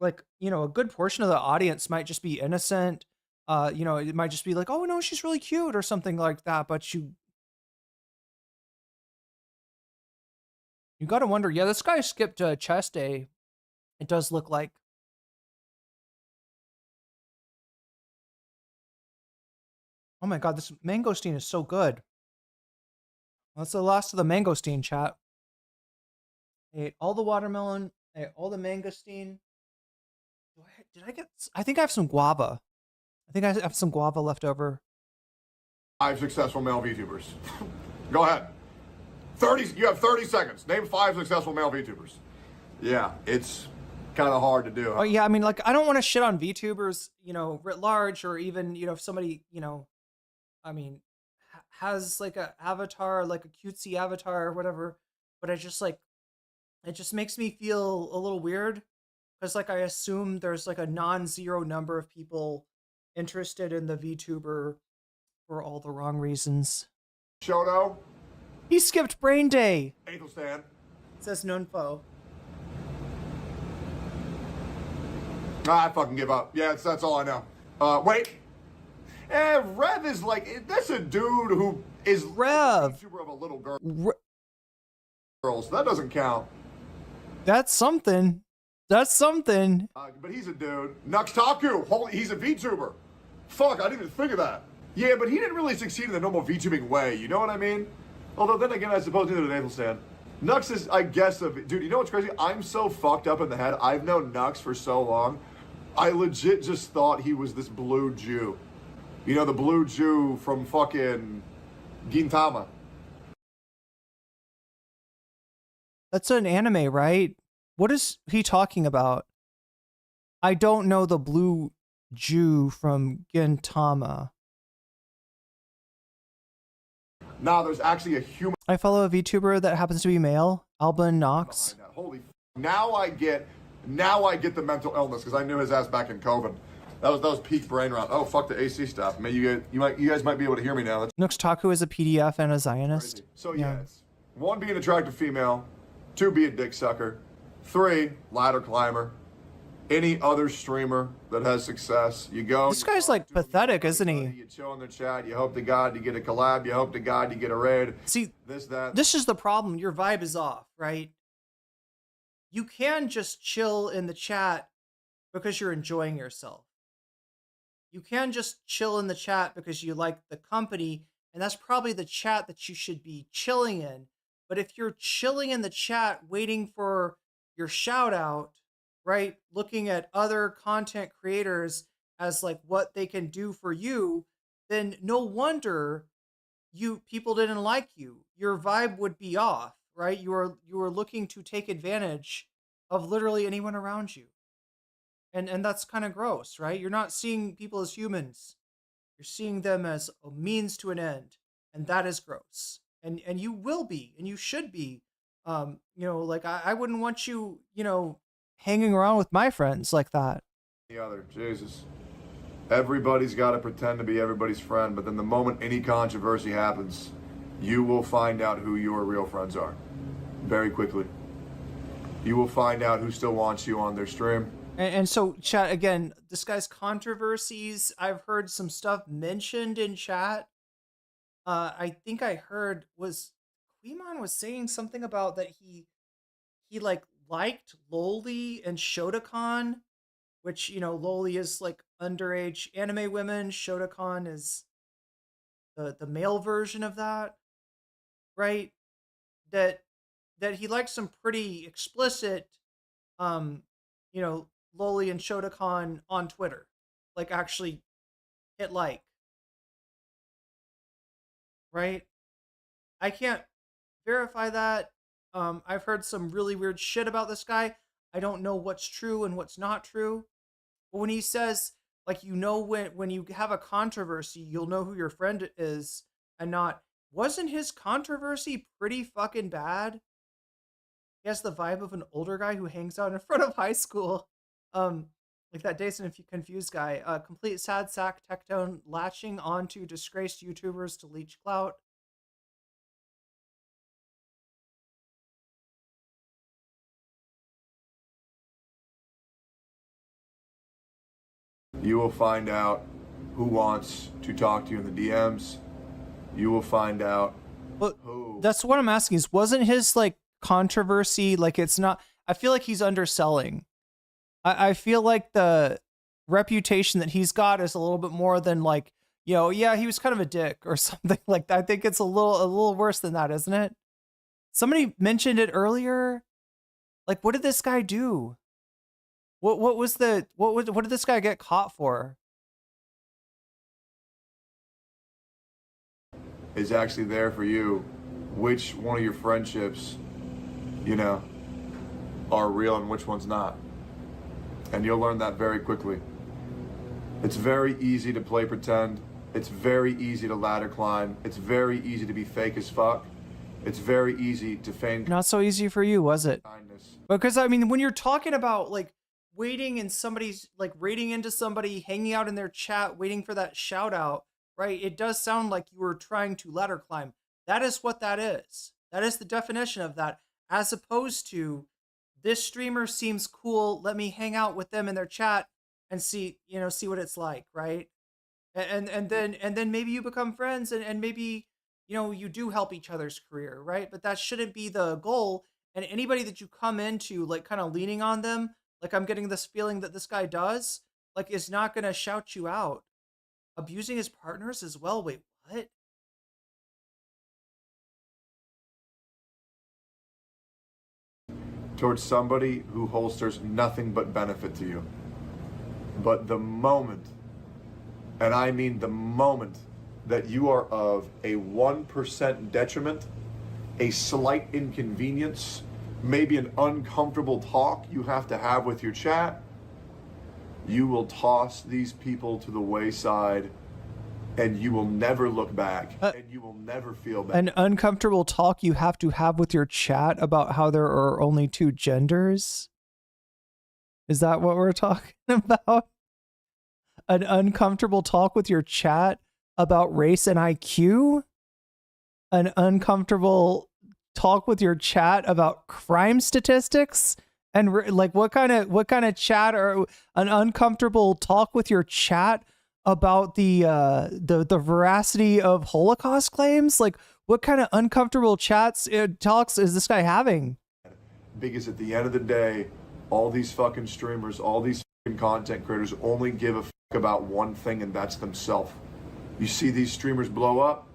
like, you know, a good portion of the audience might just be innocent. You know, it might just be like, oh no, she's really cute or something like that. But you got to wonder, yeah, this guy skipped chest day. It does look like. Oh my God, this mangosteen is so good. That's the last of the mangosteen, chat. I ate all the watermelon. I ate all the mangosteen. I get? I think I have some guava. I think I have some guava left over. 5 successful male VTubers. Go ahead. 30. You have 30 seconds. Name 5 successful male VTubers. Yeah, it's kind of hard to do. Oh yeah, I mean, like, I don't want to shit on VTubers, you know, writ large, or even, you know, if somebody, you know, I mean, has like a avatar, like a cutesy avatar or whatever, but I just like, it just makes me feel a little weird, because like I assume there's like a non-zero number of people interested in the VTuber for all the wrong reasons. Shoto. He skipped brain day. Athelstan. Says Nunfo. I fucking give up. Yeah, that's all I know. Wait. Rev is like, that's a dude who is Rev. A YouTuber of a little girl. Girls. That doesn't count. That's something. That's something. But he's a dude. Nuxtaku. Holy, he's a VTuber. Fuck, I didn't even think of that. Yeah, but he didn't really succeed in the normal VTubing way. You know what I mean? Although then again, I suppose neither did Athelstan. Nux is, I guess, dude, you know what's crazy? I'm so fucked up in the head. I've known Nux for so long. I legit just thought he was this blue Jew. You know, the blue Jew from fucking Gintama. That's an anime, right? What is he talking about? I don't know the blue Jew from Gintama. Nah, there's actually a human. I follow a VTuber that happens to be male, Alban Knox. Holy, now I get the mental illness, because I knew his ass back in COVID. That was peak brain rot. Oh fuck the AC stuff. Man, you guys might be able to hear me now. Nuxtaku is a PDF and a Zionist. Crazy. So yeah, it's 1, be an attractive female, 2, be a dick sucker, 3, ladder climber, any other streamer that has success. You go. This guy's like pathetic, isn't he? You chill in the chat. You hope to God you get a collab. You hope to God you get a raid. See, that. This is the problem. Your vibe is off, right? You can just chill in the chat because you're enjoying yourself. You can just chill in the chat because you like the company, and that's probably the chat that you should be chilling in. But if you're chilling in the chat waiting for your shout out, right, looking at other content creators as like what they can do for you, then no wonder people didn't like you. Your vibe would be off, right? You are looking to take advantage of literally anyone around you. And that's kind of gross, right? You're not seeing people as humans. You're seeing them as a means to an end, and that is gross. And you will be, and you should be. You know, like I wouldn't want you, you know, hanging around with my friends like that. The other, Jesus. Everybody's got to pretend to be everybody's friend, but then the moment any controversy happens, you will find out who your real friends are. Very quickly. You will find out who still wants you on their stream. And so, chat, again, this guy's controversies, I've heard some stuff mentioned in chat. I think I heard Queemon was saying something about that he like liked Loli and Shotokan, which, you know, Loli is like underage anime women. Shotokan is the male version of that, right? That he likes some pretty explicit, you know, Loli and Shotokan on Twitter, like actually hit like, right? I can't verify that. I've heard some really weird shit about this guy. I don't know what's true and what's not true. But when he says, like, you know, when you have a controversy, you'll know who your friend is and not. Wasn't his controversy pretty fucking bad? He has the vibe of an older guy who hangs out in front of high school. Like that Dazed and Confused guy. Complete sad sack Tectone latching onto disgraced YouTubers to leech clout. You will find out who wants to talk to you in the DMs. You will find out who. That's what I'm asking is, wasn't his like controversy, like, it's not, I feel like he's underselling. I feel like the reputation that he's got is a little bit more than like, you know, yeah, he was kind of a dick or something like that. I think it's a little worse than that, isn't it? Somebody mentioned it earlier. Like, what did this guy do? What did this guy get caught for? Is actually there for you. Which one of your friendships, you know, are real and which one's not. And you'll learn that very quickly. It's very easy to play pretend. It's very easy to ladder climb. It's very easy to be fake as fuck. It's very easy to feign. Not so easy for you, was it? Kindness. Because I mean, when you're talking about like waiting in somebody's, like raiding into somebody, hanging out in their chat, waiting for that shout out, right? It does sound like you were trying to ladder climb. That is what that is. That is the definition of that, as opposed to this streamer seems cool. Let me hang out with them in their chat and see what it's like, right? And then maybe you become friends and maybe, you do help each other's career, right? But that shouldn't be the goal. And anybody that you come into like kind of leaning on them, like I'm getting this feeling that this guy does, like is not going to shout you out. Abusing his partners as well. Wait, what? Towards somebody who holsters nothing but benefit to you. But the moment, and I mean the moment, that you are of a 1% detriment, a slight inconvenience, maybe an uncomfortable talk you have to have with your chat, you will toss these people to the wayside and you will never look back and you will never feel bad. An uncomfortable talk you have to have with your chat about how there are only two genders? Is that what we're talking about? An uncomfortable talk with your chat about race and IQ? An uncomfortable talk with your chat about crime statistics? And like what kind of chat, or an uncomfortable talk with your chat about the veracity of Holocaust claims? Like what kind of uncomfortable talks is this guy having? Because at the end of the day, all these fucking streamers, all these fucking content creators only give a fuck about one thing, and that's themselves. You see these streamers blow up.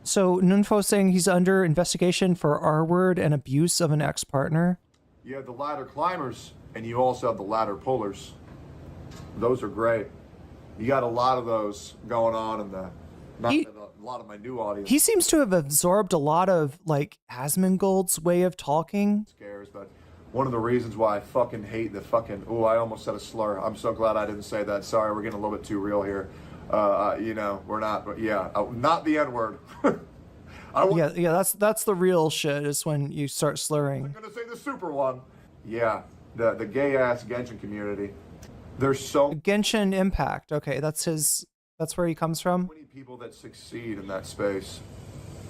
So Nunfo saying he's under investigation for R-word and abuse of an ex-partner. You have the ladder climbers, and you also have the ladder pullers. Those are great. You got a lot of those going on in a lot of my new audience. He seems to have absorbed a lot of like Asmongold's way of talking. Scares, but one of the reasons why I fucking hate the fucking, I almost said a slur. I'm so glad I didn't say that. Sorry, we're getting a little bit too real here. We're not, not the N-word. That's the real shit, is when you start slurring. I'm gonna say the super one. Yeah, the gay ass Genshin community. There's so Genshin Impact. Okay, that's where he comes from. many people that succeed in that space,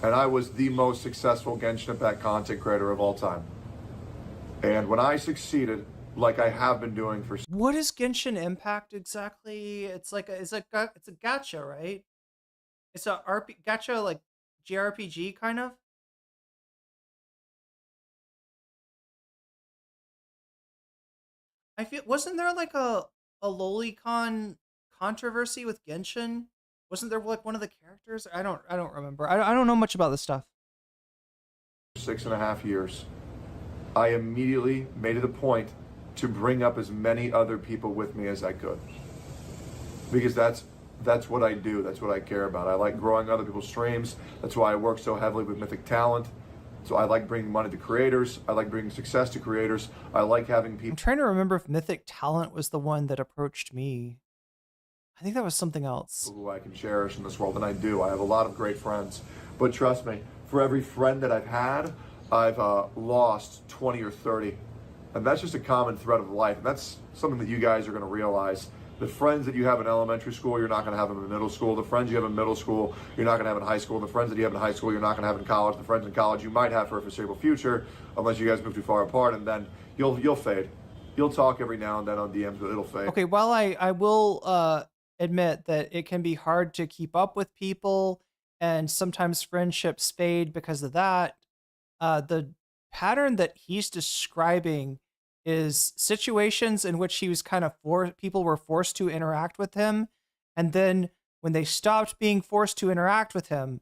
and I was the most successful Genshin Impact content creator of all time. And when I succeeded, like I have been doing for. What is Genshin Impact exactly? It's a gacha, right? It's a gacha, like JRPG kind of. Wasn't there like a lolicon controversy with Genshin? Wasn't there like one of the characters? I don't remember. I don't know much about this stuff. 6.5 years, I immediately made it a point to bring up as many other people with me as I could, because that's what I do. That's what I care about. I like growing other people's streams. That's why I work so heavily with Mythic Talent. So I like bringing money to creators. I like bringing success to creators. I like having people. I'm trying to remember if Mythic Talent was the one that approached me. I think that was something else. Who I can cherish in this world, and I do. I have a lot of great friends. But trust me, for every friend that I've had, I've lost 20 or 30. And that's just a common thread of life. And that's something that you guys are going to realize. The friends that you have in elementary school, you're not going to have them in middle school. The friends you have in middle school, you're not going to have in high school. The friends that you have in high school, you're not going to have in college. The friends in college you might have for a foreseeable future, unless you guys move too far apart, and then you'll fade. You'll talk every now and then on DMs, but it'll fade. Okay, while I will admit that it can be hard to keep up with people, and sometimes friendships fade because of that, the pattern that he's describing is situations in which he was kind of people were forced to interact with him, and then when they stopped being forced to interact with him,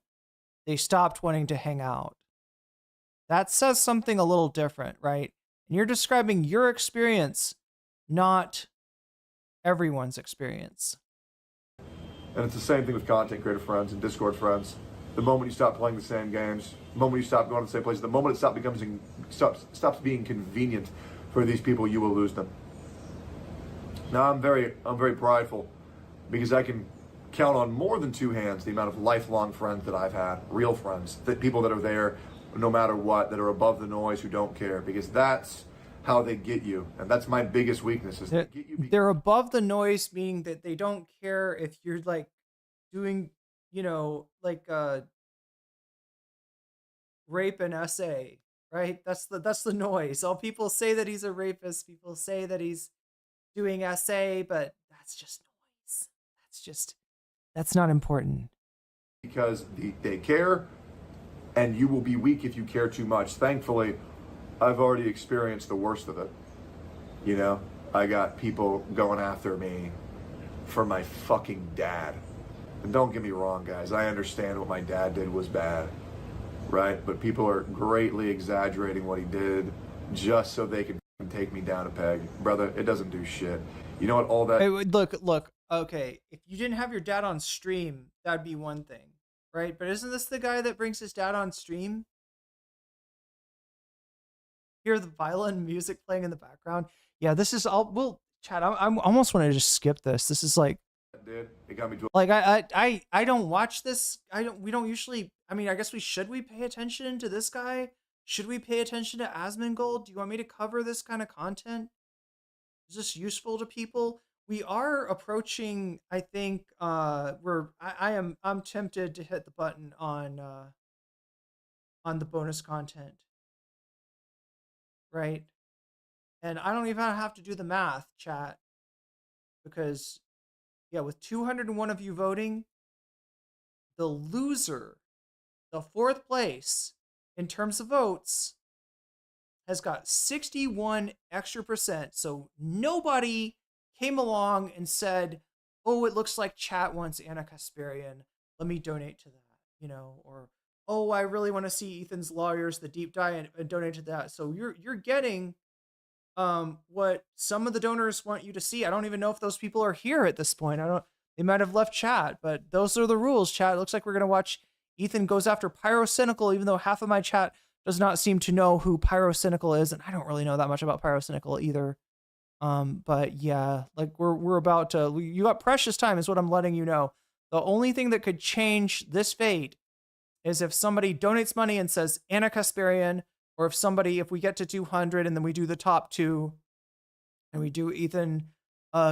they stopped wanting to hang out. That says something a little different, right? And you're describing your experience, not everyone's experience. And it's the same thing with content creator friends and Discord friends. The moment you stop playing the same games, the moment you stop going to the same places, the moment it stops being convenient for these people, you will lose them. Now I'm very prideful because I can count on more than two hands the amount of lifelong friends that I've had, real friends, that people that are there no matter what, that are above the noise, who don't care, because that's how they get you. And that's my biggest weakness, is they get you. They're above the noise, meaning that they don't care if you're like doing, you know, like rape an essay, right? That's the noise. All people say that he's a rapist, people say that he's doing essay, but that's just noise. That's not important. Because they care, and you will be weak if you care too much. Thankfully, I've already experienced the worst of it. You know, I got people going after me for my fucking dad. And don't get me wrong, guys, I understand what my dad did was bad, right? But people are greatly exaggerating what he did just so they can take me down a peg. Brother, it doesn't do shit. You know what all that... Hey, look, okay, if you didn't have your dad on stream, that'd be one thing, right? But isn't this the guy that brings his dad on stream? Hear the violin music playing in the background. Yeah, this is all. Well, Chad, I almost want to just skip this. This is like, dude, it got me to like I don't watch this. We don't usually. I mean, I guess should we pay attention to this guy? Should we pay attention to Asmongold? Do you want me to cover this kind of content? Is this useful to people? We are approaching. I think I'm tempted to hit the button on the bonus content. Right? And I don't even have to do the math, chat, because, yeah, with 201 of you voting, the loser, the fourth place in terms of votes, has got 61 extra %. So nobody came along and said, oh, it looks like chat wants Anna Kasparian. Let me donate to that, you know, or, oh, I really want to see Ethan's Lawyers, the deep dive, and donate to that. So you're getting what some of the donors want you to see. I don't even know if those people are here at this point. They might have left chat, but those are the rules, chat. It looks like we're gonna watch Ethan goes after Pyrocynical, even though half of my chat does not seem to know who Pyrocynical is, and I don't really know that much about Pyrocynical either. But yeah, like we're about to. You got precious time, is what I'm letting you know. The only thing that could change this fate is if somebody donates money and says Anna Kasparian, or if we get to 200 and then we do the top two, and we do Ethan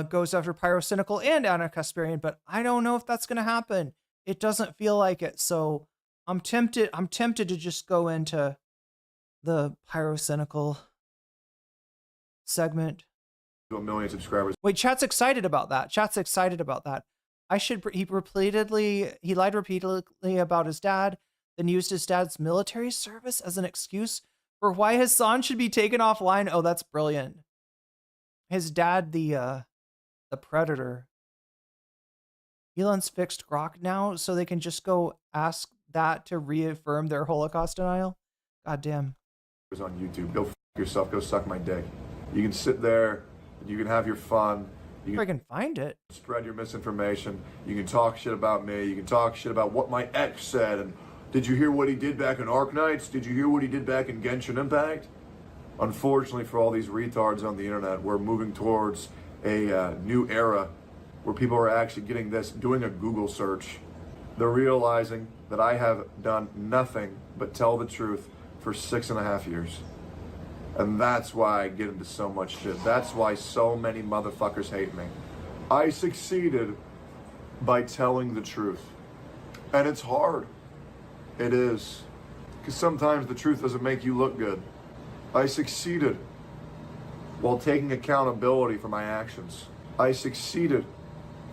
goes after Pyrocynical and Anna Kasparian, but I don't know if that's going to happen. It doesn't feel like it, so I'm tempted to just go into the Pyrocynical segment. To 1 million subscribers. Wait, chat's excited about that. He lied repeatedly about his dad, then used his dad's military service as an excuse for why Hassan should be taken offline. Oh, that's brilliant. His dad, the predator. Elon's fixed Grok now, so they can just go ask that to reaffirm their Holocaust denial. God damn. On YouTube, go f yourself, go suck my dick. You can sit there, you can have your fun. If I can find it. Spread your misinformation. You can talk shit about me. You can talk shit about what my ex said. And did you hear what he did back in Arknights? Did you hear what he did back in Genshin Impact? Unfortunately for all these retards on the internet, we're moving towards a new era where people are actually getting this, doing a Google search. They're realizing that I have done nothing but tell the truth for 6.5 years. And that's why I get into so much shit. That's why so many motherfuckers hate me. I succeeded by telling the truth. And it's hard. It is. Because sometimes the truth doesn't make you look good. I succeeded while taking accountability for my actions. I succeeded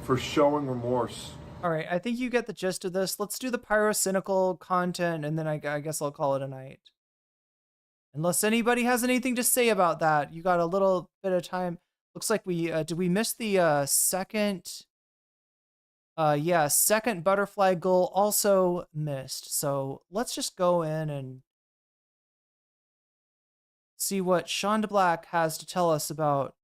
for showing remorse. All right, I think you get the gist of this. Let's do the Pyrocynical content, and then I guess I'll call it a night. Unless anybody has anything to say about that. You got a little bit of time. Looks like did we miss the second? Yeah, second butterfly goal also missed. So let's just go in and see what Sean DeBlack has to tell us about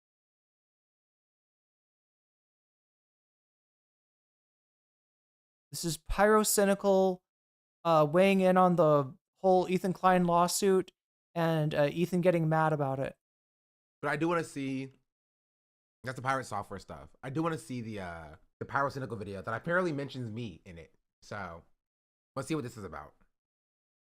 This is Pyrocynical weighing in on the whole Ethan Klein lawsuit and Ethan getting mad about it. But I do want to see. That's the pirate software stuff. I do want to see the Pyrocynical video that apparently mentions me in it. So let's see what this is about.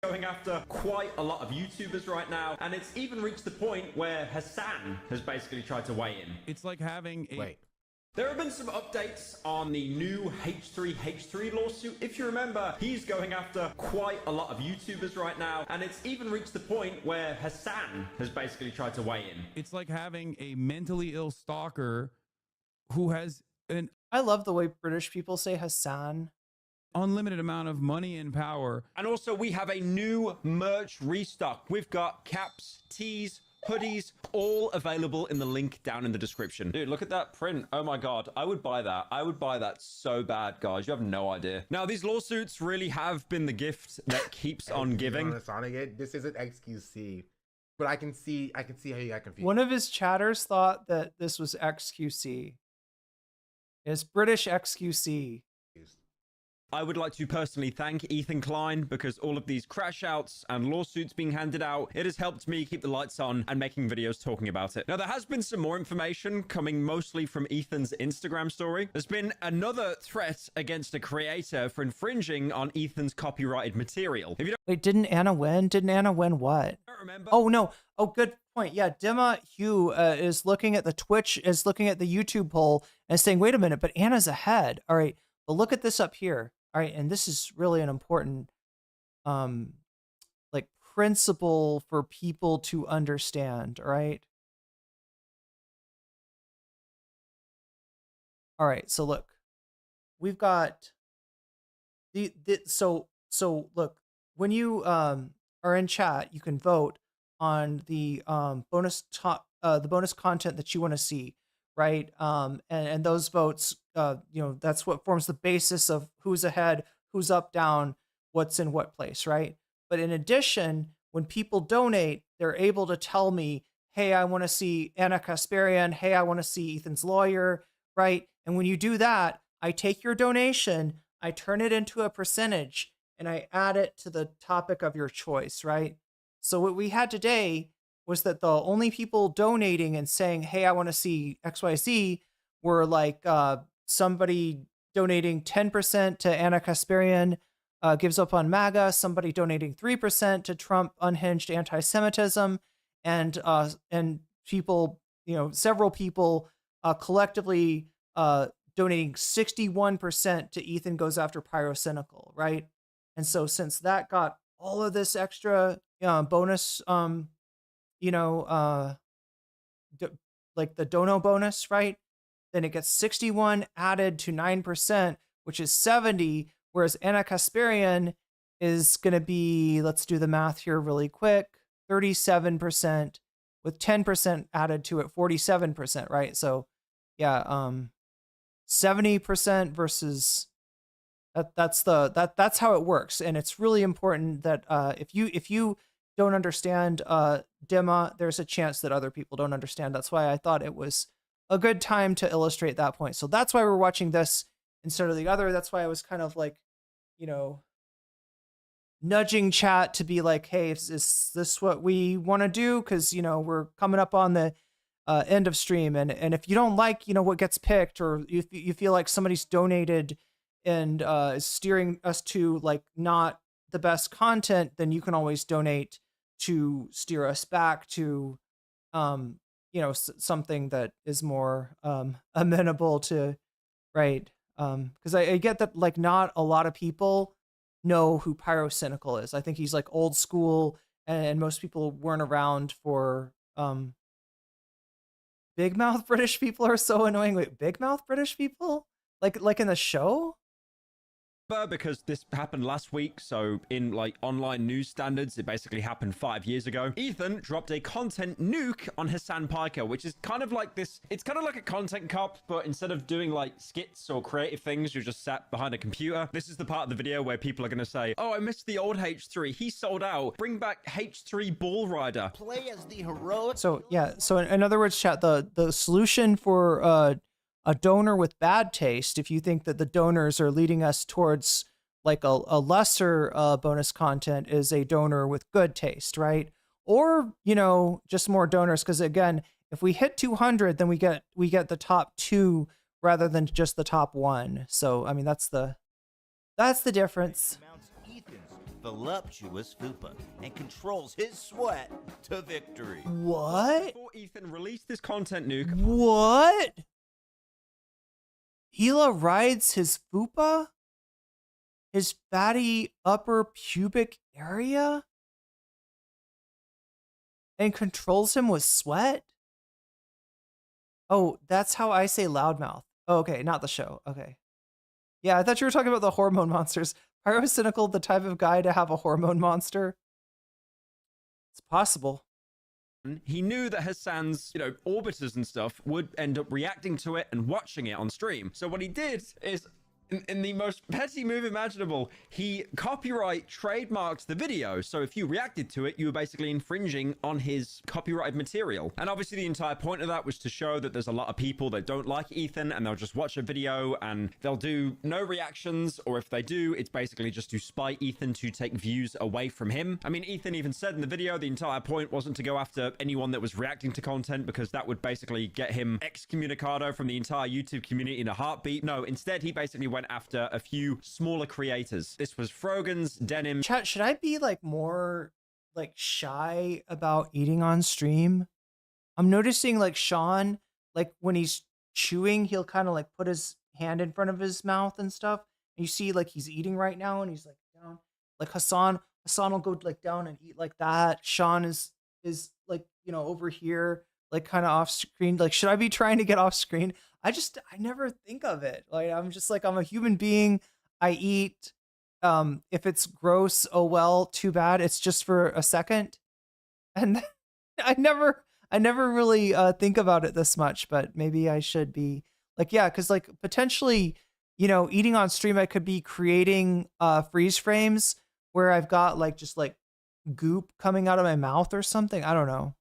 Going after quite a lot of YouTubers right now, and it's even reached the point where Hassan has basically tried to weigh in. It's like having a... Wait. There have been some updates on the new H3H3 lawsuit. If you remember, he's going after quite a lot of YouTubers right now, and it's even reached the point where Hassan has basically tried to weigh in. It's like having a mentally ill stalker who has an... I love the way British people say Hassan. Unlimited amount of money and power. And also, we have a new merch restock. We've got caps, tees, hoodies, all available in the link down in the description. Dude, look at that print. Oh my God, I would buy that. I would buy that so bad, guys. You have no idea. Now, these lawsuits really have been the gift that keeps on giving. This isn't XQC, but I can see how you got confused. One of his chatters thought that this was XQC. It's British XQC. I would like to personally thank Ethan Klein because all of these crash outs and lawsuits being handed out, it has helped me keep the lights on and making videos talking about it. Now, there has been some more information coming mostly from Ethan's Instagram story. There's been another threat against a creator for infringing on Ethan's copyrighted material. If you don't Wait, didn't Anna win? Didn't Anna win what? remember... Oh, no. Oh, good point. Yeah, Dima Hugh is looking at the Twitch, is looking at the YouTube poll and saying, wait a minute, but Anna's ahead. All right, well, look at this up here. All right, and this is really an important like principle for people to understand, all right? All right, so look. We've got so look, when you are in chat, you can vote on the bonus content that you want to see, right? And those votes, you know, that's what forms the basis of who's ahead, who's up, down, what's in what place, right? But in addition, when people donate, they're able to tell me, hey, I want to see Anna Kasparian, hey, I want to see Ethan's lawyer, right? And when you do that, I take your donation, I turn it into a percentage, and I add it to the topic of your choice, right? So what we had today was that the only people donating and saying, hey, I want to see XYZ were like somebody donating 10% to Anna Kasparian gives up on MAGA, somebody donating 3% to Trump unhinged anti-Semitism, and people, you know, several people collectively donating 61% to Ethan Goes After Pyrocynical, right? And so since that got all of this extra bonus, you know, like the dono bonus, right? Then it gets 61 added to 9%, which is 70, whereas Anna Kasparian is going to be, let's do the math here really quick, 37% with 10% added to it, 47%, right? So yeah, 70% versus that's how it works. And it's really important that if you don't understand Dima, there's a chance that other people don't understand. That's why I thought it was a good time to illustrate that point. So that's why we're watching this instead of the other. That's why I was kind of like, you know, nudging chat to be like, hey, is this what we want to do? Because, you know, we're coming up on the end of stream. And if you don't like, you know, what gets picked, or you feel like somebody's donated and is steering us to like not the best content, then you can always donate to steer us back to, you know, something that is more amenable to, right? Because I get that like not a lot of people know who Pyrocynical is. I think he's like old school, and most people weren't around for big mouth British people are so annoying. Wait, big mouth British people? Like in the show? Because this happened last week, so in like online news standards, it basically happened 5 years ago. Ethan dropped a content nuke on Hassan Piker, which is kind of like this. It's kind of like a content cop, but instead of doing like skits or creative things, you're just sat behind a computer. This is the part of the video where people are going to say, oh, I missed the old H3. He sold out. Bring back H3 Ball Rider. Play as the heroic. So yeah, so in other words, chat, the solution for a donor with bad taste if you think that the donors are leading us towards like a lesser bonus content is a donor with good taste, right? Or, you know, just more donors. Because again, if we hit 200, then we get the top 2 rather than just the top 1. So I mean, that's the difference. Voluptuous fupa and controls his sweat to victory. What? Before Ethan released this content nuke. What? Hila rides his fupa? His fatty upper pubic area? And controls him with sweat? Oh, that's how I say loudmouth. Oh, okay, not the show. Okay. Yeah, I thought you were talking about the hormone monsters. Pyrocynical, the type of guy to have a hormone monster? It's possible. He knew that Hassan's, you know, orbiters and stuff would end up reacting to it and watching it on stream. So what he did is, in the most petty move imaginable, he copyright trademarked the video. So if you reacted to it, you were basically infringing on his copyrighted material. And obviously the entire point of that was to show that there's a lot of people that don't like Ethan and they'll just watch a video and they'll do no reactions, or if they do, it's basically just to spite Ethan to take views away from him. I mean, Ethan even said in the video the entire point wasn't to go after anyone that was reacting to content, because that would basically get him excommunicado from the entire YouTube community in a heartbeat. No, instead he basically went after a few smaller creators. This was Frogan's, Denim. Chat, should I be like more like shy about eating on stream? I'm noticing like Sean, like when he's chewing, he'll kind of like put his hand in front of his mouth and stuff. And you see like he's eating right now and he's like down. Like Hassan will go like down and eat like that. Sean is like, you know, over here, like kind of off screen. Like, should I be trying to get off screen? I never think of it. Like, I'm just like, I'm a human being. I eat. If it's gross, oh well, too bad. It's just for a second. And I never really think about it this much, but maybe I should be like, yeah, because like potentially, you know, eating on stream, I could be creating freeze frames where I've got like just like goop coming out of my mouth or something. I don't know.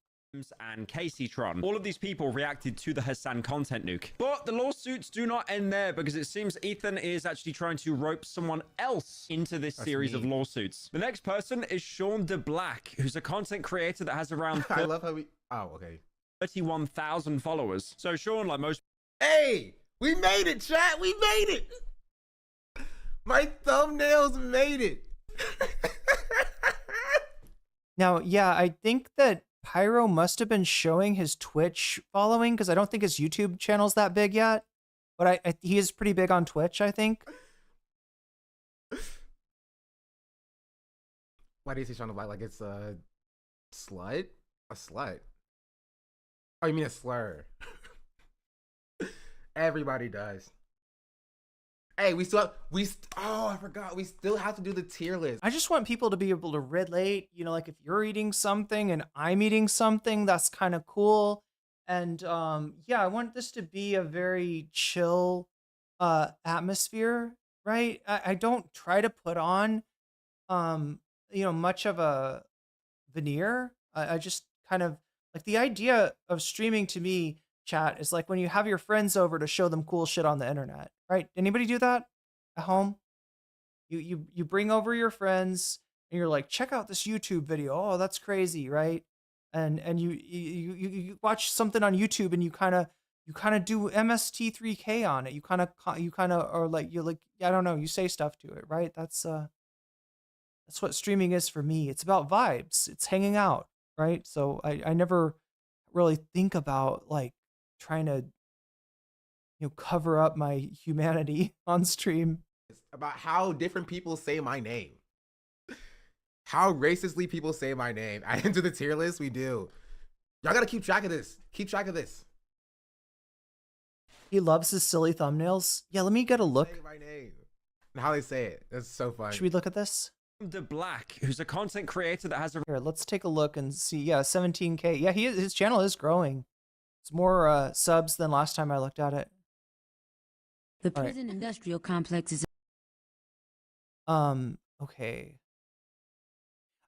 And Caseytron. All of these people reacted to the Hassan content nuke. But the lawsuits do not end there, because it seems Ethan is actually trying to rope someone else into this series of lawsuits. The next person is Sean DeBlack, who's a content creator that has around I love how we... Oh, okay. 31,000 followers. So Sean, like most... Hey! We made it, chat! We made it! My thumbnails made it! Now, yeah, I think that Pyro must have been showing his Twitch following, because I don't think his YouTube channel's that big yet. But he is pretty big on Twitch, I think. Why do you say Sean DeBlack like it's a slut? A slut? Oh, you mean a slur? Everybody does. Hey, oh, I forgot. We still have to do the tier list. I just want people to be able to relate, you know, like if you're eating something and I'm eating something, that's kind of cool. And yeah, I want this to be a very chill atmosphere, right? I don't try to put on you know, much of a veneer. I just kind of like the idea of streaming to me, chat, is like when you have your friends over to show them cool shit on the internet, right? Anybody do that at home? You bring over your friends and you're like, check out this YouTube video. Oh, that's crazy, right? And you watch something on YouTube and you kind of do MST3K on it. You kind of or like you're like, I don't know, you say stuff to it, right? That's what streaming is for me. It's about vibes. It's hanging out, right? So I never really think about like trying to, you know, cover up my humanity on stream. It's about how different people say my name. How racistly people say my name. Add into the tier list, we do. Y'all gotta keep track of this. Keep track of this. He loves his silly thumbnails. Yeah, let me get a look. Say my name. And how they say it. That's so fun. Should we look at this? DeBlack, who's a content creator that has a... Here, let's take a look and see. Yeah, 17K. Yeah, his channel is growing. It's more subs than last time I looked at it. The prison industrial complex is... Okay.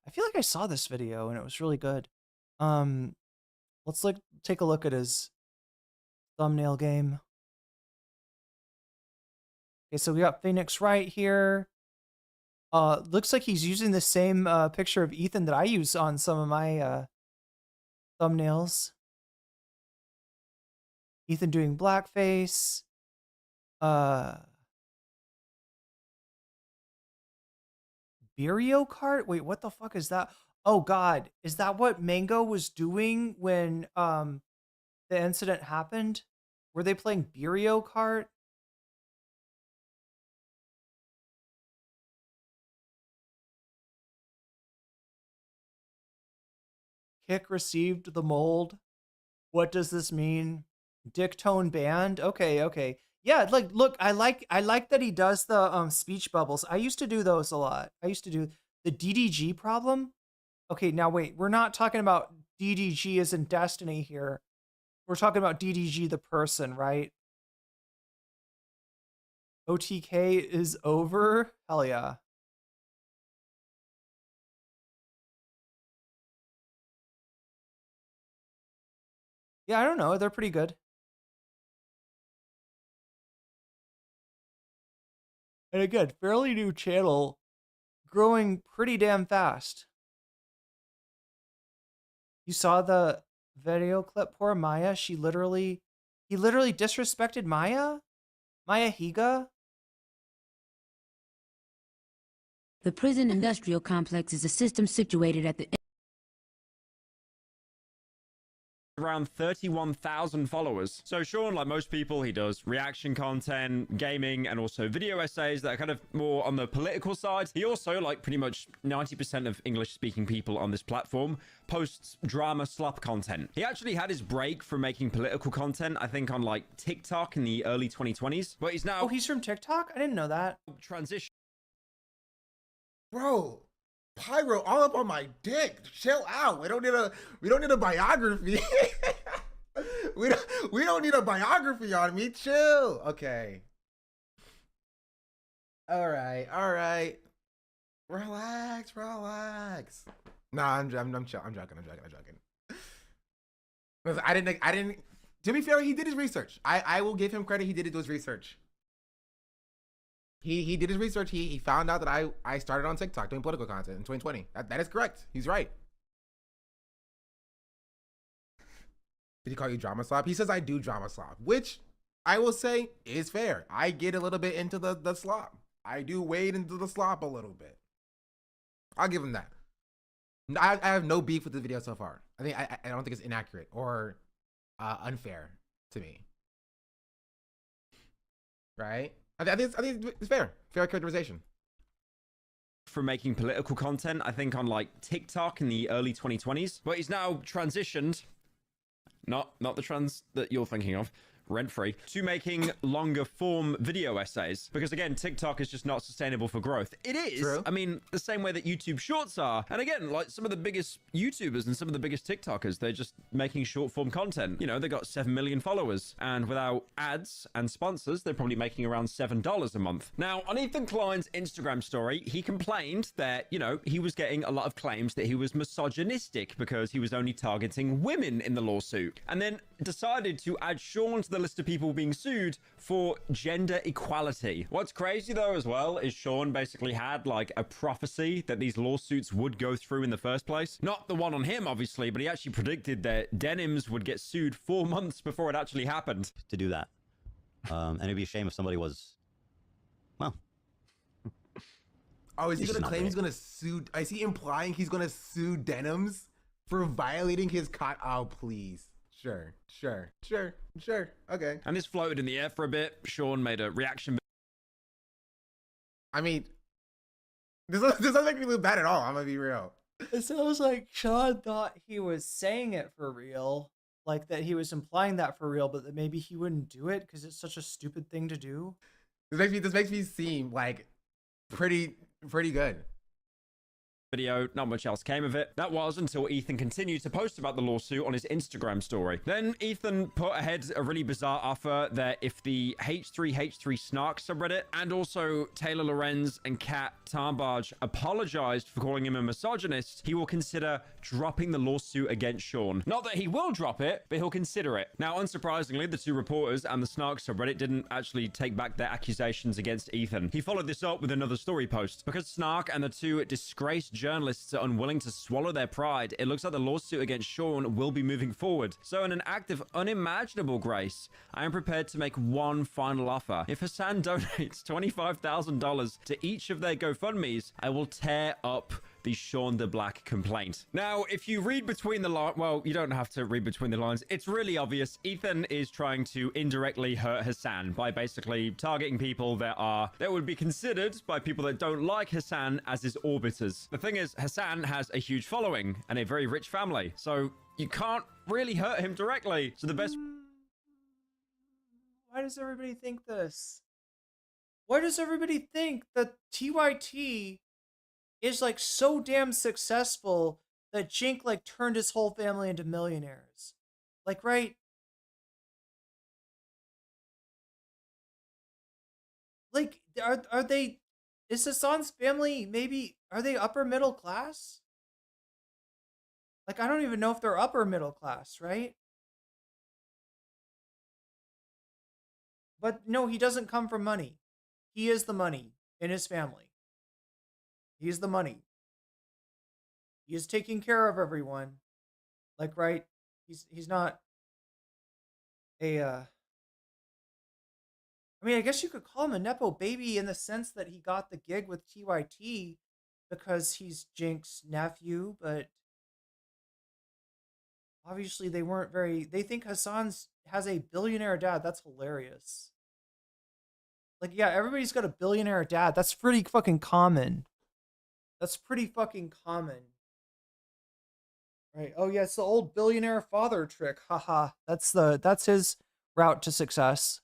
I feel like I saw this video and it was really good. Let's take a look at his thumbnail game. Okay, so we got Phoenix right here. Looks like he's using the same picture of Ethan that I use on some of my thumbnails. Ethan doing blackface. Mario Kart? Wait, what the fuck is that? Oh god, is that what Mango was doing when the incident happened? Were they playing Mario Kart? Kick received the mold. What does this mean? Tectone banned? Okay, okay. Yeah, like look, I like that he does the speech bubbles. I used to do those a lot. I used to do the DDG problem. Okay, now wait, we're not talking about DDG as in Destiny here. We're talking about DDG the person, right? OTK is over? Hell yeah. Yeah, I don't know. They're pretty good. And again, fairly new channel, growing pretty damn fast. You saw the video clip? Poor Maya. He literally disrespected Maya? Maya Higa? The prison industrial complex is a system situated at the around 31,000 followers. So Sean, like most people, he does reaction content, gaming, and also video essays that are kind of more on the political side. He also, like pretty much 90% of English-speaking people on this platform, posts drama slop content. He actually had his break from making political content, I think, on like TikTok in the early 2020s, but he's now... Oh, he's from TikTok? I didn't know that. Transition. Bro, Pyro all up on my dick. Chill out. We don't need a biography. we don't need a biography on me. Chill. Okay. All right. Relax. Nah, I'm joking. Listen, I didn't. To be fair, he did his research. I will give him credit. He did his research. He did his research. He found out that I started on TikTok doing political content in 2020. That is correct. He's right. Did he call you drama slop? He says I do drama slop, which I will say is fair. I get a little bit into the slop. I do wade into the slop a little bit. I'll give him that. I have no beef with the video so far. I don't think it's inaccurate or unfair to me. Right? I think it's fair characterization. From making political content, I think on like TikTok in the early 2020s, but he's now transitioned, not the trans that you're thinking of, rent-free, to making longer form video essays, because again, TikTok is just not sustainable for growth. It is. True. I mean, the same way that YouTube shorts are. And again, like some of the biggest YouTubers and some of the biggest TikTokers, they're just making short form content. You know, they got 7 million followers, and without ads and sponsors, they're probably making around $7 a month. Now, on Ethan Klein's Instagram story, he complained that, you know, he was getting a lot of claims that he was misogynistic because he was only targeting women in the lawsuit, and then decided to add Sean to the list of people being sued for gender equality. What's crazy though as well is Sean basically had like a prophecy that these lawsuits would go through in the first place. Not the one on him obviously, but he actually predicted that denims would get sued 4 months before it actually happened. To do that. And it'd be a shame if somebody was, well. Oh, is he gonna claim he's gonna sue? Is he implying he's gonna sue denims for violating his Oh, please. Sure. Okay. And this floated in the air for a bit. Sean made a reaction. I mean, this doesn't make me look bad at all. I'm gonna be real. It sounds like Sean thought he was saying it for real. Like that he was implying that for real, but that maybe he wouldn't do it because it's such a stupid thing to do. This makes me seem like pretty good. video, not much else came of it. That was until Ethan continued to post about the lawsuit on his Instagram story. Then Ethan put ahead a really bizarre offer that if the H3H3 Snark subreddit and also Taylor Lorenz and Kat Tarnbarge apologized for calling him a misogynist, he will consider dropping the lawsuit against Sean. Not that he will drop it, but he'll consider it. Now, unsurprisingly, the two reporters and the Snark subreddit didn't actually take back their accusations against Ethan. He followed this up with another story post. Because Snark and the two disgraced journalists are unwilling to swallow their pride, it looks like the lawsuit against Sean will be moving forward. So in an act of unimaginable grace, I am prepared to make one final offer. If Hassan donates $25,000 to each of their GoFundMes, I will tear up the Sean the Black complaint. Now, if you read between the lines, well, you don't have to read between the lines. It's really obvious. Ethan is trying to indirectly hurt Hassan by basically targeting people that would be considered by people that don't like Hassan as his orbiters. The thing is, Hassan has a huge following and a very rich family, so you can't really hurt him directly. So the best... Why does everybody think this? Why does everybody think that TYT is like so damn successful that Jink like turned his whole family into millionaires? Like, right? Like, are they, is Hassan's family maybe, are they upper middle class? Like, I don't even know if they're upper middle class, right? But no, he doesn't come from money. He is the money in his family. He's the money. He is taking care of everyone. Like, right? He's not a I mean, I guess you could call him a nepo baby in the sense that he got the gig with TYT because he's Jink's nephew, but obviously they weren't very, they think Hassan's has a billionaire dad. That's hilarious. Like, yeah, everybody's got a billionaire dad. That's pretty fucking common. That's pretty fucking common. Right. Oh yeah, it's the old billionaire father trick. Haha. That's his route to success.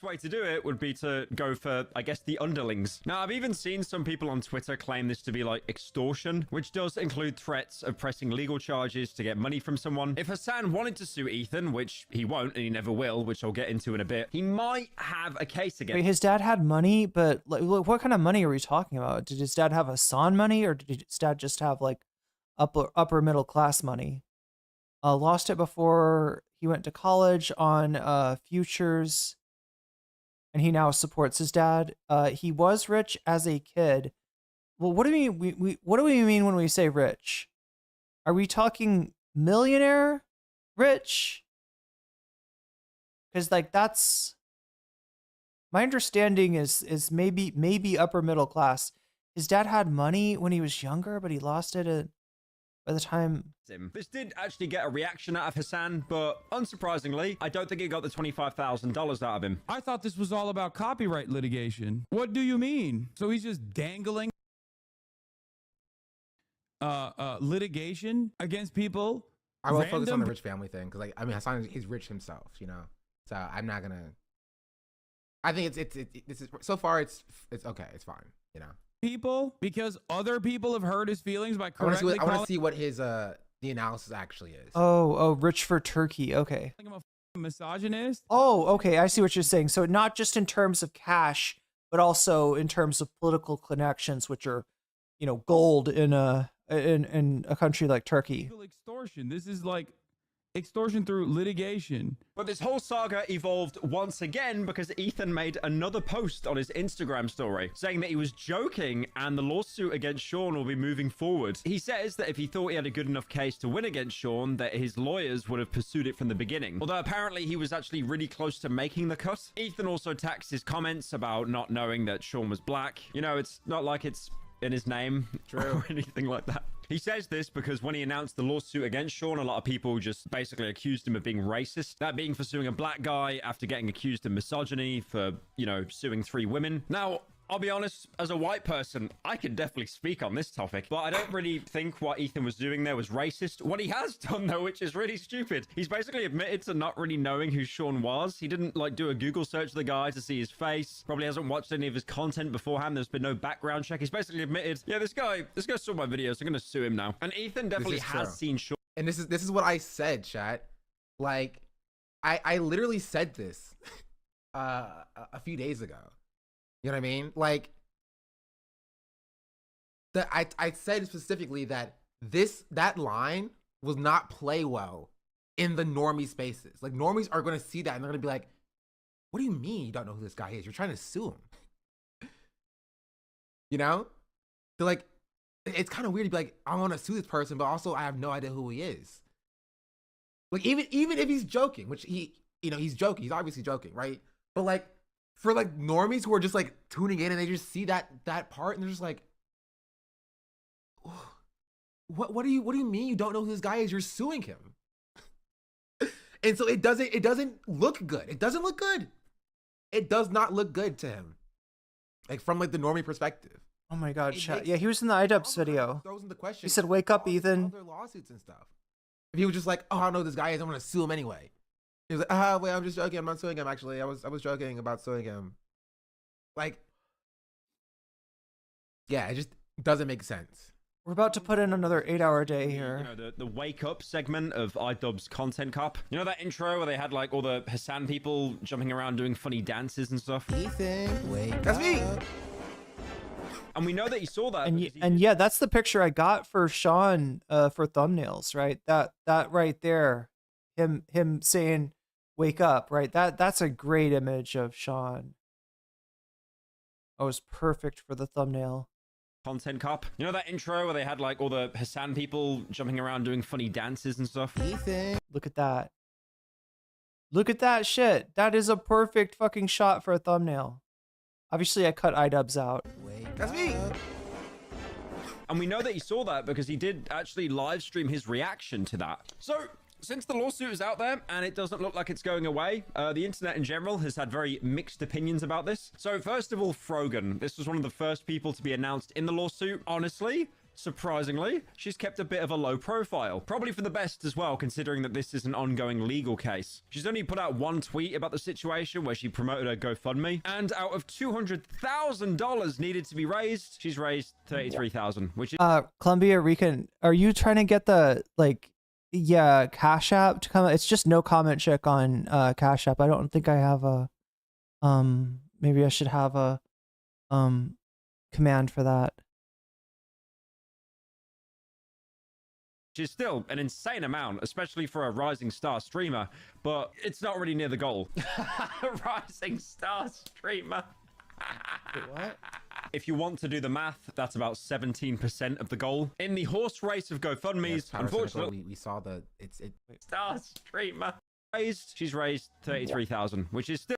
The way to do it would be to go for, I guess, the underlings. Now, I've even seen some people on Twitter claim this to be like extortion, which does include threats of pressing legal charges to get money from someone. If Hassan wanted to sue Ethan, which he won't and he never will, which I'll get into in a bit, he might have a case against. Wait, his dad had money, but like, what kind of money are we talking about? Did his dad have Hassan money, or did his dad just have like upper middle class money? Lost it before he went to college on futures. And he now supports his dad. He was rich as a kid. Well, what do we mean? What do we mean when we say rich? Are we talking millionaire rich? Because like that's my understanding is maybe upper middle class. His dad had money when he was younger, but he lost it by the time. This did actually get a reaction out of Hassan, but unsurprisingly, I don't think he got the $25,000 out of him. I thought this was all about copyright litigation. What do you mean? So he's just dangling litigation against people? I will focus on the rich family thing because, like, I mean, Hassan, he's rich himself, you know. So I'm not gonna. I think this is so far it's okay, it's fine, you know. People, because other people have hurt his feelings by correctly. I want to see what his the analysis actually is. Oh, rich for Turkey. Okay. I'm a misogynist. Oh, okay. I see what you're saying. So not just in terms of cash, but also in terms of political connections, which are, you know, gold in a country like Turkey. Extortion. This is like extortion through litigation. But this whole saga evolved once again because Ethan made another post on his Instagram story saying that he was joking and the lawsuit against Sean will be moving forward. He says that if he thought he had a good enough case to win against Sean, that his lawyers would have pursued it from the beginning. Although apparently he was actually really close to making the cut. Ethan also taxed his comments about not knowing that Sean was black. You know, it's not like it's in his name or anything like that. He says this because when he announced the lawsuit against Sean, a lot of people just basically accused him of being racist. That being for suing a black guy after getting accused of misogyny for, you know, suing 3 women. Now, I'll be honest, as a white person, I can definitely speak on this topic, but I don't really think what Ethan was doing there was racist. What he has done, though, which is really stupid, he's basically admitted to not really knowing who Sean was. He didn't, like, do a Google search of the guy to see his face. Probably hasn't watched any of his content beforehand. There's been no background check. He's basically admitted, yeah, this guy saw my videos. I'm going to sue him now. And Ethan definitely has seen Sean. And this is what I said, chat. Like, I literally said this a few days ago. You know what I mean? Like, I said specifically that that line will not play well in the normie spaces. Like, normies are going to see that and they're going to be like, what do you mean you don't know who this guy is? You're trying to sue him. You know? They're like, it's kind of weird to be like, I want to sue this person, but also I have no idea who he is. Like, even if he's joking, which he's joking. He's obviously joking, right? But like, for like normies who are just like tuning in and they just see that part and they're just like, what do you mean you don't know who this guy is? You're suing him. And so it doesn't look good. It doesn't look good. It does not look good to him. Like, from like the normie perspective. Oh my god, chat. Yeah, he was in the iDubbbz video. Throws into question. He said, wake up, Ethan. Other lawsuits and stuff. If he was just like, oh, I don't know who this guy is, I'm gonna sue him anyway. He was like, wait, I'm just joking. I'm not suing him, actually. I was joking about suing him. Like, yeah, it just doesn't make sense. We're about to put in another 8-hour day here. You know, the wake up segment of iDubbbz Content Cup. You know that intro where they had like all the Hassan people jumping around doing funny dances and stuff? Ethan, wake That's me! And we know that he saw that. And yeah, that's the picture I got for Sean for thumbnails, right? That right there, him saying wake up, right? That's a great image of Sean. That was perfect for the thumbnail. Content Cup. You know that intro where they had like all the Hassan people jumping around doing funny dances and stuff? Ethan. Look at that. Look at that shit. That is a perfect fucking shot for a thumbnail. Obviously, I cut iDubbbz out. That's me. And we know that he saw that because he did actually live stream his reaction to that. So, since the lawsuit is out there and it doesn't look like it's going away, the internet in general has had very mixed opinions about this. So first of all, Frogan. This was one of the first people to be announced in the lawsuit. Honestly, surprisingly, she's kept a bit of a low profile. Probably for the best as well, considering that this is an ongoing legal case. She's only put out one tweet about the situation where she promoted her GoFundMe. And out of $200,000 needed to be raised, she's raised $33,000, which is... Columbia Rican, are you trying to get the, like... Yeah, CashApp to come. It's just nocommentchick on CashApp. I don't think I have a maybe I should have a command for that. Which is still an insane amount, especially for a rising star streamer, but it's not really near the goal. Rising star streamer. Wait, what? If you want to do the math, that's about 17% of the goal. In the horse race of GoFundMe's, unfortunately, we saw the star streamer she's raised $33,000, which is still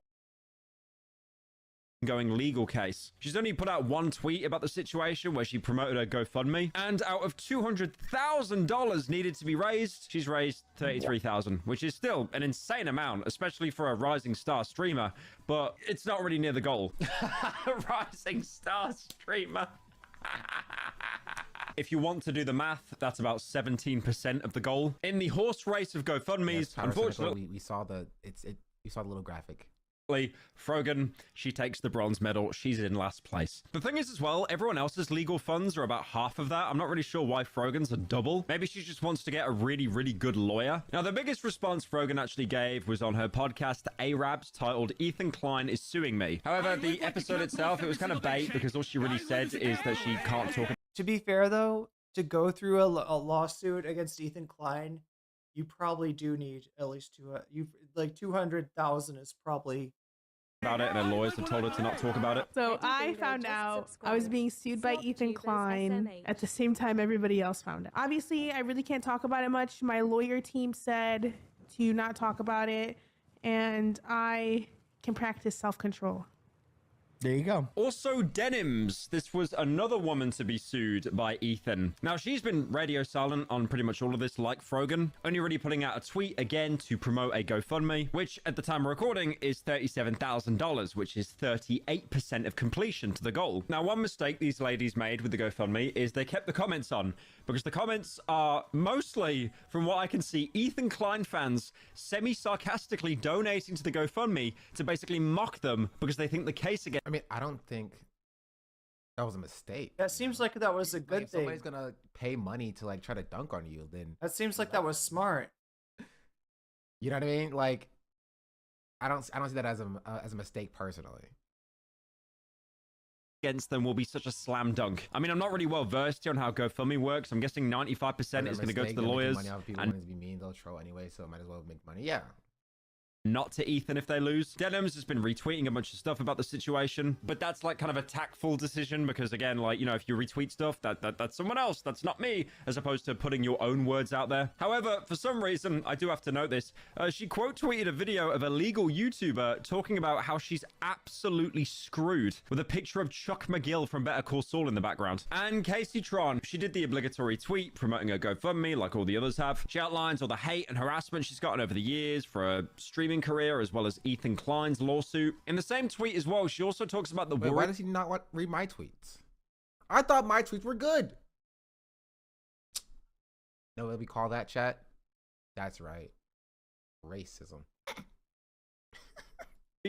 going legal case. She's only put out one tweet about the situation where she promoted her GoFundMe, and out of $200,000 needed to be raised, she's raised $33,000, which is still an insane amount, especially for a rising star streamer, but it's not really near the goal. Rising star streamer. If you want to do the math, that's about 17% of the goal. In the horse race of GoFundMe's, unfortunately, we saw the little graphic. Frogan, she takes the bronze medal. She's in last place. The thing is as well, everyone else's legal funds are about half of that. I'm not really sure why Frogan's a double. Maybe she just wants to get a really, really good lawyer. Now, the biggest response Frogan actually gave was on her podcast, Arabs, titled Ethan Klein is Suing Me. However, the episode itself, it was kind of bait because all she really said is that she can't talk. To be fair, though, to go through a lawsuit against Ethan Klein, you probably do need at least like 200,000 is probably about it, and her lawyers have told her to not talk about it. So I found out I was being sued by Ethan Klein at the same time everybody else found out. Obviously, I really can't talk about it much. My lawyer team said to not talk about it, and I can practice self-control. There you go. Also, Denims. This was another woman to be sued by Ethan. Now, she's been radio silent on pretty much all of this, like Frogan, only really putting out a tweet again to promote a GoFundMe, which at the time of recording is $37,000, which is 38% of completion to the goal. Now, one mistake these ladies made with the GoFundMe is they kept the comments on, because the comments are mostly, from what I can see, Ethan Klein fans semi-sarcastically donating to the GoFundMe to basically mock them because they think the case against... I mean, I don't think that was a mistake. That seems like that was a good If thing. somebody's gonna pay money to like try to dunk on you, then That seems like that was smart. you know what I mean. Like, I don't see that as a mistake personally. Against them will be such a slam dunk. I mean, I'm not really well versed here on how GoFundMe works. I'm guessing 95% is going to go to the lawyers. Money out of people And wanting to be mean, they'll troll anyway, so might as well make money. Yeah. not to Ethan if they lose. Denims has been retweeting a bunch of stuff about the situation, but that's like kind of a tactful decision because again, like, you know, if you retweet stuff, that's someone else, that's not me, as opposed to putting your own words out there. However, for some reason, I do have to note this, she quote tweeted a video of a legal YouTuber talking about how she's absolutely screwed with a picture of Chuck McGill from Better Call Saul in the background. And Casey Tron, she did the obligatory tweet promoting her GoFundMe like all the others have. She outlines all the hate and harassment she's gotten over the years for a streaming career, as well as Ethan Klein's lawsuit. In the same tweet as well, she also talks about the Wait, why does he not read my tweets? I thought my tweets were good. Know what we call that, chat? That's right. Racism.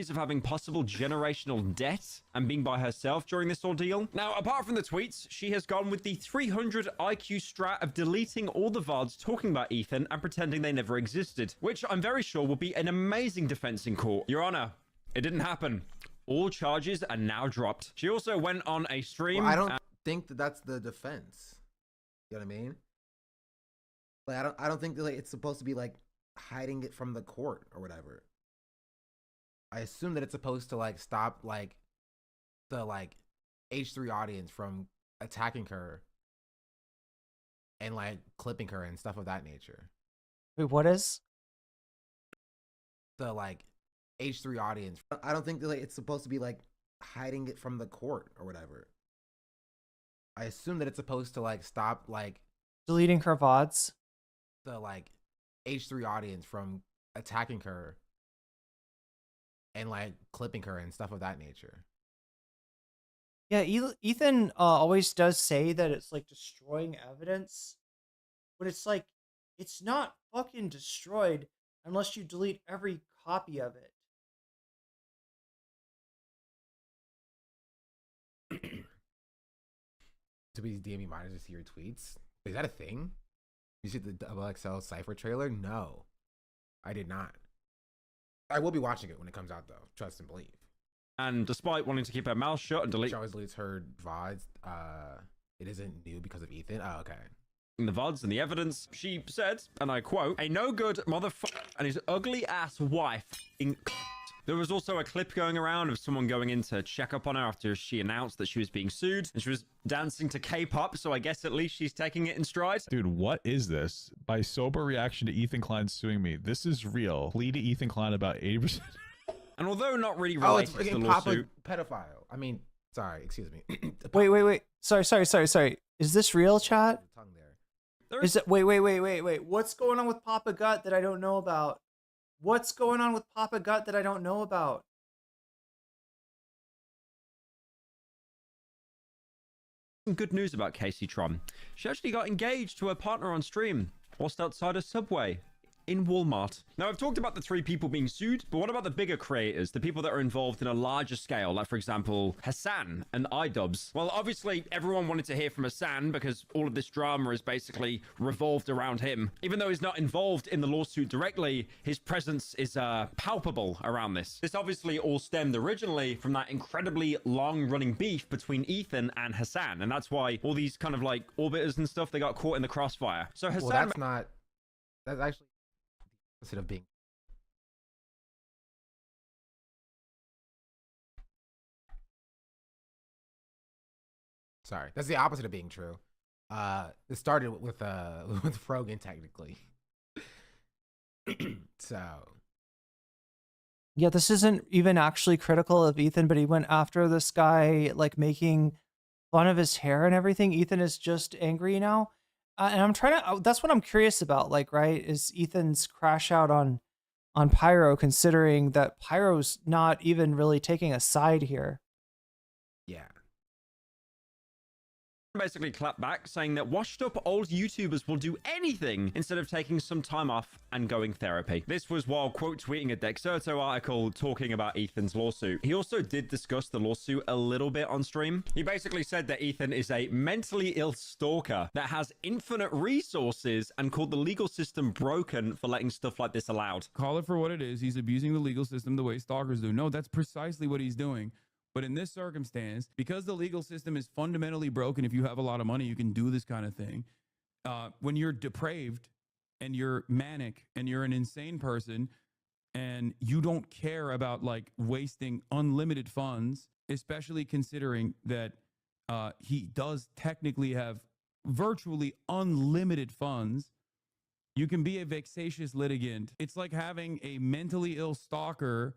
of having possible generational debt and being by herself during this ordeal. Now, apart from the tweets, she has gone with the 300 IQ strat of deleting all the VODs talking about Ethan and pretending they never existed, which I'm very sure will be an amazing defense in court. Your Honor, it didn't happen. All charges are now dropped. She also went on a stream. Well, I don't think that that's the defense. You know what I mean? Like, I don't think that, like, it's supposed to be like hiding it from the court or whatever. I assume that it's supposed to like stop like the like H3 audience from attacking her and like clipping her and stuff of that nature. Wait, what is? The like H3 audience. I don't think that, like, it's supposed to be like hiding it from the court or whatever. I assume that it's supposed to like stop like Deleting her VODs? The like H3 audience from attacking her and like clipping her and stuff of that nature. Yeah, Ethan always does say that it's like destroying evidence, but it's like, it's not fucking destroyed unless you delete every copy of it. To be DMing minors to see your tweets? Is that a thing? You see the XXL Cypher trailer? No, I did not. I will be watching it when it comes out, though. Trust and believe. And despite wanting to keep her mouth shut and delete... She always deletes her VODs. It isn't new because of Ethan. Oh, okay. The VODs and the evidence, she said, and I quote, "A no good motherfucker and his ugly ass wife." There was also a clip going around of someone going in to check up on her after she announced that she was being sued, and she was dancing to K-pop, so I guess at least she's taking it in stride. Dude, what is this? By sober reaction to Ethan Klein suing me. This is real. Plea to Ethan Klein about 80%. And although not really Oh, it's related to the freaking Papa lawsuit... pedophile. I mean, sorry, excuse me. Wait. Sorry. Is this real, chat? Is it? Wait. What's going on with Papa Gut that I don't know about? What's going on with Papa Gut that I don't know about? Good news about Casey Tron. She actually got engaged to her partner on stream whilst outside a Subway in Walmart. Now, I've talked about the 3 people being sued, but what about the bigger creators, the people that are involved in a larger scale, like, for example, Hassan and iDubbbz? Well, obviously, everyone wanted to hear from Hassan because all of this drama is basically revolved around him. Even though he's not involved in the lawsuit directly, his presence is palpable around this. This obviously all stemmed originally from that incredibly long-running beef between Ethan and Hassan, and that's why all these kind of, like, orbiters and stuff, they got caught in the crossfire. So Hassan... Well, that's actually... instead of being sorry, that's the opposite of being true. It started with Frogan technically. So Yeah, this isn't even actually critical of Ethan, but he went after this guy, like making fun of his hair and everything. Ethan is just angry now. And I'm trying to, that's what I'm curious about. Like, right, is Ethan's crash out on Pyro, considering that Pyro's not even really taking a side here. Yeah. Basically clapped back, saying that washed up old YouTubers will do anything instead of taking some time off and going therapy. This was while quote tweeting a Dexerto article talking about Ethan's lawsuit. He also did discuss the lawsuit a little bit on stream. He basically said that Ethan is a mentally ill stalker that has infinite resources and called the legal system broken for letting stuff like this allowed. Call it for what it is. He's abusing the legal system the way stalkers do. No, that's precisely what he's doing. But in this circumstance, because the legal system is fundamentally broken, if you have a lot of money, you can do this kind of thing. When you're depraved and you're manic and you're an insane person and you don't care about like wasting unlimited funds, especially considering that he does technically have virtually unlimited funds, you can be a vexatious litigant. It's like having a mentally ill stalker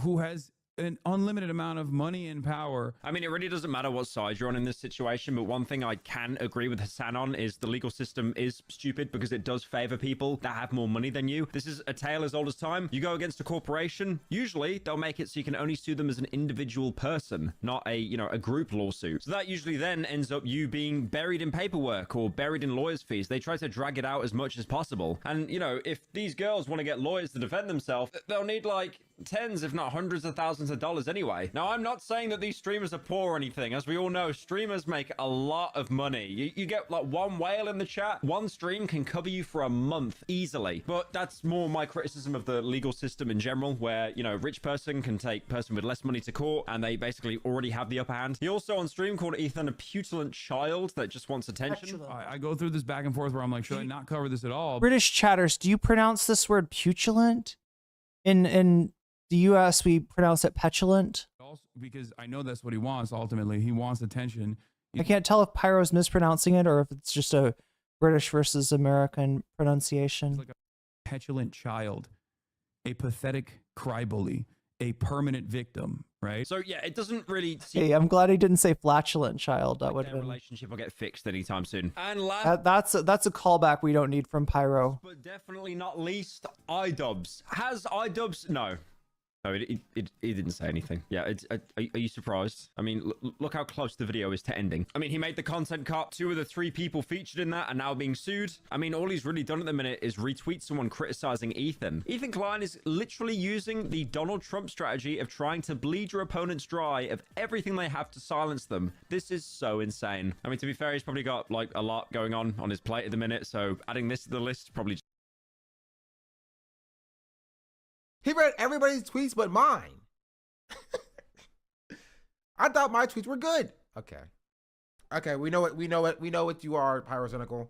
who has an unlimited amount of money and power. I mean, it really doesn't matter what side you're on in this situation, but one thing I can agree with Hassan on is the legal system is stupid because it does favor people that have more money than you. This is a tale as old as time. You go against a corporation, usually they'll make it so you can only sue them as an individual person, not a, you know, a group lawsuit. So that usually then ends up you being buried in paperwork or buried in lawyers' fees. They try to drag it out as much as possible. And, you know, if these girls want to get lawyers to defend themselves, they'll need like tens, if not hundreds of thousands of dollars anyway. Now, I'm not saying that these streamers are poor or anything. As we all know, streamers make a lot of money. You get like one whale in the chat, one stream can cover you for a month easily. But that's more my criticism of the legal system in general, where, you know, rich person can take person with less money to court and they basically already have the upper hand. He also on stream called Ethan a petulant child that just wants attention. I go through this back and forth where I'm like, should I not cover this at all? British chatters, do you pronounce this word petulant? In the US, we pronounce it petulant. Also, because I know that's what he wants ultimately. He wants attention. I can't tell if Pyro's mispronouncing it or if it's just a British versus American pronunciation. He's like a petulant child, a pathetic crybaby, a permanent victim, right? So yeah, it doesn't really seem Hey, I'm glad he didn't say flatulent child. That like would their have been... relationship will get fixed anytime soon. And last That's a callback we don't need from Pyro. but definitely not least, iDubbbz. Has iDubbbz? No. No, he didn't say anything. Yeah, are you surprised? I mean, look how close the video is to ending. I mean, he made the content cut. 2 of the 3 people featured in that are now being sued. I mean, all he's really done at the minute is retweet someone criticizing Ethan. Ethan Klein is literally using the Donald Trump strategy of trying to bleed your opponents dry of everything they have to silence them. This is so insane. I mean, to be fair, he's probably got like a lot going on his plate at the minute, so adding this to the list probably He read everybody's tweets but mine. I thought my tweets were good. Okay. Okay, we know what you are, Pyrocynical.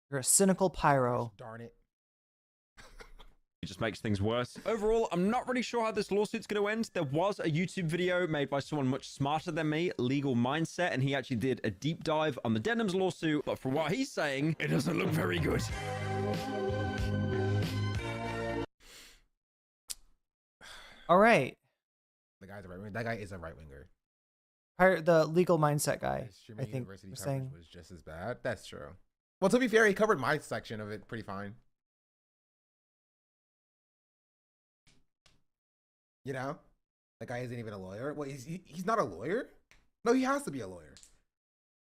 You're a cynical Pyro. Darn it. It just makes things worse. Overall, I'm not really sure how this lawsuit's going to end. There was a YouTube video made by someone much smarter than me, Legal Mindset, and he actually did a deep dive on the Denims lawsuit, but from what he's saying, it doesn't look very good. All right. The guy's a right winger. That guy is a right winger. The legal mindset guy. I think University we're coverage saying. was just as bad. That's true. Well, to be fair, he covered my section of it pretty fine. You know, that guy isn't even a lawyer. Well, he's not a lawyer. No, he has to be a lawyer.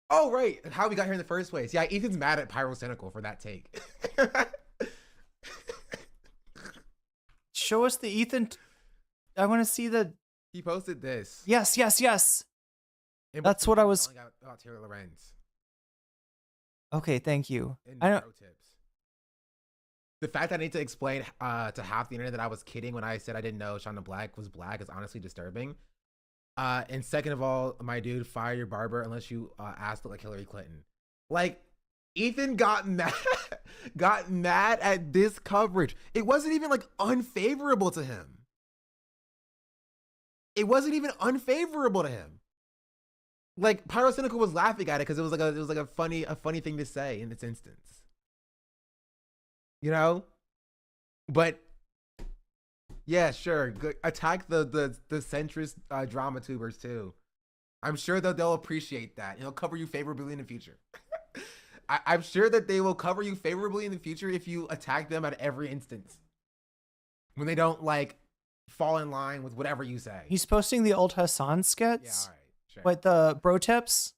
Oh, right. How we got here in the first place. Yeah, Ethan's mad at Pyrocynical for that take. Show us the Ethan. I want to see the. He posted this. Yes. That's what I was. About Taylor Lorenz. Okay, thank you. I don't. Tips. The fact that I need to explain to half the internet that I was kidding when I said I didn't know Shonda Black was black is honestly disturbing. And second of all, my dude, fire your barber unless you ask to look like Hillary Clinton. Like, Ethan got mad at this coverage. It wasn't even like unfavorable to him. It wasn't even unfavorable to him. Like, Pyrocynical was laughing at it because it was like a funny thing to say in this instance. You know? But Yeah, sure. Attack the centrist drama tubers too. I'm sure that they'll appreciate that. It'll cover you favorably in the future. I'm sure that they will cover you favorably in the future if you attack them at every instance. When they don't like fall in line with whatever you say. He's posting the old Hassan skits. Yeah, all right. Sure. With the bro tips.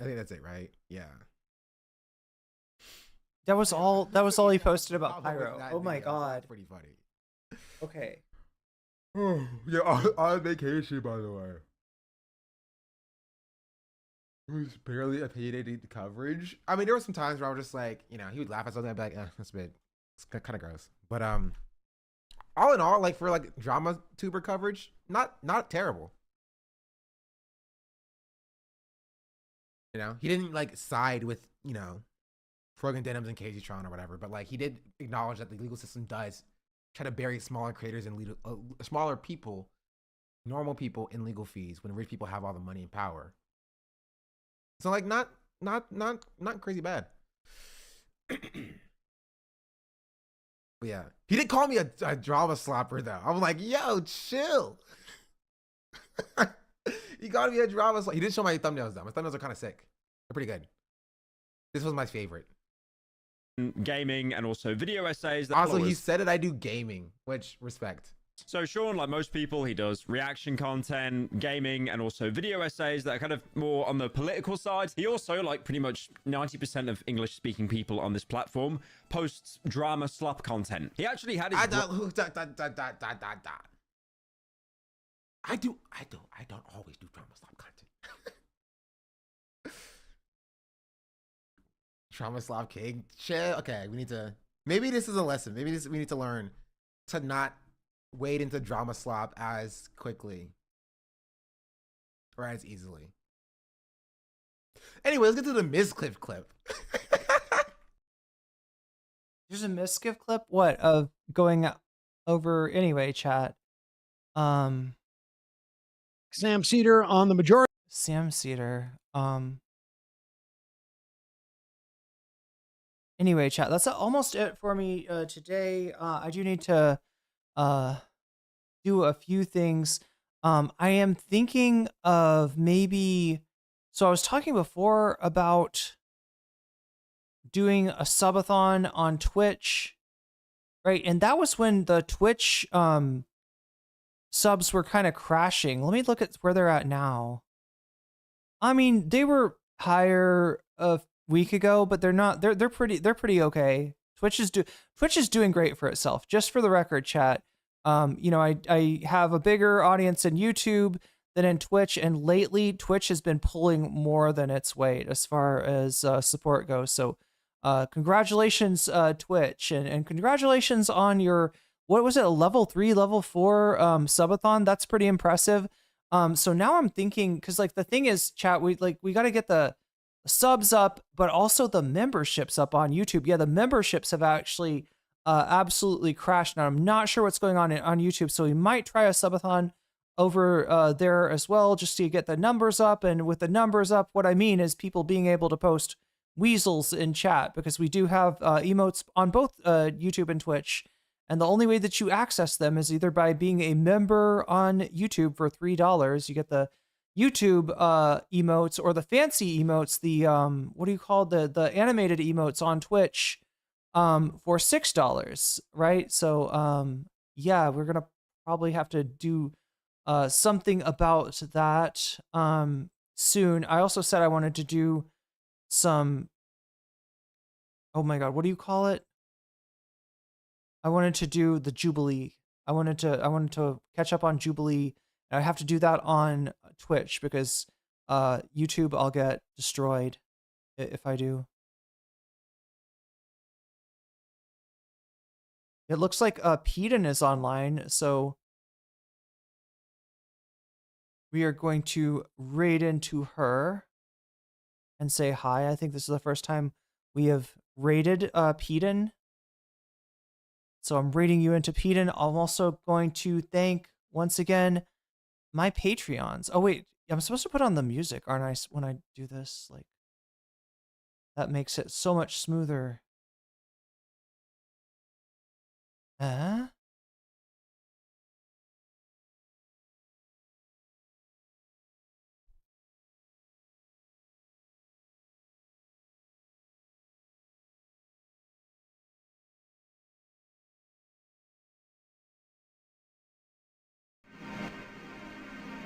I think that's it, right? Yeah. That was all he posted about Pyro. That Oh my video. god. That's pretty funny. Okay. Yeah, on vacation, by the way. It was barely opinionated the coverage. I mean, there were some times where I was just like, you know, he would laugh at something, I'd be like, that's a bit, it's kind of gross. But all in all, like for like drama tuber coverage, not terrible. You know, he didn't like side with, you know, Frogan Denims and KG Tron or whatever, but like he did acknowledge that the legal system does try to bury smaller creators and smaller people, normal people in legal fees when rich people have all the money and power. So like not crazy bad. But yeah, he did call me a drama slopper though. I'm like, yo, chill. He called me a drama slopper. He did show my thumbnails though. My thumbnails are kind of sick. They're pretty good. This was my favorite. Gaming and also video essays. Also, he said it. I do gaming, which respect. So Sean, like most people, he does reaction content, gaming, and also video essays that are kind of more on the political side. He also, like pretty much 90% of English-speaking people on this platform, posts drama slap content. He actually had his... I don't always do drama slap content. Trauma slap king. Chill. Okay, we need to... Maybe this is a lesson. Maybe we need to learn to not wade into drama slop as quickly or as easily. Anyway, let's get to the Mizcliff clip. There's a Mizcliff clip? What? Of going over... Anyway, chat. Sam Cedar on the majority. Sam Cedar. Anyway, chat, that's almost it for me today. I do need to do a few things. I am thinking of maybe... So I was talking before about doing a subathon on Twitch, right? And that was when the Twitch subs were kind of crashing. Let me look at where they're at now. I mean, they were higher a week ago, but they're not. They're pretty okay. Twitch is doing great for itself. Just for the record, chat. You know, I have a bigger audience in YouTube than in Twitch, and lately Twitch has been pulling more than its weight as far as support goes. So, congratulations, Twitch, and congratulations on your, what was it, a level 3, level 4 subathon? That's pretty impressive. So now I'm thinking, because like the thing is, chat, we got to get the subs up, but also the memberships up on YouTube. Yeah, the memberships have actually absolutely crashed. Now I'm not sure what's going on YouTube, so we might try a subathon over there as well, just to get the numbers up. And with the numbers up, what I mean is people being able to post weasels in chat, because we do have emotes on both YouTube and Twitch. And the only way that you access them is either by being a member on YouTube for $3. You get the YouTube emotes, or the fancy emotes, the what do you call the animated emotes on Twitch for $6, right? So yeah, we're gonna probably have to do something about that soon. I also said I wanted to do some, oh my god, what do you call it? I wanted to do the Jubilee. I wanted to catch up on Jubilee. And I have to do that on Twitch, because YouTube I'll get destroyed if I do. It looks like Peden is online, so we are going to raid into her and say hi. I think this is the first time we have raided Peden. So I'm raiding you into Peden. I'm also going to thank, once again, my Patreons. Oh, wait. I'm supposed to put on the music, aren't I, when I do this? Like, that makes it so much smoother.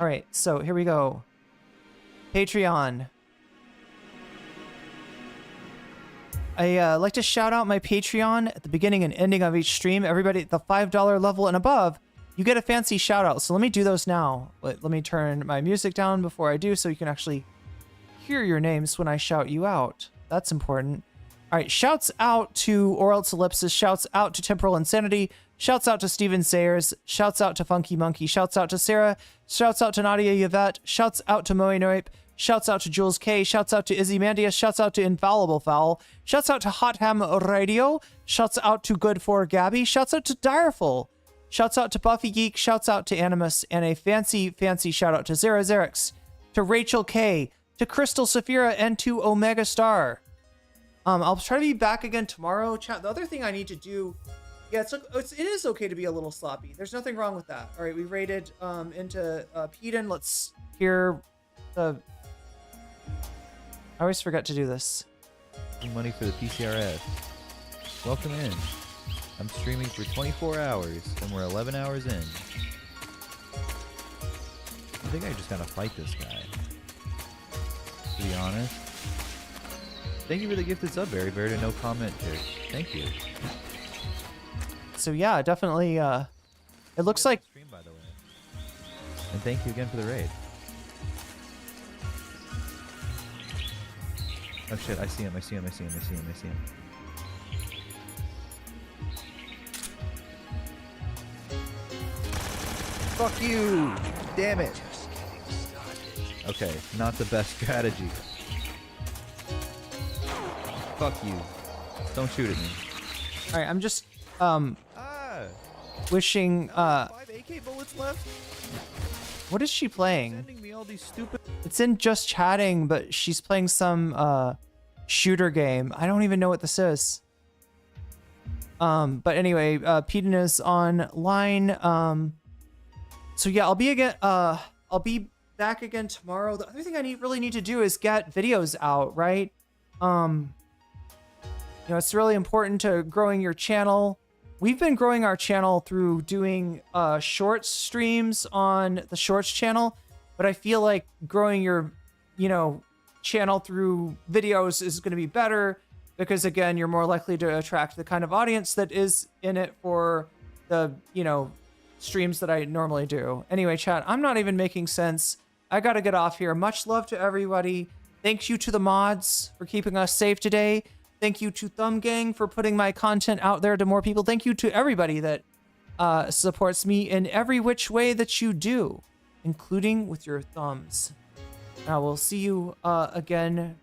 All right, so here we go. Patreon. I like to shout out my Patreon at the beginning and ending of each stream. Everybody at the $5 level and above, you get a fancy shout out. So let me do those now. Let me turn my music down before I do so you can actually hear your names when I shout you out. That's important. All right, shouts out to Or Else Ellipsis, shouts out to Temporal Insanity, shouts out to Steven Sayers, shouts out to Funky Monkey, shouts out to Sarah, shouts out to Nadia Yvette, shouts out to Moe Noip, shouts out to Jules K, shouts out to Izzy Mandius, shouts out to Infallible Fowl, shouts out to Hot Ham Radio, shouts out to Good for Gabby, shouts out to Direful, shouts out to Buffy Geek, shouts out to Animus, and a fancy shout out to Zara Xerix, to Rachel K, to Crystal Saphira, and to Omega Star. I'll try to be back again tomorrow. Chat. The other thing I need to do, yeah, it is okay to be a little sloppy. There's nothing wrong with that. All right, we raided into Peden. Let's hear the. I always forget to do this. Money for the PCRF. Welcome in. I'm streaming for 24 hours, and we're 11 hours in. I think I just gotta fight this guy. To be honest. Thank you for the gifted sub, Very Bear, to no comment here. Thank you. So yeah, definitely. It looks like. Stream, by the way. And thank you again for the raid. Oh shit! I see him. I see him. I see him. I see him. I see him. Fuck you! Damn it! Okay, not the best strategy. Fuck you. Don't shoot at me. All right, I'm just wishing 5 AK bullets left? what is she playing? Sending me all these stupid. It's in just chatting, but she's playing some shooter game. I don't even know what this is. But anyway, Peden is online. So yeah, I'll be back again tomorrow. The other thing I really need to do is get videos out, right? You know, it's really important to growing your channel. We've been growing our channel through doing shorts streams on the shorts channel, but I feel like growing your, you know, channel through videos is going to be better because again, you're more likely to attract the kind of audience that is in it for the, you know, streams that I normally do. Anyway, chat, I'm not even making sense. I got to get off here. Much love to everybody. Thank you to the mods for keeping us safe today. Thank you to Thumb Gang for putting my content out there to more people. Thank you to everybody that supports me in every which way that you do, including with your thumbs. Now we'll see you again